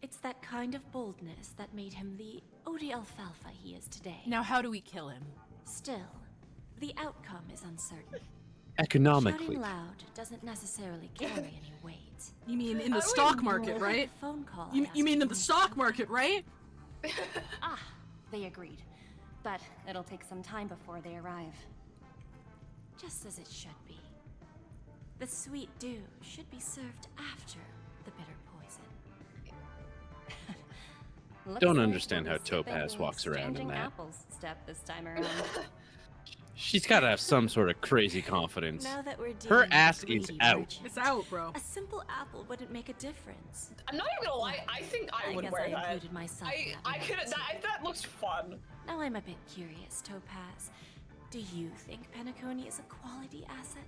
It's that kind of boldness that made him the Odie Alfalfa he is today. Now, how do we kill him? Still, the outcome is uncertain. economically. Shouting loud doesn't necessarily carry any weight. You mean in the stock market, Like right? a phone call You I mean in asked the stock market, right? Ah, they agreed. But it'll take some time before they arrive. Just as it should be. The sweet dew should be served after the bitter poison. Looks Don't like understand we'll how be sipping Topaz walks around in exchanging that. apples step this time around. She's got to have some sort of crazy confidence. Now that we're Her dealing with ass is greedy out. merchants, It's out, bro. A simple apple wouldn't make a difference. I'm not even gonna lie, I think I would guess wear I that. included myself in I that could mix. that looks fun. Now I'm a bit curious, Topaz. Do you think Penacony is a quality asset?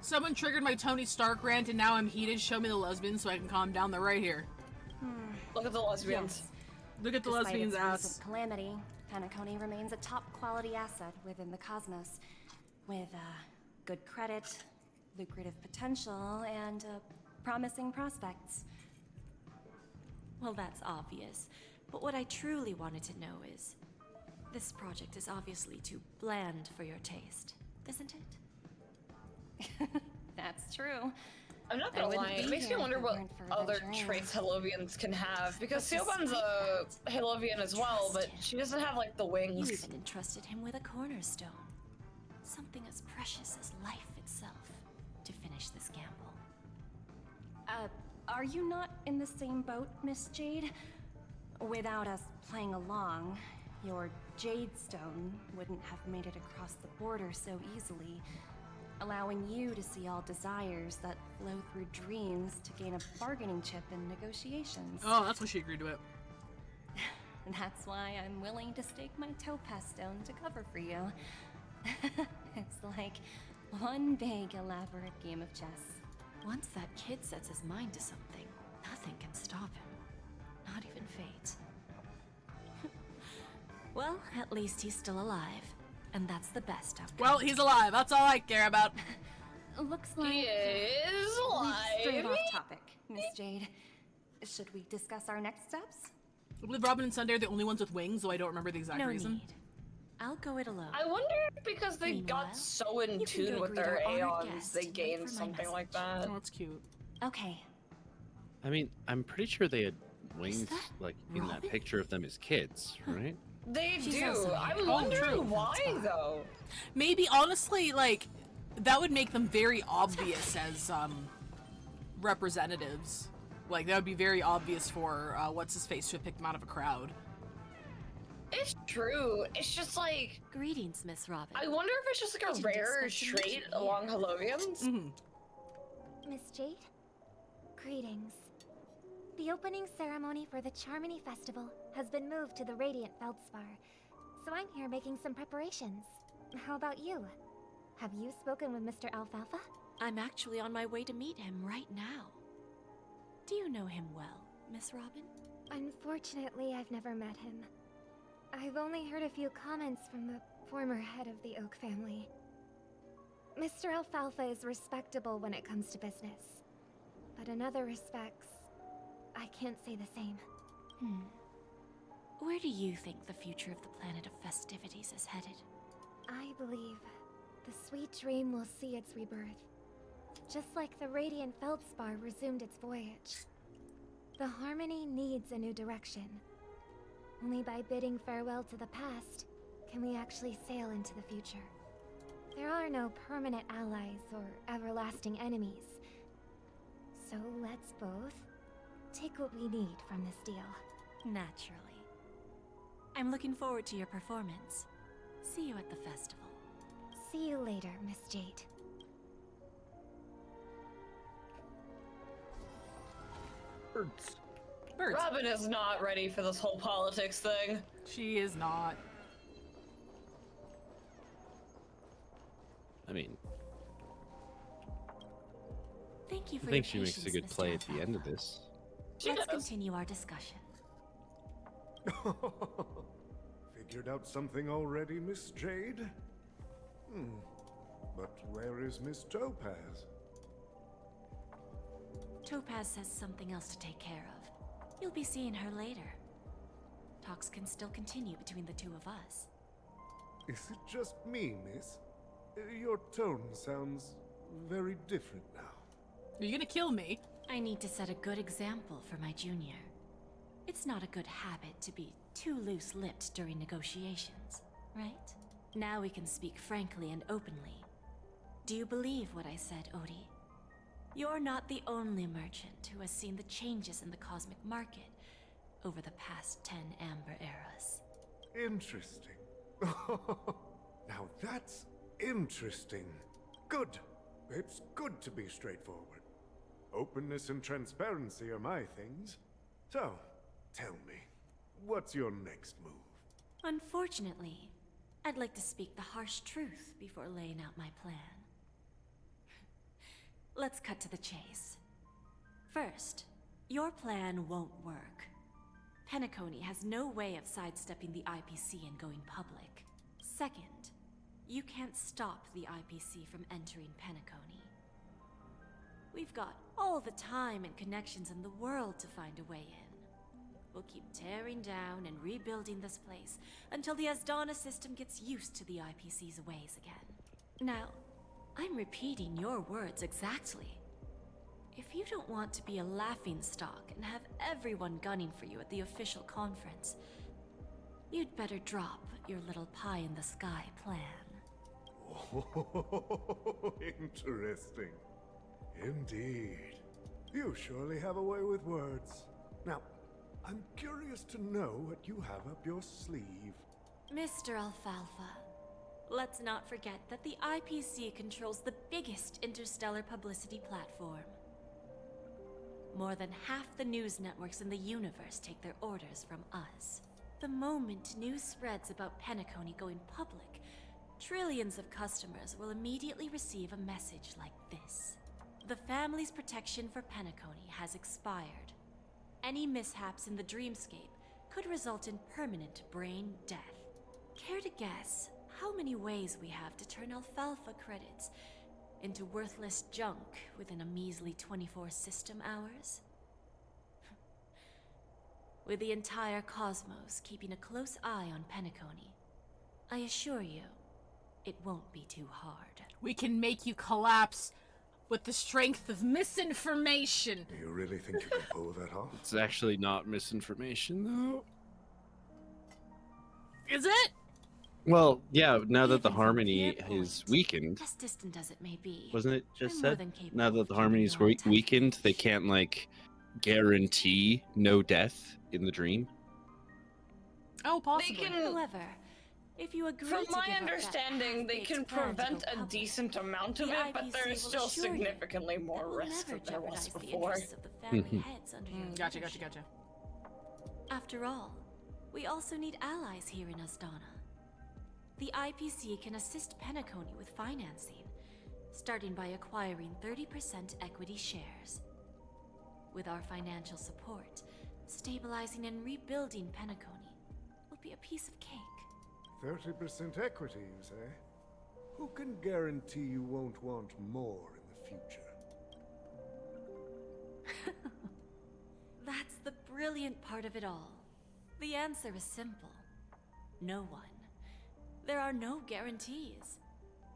Someone triggered my Tony Stark rant, and now I'm heated. Show me the lesbians so I can calm down. They're right here. Look at the lesbians. Look at the Despite lesbians' its ass. recent calamity, Penacony remains a top quality asset within the cosmos, with good credit, lucrative potential, and promising prospects. Well, that's obvious. But what I truly wanted to know is, this project is obviously too bland for your taste, isn't it? That's true. I'm not I gonna wouldn't lie, be it makes me here if wonder it what weren't for other Adventuring. traits Halovians can have. Because But Siobhan's a Halovian as well, but she doesn't have like the You wings. even entrusted him with a cornerstone. Something as precious as life itself, to finish this gamble. Are you not in the same boat, Miss Jade? Without us playing along, your Jade Stone wouldn't have made it across the border so easily, allowing you to see all desires that flow through dreams to gain a bargaining chip in negotiations. Oh, that's why she agreed to it. And that's why I'm willing to stake my topaz stone to cover for you. It's like one big elaborate game of chess. Once that kid sets his mind to something, nothing can stop him. Not even fate. Well, at least he's still alive. And that's the best outcome. Well, he's alive. That's all I care about. Looks like He is we've strayed live. off topic, Miss Jade. Should we discuss our next steps? I believe Robin and Sunday are the only ones with wings, though I don't remember the exact No reason. need. I'll go it alone. I wonder if because they Meanwhile, got so in you can tune go with greet their our honored aeons, guest they and wait gained for my something like that. Oh, that's cute. Okay. I mean, I'm pretty sure they had wings, like, in that picture of them as kids, right? They She's do. also I'm here. wondering why, though. Maybe, honestly, like, that would make them very obvious as, representatives. Like, that would be very obvious for, what's-his-face to have picked them out of a crowd. It's true. It's just like... Greetings, Miss Robin. I wonder if it's just like a rare trait along Hellovians. Miss Jade? Greetings. The opening ceremony for the Charmony Festival has been moved to the Radiant Feldspar, so I'm here making some preparations. How about you? Have you spoken with Mr. Alfalfa? I'm actually on my way to meet him right now. Do you know him well, Miss Robin? Unfortunately, I've never met him. I've only heard a few comments from the former head of the Oak family. Mr. Alfalfa is respectable when it comes to business, but in other respects, I can't say the same. Where do you think the future of the planet of festivities is headed? I believe the sweet dream will see its rebirth, just like the Radiant Feldspar resumed its voyage. The Harmony needs a new direction. Only by bidding farewell to the past can we actually sail into the future. There are no permanent allies or everlasting enemies. So let's both take what we need from this deal. Naturally. I'm looking forward to your performance. See you at the festival. See you later, Miss Jade. Birds. Robin is not ready for this whole politics thing. She is not. I mean, Thank you for I think your she makes a patience, good Mr. play at the Alfalfa. end of this. Let's continue our discussion. Figured out something already, Miss Jade? But where is Miss Topaz? Topaz has something else to take care of. You'll be seeing her later. Talks can still continue between the two of us. Is it just me, miss? Your tone sounds very different now. Are you gonna kill me? I need to set a good example for my junior. It's not a good habit to be too loose-lipped during negotiations, right? Now we can speak frankly and openly. Do you believe what I said, Odie? You're not the only merchant who has seen the changes in the cosmic market over the past 10 Amber Eras. Interesting. Now that's interesting. Good. It's good to be straightforward. Openness and transparency are my things. So, tell me, what's your next move? Unfortunately, I'd like to speak the harsh truth before laying out my plan. Let's cut to the chase. First, your plan won't work. Penacony has no way of sidestepping the IPC and going public. Second, you can't stop the IPC from entering Penacony. We've got all the time and connections in the world to find a way in. We'll keep tearing down and rebuilding this place until the Asdana system gets used to the IPC's ways again. Now, I'm repeating your words exactly. If you don't want to be a laughingstock and have everyone gunning for you at the official conference, you'd better drop your little pie-in-the-sky plan. Oh, interesting. Indeed. You surely have a way with words. Now, I'm curious to know what you have up your sleeve. Mr. Alfalfa, let's not forget that the IPC controls the biggest interstellar publicity platform. More than half the news networks in the universe take their orders from us. The moment news spreads about Penacony going public, trillions of customers will immediately receive a message like this. The family's protection for Penacony has expired. Any mishaps in the dreamscape could result in permanent brain death. Care to guess how many ways we have to turn alfalfa credits into worthless junk within a measly 24 system hours? With the entire cosmos keeping a close eye on Penacony, I assure you, it won't be too hard. We can make you collapse with the strength of misinformation. Do you really think you can pull that off? It's actually not misinformation, though. Is it? Well, yeah, now that the harmony is weakened, As distant as it may be, wasn't it just I'm more said? than capable Now that of the keeping harmony is your weakened, they can't, like, guarantee no death in the dream? Oh, possibly. However, if you agree From to my give up that understanding, they can half-baked plan to prevent go a public, decent amount of the it, but IPC there is will still assure you significantly more that we'll risk never than there was jeopardize the before. interests of the family heads under your Gotcha. leadership. After all, we also need allies here in Asdana. The IPC can assist Penacony with financing, starting by acquiring 30% equity shares. With our financial support, stabilizing and rebuilding Penacony will be a piece of cake. 30% equity, you say? Who can guarantee you won't want more in the future? That's the brilliant part of it all. The answer is simple. No one. There are no guarantees.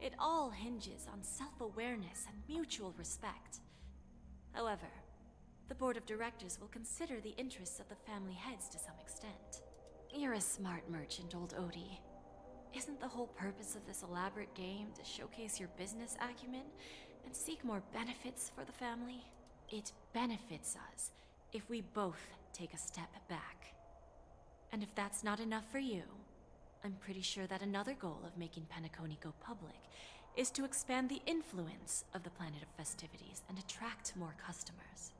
It all hinges on self-awareness and mutual respect. However, the board of directors will consider the interests of the family heads to some extent. You're a smart merchant, old Odie. Isn't the whole purpose of this elaborate game to showcase your business acumen and seek more benefits for the family? It benefits us if we both take a step back. And if that's not enough for you, I'm pretty sure that another goal of making Penacony go public is to expand the influence of the Planet of Festivities and attract more customers.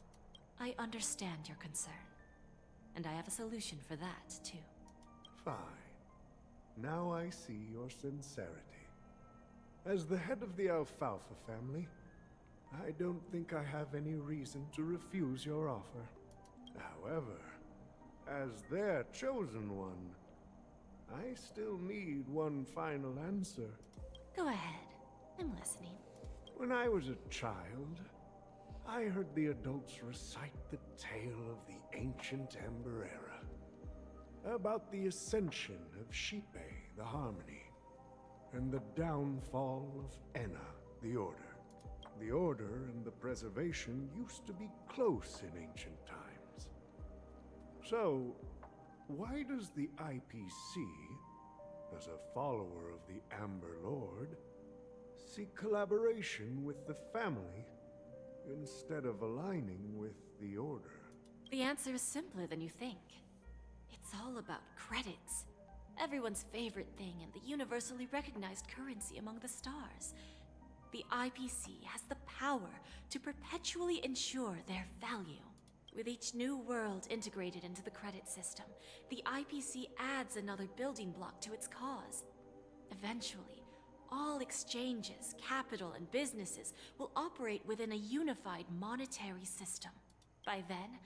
I understand your concern, and I have a solution for that, too. Fine. Now I see your sincerity. As the head of the Alfalfa family, I don't think I have any reason to refuse your offer. However, as their chosen one, I still need one final answer. Go ahead. I'm listening. When I was a child, I heard the adults recite the tale of the ancient Ember Era, about the ascension of Shipe, the Harmony, and the downfall of Enna, the Order. The Order and the Preservation used to be close in ancient times. So, why does the IPC, as a follower of the Amber Lord, seek collaboration with the family instead of aligning with the Order? The answer is simpler than you think. It's all about credits. Everyone's favorite thing and the universally recognized currency among the stars. The IPC has the power to perpetually ensure their value. With each new world integrated into the credit system, the IPC adds another building block to its cause. Eventually, all exchanges, capital, and businesses will operate within a unified monetary system. By then,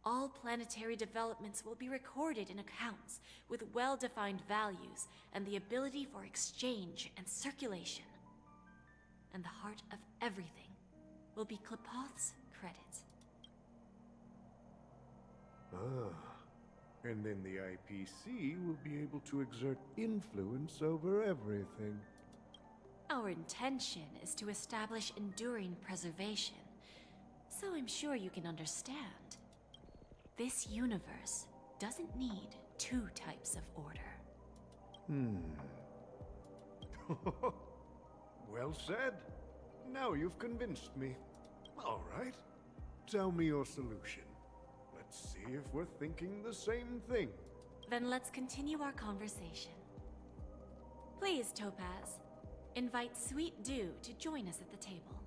all planetary developments will be recorded in accounts with well-defined values and the ability for exchange and circulation. And the heart of everything will be Klepoth's credit. And then the IPC will be able to exert influence over everything. Our intention is to establish enduring preservation, so I'm sure you can understand. This universe doesn't need two types of order. Well said. Now you've convinced me. All right. Tell me your solution. Let's see if we're thinking the same thing. Then let's continue our conversation. Please, Topaz, invite Sweet Dew to join us at the table.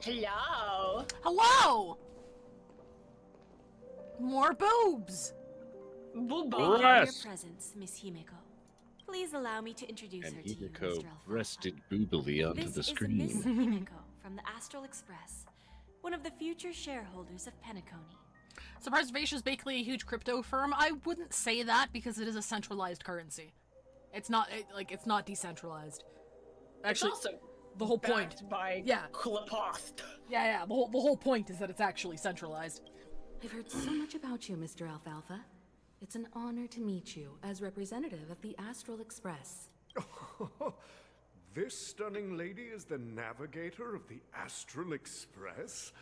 Hello. Hello! More boobs! Thank you for your presence, Miss Himeko. Please allow me to introduce And her to you, Himeko Mr. Alpha. rested boobily onto This the is screen. Miss Himeko from the Astral Express, one of the future shareholders of Penacony. So Preservation is basically a huge crypto firm. I wouldn't say that because it is a centralized currency. It's not it's not decentralized. Actually, it's also the whole point. By Klipoth. Yeah. The whole point is that it's actually centralized. I've heard so much about you, Mr. Alfalfa. It's an honor to meet you as representative of the Astral Express. This stunning lady is the navigator of the Astral Express?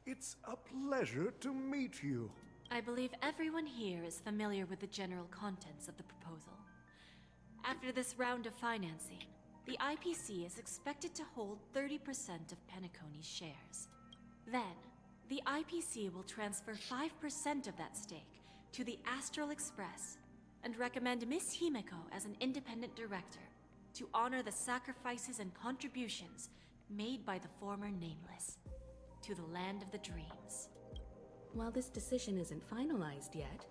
It's a pleasure to meet you. I believe everyone here is familiar with the general contents of the proposal. After this round of financing, the IPC is expected to hold 30% of Penacony's shares. Then, the IPC will transfer 5% of that stake to the Astral Express and recommend Miss Himeko as an independent director to honor the sacrifices and contributions made by the former Nameless to the land of the dreams. While this decision isn't finalized yet,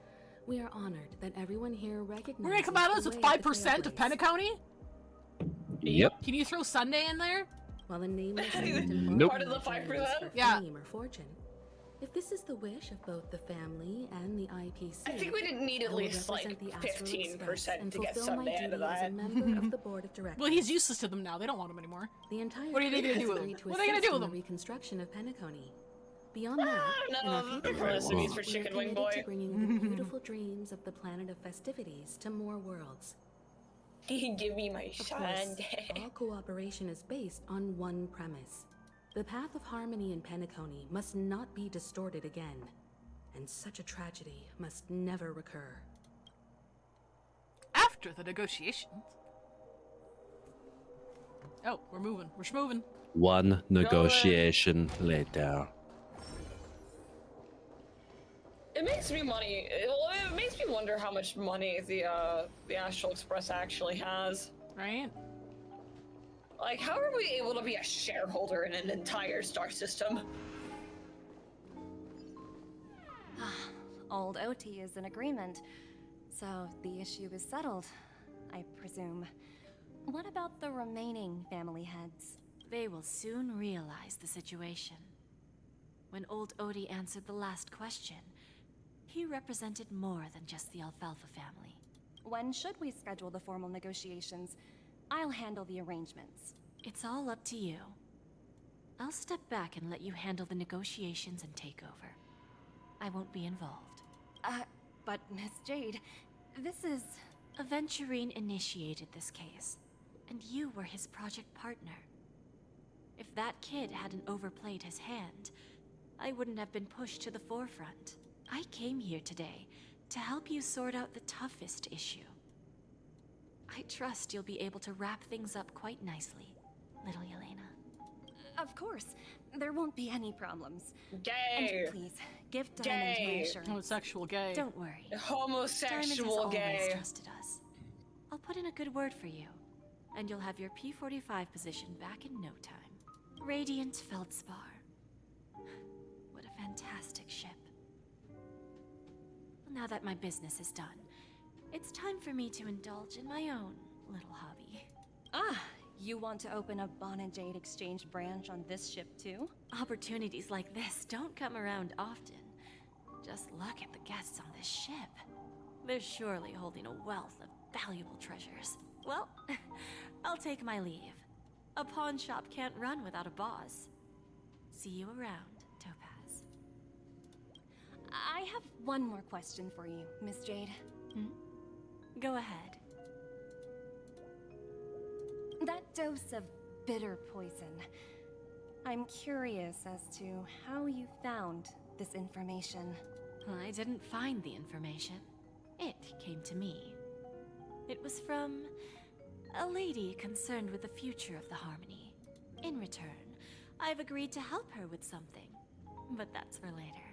we are honored that everyone here recognizes. We're gonna come out of this with 5% of Penacony? Yep. Can you throw Sunday in there? While the Nameless Nope. Part of the 5%? Yeah. Fame or fortune. If this is the wish of both the family and the IPC, I think we didn't need at least like 15% to get Sunday out of that. As a member of the board of directors. Well, he's useless to them now. They don't want him anymore. The entire What are they gonna do with him? What are they gonna do with him? The reconstruction of Penacony. Beyond that, in our No, future recipes for we are Chicken Wing committed Boy. to bringing the beautiful dreams of the planet of festivities to more worlds. Give me my Of course, Sunday. all cooperation is based on one premise. The path of harmony in Penacony must not be distorted again, and such a tragedy must never recur. After the negotiations. Oh, we're moving. We're schmoving. One negotiation later. It makes me it makes me wonder how much money the Astral Express actually has. Right? Like, how are we able to be a shareholder in an entire star system? Old OT is in agreement, so the issue is settled, I presume. What about the remaining family heads? They will soon realize the situation. When old Odie answered the last question, he represented more than just the Alfalfa family. When should we schedule the formal negotiations? I'll handle the arrangements. It's all up to you. I'll step back and let you handle the negotiations and takeover. I won't be involved. But Miss Jade, this is... Aventurine initiated this case, and you were his project partner. If that kid hadn't overplayed his hand, I wouldn't have been pushed to the forefront. I came here today to help you sort out the toughest issue. I trust you'll be able to wrap things up quite nicely, little Yelena. Of course. There won't be any problems. Gay! And please, give Diamond my assurance. Homosexual gay. Don't worry. Homosexual Diamond has gay. always trusted us. I'll put in a good word for you, and you'll have your P-45 position back in no time. Radiant Feldspar. What a fantastic ship. Well, now that my business is done, it's time for me to indulge in my own little hobby. You want to open a Bon and Jade exchange branch on this ship too? Opportunities like this don't come around often. Just look at the guests on this ship. They're surely holding a wealth of valuable treasures. Well, I'll take my leave. A pawn shop can't run without a boss. See you around, Topaz. I have one more question for you, Miss Jade. Go ahead. That dose of bitter poison. I'm curious as to how you found this information. I didn't find the information. It came to me. It was from a lady concerned with the future of the Harmony. In return, I've agreed to help her with something. But that's for later.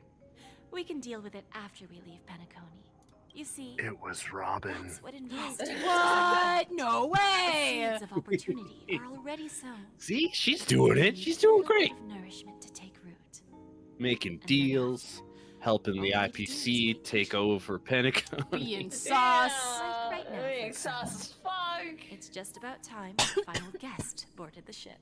We can deal with it after we leave Penacony. You see, it was Robin. That's what investing. What? No way! The seeds of opportunity are already sown. See, she's doing it. She's doing great. Nourishment to take root. Making deals, helping the IPC take over Penacony. Being sauce. Right now, Being sauce as fuck. It's just about time the final guest boarded the ship.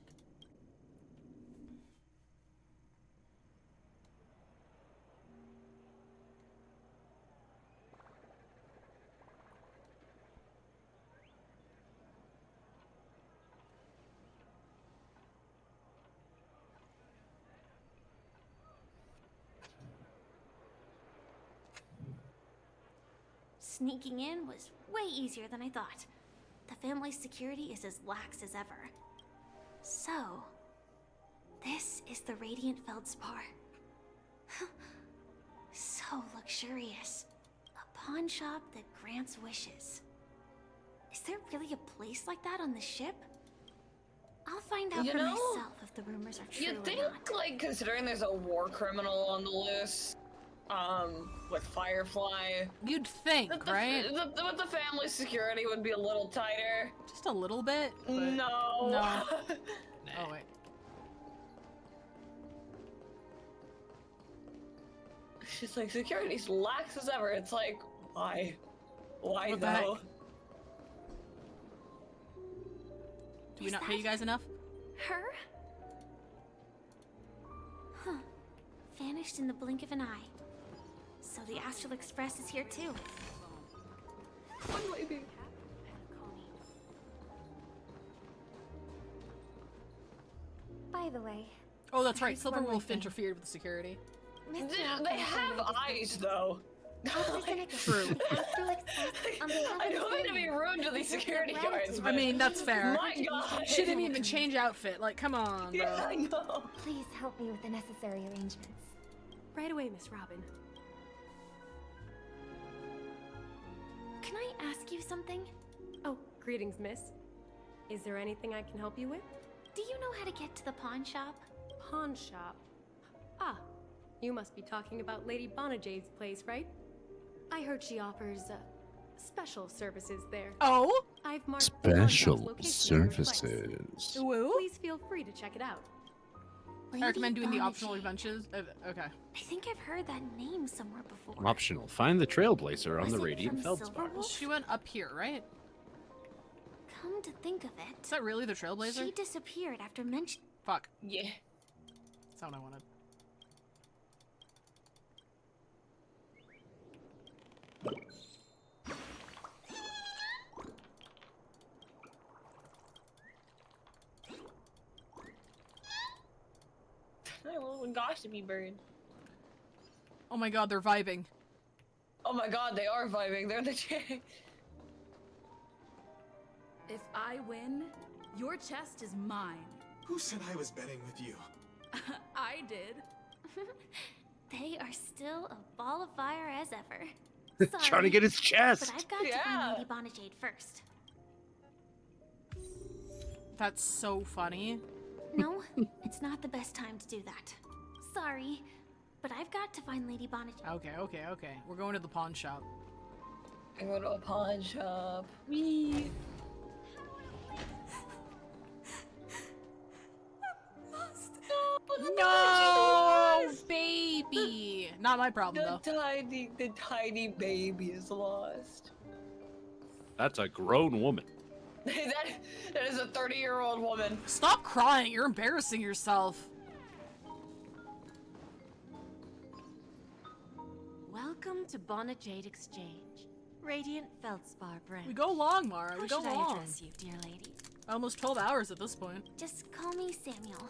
Sneaking in was way easier than I thought. The family's security is as lax as ever. So, this is the Radiant Feldspar. So luxurious. A pawn shop that grants wishes. Is there really a place like that on the ship? I'll find out for myself if the rumors are true You'd think, or not. like, considering there's a war criminal on the loose, with Firefly... You'd think, right? The family security would be a little tighter. Just a little bit? But No. No. Oh, wait. She's like, security's lax as ever. It's like, why? Why What the though? heck? Do we not pay you guys enough? Her? Huh. Vanished in the blink of an eye. So the Astral Express is here too. One lady. By the way. Oh, that's right. there's one more Silverwolf thing. interfered with the security. They have eyes though. True. I don't mean to be rude to these security guards, I but mean, that's fair. My God. She didn't even change outfit. Like, come on, bro. Yeah, I know. Please help me with the necessary arrangements. Right away, Miss Robin. Can I ask you something? Oh, greetings, miss. Is there anything I can help you with? Do you know how to get to the pawn shop? Pawn shop? Ah, you must be talking about Lady Bonajade's place, right? I heard she offers, special services there. Oh? I've marked the pawn shop's Special location on your device. services. Woo? Please feel free to check it out. I recommend doing the optional adventures. Okay. I think I've heard that name somewhere before. Optional. Find the Trailblazer on Was the it Radiant from Feldspar. Silverwolf? She went up here, right? Come to think of it, Is that really the Trailblazer? she disappeared after mention. Fuck. Yeah. That's not what I wanted. My little gossipy bird. Oh my god, they're vibing. Oh my God, they are vibing. They're the chick. If I win, your chest is mine. Who said I was betting with you? I did. They are still a ball of fire as ever. Trying to Sorry, get his chest. But I've got to find Lady Bonajade first. That's so funny. No, it's not the best time to do that. Sorry, but I've got to find Lady Bonajade. Okay. We're going to the pawn shop. I go to a pawn shop. Me. No, baby. Not my problem though. The tiny baby is lost. That's a grown woman. that is a 30-year-old woman. Stop crying. You're embarrassing yourself. Welcome to Bonajade Exchange. Radiant Feldspar brand. We go long, Mara. How We go should I long. address you, dear lady? Almost 12 hours at this point. Just call me Samuel.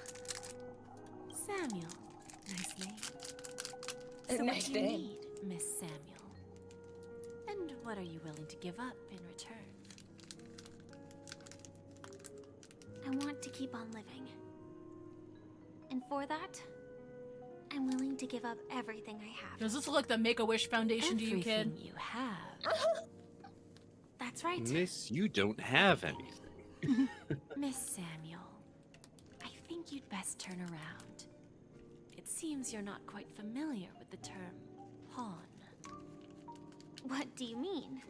Samuel. Nice name. A So nice what do you name. need, Miss Samuel? And what are you willing to give up in return? I want to keep on living. And for that, I'm willing to give up everything I have. Does this look like the Make-A-Wish Foundation to you, kid? Everything you have. That's right. Miss, you don't have anything. Miss Samuel, I think you'd best turn around. It seems you're not quite familiar with the term pawn. What do you mean?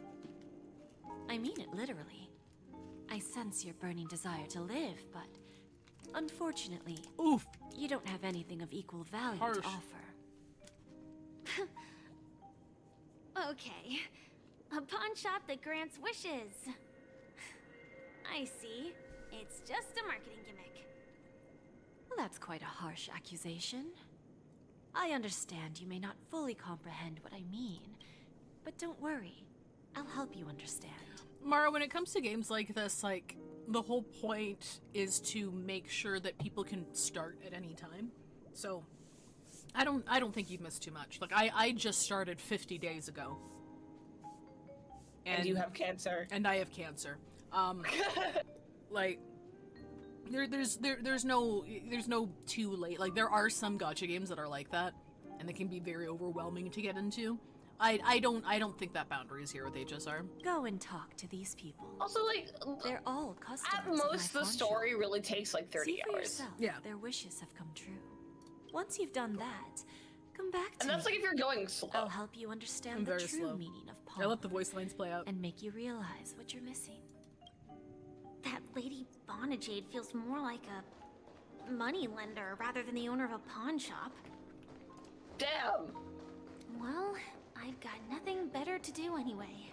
I mean it literally. I sense your burning desire to live, but unfortunately, you don't have anything of equal value Harsh. to offer. Okay. A pawn shop that grants wishes. I see. It's just a marketing gimmick. Well, that's quite a harsh accusation. I understand you may not fully comprehend what I mean, but don't worry. I'll help you understand. Mara, when it comes to games like this, like, the whole point is to make sure that people can start at any time. So, I don't think you've missed too much. Like, I just started 50 days ago. And you have cancer. And I have cancer. Like, there's no too late. Like, there are some gacha games that are like that, and they can be very overwhelming to get into. I don't think that boundary is here with HSR. Go and talk to these people. Also, like, they're all customers. At most, the story really takes like 30 See for hours. yourself. Yeah. Their wishes have come true. Once you've done that, come back to And that's me. like if you're going slow. I'll help you understand I'm the very true slow. meaning of pom. I let the voice lines play out. And make you realize what you're missing. That Lady Bonajade feels more like a money lender rather than the owner of a pawn shop. Damn. Well, I've got nothing better to do anyway.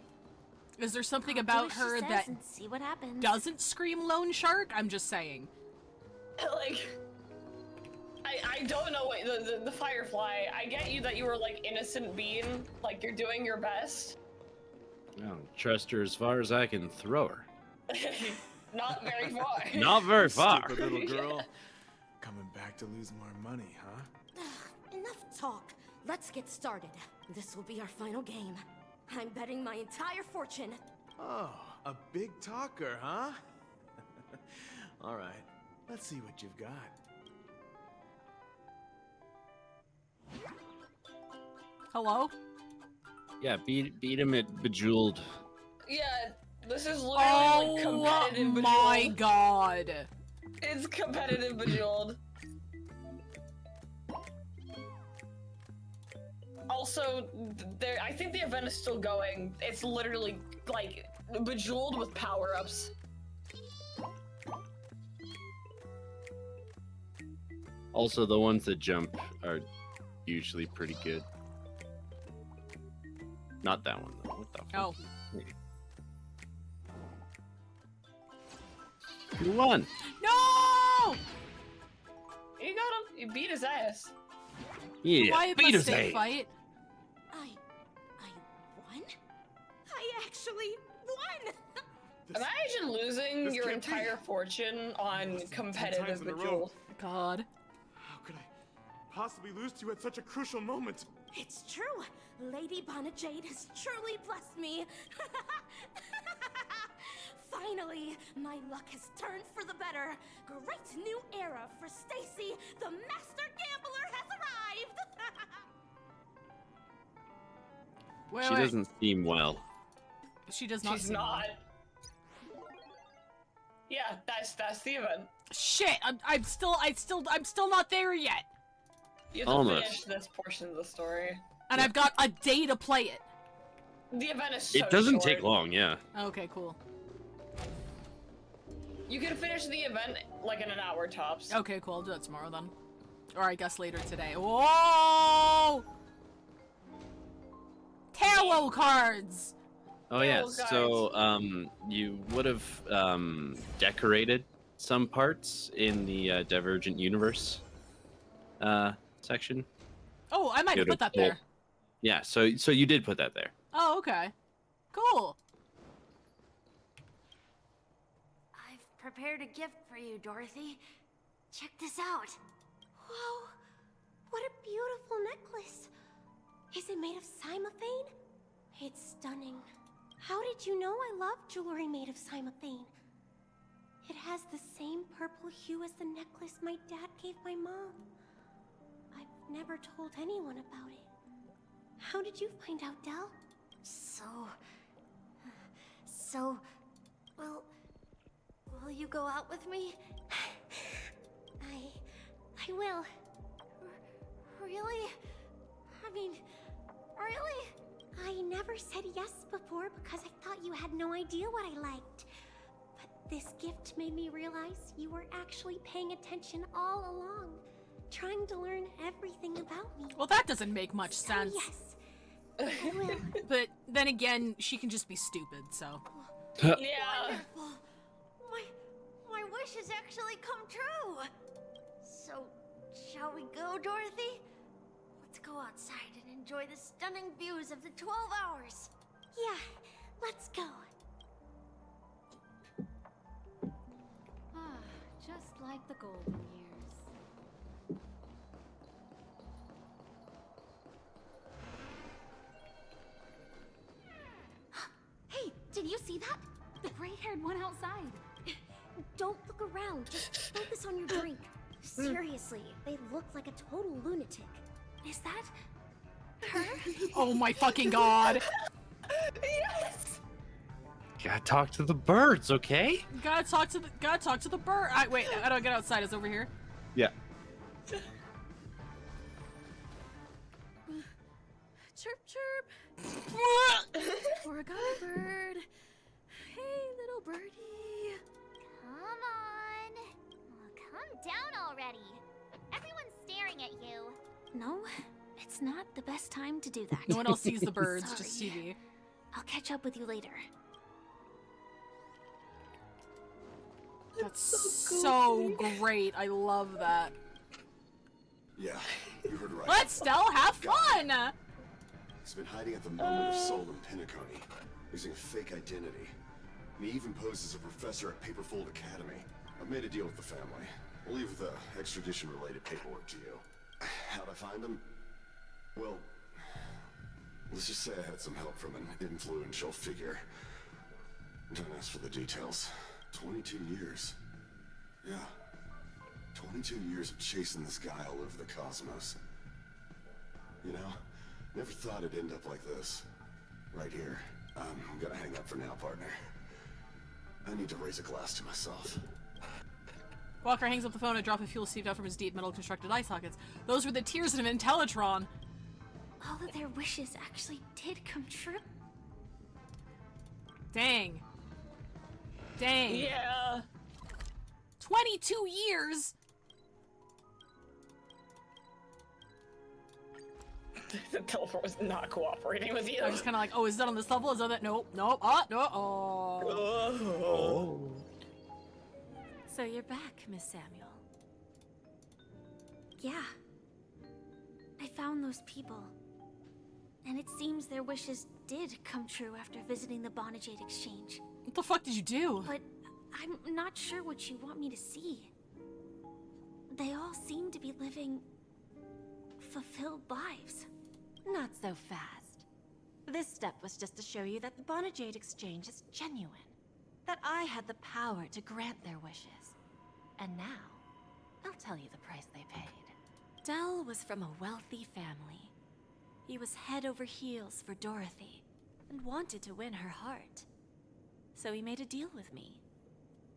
Is there something I'll do about what she her says that and see what happens. doesn't scream loan shark? I'm just saying. Like, I don't know what the Firefly. I get you that you were like innocent being, like you're doing your best. I don't trust her as far as I can throw her. Not very far. Not very far. Stupid little girl. Coming back to lose more money, huh? Enough talk. Let's get started. This will be our final game. I'm betting my entire fortune. Oh, a big talker, huh? All right, let's see what you've got. Hello? Yeah, beat him at Bejeweled. Yeah, this is literally like competitive Bejeweled. Oh my god. It's competitive Bejeweled. Also, I think the event is still going. It's literally like Bejeweled with power-ups. Also, the ones that jump are usually pretty good. Not that one though. What the fuck? Oh. You won. No! You got him. You beat his ass. Yeah, Why a beat his mistake ass. fight? I won? I actually won! Imagine losing this your can't be. entire fortune on competitive times in a row. Bejeweled. God. How could I possibly lose to you at such a crucial moment? It's true. Lady Bonajade has truly blessed me. Finally, my luck has turned for the better. Great new era for Stacy. The master gambler has arrived. She doesn't seem well. She does not. She's seem not. well. Yeah, that's the event. Shit! I'm still not there yet. You have to Almost. finish this portion of the story. And I've got a day to play it. The event is so It doesn't short. take long, yeah. Okay, cool. You can finish the event like in an hour tops. Okay, cool. I'll do that tomorrow then. Or I guess later today. Whoa! Tarot cards! Oh yeah, so you would have decorated some parts in the Divergent Universe section. Oh, I might have Go put to that pull- there. Yeah, so you did put that there. Oh, okay. Cool. I've prepared a gift for you, Dorothy. Check this out. Whoa, what a beautiful necklace. Is it made of cymophane? It's stunning. How did you know I love jewelry made of cymophane? It has the same purple hue as the necklace my dad gave my mom. I've never told anyone about it. How did you find out, Del? Well, will you go out with me? I will. Really? I mean, really? I never said yes before because I thought you had no idea what I liked. But this gift made me realize you were actually paying attention all along, trying to learn everything about me. Well, that doesn't make much sense. Yes, I will. But then again, she can just be stupid, so. Yeah. Wonderful. My wish has actually come true. So, shall we go, Dorothy? Let's go outside and enjoy the stunning views of the 12 hours. Yeah, let's go. Just like the golden years. Hey, outside. Don't look around. Just focus on your drink. Seriously, they look like a total lunatic. Is that her? Oh my fucking god! Yes. Gotta talk to the birds, okay? Gotta talk to the bird. Wait, I don't get outside. It's over here. Yeah. Chirp, chirp. Oregon bird. Hey, little birdie. Come on. Oh, calm down already. Everyone's staring at you. No, it's not the best time to do that. No one else sees the birds, just TV. I'll catch up with you later. That's so great. I love that. Yeah, you heard right. Let's still have fun! He's been hiding at the Moment of Soul in Penacony, using a fake identity. And he even posed as a professor at Paperfold Academy. I've made a deal with the family. We'll leave the extradition-related paperwork to you. How'd I find him? Well, let's just say I had some help from an influential figure. Don't ask for the details. 22 years. Yeah. 22 years of chasing this guy all over the cosmos. You know, never thought it'd end up like this. Right here. I'm gonna hang up for now, partner. I need to raise a glass to myself. Walker hangs up the phone and drops a fuel seeped out from his deep metal constructed eye sockets. Those were the tears of an Intellitron. All of their wishes actually did come true. Dang. Dang. Yeah. 22 years? The teleport was not cooperating with you. I was just kind of like, oh, is that on this level? Is that that? Nope. Nope. No. Oh. So you're back, Miss Samuel. Yeah. I found those people. And it seems their wishes did come true after visiting the Bonajade Exchange. What the fuck did you do? But I'm not sure what you want me to see. They all seem to be living fulfilled lives. Not so fast. This step was just to show you that the Bonajade Exchange is genuine. That I had the power to grant their wishes. And now, I'll tell you the price they paid. Dell was from a wealthy family. He was head over heels for Dorothy, and wanted to win her heart. So he made a deal with me.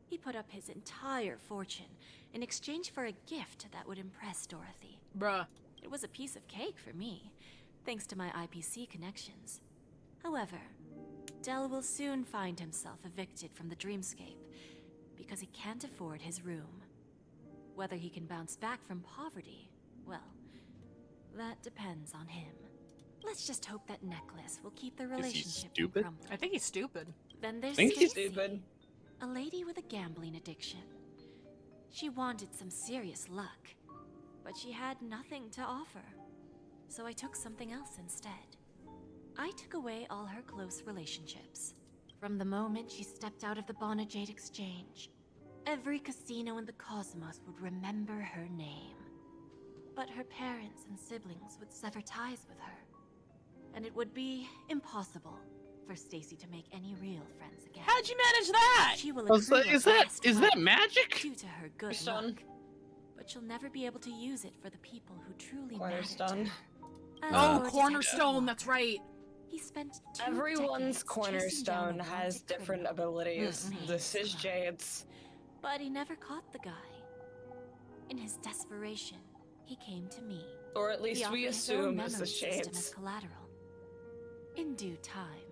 He put up his entire fortune in exchange for a gift that would impress Dorothy. Bruh. It was a piece of cake for me, thanks to my IPC connections. However, Dell will soon find himself evicted from the dreamscape because he can't afford his room. Whether he can bounce back from poverty, well, that depends on him. Let's just hope that Necklace will keep the relationship from crumbling. I think he's stupid. Then there's I think he's Stacy, stupid. a lady with a gambling addiction. She wanted some serious luck, but she had nothing to offer. So I took something else instead. I took away all her close relationships. From the moment she stepped out of the Bonajade Exchange, every casino in the cosmos would remember her name. But her parents and siblings would sever ties with her. And it would be impossible for Stacy to make any real friends again. How'd you manage that? She will Is that magic? due to her good Stone. luck. But she'll never be able to use it for the people who truly matter to Cornerstone. her. As Oh, for Cornerstone, that's right. He spent 2 Everyone's decades chasing down cornerstone a has wanted different criminal abilities. named This is Scrub. Jade's. But he never caught the guy. In his desperation, he came to me. Or at least He we offered his own assume it's the memory system Shades. as collateral. In due time,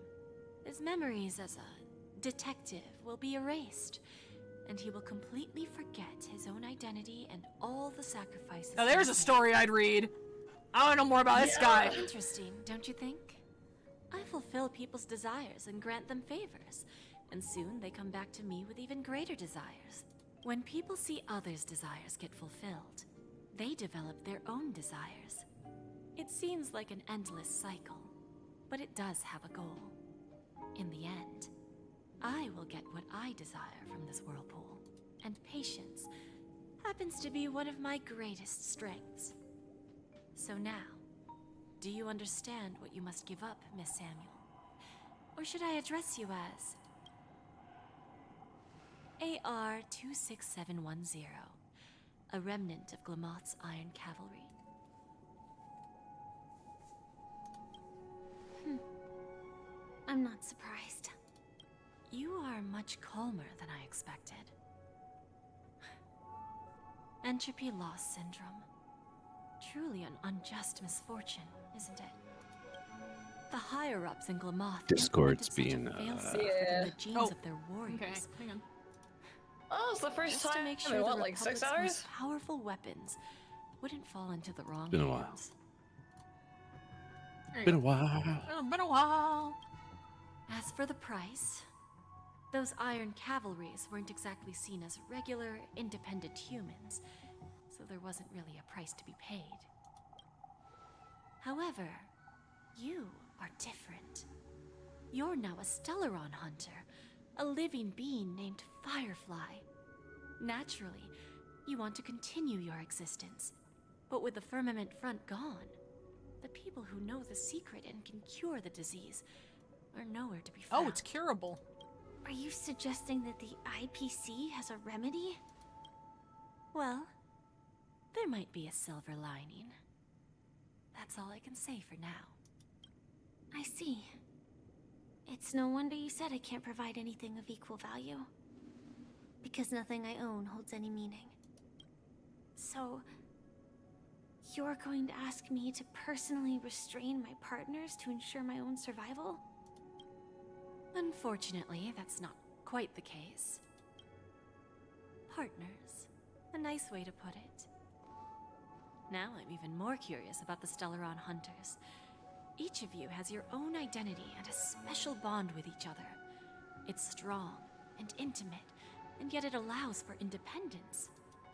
his memories as a detective will be erased, and he will completely forget his own identity and all the sacrifices. Now there's a story I'd read. I want to know more about this guy. Interesting, don't you think? I fulfill people's desires and grant them favors, and soon they come back to me with even greater desires. When people see others' desires get fulfilled, they develop their own desires. It seems like an endless cycle, but it does have a goal. In the end, I will get what I desire from this whirlpool, and patience happens to be one of my greatest strengths. So now, do you understand what you must give up, Miss Samuel? Or should I address you as... AR-26710, a remnant of Glamoth's Iron Cavalry. I'm not surprised. You are much calmer than I expected. Entropy loss syndrome. Truly an unjust misfortune, isn't it? The higher-ups in Glamoth Discord's implemented being, such a failsafe within the genes of their warriors. Okay, hang on. Oh, it's the first Just to time make in sure what, the like 6 Republic's hours? most powerful weapons wouldn't fall into the wrong Been a while. hands. There you Been a go. while. Been a while. As for the price, those Iron Cavalries weren't exactly seen as regular, independent humans, so there wasn't really a price to be paid. However, you are different. You're now a Stellaron hunter, a living being named Firefly. Naturally, you want to continue your existence, but with the Firmament Front gone, the people who know the secret and can cure the disease are nowhere to be found. Oh, it's curable. Are you suggesting that the IPC has a remedy? Well, there might be a silver lining. That's all I can say for now. I see. It's no wonder you said I can't provide anything of equal value. Because nothing I own holds any meaning. So, you're going to ask me to personally restrain my partners to ensure my own survival? Unfortunately, that's not quite the case. Partners. A nice way to put it. Now I'm even more curious about the Stellaron Hunters. Each of you has your own identity and a special bond with each other. It's strong and intimate, and yet it allows for independence.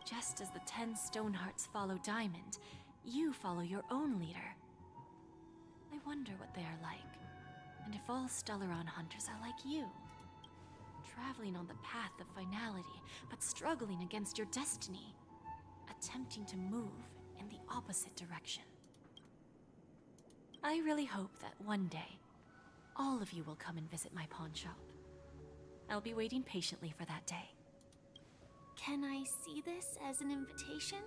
Just as the 10 Stonehearts follow Diamond, you follow your own leader. I wonder what they are like, and if all Stellaron Hunters are like you. Traveling on the path of finality, but struggling against your destiny. Attempting to move in the opposite direction. I really hope that one day, all of you will come and visit my pawn shop. I'll be waiting patiently for that day. Can I see this as an invitation?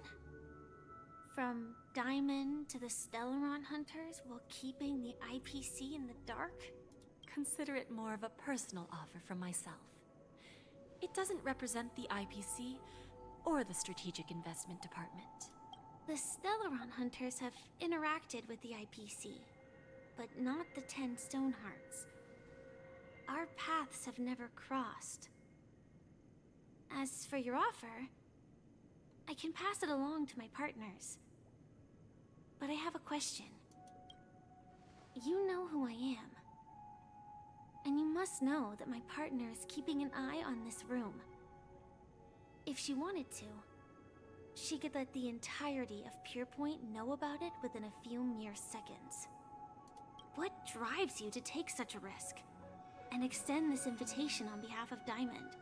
From Diamond to the Stellaron Hunters while keeping the IPC in the dark? Consider it more of a personal offer from myself. It doesn't represent the IPC or the Strategic Investment Department. The Stellaron Hunters have interacted with the IPC, but not the 10 Stonehearts. Our paths have never crossed. As for your offer, I can pass it along to my partners. But I have a question. You know who I am. And you must know that my partner is keeping an eye on this room. If she wanted to, she could let the entirety of Purepoint know about it within a few mere seconds. What drives you to take such a risk and extend this invitation on behalf of Diamond,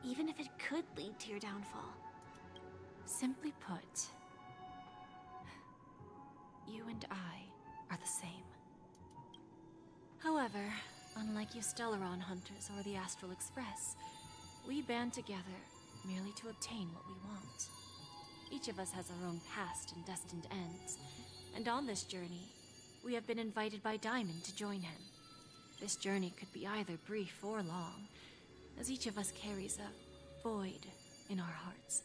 even if it could lead to your downfall? Simply put, you and I are the same. However, unlike you Stellaron Hunters or the Astral Express, we band together merely to obtain what we want. Each of us has our own past and destined ends, and on this journey, we have been invited by Diamond to join him. This journey could be either brief or long, as each of us carries a void in our hearts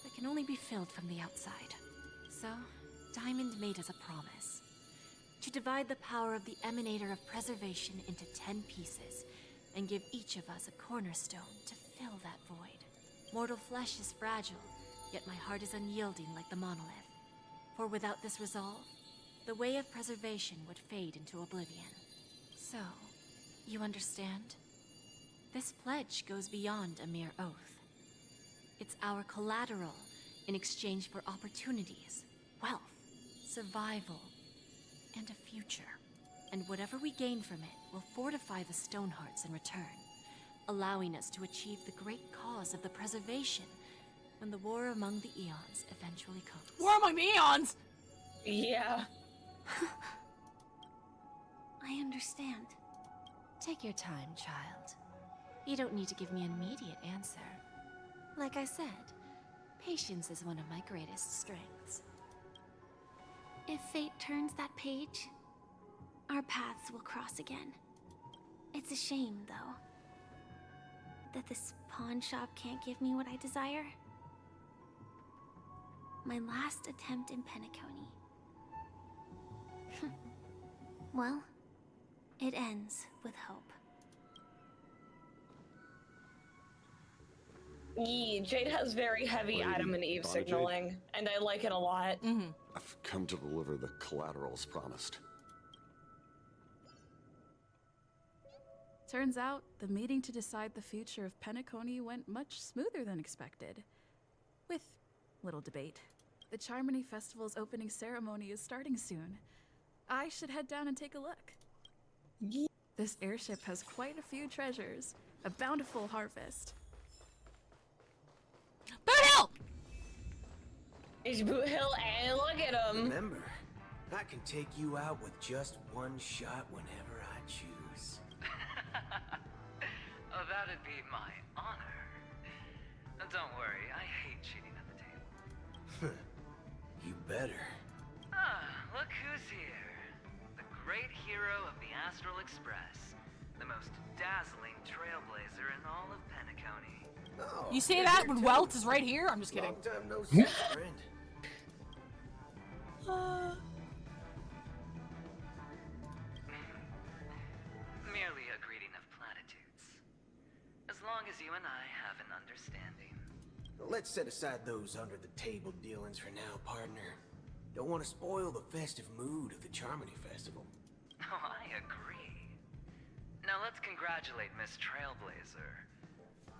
that can only be filled from the outside. So, Diamond made us a promise. To divide the power of the Emanator of Preservation into 10 pieces, and give each of us a cornerstone to fill that void. Mortal flesh is fragile, yet my heart is unyielding like the monolith. For without this resolve, the way of preservation would fade into oblivion. So, you understand? This pledge goes beyond a mere oath. It's our collateral in exchange for opportunities, wealth, survival, and a future. And whatever we gain from it will fortify the Stonehearts in return, allowing us to achieve the great cause of the preservation when the war among the eons eventually comes. War among the eons? Yeah. I understand. Take your time, child. You don't need to give me an immediate answer. Like I said, patience is one of my greatest strengths. If fate turns that page, our paths will cross again. It's a shame, though, that this pawn shop can't give me what I desire. My last attempt in Penacony. Well, it ends with hope. Jade has very heavy Adam and Eve signaling, and I like it a lot. I've come to deliver the collaterals promised. Turns out, the meeting to decide the future of Penacony went much smoother than expected. With little debate. The Charmony Festival's opening ceremony is starting soon. I should head down and take a look. This airship has quite a few treasures. A bountiful harvest. Boot Hill! It's Boot Hill, and look at him. Remember, I can take you out with just one shot whenever I choose. Oh, that'd be my honor. Don't worry, I hate cheating at the table. You better. Ah, look who's here. The great hero of the Astral Express. The most dazzling trailblazer in all of Penacony. Oh, You say that when Welt is right here? I'm just kidding. Long time no see, friend. Merely a greeting of platitudes. As long as you and I have an understanding. Let's set aside those under-the-table dealings for now, partner. Don't want to spoil the festive mood of the Charmony Festival. Oh, I agree. Now let's congratulate Miss Trailblazer.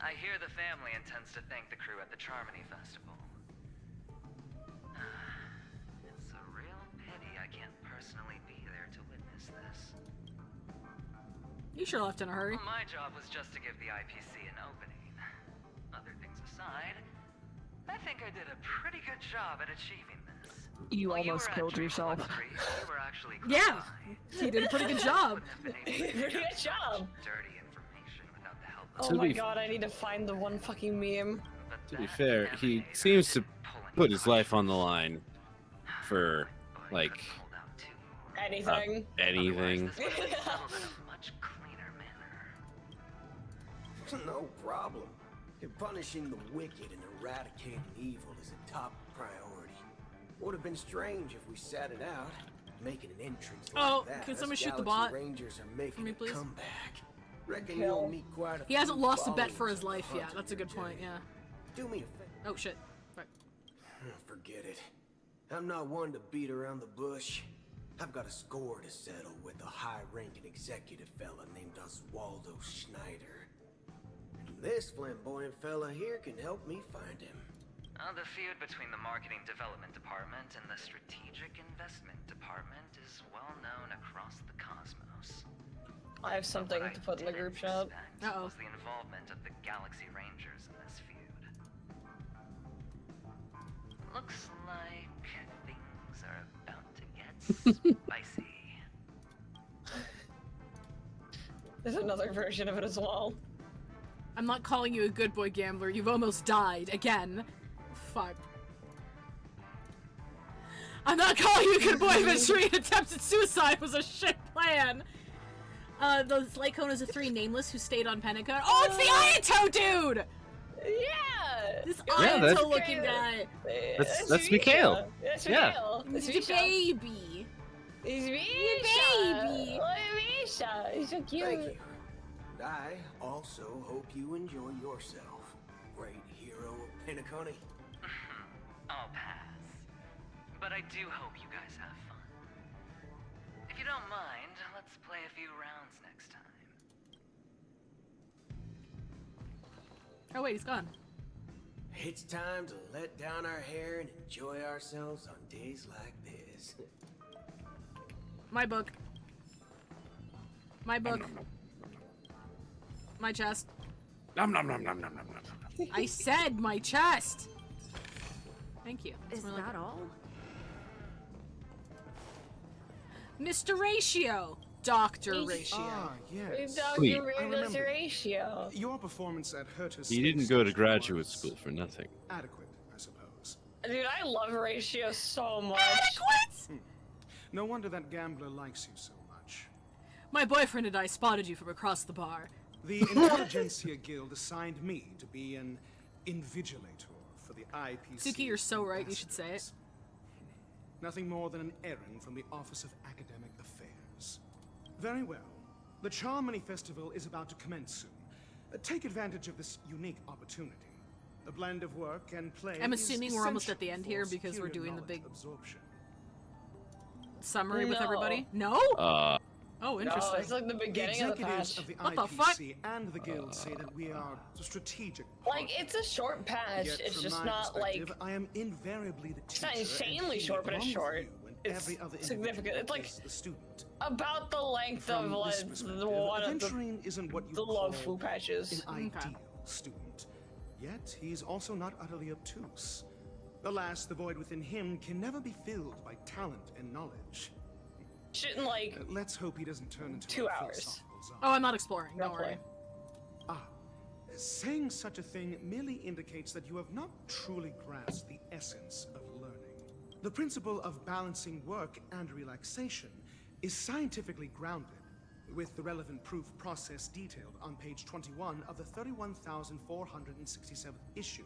I hear the family intends to thank the crew at the Charmony Festival. It's a real pity I can't personally be there to witness this. You sure left in a hurry. My job was just to give the IPC an opening. Other things aside, I think I did a pretty good job at achieving this. You almost killed yourself. You were actually Yeah, he did a pretty good job. Pretty good job. Dirty information without the help Oh my god, I need to find the one fucking meme. To be fair, he seems to put his life on the line for, like, anything. Anything. No problem. Punishing the wicked and eradicating evil is a top priority. Would have been strange if we sat it out, making an entrance like that. Can someone Us shoot the Galaxy bot? Rangers are making For me, please? a comeback. Reckon you'll meet quite a He hasn't few lost a bet for followers his on the life yet. hunt That's a good point, yeah. Do me a favor. Oh, shit. Right. Forget it. I'm not one to beat around the bush. I've got a score to settle with a high-ranking executive fella named Oswaldo Schneider. And this flamboyant fella here can help me find him. The feud between the Marketing Development Department and the Strategic Investment Department is well known across the cosmos. I have something to put in the group chat. Was the involvement of the Galaxy Rangers in this feud. Looks like things are about to get spicy. There's another version of it as well. I'm not calling you a good boy gambler. You've almost died again. Fuck. I'm not calling you a good boy adventuring. Attempted suicide was a shit plan. The Lycone is a 3 nameless who stayed on Penacony. Oh, it's the Ayato dude! Yeah! This Yeah, that's- Ayato looking guy. That's Mikhail. That's Yeah. Mikhail. That's He's a Misha. baby. He's Misha. baby. Look at Misha. He's so cute. Thank you. And I also hope you enjoy yourself, great hero of Penacony. I'll pass. But I do hope you guys have fun. If you don't mind, let's play a few rounds next time. Oh wait, he's gone. It's time to let down our hair and enjoy ourselves on days like this. My book. My book. My chest. Nom nom nom nom nom nom nom. I said my chest. Thank you. Is more that like it. all? Mr. Ratio. Dr. Ratio. Ah, yes. Wait. Dr. I remember. Ratio. Your performance at Herta's He didn't go to graduate school for nothing. adequate, I suppose. Dude, I love Ratio so much. Adequate? No wonder that gambler likes you so much. My boyfriend and I spotted you from across the bar. The Intelligentsia Guild assigned me to be an invigilator for the IPC. Suki, you're so right. You should say it. Nothing more than an errand from the Office of Academic Affairs. Very well. The Charmony Festival is about to commence soon. Take advantage of this unique opportunity. A blend of work and play. I'm is assuming we're almost at the end here essential because for we're doing the knowledge big absorption. summary with everybody. No? Oh, interesting. No, it's like the beginning of the executives patch. of the What the IPC fuck? and the guild say that we are strategic. Like, it's a short patch. Yet, It's from just my not like. perspective, I am invariably the It's teacher. not and insanely he, short, but it's along with short. you and It's every other significant. individual, It's like is the student. about the length of From like this perspective, the one of adventuring isn't what you the call love foo patches. an ideal student. Yet he's also not utterly obtuse. Alas, the void within him can never be filled by talent and knowledge. Shouldn't like. Let's hope he doesn't turn into 2 a hours. philosophical zombie. Oh, I'm not exploring. Don't worry. Saying such a thing merely indicates that you have not truly grasped the essence of learning. The principle of balancing work and relaxation is scientifically grounded, with the relevant proof process detailed on page 21 of the 31,467th issue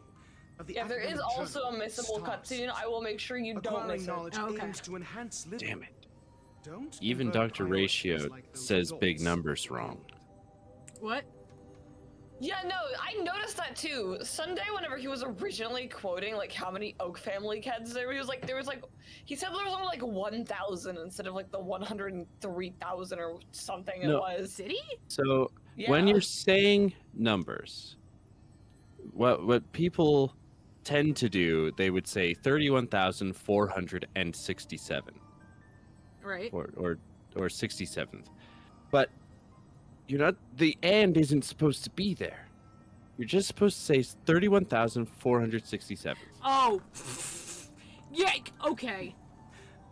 of the If there is academic also a journal, missable Stars. cutscene, I will make sure you don't Acquiring miss knowledge it. aims to enhance living. Damn it. Don't Even invert Dr. priorities Ratio like those says big adults. numbers wrong. What? Yeah, no, I noticed that too. Sunday, whenever he was originally quoting like how many Oak family kids there, he was like, he said there was only like 1,000 instead of like the 103,000 or something No. it was. Did he? So Yeah. when you're saying numbers, what people tend to do, they would say 31,467 Right. or 67th. But you're not, the and isn't supposed to be there. You're just supposed to say 31,467. Oh. Yeah. Okay.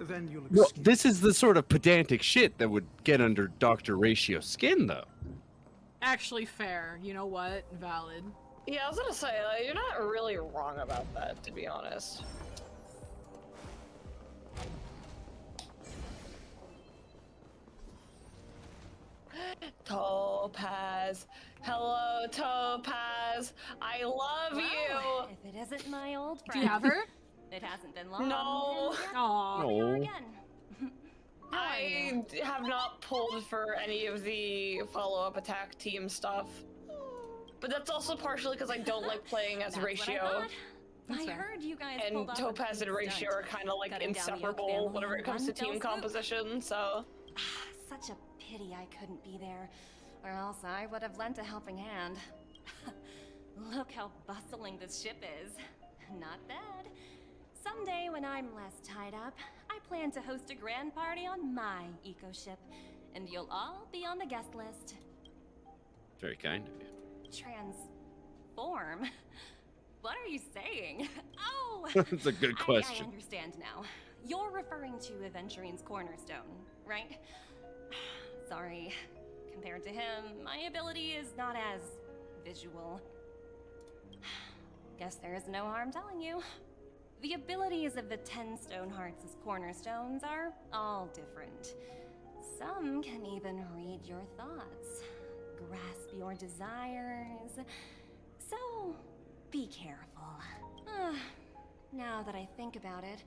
Then you'll Well, this is the sort of pedantic shit that would get under Dr. Ratio's skin, though. Actually, fair. You know what? Valid. Yeah, I was gonna say, like, you're not really wrong about that, to be honest. Topaz. Hello, Topaz. I love you. If it isn't my old friend. Do you have her? It hasn't been long. No. and yet Aw. here we are No. again. I have not pulled for any of the follow-up attack team stuff. But that's also partially because I don't like playing as That's what I Ratio. thought. That's I fair. heard you guys And pulled off a Topaz and big Ratio stunt. are kind of like Cutting down the Oak inseparable family whenever it in comes to one team fell swoop. composition, so... Such a pity I couldn't be there, or else I would have lent a helping hand. Look how bustling this ship is. Not bad. Someday when I'm less tied up, I plan to host a grand party on my eco-ship, and you'll all be on the guest list. Very kind of you. Transform? What are you saying? Oh! That's a good question. I understand now. You're referring to Aventurine's cornerstone, right? Sorry. Compared to him, my ability is not as visual. Guess there is no harm telling you. The abilities of the 10 Stonehearts' cornerstones are all different. Some can even read your thoughts, grasp your desires. So, be careful. Now that I think about it,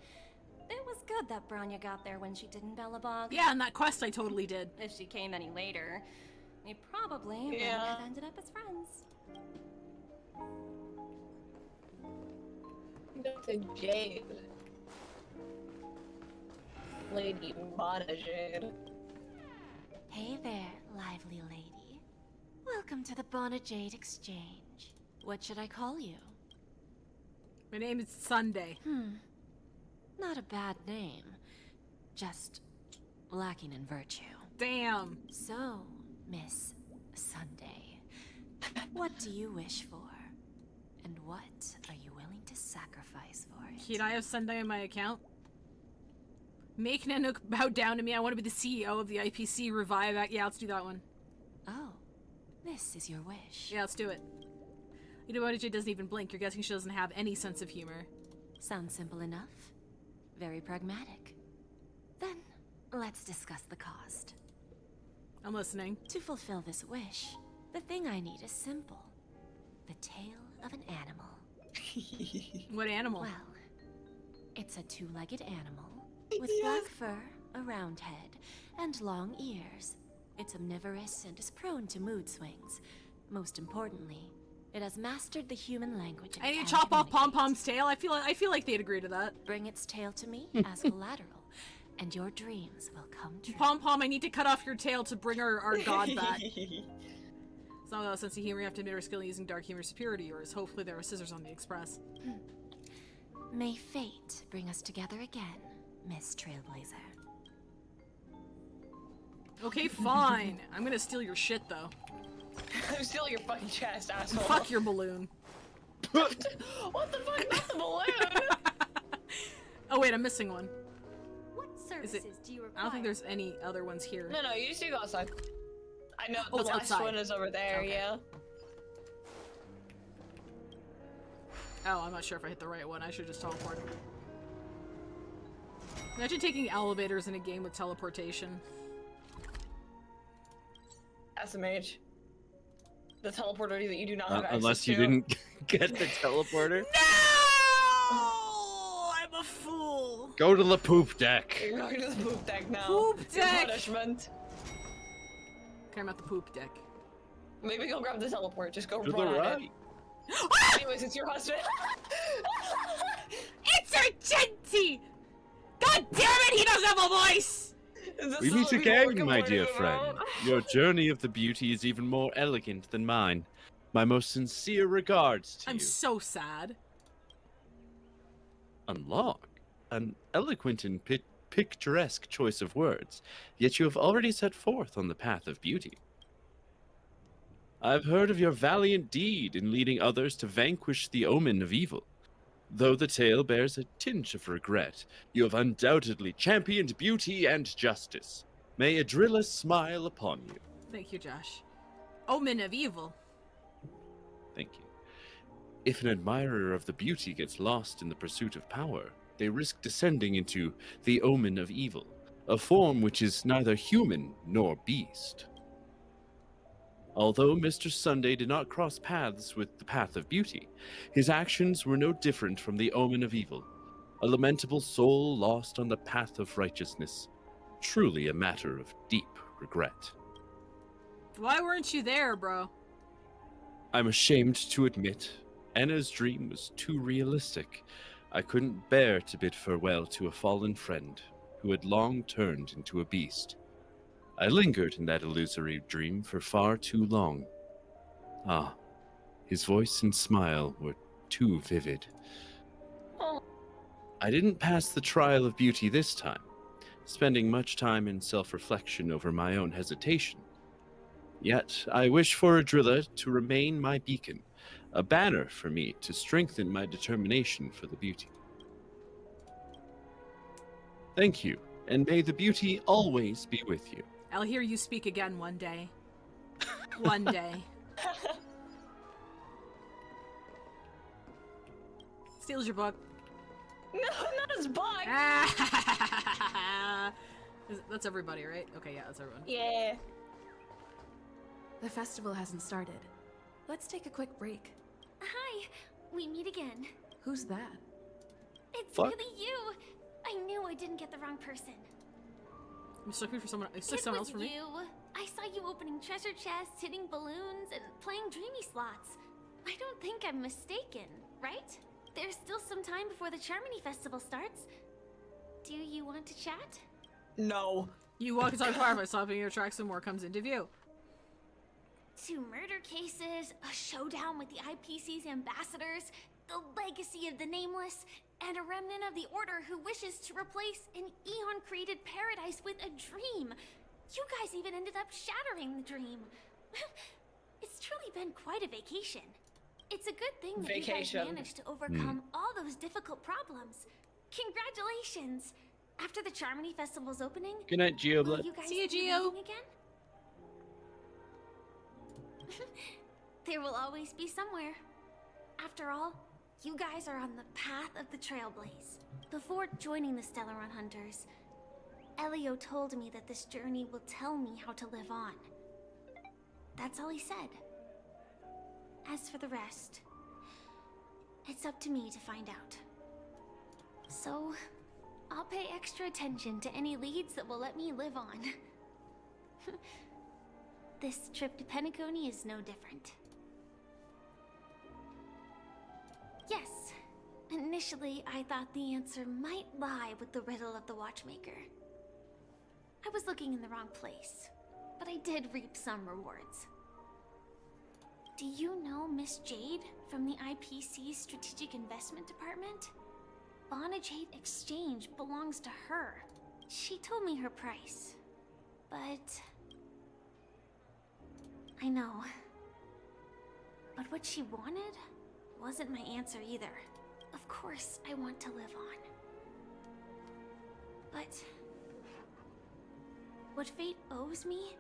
it was good that Branya got there when she didn't Bellabog. Yeah, and that quest I totally did. If she came any later, we probably wouldn't have ended up as friends. Dr. Jade. Lady Bonajade. Hey there, lively lady. Welcome to the Bonajade Exchange. What should I call you? My name is Sunday. Not a bad name. Just lacking in virtue. Damn. So, Miss Sunday, what do you wish for? And what are you willing to sacrifice for it? Can I have Sunday in my account? Make Nanook bow down to me. I want to be the CEO of the IPC. Revive Act. Yeah, let's do that one. Oh, this is your wish. Yeah, let's do it. You know what? She doesn't even blink. You're guessing she doesn't have any sense of humor. Sounds simple enough. Very pragmatic. Then, let's discuss the cost. I'm listening. To fulfill this wish, the thing I need is simple. The tail of an animal. What animal? Well, it's a two-legged animal with black fur, a round head, and long ears. It's omnivorous and is prone to mood swings. Most importantly, it has mastered the human language. I need to chop off Pom Pom's tail. I feel like they'd agree to that. Bring its tail to me as collateral, and your dreams will come true. Pom Pom, I need to cut off your tail to bring our god back. It's not without a sense of humor. You have to admit her skill in using dark humor is superior to yours. Hopefully there are scissors on the express. May fate bring us together again, Miss Trailblazer. Okay, fine. I'm gonna steal your shit, though. I'm stealing your fucking chest, asshole. Fuck your balloon. What the fuck? Not the balloon! Oh wait, I'm missing one. What services do you require? I don't think there's any other ones here. No, you just go outside. I know, Oh, the it's last outside. one is over there, Okay. yeah. Oh, I'm not sure if I hit the right one. I should just teleport. Imagine taking elevators in a game with teleportation. As a mage. The teleporter that you do not have access unless you to. didn't get the teleporter. Oh, I'm a fool. Go to the poop deck. You're going to the poop deck now. Poop Your deck. punishment. Okay, I'm at the poop deck. Maybe go grab the teleport. Just go To the run on right. it. Anyways, it's your husband. It's Argenti! God damn it, he doesn't have a voice! We meet again, my dear friend. Your journey of the beauty is even more elegant than mine. My most sincere regards to I'm you. so sad. Unlock? An eloquent and picturesque choice of words, yet you have already set forth on the path of beauty. I've heard of your valiant deed in leading others to vanquish the omen of evil. Though the tale bears a tinge of regret, you have undoubtedly championed beauty and justice. May Adrilla smile upon you. Thank you, Josh. Omen of evil. Thank you. If an admirer of the beauty gets lost in the pursuit of power, they risk descending into the omen of evil, a form which is neither human nor beast. Although Mr. Sunday did not cross paths with the path of beauty, his actions were no different from the omen of evil, a lamentable soul lost on the path of righteousness. Truly a matter of deep regret. Why weren't you there, bro? I'm ashamed to admit, Anna's dream was too realistic. I couldn't bear to bid farewell to a fallen friend who had long turned into a beast. I lingered in that illusory dream for far too long. Ah, his voice and smile were too vivid. I didn't pass the trial of beauty this time, spending much time in self-reflection over my own hesitation. Yet, I wish for Adrilla to remain my beacon, a banner for me to strengthen my determination for the beauty. Thank you, and may the beauty always be with you. I'll hear you speak again one day. One day. Steals your book. No, not his book. That's everybody, right? Okay, yeah, that's everyone. Yeah. The festival hasn't started. Let's take a quick break. Hi, we meet again. Who's that? It's Fuck. really you. I knew I didn't get the wrong person. I'm just looking for someone. Is It someone was else for me? you. I saw you opening treasure chests, hitting balloons, and playing dreamy slots. I don't think I'm mistaken, right? There's still some time before the Charmony Festival starts. Do you want to chat? No. You walk inside fire by stopping your tracks and more comes into view. 2 murder cases, a showdown with the IPC's ambassadors, the legacy of the Nameless, and a remnant of the Order who wishes to replace an Eon-created paradise with a dream. You guys even ended up shattering the dream. It's truly been quite a vacation. It's a good thing that you guys managed to overcome all those difficult problems. Congratulations! After the Charmony Festival's opening, Good night, Geo. will you guys See you, be Geo. meeting again? There will always be somewhere. After all, you guys are on the path of the Trailblaze. Before joining the Stellar Run Hunters, Elio told me that this journey will tell me how to live on. That's all he said. As for the rest, it's up to me to find out. So, I'll pay extra attention to any leads that will let me live on. This trip to Penacony is no different. Yes, initially I thought the answer might lie with the riddle of the Watchmaker. I was looking in the wrong place, but I did reap some rewards. Do you know Miss Jade from the IPC's Strategic Investment Department? Bonajade Exchange belongs to her. She told me her price, but... I know. But what she wanted wasn't my answer either. Of course, I want to live on. But... what fate owes me,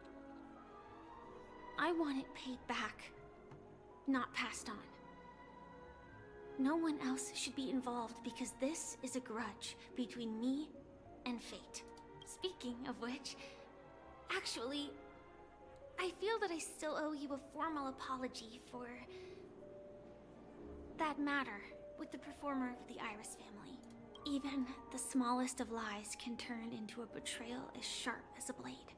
I want it paid back, not passed on. No one else should be involved because this is a grudge between me and fate. Speaking of which, actually, I feel that I still owe you a formal apology for that matter with the performer of the Iris family. Even the smallest of lies can turn into a betrayal as sharp as a blade.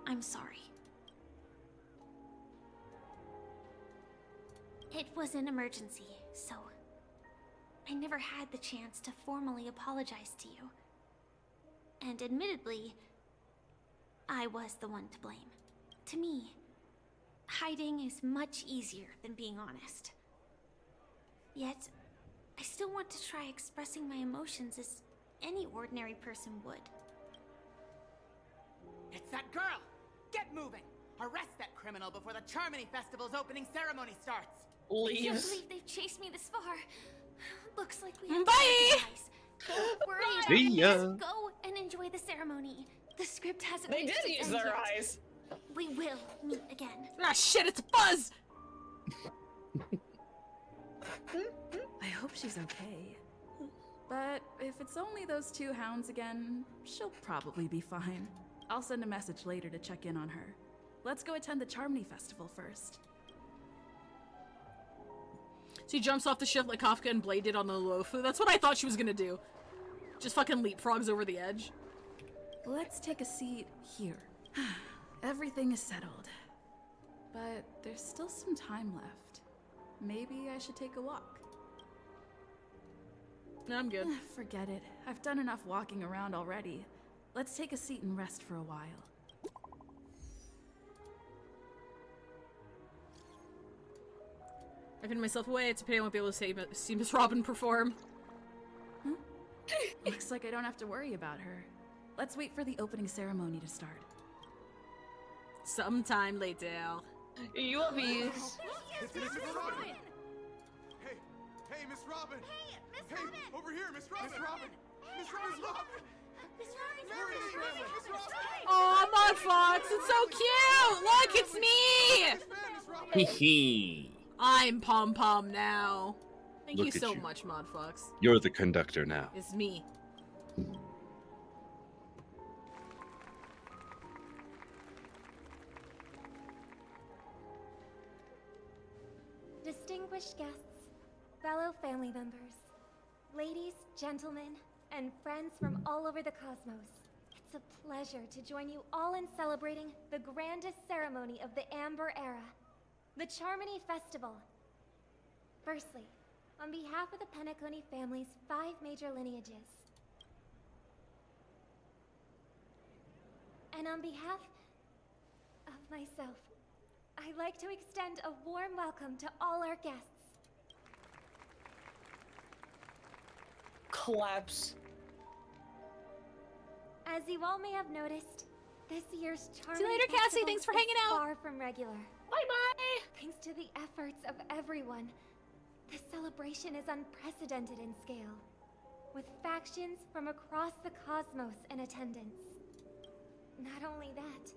I'm sorry. It was an emergency, so I never had the chance to formally apologize to you. And admittedly, I was the one to blame. To me, hiding is much easier than being honest. Yet, I still want to try expressing my emotions as any ordinary person would. It's that girl! Get moving! Arrest that criminal before the Charmony Festival's opening ceremony starts! I can't believe they've chased me this far. Looks like we have Bye! Don't worry about See it. ya. Just go and enjoy the ceremony. The script hasn't They reached did its use end their yet. eyes. We will meet again. Ah, shit, it's Buzz! I hope she's okay. But if it's only those two hounds again, she'll probably be fine. I'll send a message later to check in on her. Let's go attend the Charmony Festival first. So he jumps off the ship like Kafka and Blade did on the Luofu. That's what I thought she was gonna do. Just fucking leapfrogs over the edge. Let's take a seat here. Everything is settled. But there's still some time left. Maybe I should take a walk. No, I'm good. Forget it. I've done enough walking around already. Let's take a seat and rest for a while. I've hidden myself away. It's a pity I won't be able to see Miss Robin perform. Looks like I don't have to worry about her. Let's wait for the opening ceremony to start. Sometime later. You abuse. It's Miss Robin! Hey, hey, Miss Robin! Hey, Miss Hey, Robin! over here, Miss Robin! Miss Robin! Miss Robin! Miss Robin! Mary, Miss Robin! Miss Robin! Oh, Mod Fox, it's so cute! Look, it's me! Hee hee. I'm Pom Pom now. Thank Look you at so you. much, Mod Fox. You're the conductor now. It's me. Distinguished guests, fellow family members, ladies, gentlemen, and friends from all over the cosmos. It's a pleasure to join you all in celebrating the grandest ceremony of the Amber Era, the Charmony Festival. Firstly, on behalf of the Penacony family's 5 major lineages, and on behalf of myself, I'd like to extend a warm welcome to all our guests. Collapse. As you all may have noticed, this year's Charmony See you later, Cassie. Festival Thanks for is hanging out. Far from regular. Bye-bye. Thanks to the efforts of everyone, this celebration is unprecedented in scale. with factions from across the cosmos in attendance. Not only that,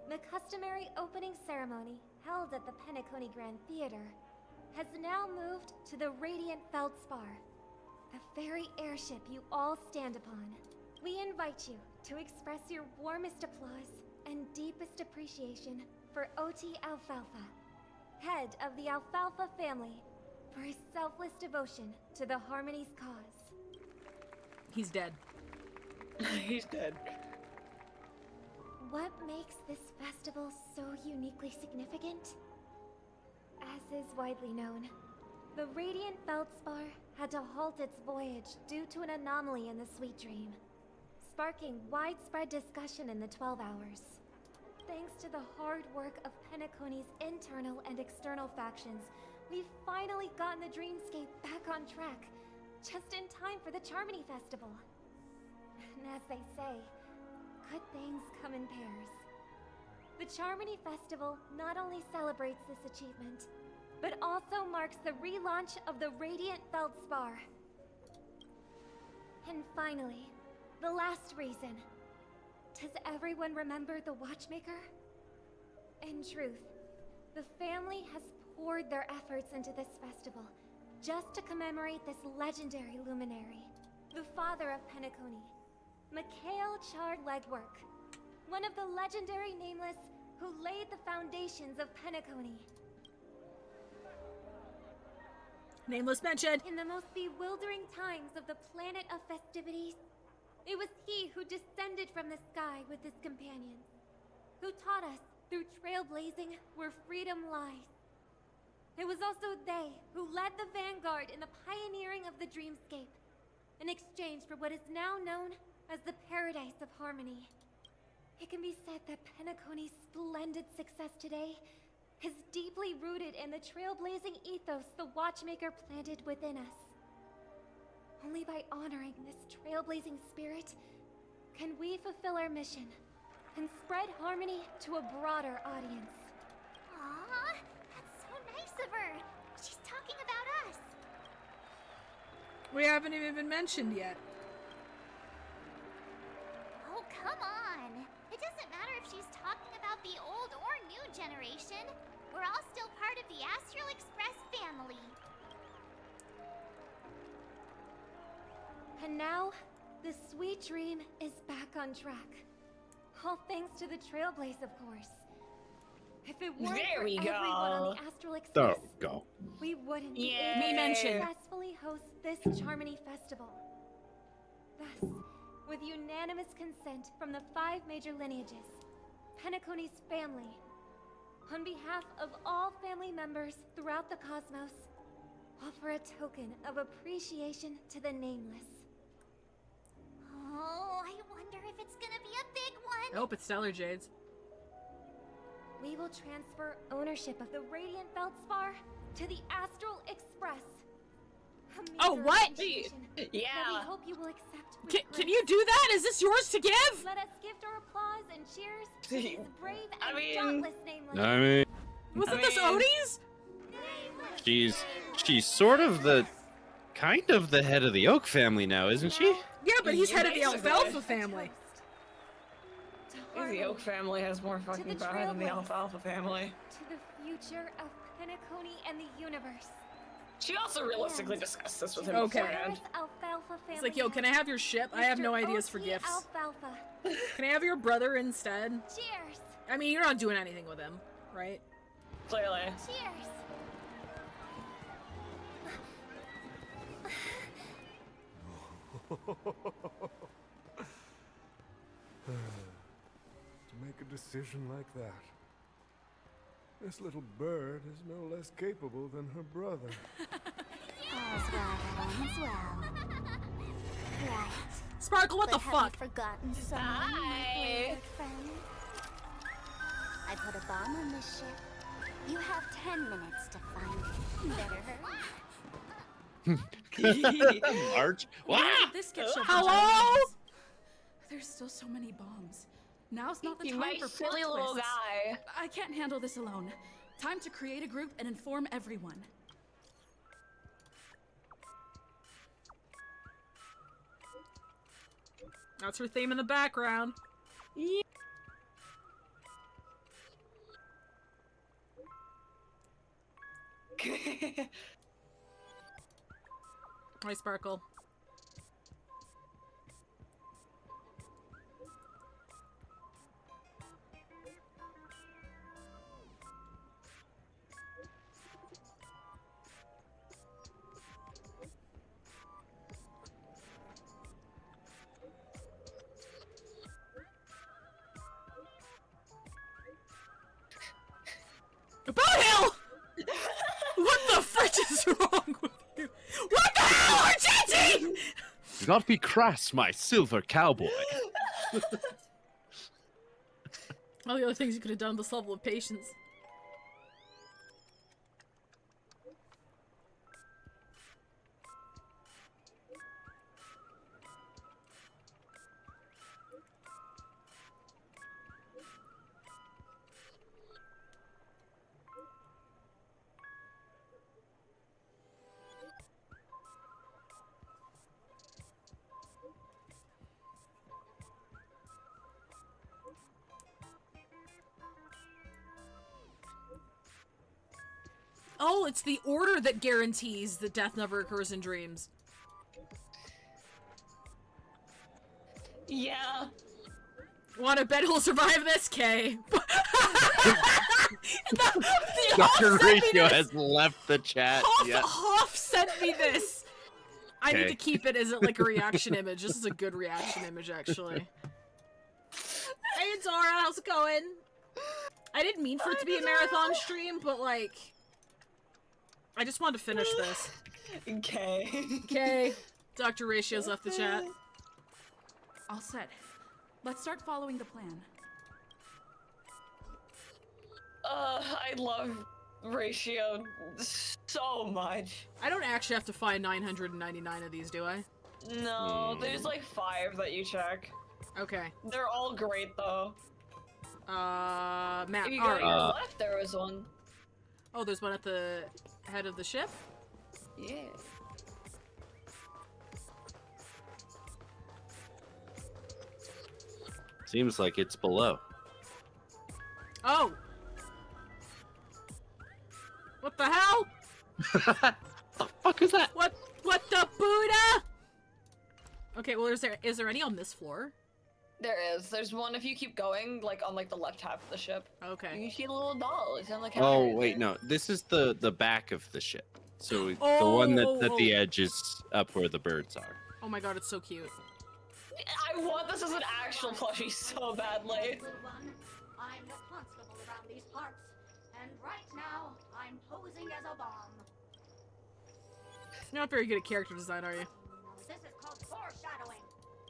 the customary opening ceremony held at the Penacony Grand Theater has now moved to the Radiant Feldspar, the very airship you all stand upon. We invite you to express your warmest applause and deepest appreciation for OT Alfalfa, head of the Alfalfa family, for his selfless devotion to the Harmony's cause. He's dead. He's dead. What makes this festival so uniquely significant? As is widely known, the Radiant Feldspar had to halt its voyage due to an anomaly in the Sweet Dream, sparking widespread discussion in the 12 Hours. Thanks to the hard work of Penacony's internal and external factions, we've finally gotten the Dreamscape back on track, just in time for the Charmony Festival. And as they say, good things come in pairs. The Charmony Festival not only celebrates this achievement, but also marks the relaunch of the Radiant Feldspar. And finally, the last reason. Does everyone remember the Watchmaker? In truth, the family has poured their efforts into this festival just to commemorate this legendary luminary, the father of Penacony, Mikhail Chard-Legwork, one of the legendary Nameless who laid the foundations of Penacony. Nameless mentioned! In the most bewildering times of the planet of festivities, it was he who descended from the sky with his companions, who taught us through trailblazing where freedom lies. It was also they who led the vanguard in the pioneering of the Dreamscape, in exchange for what is now known as the Paradise of Harmony. It can be said that Penacony's splendid success today is deeply rooted in the trailblazing ethos the Watchmaker planted within us. Only by honoring this trailblazing spirit can we fulfill our mission and spread harmony to a broader audience. Aww, that's so nice of her. She's talking about us. We haven't even been mentioned yet. Oh, come on. It doesn't matter if she's talking about the old or new generation. We're all still part of the Astral Express family. And now, the Sweet Dream is back on track. All thanks to the Trailblaze, of course. If it weren't for everyone on the Astral Express, we wouldn't be able to successfully host this Charmony Festival. Thus, with unanimous consent from the 5 major lineages, Penacony's family, on behalf of all family members throughout the cosmos, offer a token of appreciation to the Nameless. Oh, I wonder if it's gonna be a big one. I hope it's Stellar Jades. We will transfer ownership of the Radiant Feldspar to the Astral Express. Oh, what? Yeah. We hope you will accept. Can you do that? Is this yours to give? Let us gift our applause and cheers to these brave and dauntless Nameless. I mean, Wasn't this Odie's? She's sort of the, kind of the head of the Oak family now, isn't she? Yeah, but he's head of the Alfalfa family. The Oak family has more fucking power than the Alfalfa family. To the future of Penacony and the universe. She also realistically discussed this with him Okay. beforehand. It's like, yo, can I have your ship? I have no ideas for gifts. Alfalfa. Can I have your brother instead? Cheers. I mean, you're not doing anything with him, right? Clearly. Cheers. To make a decision like that. This little bird is no less capable than her brother. All's well, all's well. Right. Sparkle, what the fuck? Forgotten someone, my good friend. I put a bomb on this ship. You have 10 minutes to find it. Better hurry. March. Where did this get shoved Hello? into us? There's still so many bombs. Now's not the You time might for silly plot little twists. guy. I can't handle this alone. Time to create a group and inform everyone. That's her theme in the background. Yeah. Hi, Sparkle. Boothill! What the frick is wrong with you? What the hell, Argenti? Do not be crass, my silver cowboy. All the other things you could have done with this level of patience. Oh, it's the order that guarantees that death never occurs in dreams. Yeah. Wanna bet who'll survive this, Kay? Dr. Ratio has left the chat. Hoff sent me this! I need Okay. to keep it as like a reaction image. This is a good reaction image, actually. Hey, Dora, how's it going? I didn't mean for it to be a marathon stream, but like... I just wanted to finish this. Okay. Okay. Dr. Ratio's left the chat. All set. Let's start following the plan. I love Ratio so much. I don't actually have to find 999 of these, do I? No, there's like 5 that you check. Okay. They're all great though. Matt, If you go to your left, there was one. Oh, there's one at the head of the ship? Yeah. Seems like it's below. Oh! What the hell? The fuck is that? What the Buddha? Okay, well, is there any on this floor? There is. There's one if you keep going, like on like the left half of the ship. Okay. You see the little doll. It's on the counter. Oh wait, no. This is the back of the ship. So the one that the edge is up where the birds are. Oh my god, it's so cute. I want this as an actual plushie so badly. Little one, I'm the constable around these parts, and right now I'm posing as a bomb. You're not very good at character design, are you? This is called foreshadowing.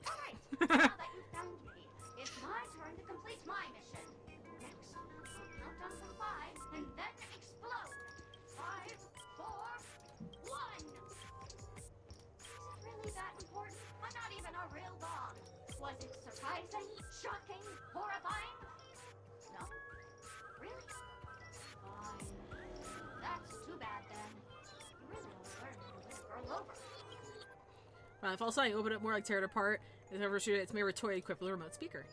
All right, now that you've found me, it's my turn to complete my mission. Next, I'll count down from 5 and then explode. 5, 4, 1. Is it really that important? I'm not even a real bomb. Was it surprising, shocking, horrifying? No? Really? Fine. That's too bad then. You really don't learn to win this girl over. If all of a sudden you open it more like tear it apart, if ever shoot it's made with a toy equipped with a remote speaker.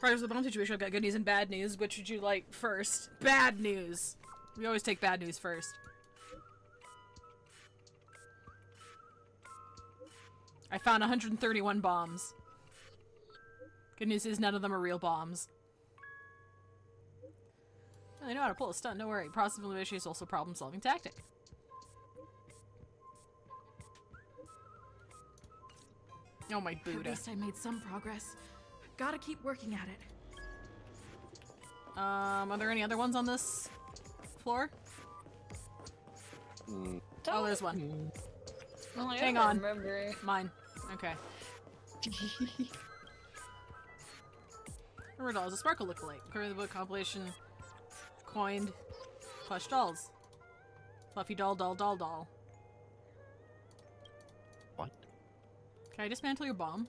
Prior to the bomb situation, I've got good news and bad news. Which would you like first? Bad news! We always take bad news first. I found 131 bombs. Good news is none of them are real bombs. Well, they know how to pull a stunt, don't worry. Process of elimination is also a problem-solving tactic. Oh my At Buddha. least I made some progress. Gotta keep working at it. Are there any other ones on this floor? Oh, there's one. Oh, I Hang don't on. remember. Mine. Okay. Remember dolls, a sparkle lookalike. Currently the book compilation coined plush dolls. Fluffy doll, doll, doll, doll. What? Can I dismantle your bomb?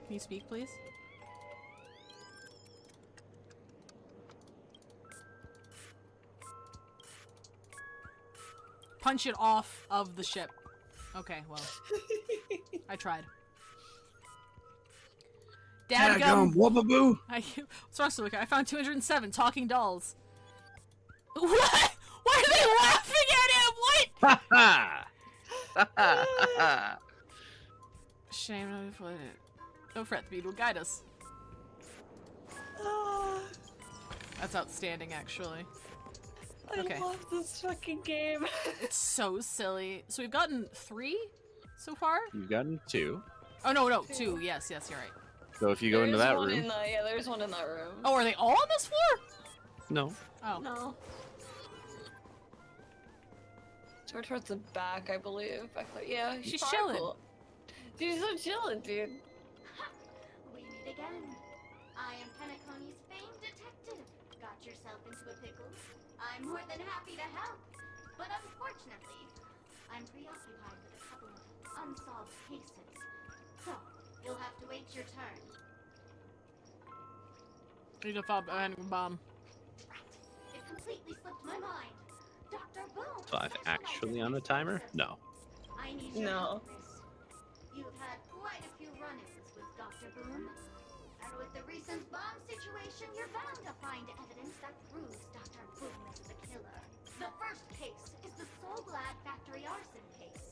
Can you speak, please? punch it off of the ship. Okay, well. I tried. Dadgum. Whoopaboo. What's wrong, Suika? I found 207 talking dolls. What? Why are they laughing at him? What? Shame. Don't fret, the bead will guide us. That's outstanding, actually. Okay. I love this fucking game. It's so silly. So we've gotten 3 so far? You've gotten 2. Oh, no, 2. Yes, you're right. So if you go into that room... Yeah, there's one in that room. Oh, are they all on this floor? No. Oh. No. We're towards the back, I believe. Yeah, she's chilling. She's so chilling, dude. We meet again. I am Penacony's famed detective. Got yourself into a pickle? I'm more than happy to help. But unfortunately, I'm preoccupied with a couple of unsolved cases. So, you'll have to wait your turn. Need to fall behind a bomb. It completely slipped my mind. Dr. Boom. 5 actually on the timer? No. I need your help, miss. You've had quite a few run-ins with Dr. Boone. And with the recent bomb situation, you're bound to find evidence that proves Dr. Boone is the killer. The first case is the Soulglad factory arson case.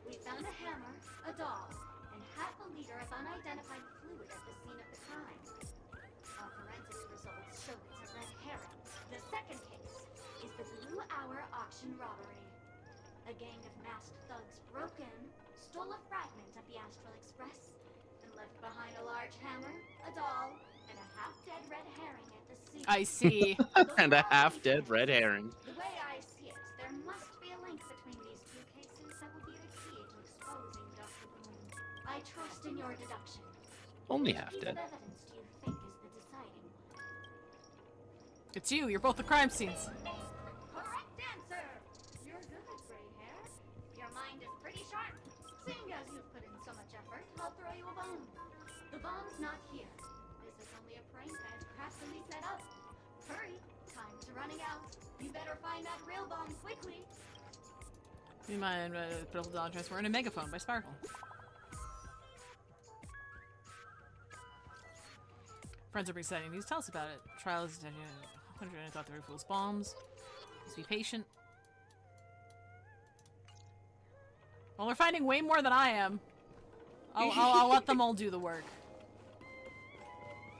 We found a hammer, a doll, and half a liter of unidentified fluid at the scene of the crime. Our forensics results show it's a red herring. The second case is the Blue Hour auction robbery. A gang of masked thugs broke in, stole a fragment of the Astral Express, and left behind a large hammer, a doll, and a half-dead red herring at the scene. I see. And a half-dead red herring. The way I see it, there must be a link between these 2 cases that will be the key to exposing Dr. Boone. I trust in your deduction. Only Which piece half-dead. of evidence do you think is the deciding one? It's you. You're both the crime scenes. Correct answer! You're good, gray hair. Your mind is pretty sharp. Seeing as you've put in so much effort, I'll throw you a bone. The bomb's not here. This is only a prank I've craftily set up. Hurry, time's running out. You better find that real bomb quickly. You mind put a dollar transfer in a megaphone by Sparkle. Friends are pretty exciting. News, tell us about it. Trial is 100 and thought they were fool's bombs. Just be patient. Well, they're finding way more than I am. I'll let them all do the work.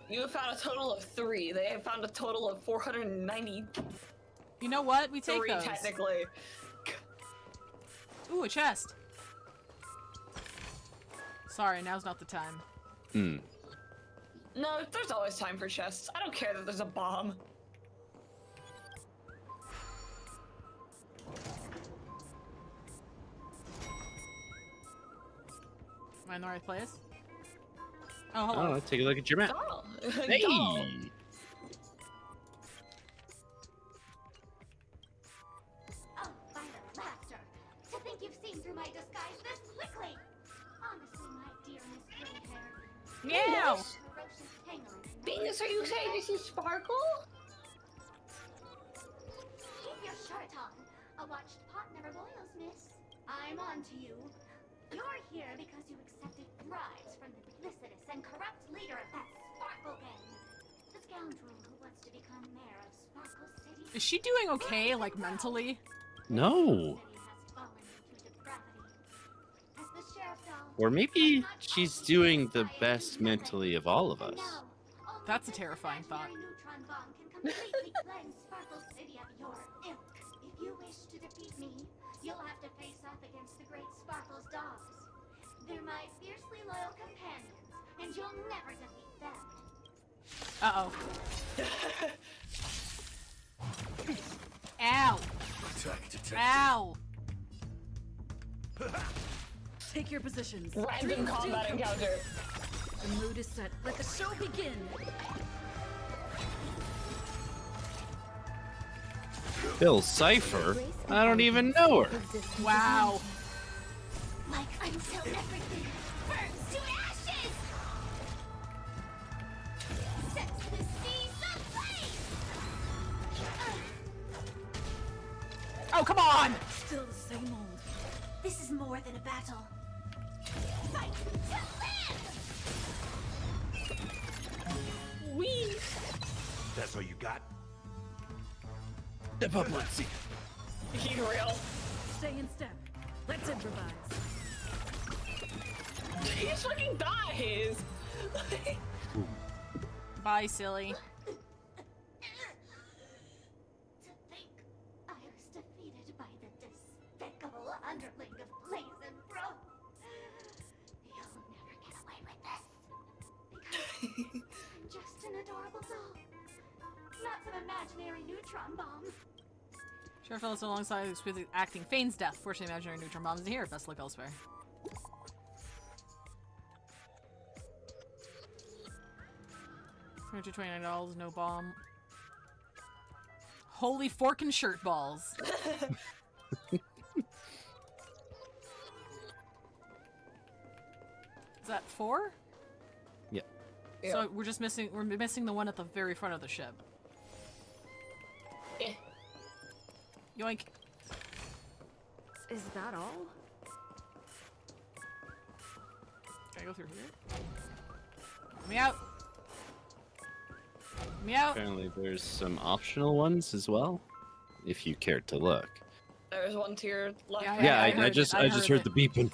You have found a total of 3. They have found a total of 490. You know what? We take those. Technically. Ooh, a chest. Sorry, now's not the time. No, there's always time for chests. I don't care that there's a bomb. Am I in the right place? Oh, hello. Oh, take a look at your map. Doll. Hey! Doll. Oh, by the laughter! To think you've seen through my disguise this quickly! Honestly, my dear Miss Grey Hair. Meow! Ferocious Penguin. Venus, are you saying this is Sparkle? Keep your shirt on. A watched pot never boils, miss. I'm on to you. You're here because you accepted bribes from the duplicitous and corrupt leader of that Sparkle gang. The scoundrel who wants to become mayor of Sparkle City. Is she doing okay, like, mentally? No. As the sheriff doll, Or maybe she's doing the best mentally of all of us. That's a terrifying thought. neutron bomb can completely cleanse Sparkle City of your ilk. If you wish to defeat me, you'll have to face off against the great Sparkle's dogs. They're my fiercely loyal companions, and you'll never defeat them. Uh-oh. Ow! Ow! Take your positions. Random combat encounter. The mood is set. Let the show begin. Bill Cipher? I don't even know her. Wow. Like until everything burns to ashes! Set the seas ablaze! Oh, come on! Still the same old. This is more than a battle. Fight to live! Wee! That's all you got? Step up, let's see. You real. Stay in step. Let's improvise. He fucking dies. Bye, silly. To think I was defeated by the despicable underling of Blaze and Bro. You'll never get away with this. Because I'm just an adorable doll. Not some imaginary neutron bomb. Sheriff Ellis alongside with acting feigns death. Fortunately, imaginary neutron bombs in here. Best look elsewhere. $229, no bomb. Holy fork and shirt balls. Is that 4? Yeah. So we're missing the one at the very front of the ship. Yoink. Is that all? Can I go through here? Let me out. Let me out. Apparently there's some optional ones as well, if you care to look. There's one to your left. Yeah, I just heard the beeping.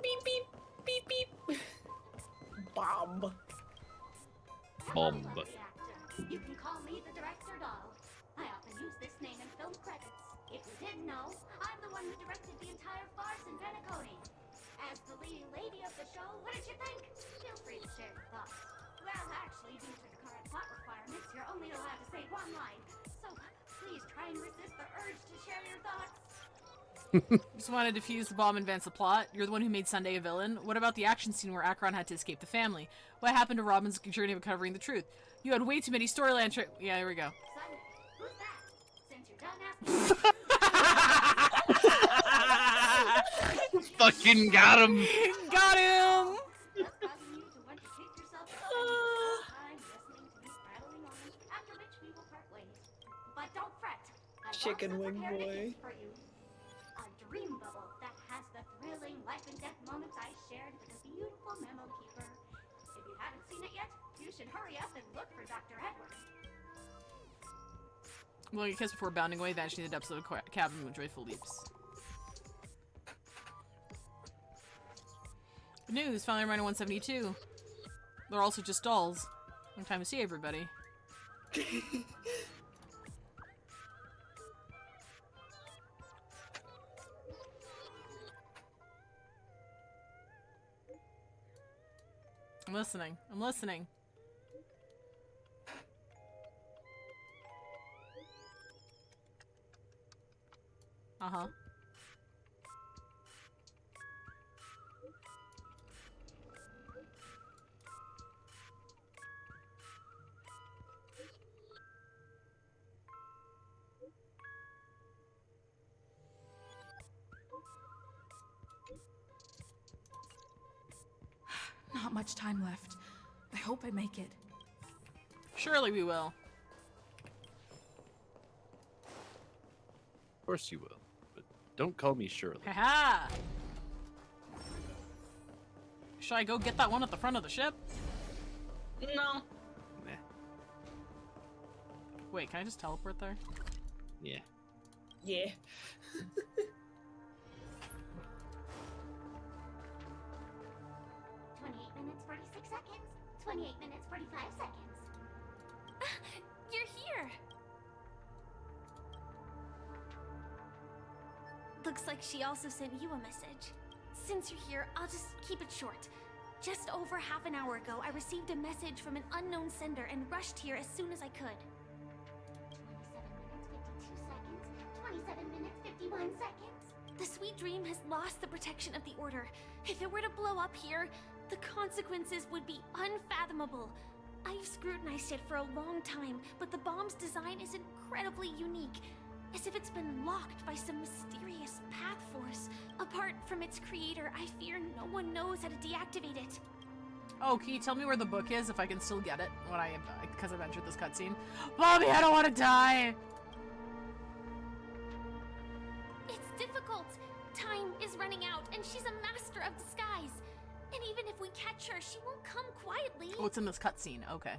Beep beep beep beep. Bomb. Bomb. You can call me the director doll. I often use this name in film credits. If you didn't know, I'm the one who directed the entire farce in Penacony. As the leading lady of the show, what did you think? Feel free to share your thoughts. Well, actually, due to the current plot requirements, you're only allowed to say one line. So please try and resist the urge to share your thoughts. Just wanted to defuse the bomb and advance the plot. You're the one who made Sunday a villain. What about the action scene where Akron had to escape the family? What happened to Robin's journey of uncovering the truth? You had way too many storyline Yeah, here we go. Sunday, who's that? Since you're done asking. Fucking got him! Got him! But don't fret. Chicken wing boy. For you. A dream bubble that has the thrilling life and death moments I shared with a beautiful memo keeper. If you haven't seen it yet, you should hurry up and look for Dr. Edward. Well, you kiss before bounding away, vanishing in the depths of a cabin with joyful leaps. Good news, finally running 172. They're also just dolls. Long time to see everybody. I'm listening. I'm listening. Uh-huh. Not much time left. I hope I make it. Surely we will. Of course you will, but don't call me Shirley. Haha! Should I go get that one at the front of the ship? No. Nah. Wait, can I just teleport there? Yeah. Yeah. 28 minutes, 45 seconds. You're here! Looks like she also sent you a message. Since you're here, I'll just keep it short. Just over half an hour ago, I received a message from an unknown sender and rushed here as soon as I could. 27 minutes, 51 seconds. The Sweet Dream has lost the protection of the Order. If it were to blow up here, the consequences would be unfathomable. I've scrutinized it for a long time, but the bomb's design is incredibly unique. As if it's been locked by some mysterious path force. Apart from its creator, I fear no one knows how to deactivate it. Oh, can you tell me where the book is if I can still get it when because I've entered this cutscene? Bobby, I don't want to die! difficult. Time is running out, and she's a master of disguise. And even if we catch her, she won't come quietly. Oh, it's in this cutscene. Okay.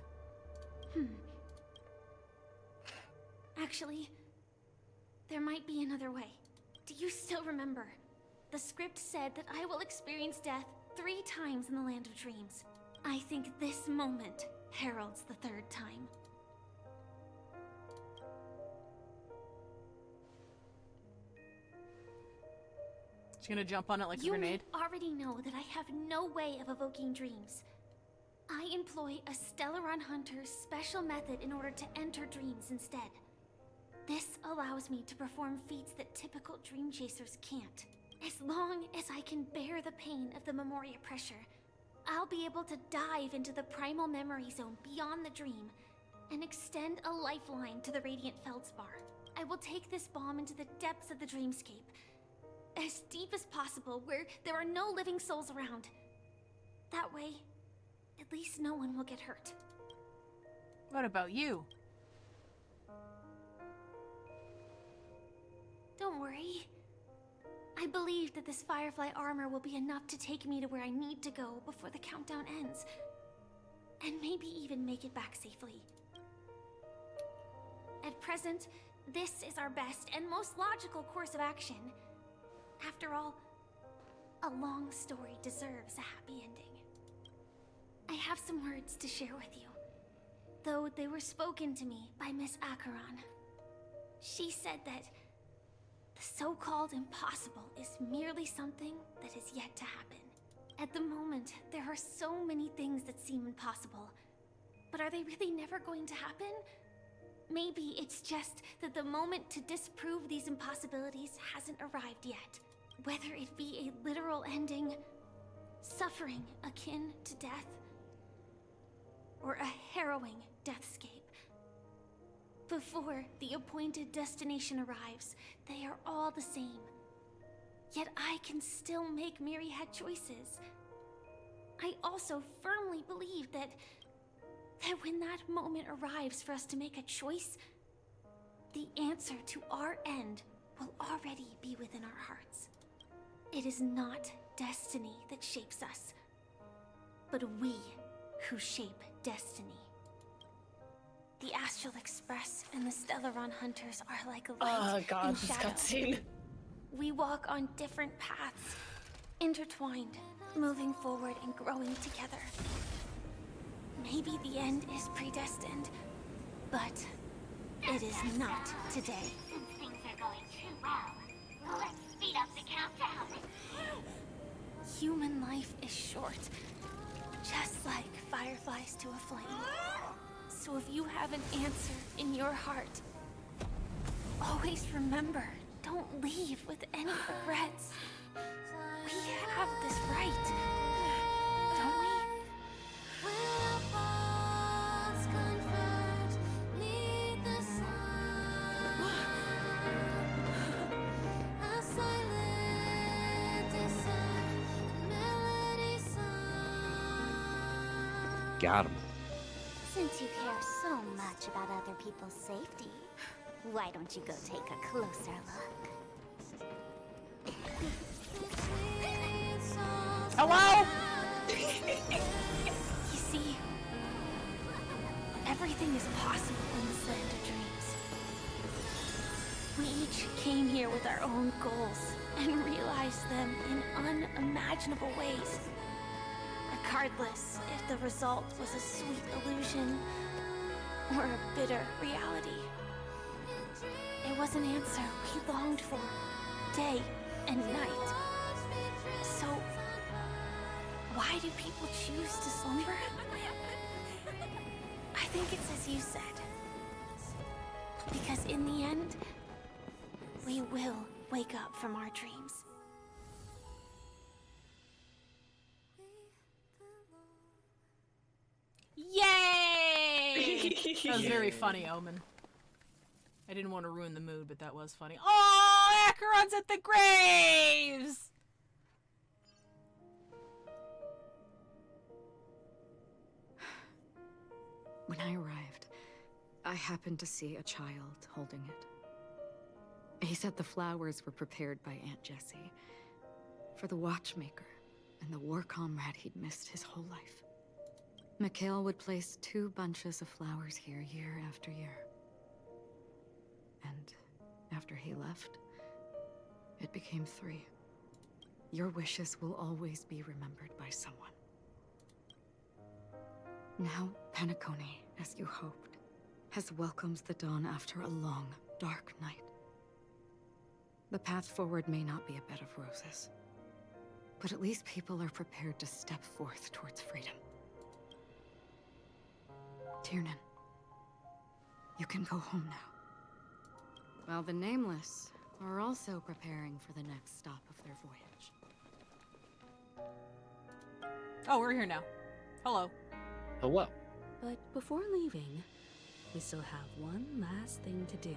Actually, there might be another way. Do you still remember? The script said that I will experience death 3 times in the Land of Dreams. I think this moment heralds the 3rd time. She's gonna jump on it like a grenade? You already know that I have no way of evoking dreams. I employ a Stellaron Hunter's special method in order to enter dreams instead. This allows me to perform feats that typical dream chasers can't. As long as I can bear the pain of the Memoria pressure, I'll be able to dive into the primal memory zone beyond the dream and extend a lifeline to the Radiant Feldspar. I will take this bomb into the depths of the dreamscape, as deep as possible, where there are no living souls around. That way, at least no one will get hurt. What about you? Don't worry. I believe that this Firefly armor will be enough to take me to where I need to go before the countdown ends. And maybe even make it back safely. At present, this is our best and most logical course of action. After all, a long story deserves a happy ending. I have some words to share with you, though they were spoken to me by Miss Acheron. She said that the so-called impossible is merely something that is yet to happen. At the moment, there are so many things that seem impossible, but are they really never going to happen? Maybe it's just that the moment to disprove these impossibilities hasn't arrived yet. Whether it be a literal ending, suffering akin to death, or a harrowing deathscape. Before the appointed destination arrives, they are all the same. Yet I can still make myriad choices. I also firmly believe that when that moment arrives for us to make a choice, the answer to our end will already be within our hearts. It is not destiny that shapes us, but we who shape destiny. The Astral Express and the Stellaron Hunters are like a light and shadow. Cutscene. We walk on different paths, intertwined, moving forward and growing together. Maybe the end is predestined, but it is not today. Since things are going too well, let's speed up the countdown. Human life is short, just like fireflies to a flame. So if you have an answer in your heart, always remember, don't leave with any regrets. We have this right, don't we? Got him. Since you care so much about other people's safety, why don't you go take a closer look? Hello? You see, everything is possible in this land of dreams. We each came here with our own goals and realized them in unimaginable ways. Regardless if the result was a sweet illusion or a bitter reality. It was an answer we longed for, day and night. So, why do people choose to slumber? I think it's as you said. Because in the end, we will wake up from our dreams. Yay! That was very funny, Omen. I didn't want to ruin the mood, but that was funny. Oh, Acheron's at the graves! When I arrived, I happened to see a child holding it. He said the flowers were prepared by Aunt Jessie for the watchmaker and the war comrade he'd missed his whole life. Mikhail would place 2 bunches of flowers here year after year. And after he left, it became 3. Your wishes will always be remembered by someone. Now, Penacony, as you hoped, has welcomed the dawn after a long, dark night. The path forward may not be a bed of roses, but at least people are prepared to step forth towards freedom. Tiernan, you can go home now. While the Nameless are also preparing for the next stop of their voyage. Oh, we're here now. Hello. Hello. But before leaving, we still have one last thing to do.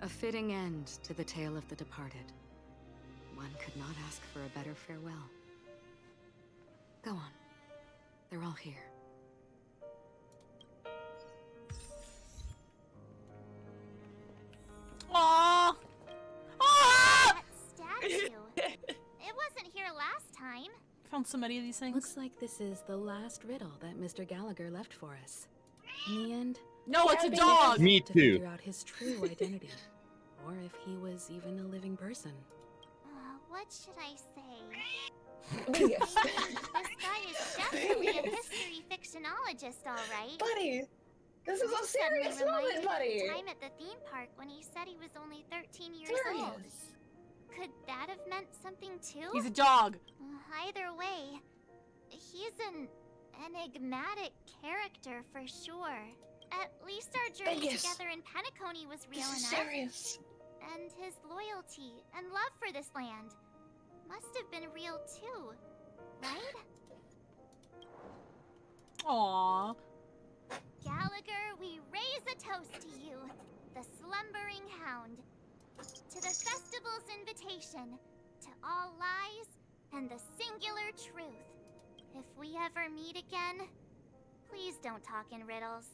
A fitting end to the tale of the departed. One could not ask for a better farewell. Go on. They're all here. Aww! That statue. It wasn't here last time. Found so many of these things. Looks like this is the last riddle that Mr. Gallagher left for us. In the end, no, it's a dog. Me to too. figure out his true identity, or if he was even a living person. What should I say? This guy is definitely a history fictionologist, all right. Buddy, this is a That serious suddenly moment, reminded me buddy. of the time at the theme park when he said he was only 13 years old. Could that have meant something too? He's a dog. Either way, he's an enigmatic character for sure. At least our journey Vegas. together in Penacony was real This is enough. serious. And his loyalty and love for this land must have been real too, right? Aww. Gallagher, we raise a toast to you, the slumbering hound. To the festival's invitation, to all lies and the singular truth. If we ever meet again, please don't talk in riddles.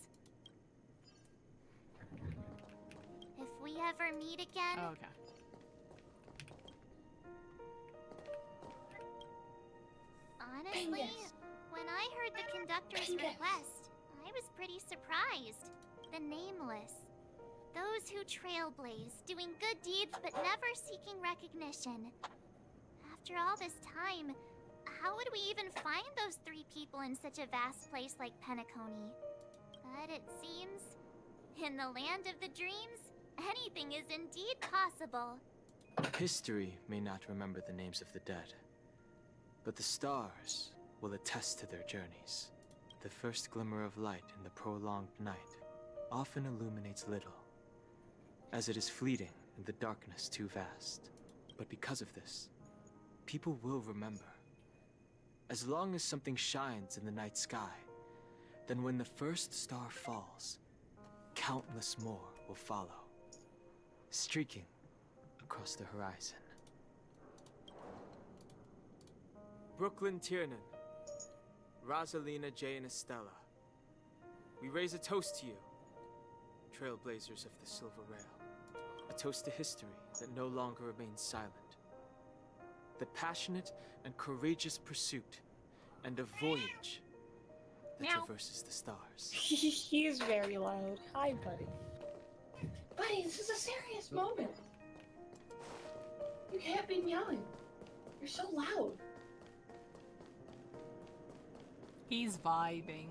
If we ever meet again... Oh, okay. Honestly, when I heard the conductor's request, I was pretty surprised. The Nameless. Those who trailblaze, doing good deeds but never seeking recognition. After all this time, how would we even find those 3 people in such a vast place like Penacony? But it seems, in the land of the dreams, anything is indeed possible. History may not remember the names of the dead, but the stars will attest to their journeys. The first glimmer of light in the prolonged night often illuminates little, as it is fleeting and the darkness too vast. But because of this, people will remember. As long as something shines in the night sky, then when the first star falls, countless more will follow, streaking across the horizon. Brooklyn Tiernan, Rosalina, Jay, and Estella. We raise a toast to you, trailblazers of the Silver Rail. A toast to history that no longer remains silent. The passionate and courageous pursuit and a voyage that traverses the stars. He's very loud. Hi, buddy. Buddy, this is a serious moment. You can't be meowing. You're so loud. He's vibing.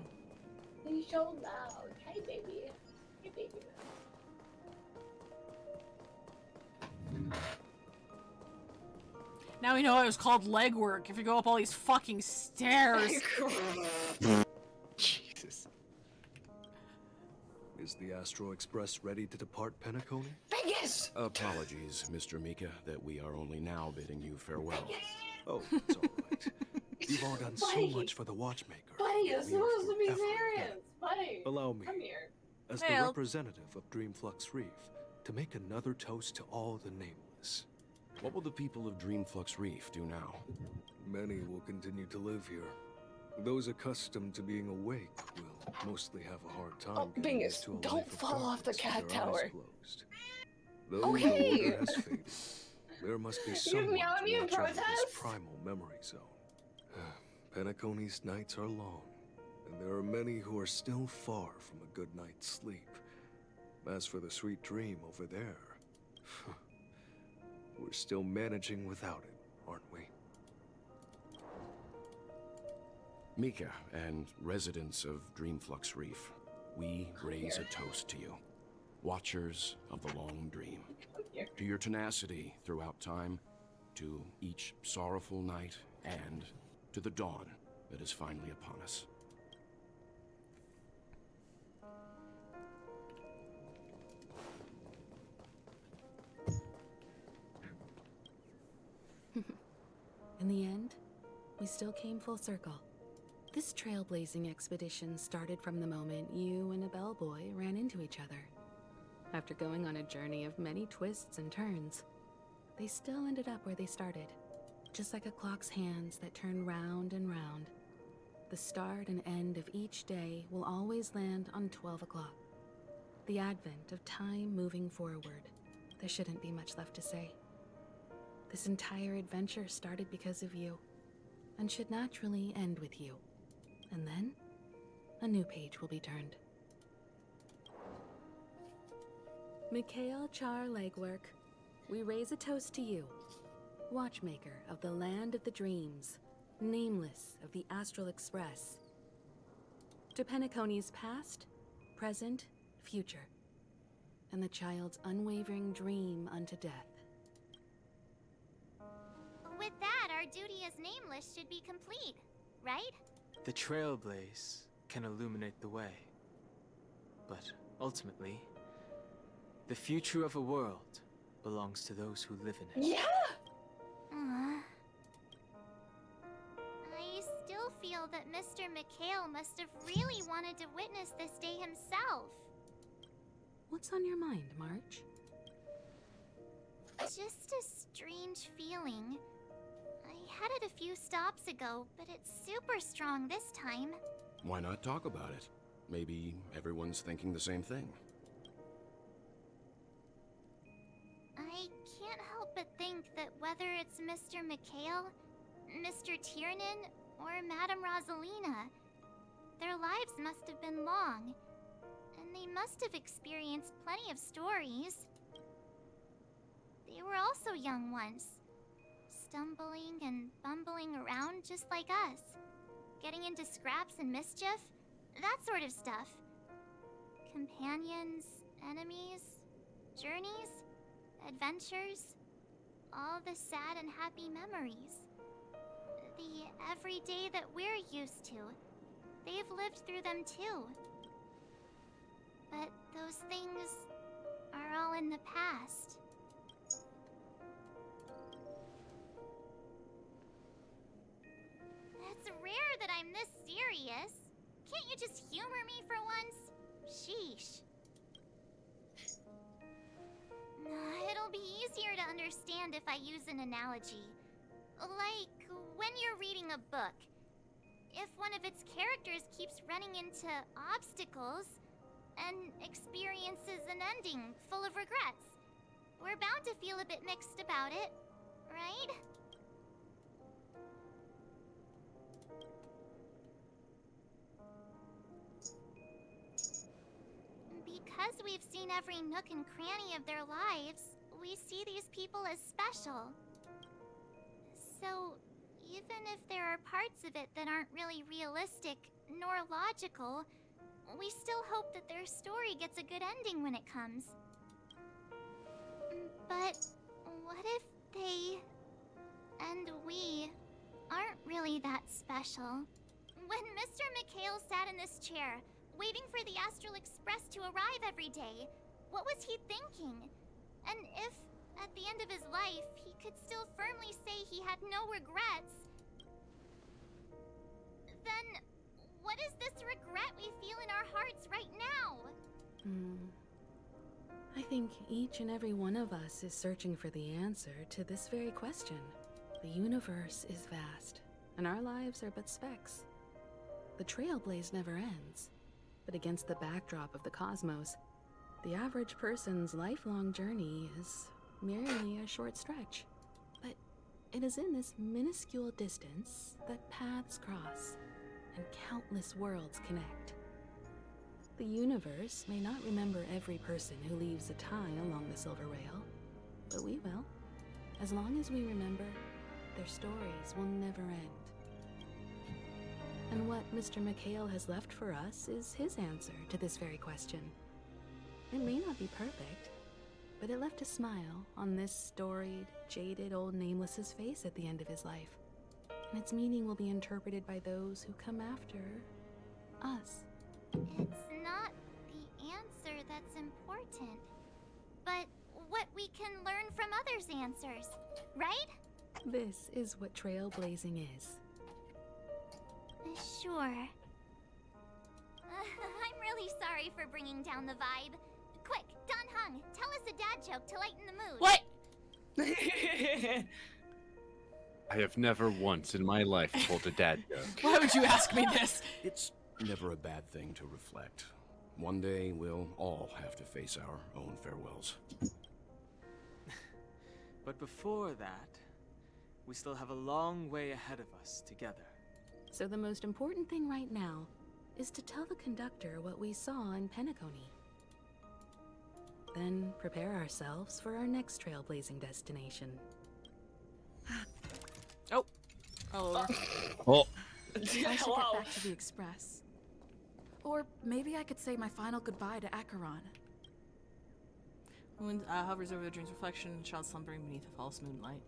You're so loud. Hey, baby. Hey, baby. Now we know it was called legwork if you go up all these fucking stairs. Jesus. Is the Astro Express ready to depart Penacony? Vegas! Apologies, Mr. Mika, that we are only now bidding you farewell. Oh, it's all right. You've all done so Buddy. much for the Watchmaker. Buddy, it's We are supposed to be forever serious. indebted. Buddy, Allow me, come here. as Well- the representative of Dreamflux Reef, to make another toast to all the nameless. What will the people of Dreamflux Reef do now? Many will continue to live here. Those accustomed to being awake will mostly have a hard time getting used to a don't life of fall off the darkness with cat their eyes tower. closed. Though the Okay. order has faded, there must be You someone meow at me to in watch over this protest? primal memory zone. Penacony's nights are long, and there are many who are still far from a good night's sleep. As for the sweet dream over there, we're still managing without it, aren't we? Mika and residents of Dreamflux Reef, we raise a toast to you. Watchers of the long dream. To your tenacity throughout time, to each sorrowful night, and to the dawn that is finally upon us. In the end, we still came full circle. This trailblazing expedition started from the moment you and a bellboy ran into each other. After going on a journey of many twists and turns, they still ended up where they started. Just like a clock's hands that turn round and round, the start and end of each day will always land on 12 o'clock. The advent of time moving forward. There shouldn't be much left to say. This entire adventure started because of you, and should naturally end with you. And then, a new page will be turned. Mikhail Char Legwork, we raise a toast to you, watchmaker of the land of the dreams, nameless of the Astral Express. To Penacony's past, present, future, and the child's unwavering dream unto death. With that, our duty as nameless should be complete, right? The trailblaze can illuminate the way. But ultimately, the future of a world belongs to those who live in it. Yeah! I still feel that Mr. Mikhail must have really wanted to witness this day himself. What's on your mind, March? Just a strange feeling. I had it a few stops ago, but it's super strong this time. Why not talk about it? Maybe everyone's thinking the same thing. I can't help but think that whether it's Mr. Mikhail, Mr. Tiernan, or Madame Rosalina, their lives must have been long, and they must have experienced plenty of stories. They were also young once, stumbling and bumbling around just like us, getting into scraps and mischief, that sort of stuff. Companions, enemies, journeys, adventures, all the sad and happy memories. The everyday that we're used to, they've lived through them too. But those things are all in the past. It's rare that I'm this serious. Can't you just humor me for once? Sheesh. It'll be easier to understand if I use an analogy. Like when you're reading a book. If one of its characters keeps running into obstacles and experiences an ending full of regrets, we're bound to feel a bit mixed about it, right? Because we've seen every nook and cranny of their lives, we see these people as special. So, even if there are parts of it that aren't really realistic nor logical, we still hope that their story gets a good ending when it comes. But what if they and we aren't really that special? When Mr. Mikhail sat in this chair, waiting for the Astral Express to arrive every day, what was he thinking? And if, at the end of his life, he could still firmly say he had no regrets, then what is this regret we feel in our hearts right now? I think each and every one of us is searching for the answer to this very question. The universe is vast, and our lives are but specks. The trailblaze never ends, but against the backdrop of the cosmos, the average person's lifelong journey is merely a short stretch. But it is in this minuscule distance that paths cross and countless worlds connect. The universe may not remember every person who leaves a tie along the Silver Rail, but we will. As long as we remember, their stories will never end. And what Mr. McHale has left for us is his answer to this very question. It may not be perfect, but it left a smile on this storied, jaded old Nameless's face at the end of his life. And its meaning will be interpreted by those who come after us. It's not the answer that's important, but what we can learn from others' answers, right? This is what trailblazing is. Sure. I'm really sorry for bringing down the vibe. Quick, Don Hung, tell us a dad joke to lighten the mood. What? I have never once in my life told a dad joke. Why would you ask me this? It's never a bad thing to reflect. One day we'll all have to face our own farewells. But before that, we still have a long way ahead of us together. So the most important thing right now is to tell the conductor what we saw in Penacony. Then prepare ourselves for our next trailblazing destination. Oh. Oh. Oh. I should get back to the Express. Or maybe I could say my final goodbye to Acheron. Moon hovers over the dream's reflection, child slumbering beneath a false moonlight.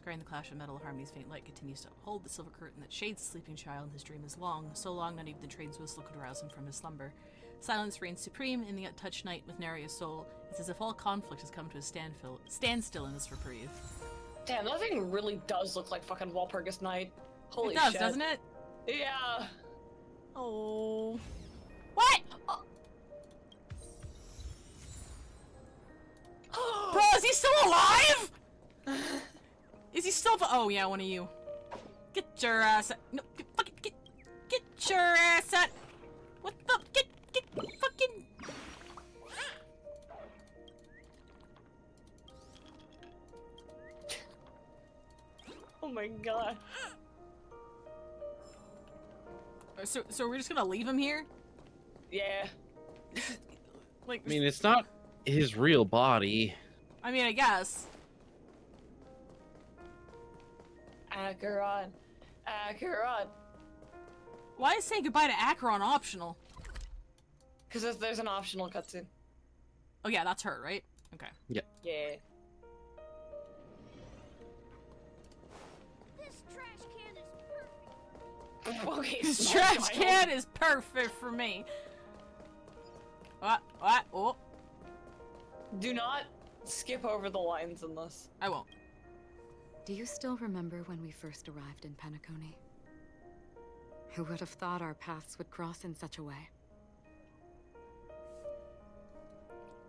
Scrying the clash of metal harmony's faint light continues to uphold the silver curtain that shades the sleeping child. His dream is long, so long not even the train's whistle could rouse him from his slumber. Silence reigns supreme in the untouched night with nary a soul. It's as if all conflict has come to a standstill in this reprieve. Damn, that thing really does look like fucking Walpurgis Night. Holy shit. It does, shit. doesn't it? Yeah. Oh. What? Bro, is he still alive? Is he still? Oh yeah, one of you. Get your ass out. No, get your ass out. What the? Get fucking. Oh my god. So we're just gonna leave him here? Yeah. Like. I mean, it's not his real body. I mean, I guess. Acheron. Acheron. Why is saying goodbye to Acheron optional? Because there's an optional cutscene. Oh yeah, that's her, right? Okay. Yeah. Yeah. This trash can is perfect. Okay, this trash can is perfect for me. What? Oh. Do not skip over the lines in this. I won't. Do you still remember when we first arrived in Penacony? Who would have thought our paths would cross in such a way?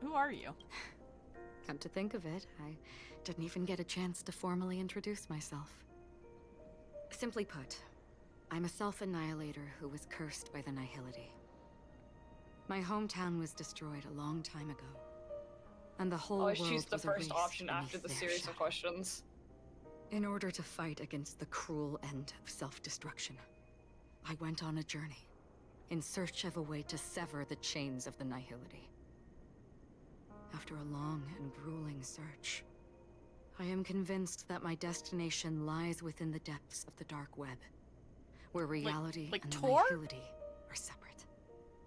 Who are you? Come to think of it, I didn't even get a chance to formally introduce myself. Simply put, I'm a self-annihilator who was cursed by the Nihility. My hometown was destroyed a long time ago, and the whole world choose the was first erased option after beneath the their series shadow. of questions. In order to fight against the cruel end of self-destruction, I went on a journey, in search of a way to sever the chains of the Nihility. After a long and grueling search, I am convinced that my destination lies within the depths of the dark web, where reality like and the Tor? Nihility are separate.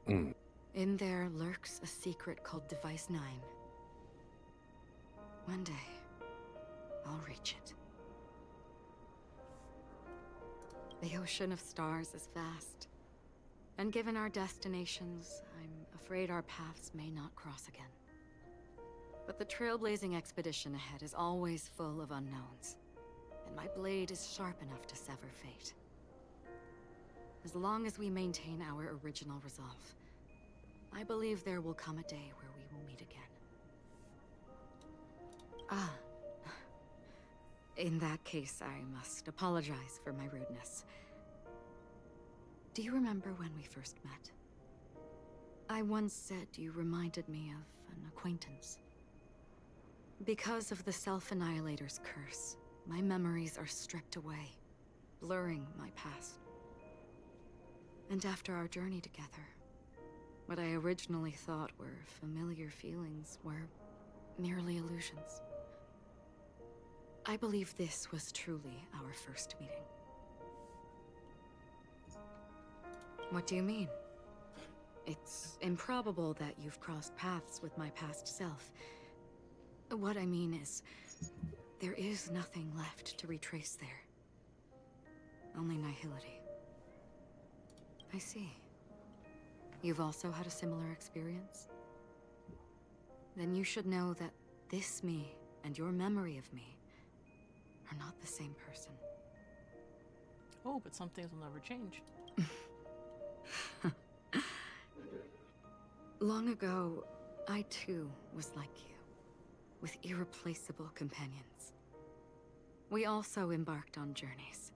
Mm. In there lurks a secret called Device 9. One day, I'll reach it. The ocean of stars is vast, and given our destinations, I'm afraid our paths may not cross again. But the trailblazing expedition ahead is always full of unknowns, and my blade is sharp enough to sever fate. As long as we maintain our original resolve, I believe there will come a day where we will meet again. Ah. In that case, I must apologize for my rudeness. Do you remember when we first met? I once said you reminded me of an acquaintance. Because of the Self-Annihilator's curse, my memories are stripped away, blurring my past. And after our journey together, what I originally thought were familiar feelings were merely illusions. I believe this was truly our first meeting. What do you mean? It's improbable that you've crossed paths with my past self. What I mean is, there is nothing left to retrace there. Only nihility. I see. You've also had a similar experience? Then you should know that this me and your memory of me are not the same person. Oh, but some things will never change. Long ago, I too was like you, with irreplaceable companions. We also embarked on journeys,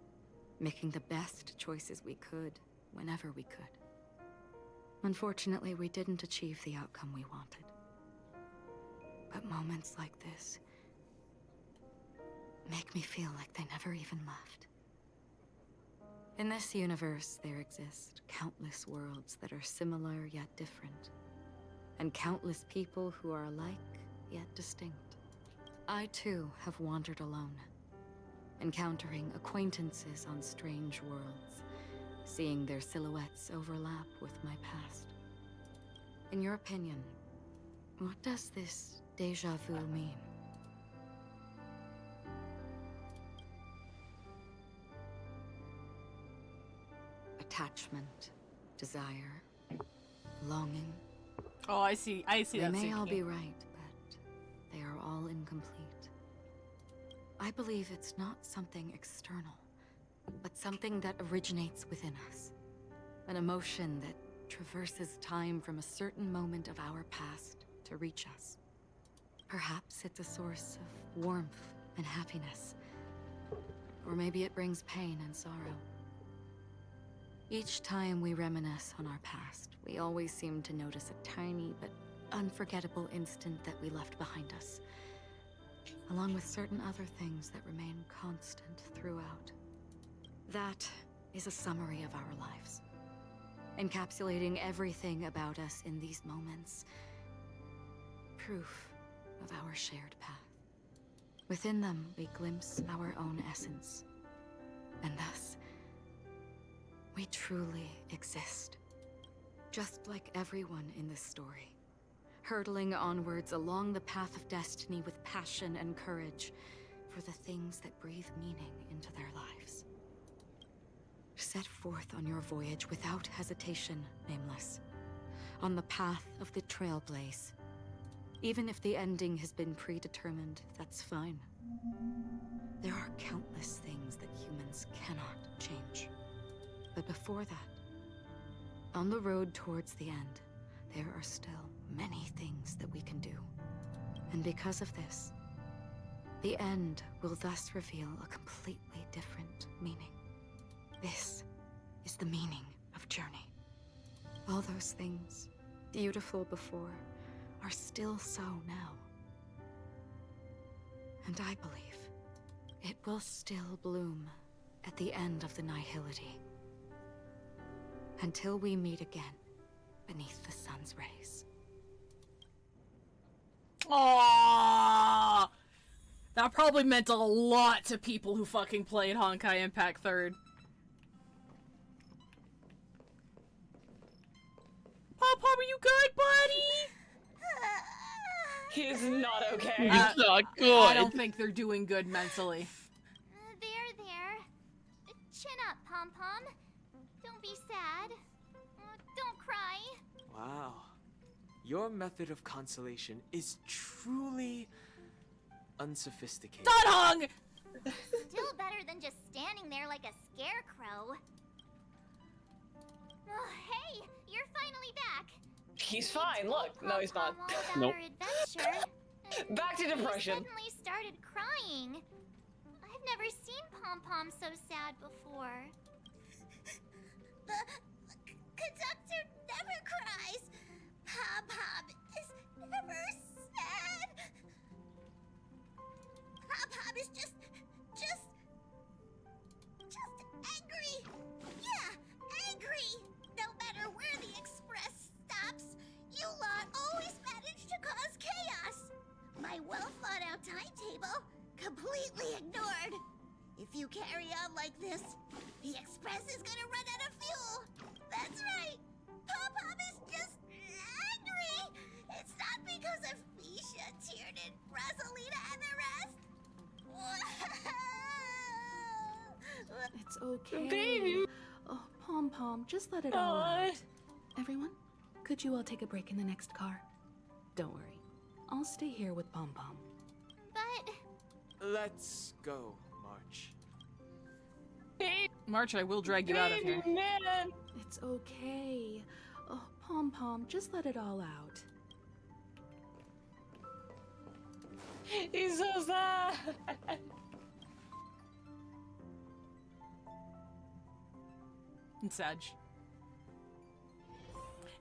making the best choices we could, whenever we could. Unfortunately, we didn't achieve the outcome we wanted. But moments like this make me feel like they never even left. In this universe, there exist countless worlds that are similar yet different, and countless people who are alike yet distinct. I too have wandered alone, encountering acquaintances on strange worlds, seeing their silhouettes overlap with my past. In your opinion, what does this déjà vu mean? Attachment, desire, longing. Oh, I see. I see that. They may all be right, but they are all incomplete. I believe it's not something external, but something that originates within us. An emotion that traverses time from a certain moment of our past to reach us. Perhaps it's a source of warmth and happiness. Or maybe it brings pain and sorrow. Each time we reminisce on our past, we always seem to notice a tiny but unforgettable instant that we left behind us, along with certain other things that remain constant throughout. That is a summary of our lives, encapsulating everything about us in these moments. Proof of our shared path. Within them, we glimpse our own essence, and thus, we truly exist. Just like everyone in this story, hurtling onwards along the path of destiny with passion and courage for the things that breathe meaning into their lives. Set forth on your voyage without hesitation, Nameless, on the path of the Trailblaze. Even if the ending has been predetermined, that's fine. There are countless things that humans cannot change. But before that, on the road towards the end, there are still many things that we can do. And because of this, the end will thus reveal a completely different meaning. This is the meaning of journey. All those things, beautiful before, are still so now. And I believe it will still bloom at the end of the nihility. Until we meet again beneath the sun's rays. Aww! That probably meant a lot to people who fucking played Honkai Impact 3rd. Pop, are you good, buddy? He's not okay. He's not good. I don't think they're doing good mentally. There. Chin up, Pom-Pom. Don't be sad. Don't cry. Wow. Your method of consolation is truly unsophisticated. Dun-hung! Still better than just standing there like a scarecrow. Oh, hey, you're finally back. He's fine. Look, no, he's not. Nope. Our adventure, Back to depression. He suddenly started crying. I've never seen Pom Pom so sad before. The conductor never cries. Pom Pom is never sad. Pom Pom is just angry. Yeah, angry. No matter where the express stops, you lot always manage to cause chaos. My well-thought-out timetable completely ignored. If you carry on like this, the express is gonna run out of fuel. That's right. Pom Pom is just angry. It's not because of Misha, Tiernan, Rosalina, and the rest. It's okay. Baby. Oh, Pom Pom, just let it all out. Everyone, could you all take a break in the next car? Don't worry. I'll stay here with Pom Pom. But... Let's go, March. March, I will drag you out of here. Man. It's okay. Oh, Pom Pom, just let it all out. He's so sad. And Sedge.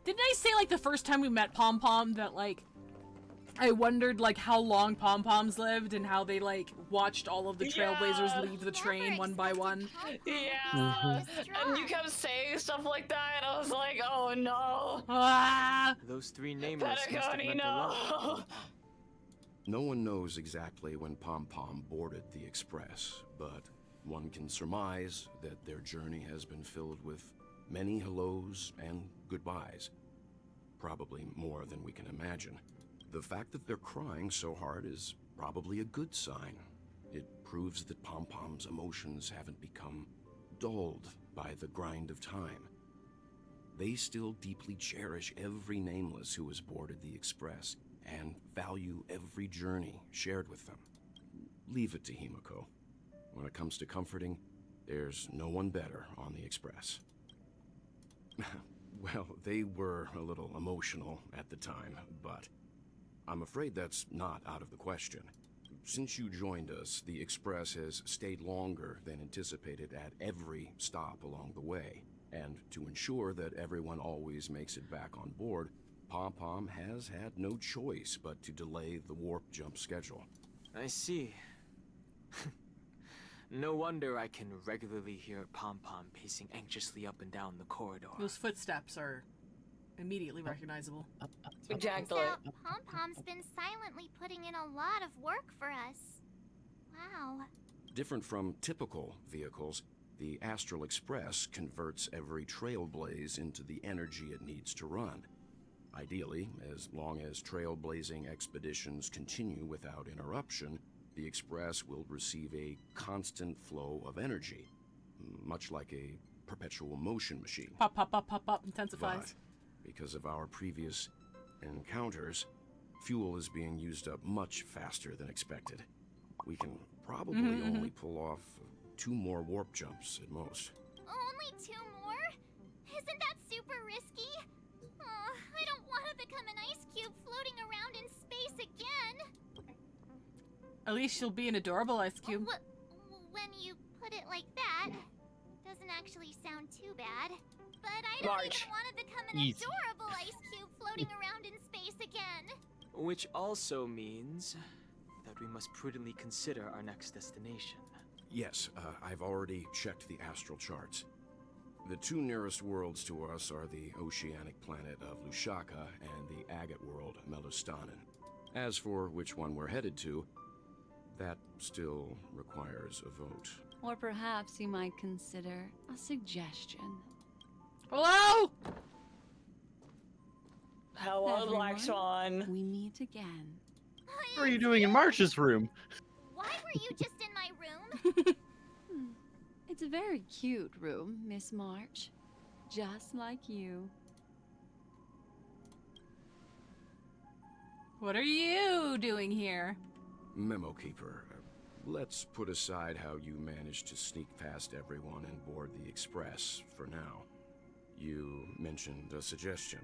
Didn't I say, like, the first time we met Pom Pom that, like, I wondered, like, how long Pom Poms lived and how they, like, watched all of the Trailblazers leave the train one by one? Yeah. And you kept saying stuff like that, and I was like, oh no. Ah! Those three nameless must have Penacony, meant a lot to no. Pom Pom. No one knows exactly when Pom Pom boarded the express, but one can surmise that their journey has been filled with many hellos and goodbyes. Probably more than we can imagine. The fact that they're crying so hard is probably a good sign. It proves that Pom Pom's emotions haven't become dulled by the grind of time. They still deeply cherish every nameless who has boarded the express and value every journey shared with them. Leave it to Himiko. When it comes to comforting, there's no one better on the express. Well, they were a little emotional at the time, but I'm afraid that's not out of the question. Since you joined us, the express has stayed longer than anticipated at every stop along the way. And to ensure that everyone always makes it back on board, Pom Pom has had no choice but to delay the warp jump schedule. I see. No wonder I can regularly hear Pom Pom pacing anxiously up and down the corridor. Those footsteps are immediately recognizable. Turns out Pom Pom's been silently putting in a lot of work for us. Wow. Different from typical vehicles, the Astral Express converts every trailblaze into the energy it needs to run. Ideally, as long as trailblazing expeditions continue without interruption, the Express will receive a constant flow of energy, much like a perpetual motion machine. Pop, pop, pop, pop, pop, intensifies. But because of our previous encounters, fuel is being used up much faster than expected. We can probably only pull off 2 more warp jumps at most. Only 2 more? Isn't that super risky? Oh, I don't want to become an ice cube floating around in space again. At least she'll be an adorable ice cube. When you put it like that, doesn't actually sound too bad. But I don't even want to become an adorable ice cube floating around in space again. Which also means that we must prudently consider our next destination. Yes, I've already checked the astral charts. The 2 nearest worlds to us are the oceanic planet of Lushaka and the agate world, Melustanen. As for which one we're headed to, that still requires a vote. Or perhaps you might consider a suggestion. Hello? Hello, Black Swan. We meet again. What are you doing in March's room? Why were you just in my room? It's a very cute room, Miss March. Just like you. What are you doing here? Memo Keeper, let's put aside how you managed to sneak past everyone and board the Express for now. You mentioned a suggestion.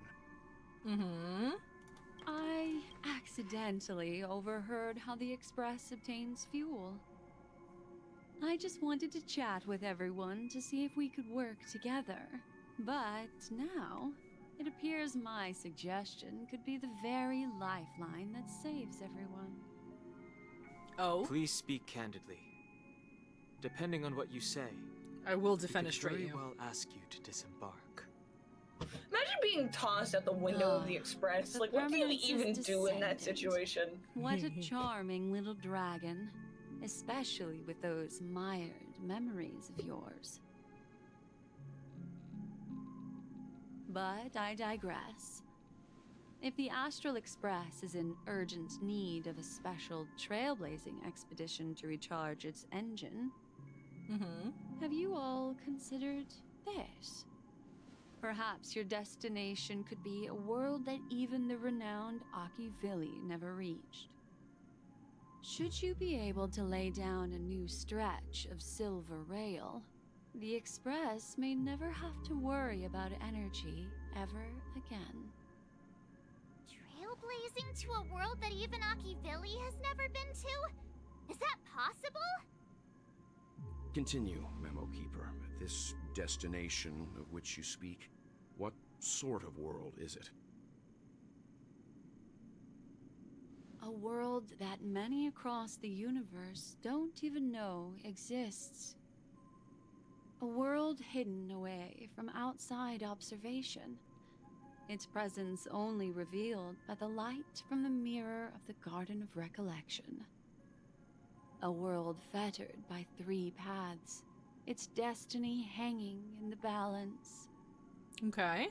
I accidentally overheard how the Express obtains fuel. I just wanted to chat with everyone to see if we could work together. But now, it appears my suggestion could be the very lifeline that saves everyone. Oh? Please speak candidly. Depending on what you say, I will defenestrate very you. well ask you to disembark. Imagine being tossed out the window of the Express. The Like, what do you permanence is even do in that descendant. situation? What a charming little dragon, especially with those mired memories of yours. But I digress. If the Astral Express is in urgent need of a special trailblazing expedition to recharge its engine, have you all considered this? Perhaps your destination could be a world that even the renowned Akivilli never reached. Should you be able to lay down a new stretch of silver rail, the Express may never have to worry about energy ever again. Trailblazing to a world that even Akivilli has never been to? Is that possible? Continue, Memo Keeper. This destination of which you speak, what sort of world is it? A world that many across the universe don't even know exists. A world hidden away from outside observation. Its presence only revealed by the light from the mirror of the Garden of Recollection. A world fettered by 3 paths, its destiny hanging in the balance. Okay.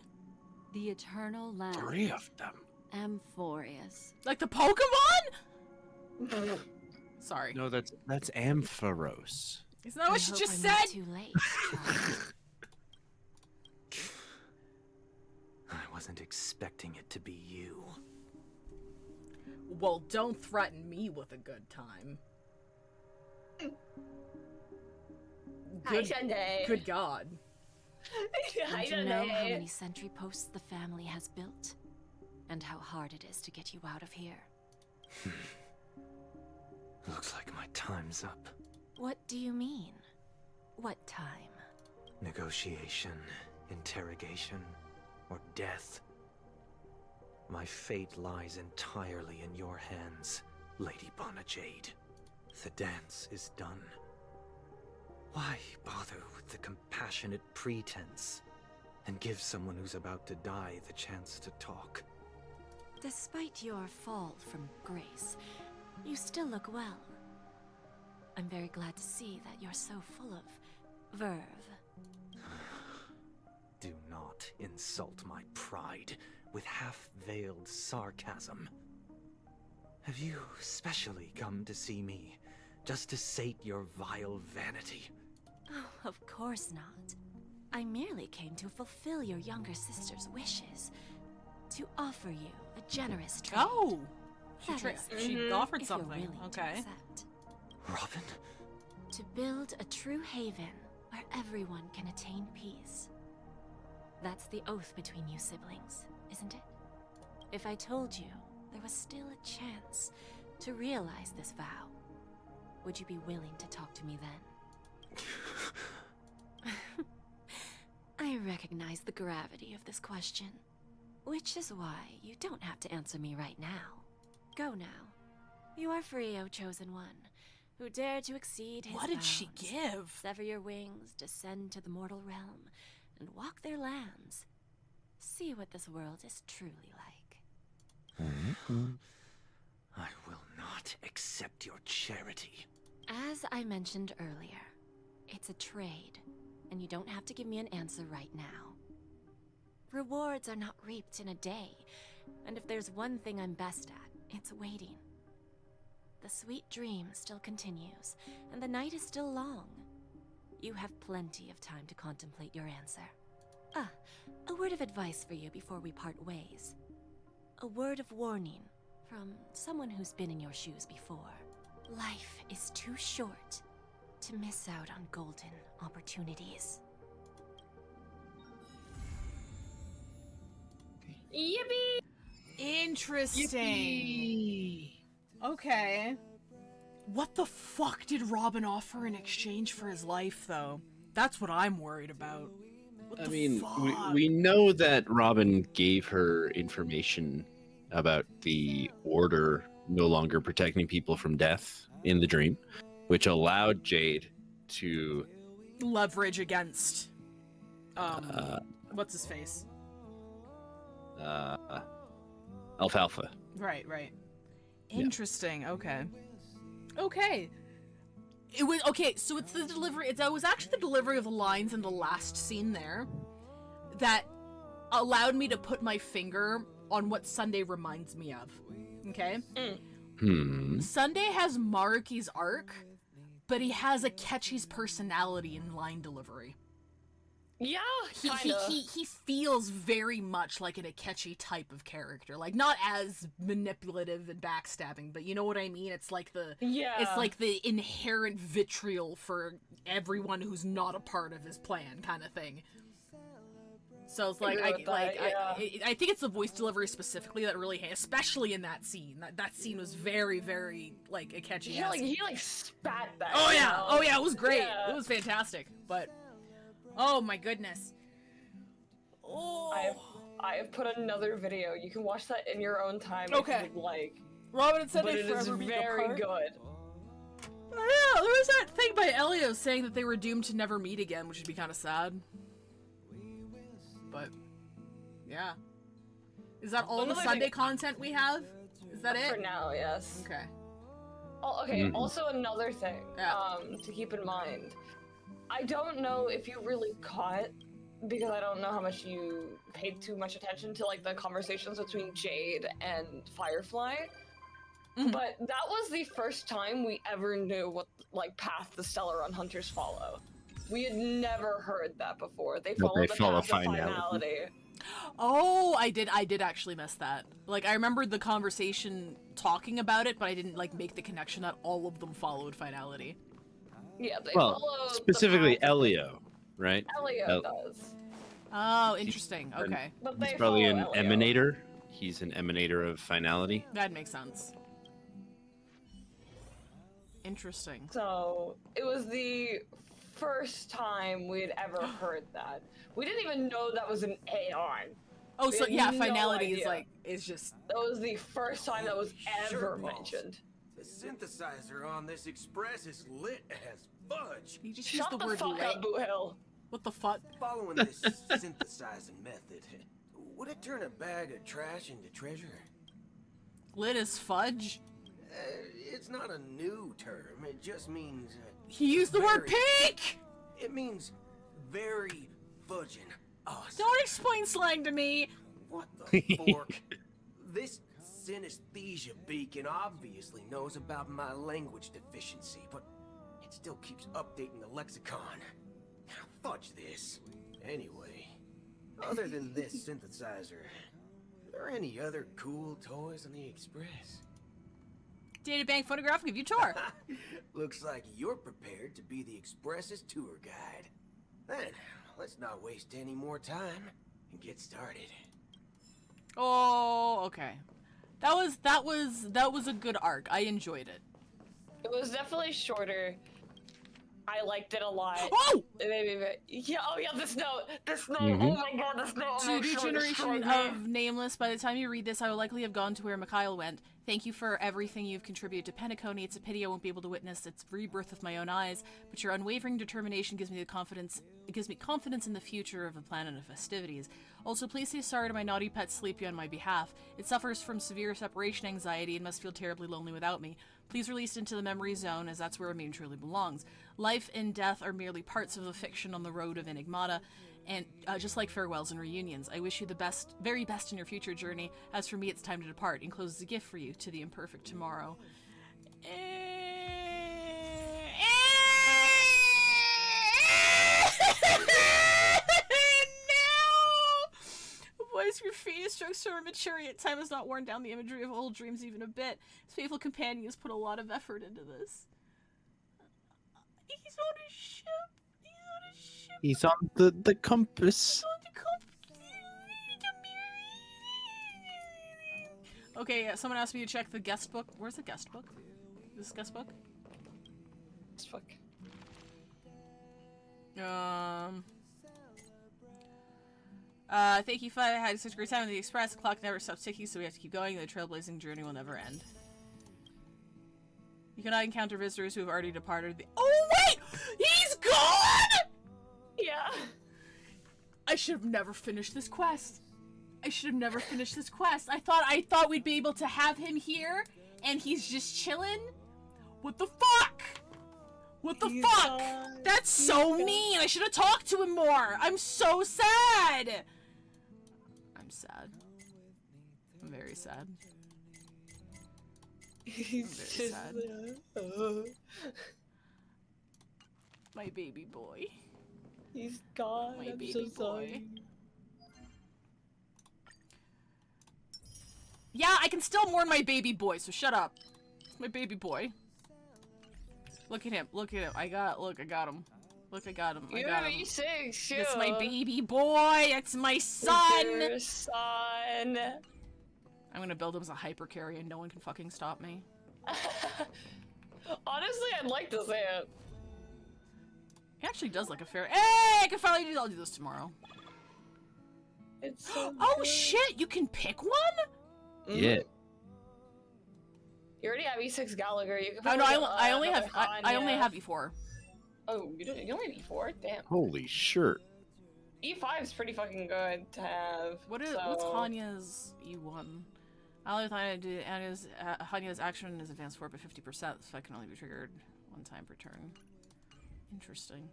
The eternal land. 3 of them. Amphorius. Like the Pokemon? Sorry. No, that's Ampharos. Isn't that what she just said? Not too late. I wasn't expecting it to be you. Well, don't threaten me with a good time. Hi, Sunday. Good God. I Do don't you know how know. many sentry posts the family has built? And how hard it is to get you out of here? Looks like my time's up. What do you mean? What time? Negotiation, interrogation, or death. My fate lies entirely in your hands, Lady Bonajade. The dance is done. Why bother with the compassionate pretense and give someone who's about to die the chance to talk? Despite your fall from grace, you still look well. I'm very glad to see that you're so full of verve. Do not insult my pride with half-veiled sarcasm. Have you specially come to see me just to sate your vile vanity? Oh, of course not. I merely came to fulfill your younger sister's wishes. To offer you a generous trade. Oh! That is, She offered if you're something. willing to Okay. accept. Robin? To build a true haven where everyone can attain peace. That's the oath between you siblings, isn't it? If I told you there was still a chance to realize this vow, would you be willing to talk to me then? I recognize the gravity of this question, which is why you don't have to answer me right now. Go now. You are free, O Chosen One, who dare to exceed his What did she bounds, give? sever your wings, descend to the mortal realm, and walk their lands. See what this world is truly like. I will not accept your charity. As I mentioned earlier, it's a trade, and you don't have to give me an answer right now. Rewards are not reaped in a day, and if there's one thing I'm best at, it's waiting. The sweet dream still continues, and the night is still long. You have plenty of time to contemplate your answer. Ah, a word of advice for you before we part ways. A word of warning from someone who's been in your shoes before. Life is too short to miss out on golden opportunities. Yippee! Interesting. Okay. What the fuck did Robin offer in exchange for his life, though? That's what I'm worried about. I mean, we know that Robin gave her information about the Order no longer protecting people from death in the dream, which allowed Jade to leverage against what's his face? Alfalfa. Right. Interesting. Okay. It was okay. So it's the delivery. It was actually the delivery of the lines in the last scene there that allowed me to put my finger on what Sunday reminds me of. Okay. Sunday has Maruki's arc, but he has Akechi's personality in line delivery. Yeah, kinda. He feels very much like an Akechi type of character. Like, not as manipulative and backstabbing, but you know what I mean? It's like the inherent vitriol for everyone who's not a part of his plan kind of thing. So it's like, I think it's the voice delivery specifically that really, especially in that scene. That scene was very, very, like, Akechi. He spat that. Oh yeah, it was great. Yeah. It was fantastic, but... Oh my goodness. Oh. I have put another video. You can watch that in your own time if you'd like. Robin and Sunday but it is very good. Oh yeah, there was that thing by Elio saying that they were doomed to never meet again, which would be kind of sad. But, yeah. Is that all the Sunday content we have? Is that it? For now, yes. Okay. Oh, okay, also another thing to keep in mind. I don't know if you really caught, because I don't know how much you paid too much attention to, like, the conversations between Jade and Firefly, but that was the first time we ever knew what, like, path the Stellaron Hunters follow. We had never heard that before. They follow the path of finality. Oh, I did actually miss that. Like, I remembered the conversation talking about it, but I didn't, like, make the connection that all of them followed finality. Yeah, they follow specifically Elio, right? Elio does. Oh, interesting. Okay. He's probably an emanator. He's an emanator of finality. That makes sense. Interesting. So, it was the first time we'd ever heard that. We didn't even know that was an Aeon. Oh, so yeah, finality is like, is just... That was the first time that was ever mentioned. The synthesizer on this express is lit as fudge. You just used the word lit. Up, Boo Hill. What the fuck? Following this synthesizing method, would it turn a bag of trash into treasure? Lit as fudge? It's not a new term. It just means... he used the word pink! It means very fudging awesome. Don't explain slang to me! What the fork? This synesthesia beacon obviously knows about my language deficiency, but it still keeps updating the lexicon. Fudge this. Anyway, other than this synthesizer, are there any other cool toys on the Express? Databank photograph, give you a tour. Looks like you're prepared to be the Express's tour guide. Then, let's not waste any more time and get started. Oh, okay. That was a good arc. I enjoyed it. It was definitely shorter. I liked it a lot. Oh! Yeah, oh yeah, this note! Oh my god, this note! To the generation of Nameless, by the time you read this, I will likely have gone to where Mikhail went. Thank you for everything you've contributed to Penacony. It's a pity I won't be able to witness its rebirth with my own eyes, but your unwavering determination gives me confidence in the future of the planet of festivities. Also, please say sorry to my naughty pet Sleepy on my behalf. It suffers from severe separation anxiety and must feel terribly lonely without me. Please release it into the memory zone, as that's where Amine truly belongs. Life and death are merely parts of a fiction on the road of Enigmata, and just like farewells and reunions, I wish you the best, very best in your future journey. As for me, it's time to depart. Encloses a gift for you, to the imperfect tomorrow. Voice your feet strokes from maturity at time has not worn down the imagery of old dreams even a bit. His faithful companion has put a lot of effort into this. He's on a ship. He's on the compass. Okay, someone asked me to check the guest book. Where's the guest book? This guest book? Guest book. Thank you, Five. I had such a great time with the Express. The clock never stops ticking, so we have to keep going. The trailblazing journey will never end. You cannot encounter visitors who have already departed. Oh, wait! He's gone! Yeah. I should have never finished this quest. I should have never finished this quest. I thought we'd be able to have him here, and he's just chilling. What the fuck? What the fuck? That's so mean. I should have talked to him more. I'm so sad. I'm sad. I'm very sad. He's very just sad. My baby boy. He's gone. My I'm baby so boy. sorry. Yeah, I can still mourn my baby boy, so shut up. It's my baby boy. Look at him. Look at him. I got him. Look, I got him. I got him. You're 6, too. It's my baby boy. It's my son. Your son. I'm gonna build him as a hyper carry and no one can fucking stop me. Honestly, I'd like to see it. He actually does like a fair. Hey, I can finally do. I'll do this tomorrow. It's so oh good. shit! You can pick one. Yeah. You already have E6 Gallagher. You can. Oh no, probably I only get, have I only have E4. Oh, you only have E4. Damn. Holy shirt. E5 is pretty fucking good to have. What's so... Hanya's E1? I only thought Hanya's action is advanced for by 50%, so I can only be triggered one time per turn. Interesting.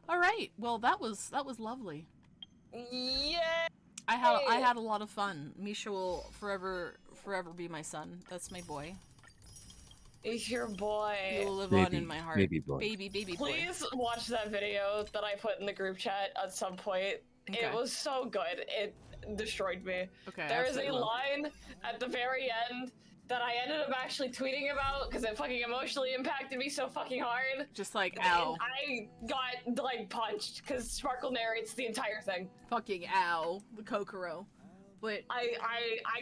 All right. Well, that was lovely. Yeah. I had a lot of fun. Misha will forever be my son. That's my boy. He's your boy. He will live on in my heart. Baby boy. Baby boy. Please watch that video that I put in the group chat at some point. Okay. It was so good. It destroyed me. Okay. There is a line at the very end that I ended up actually tweeting about because it fucking emotionally impacted me so fucking hard. Just like, ow. I got, like, punched because Sparkle narrates the entire thing. Fucking ow. The Kokoro. But I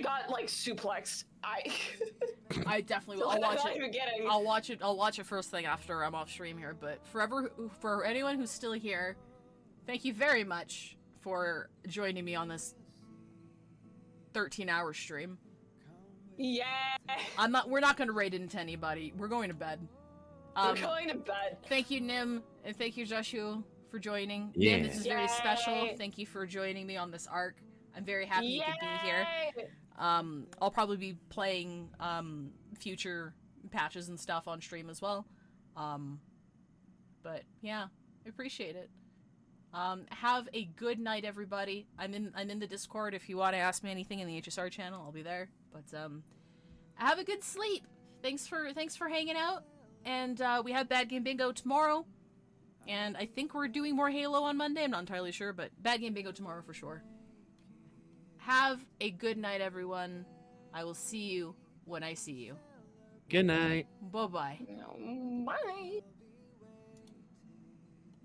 got, like, suplexed. I definitely will. So I'll watch I'm not it. even kidding. I'll watch it first thing after I'm off stream here. But for anyone who's still here, thank you very much for joining me on this 13-hour stream. Yeah. We're not going to raid into anybody. We're going to bed. We're going to bed. Thank you, Nim, and thank you, Joshua, for joining. Yeah. Nim, this is very special. Thank you for joining me on this arc. I'm very happy you could be here. I'll probably be playing future patches and stuff on stream as well. But yeah, I appreciate it. Have a good night, everybody. I'm in the Discord if you want to ask me anything in the HSR channel. I'll be there. But have a good sleep. Thanks for hanging out. And we have Bad Game Bingo tomorrow. And I think we're doing more Halo on Monday. I'm not entirely sure, but Bad Game Bingo tomorrow for sure. Have a good night, everyone. I will see you when I see you. Good night. Bye-bye. Bye.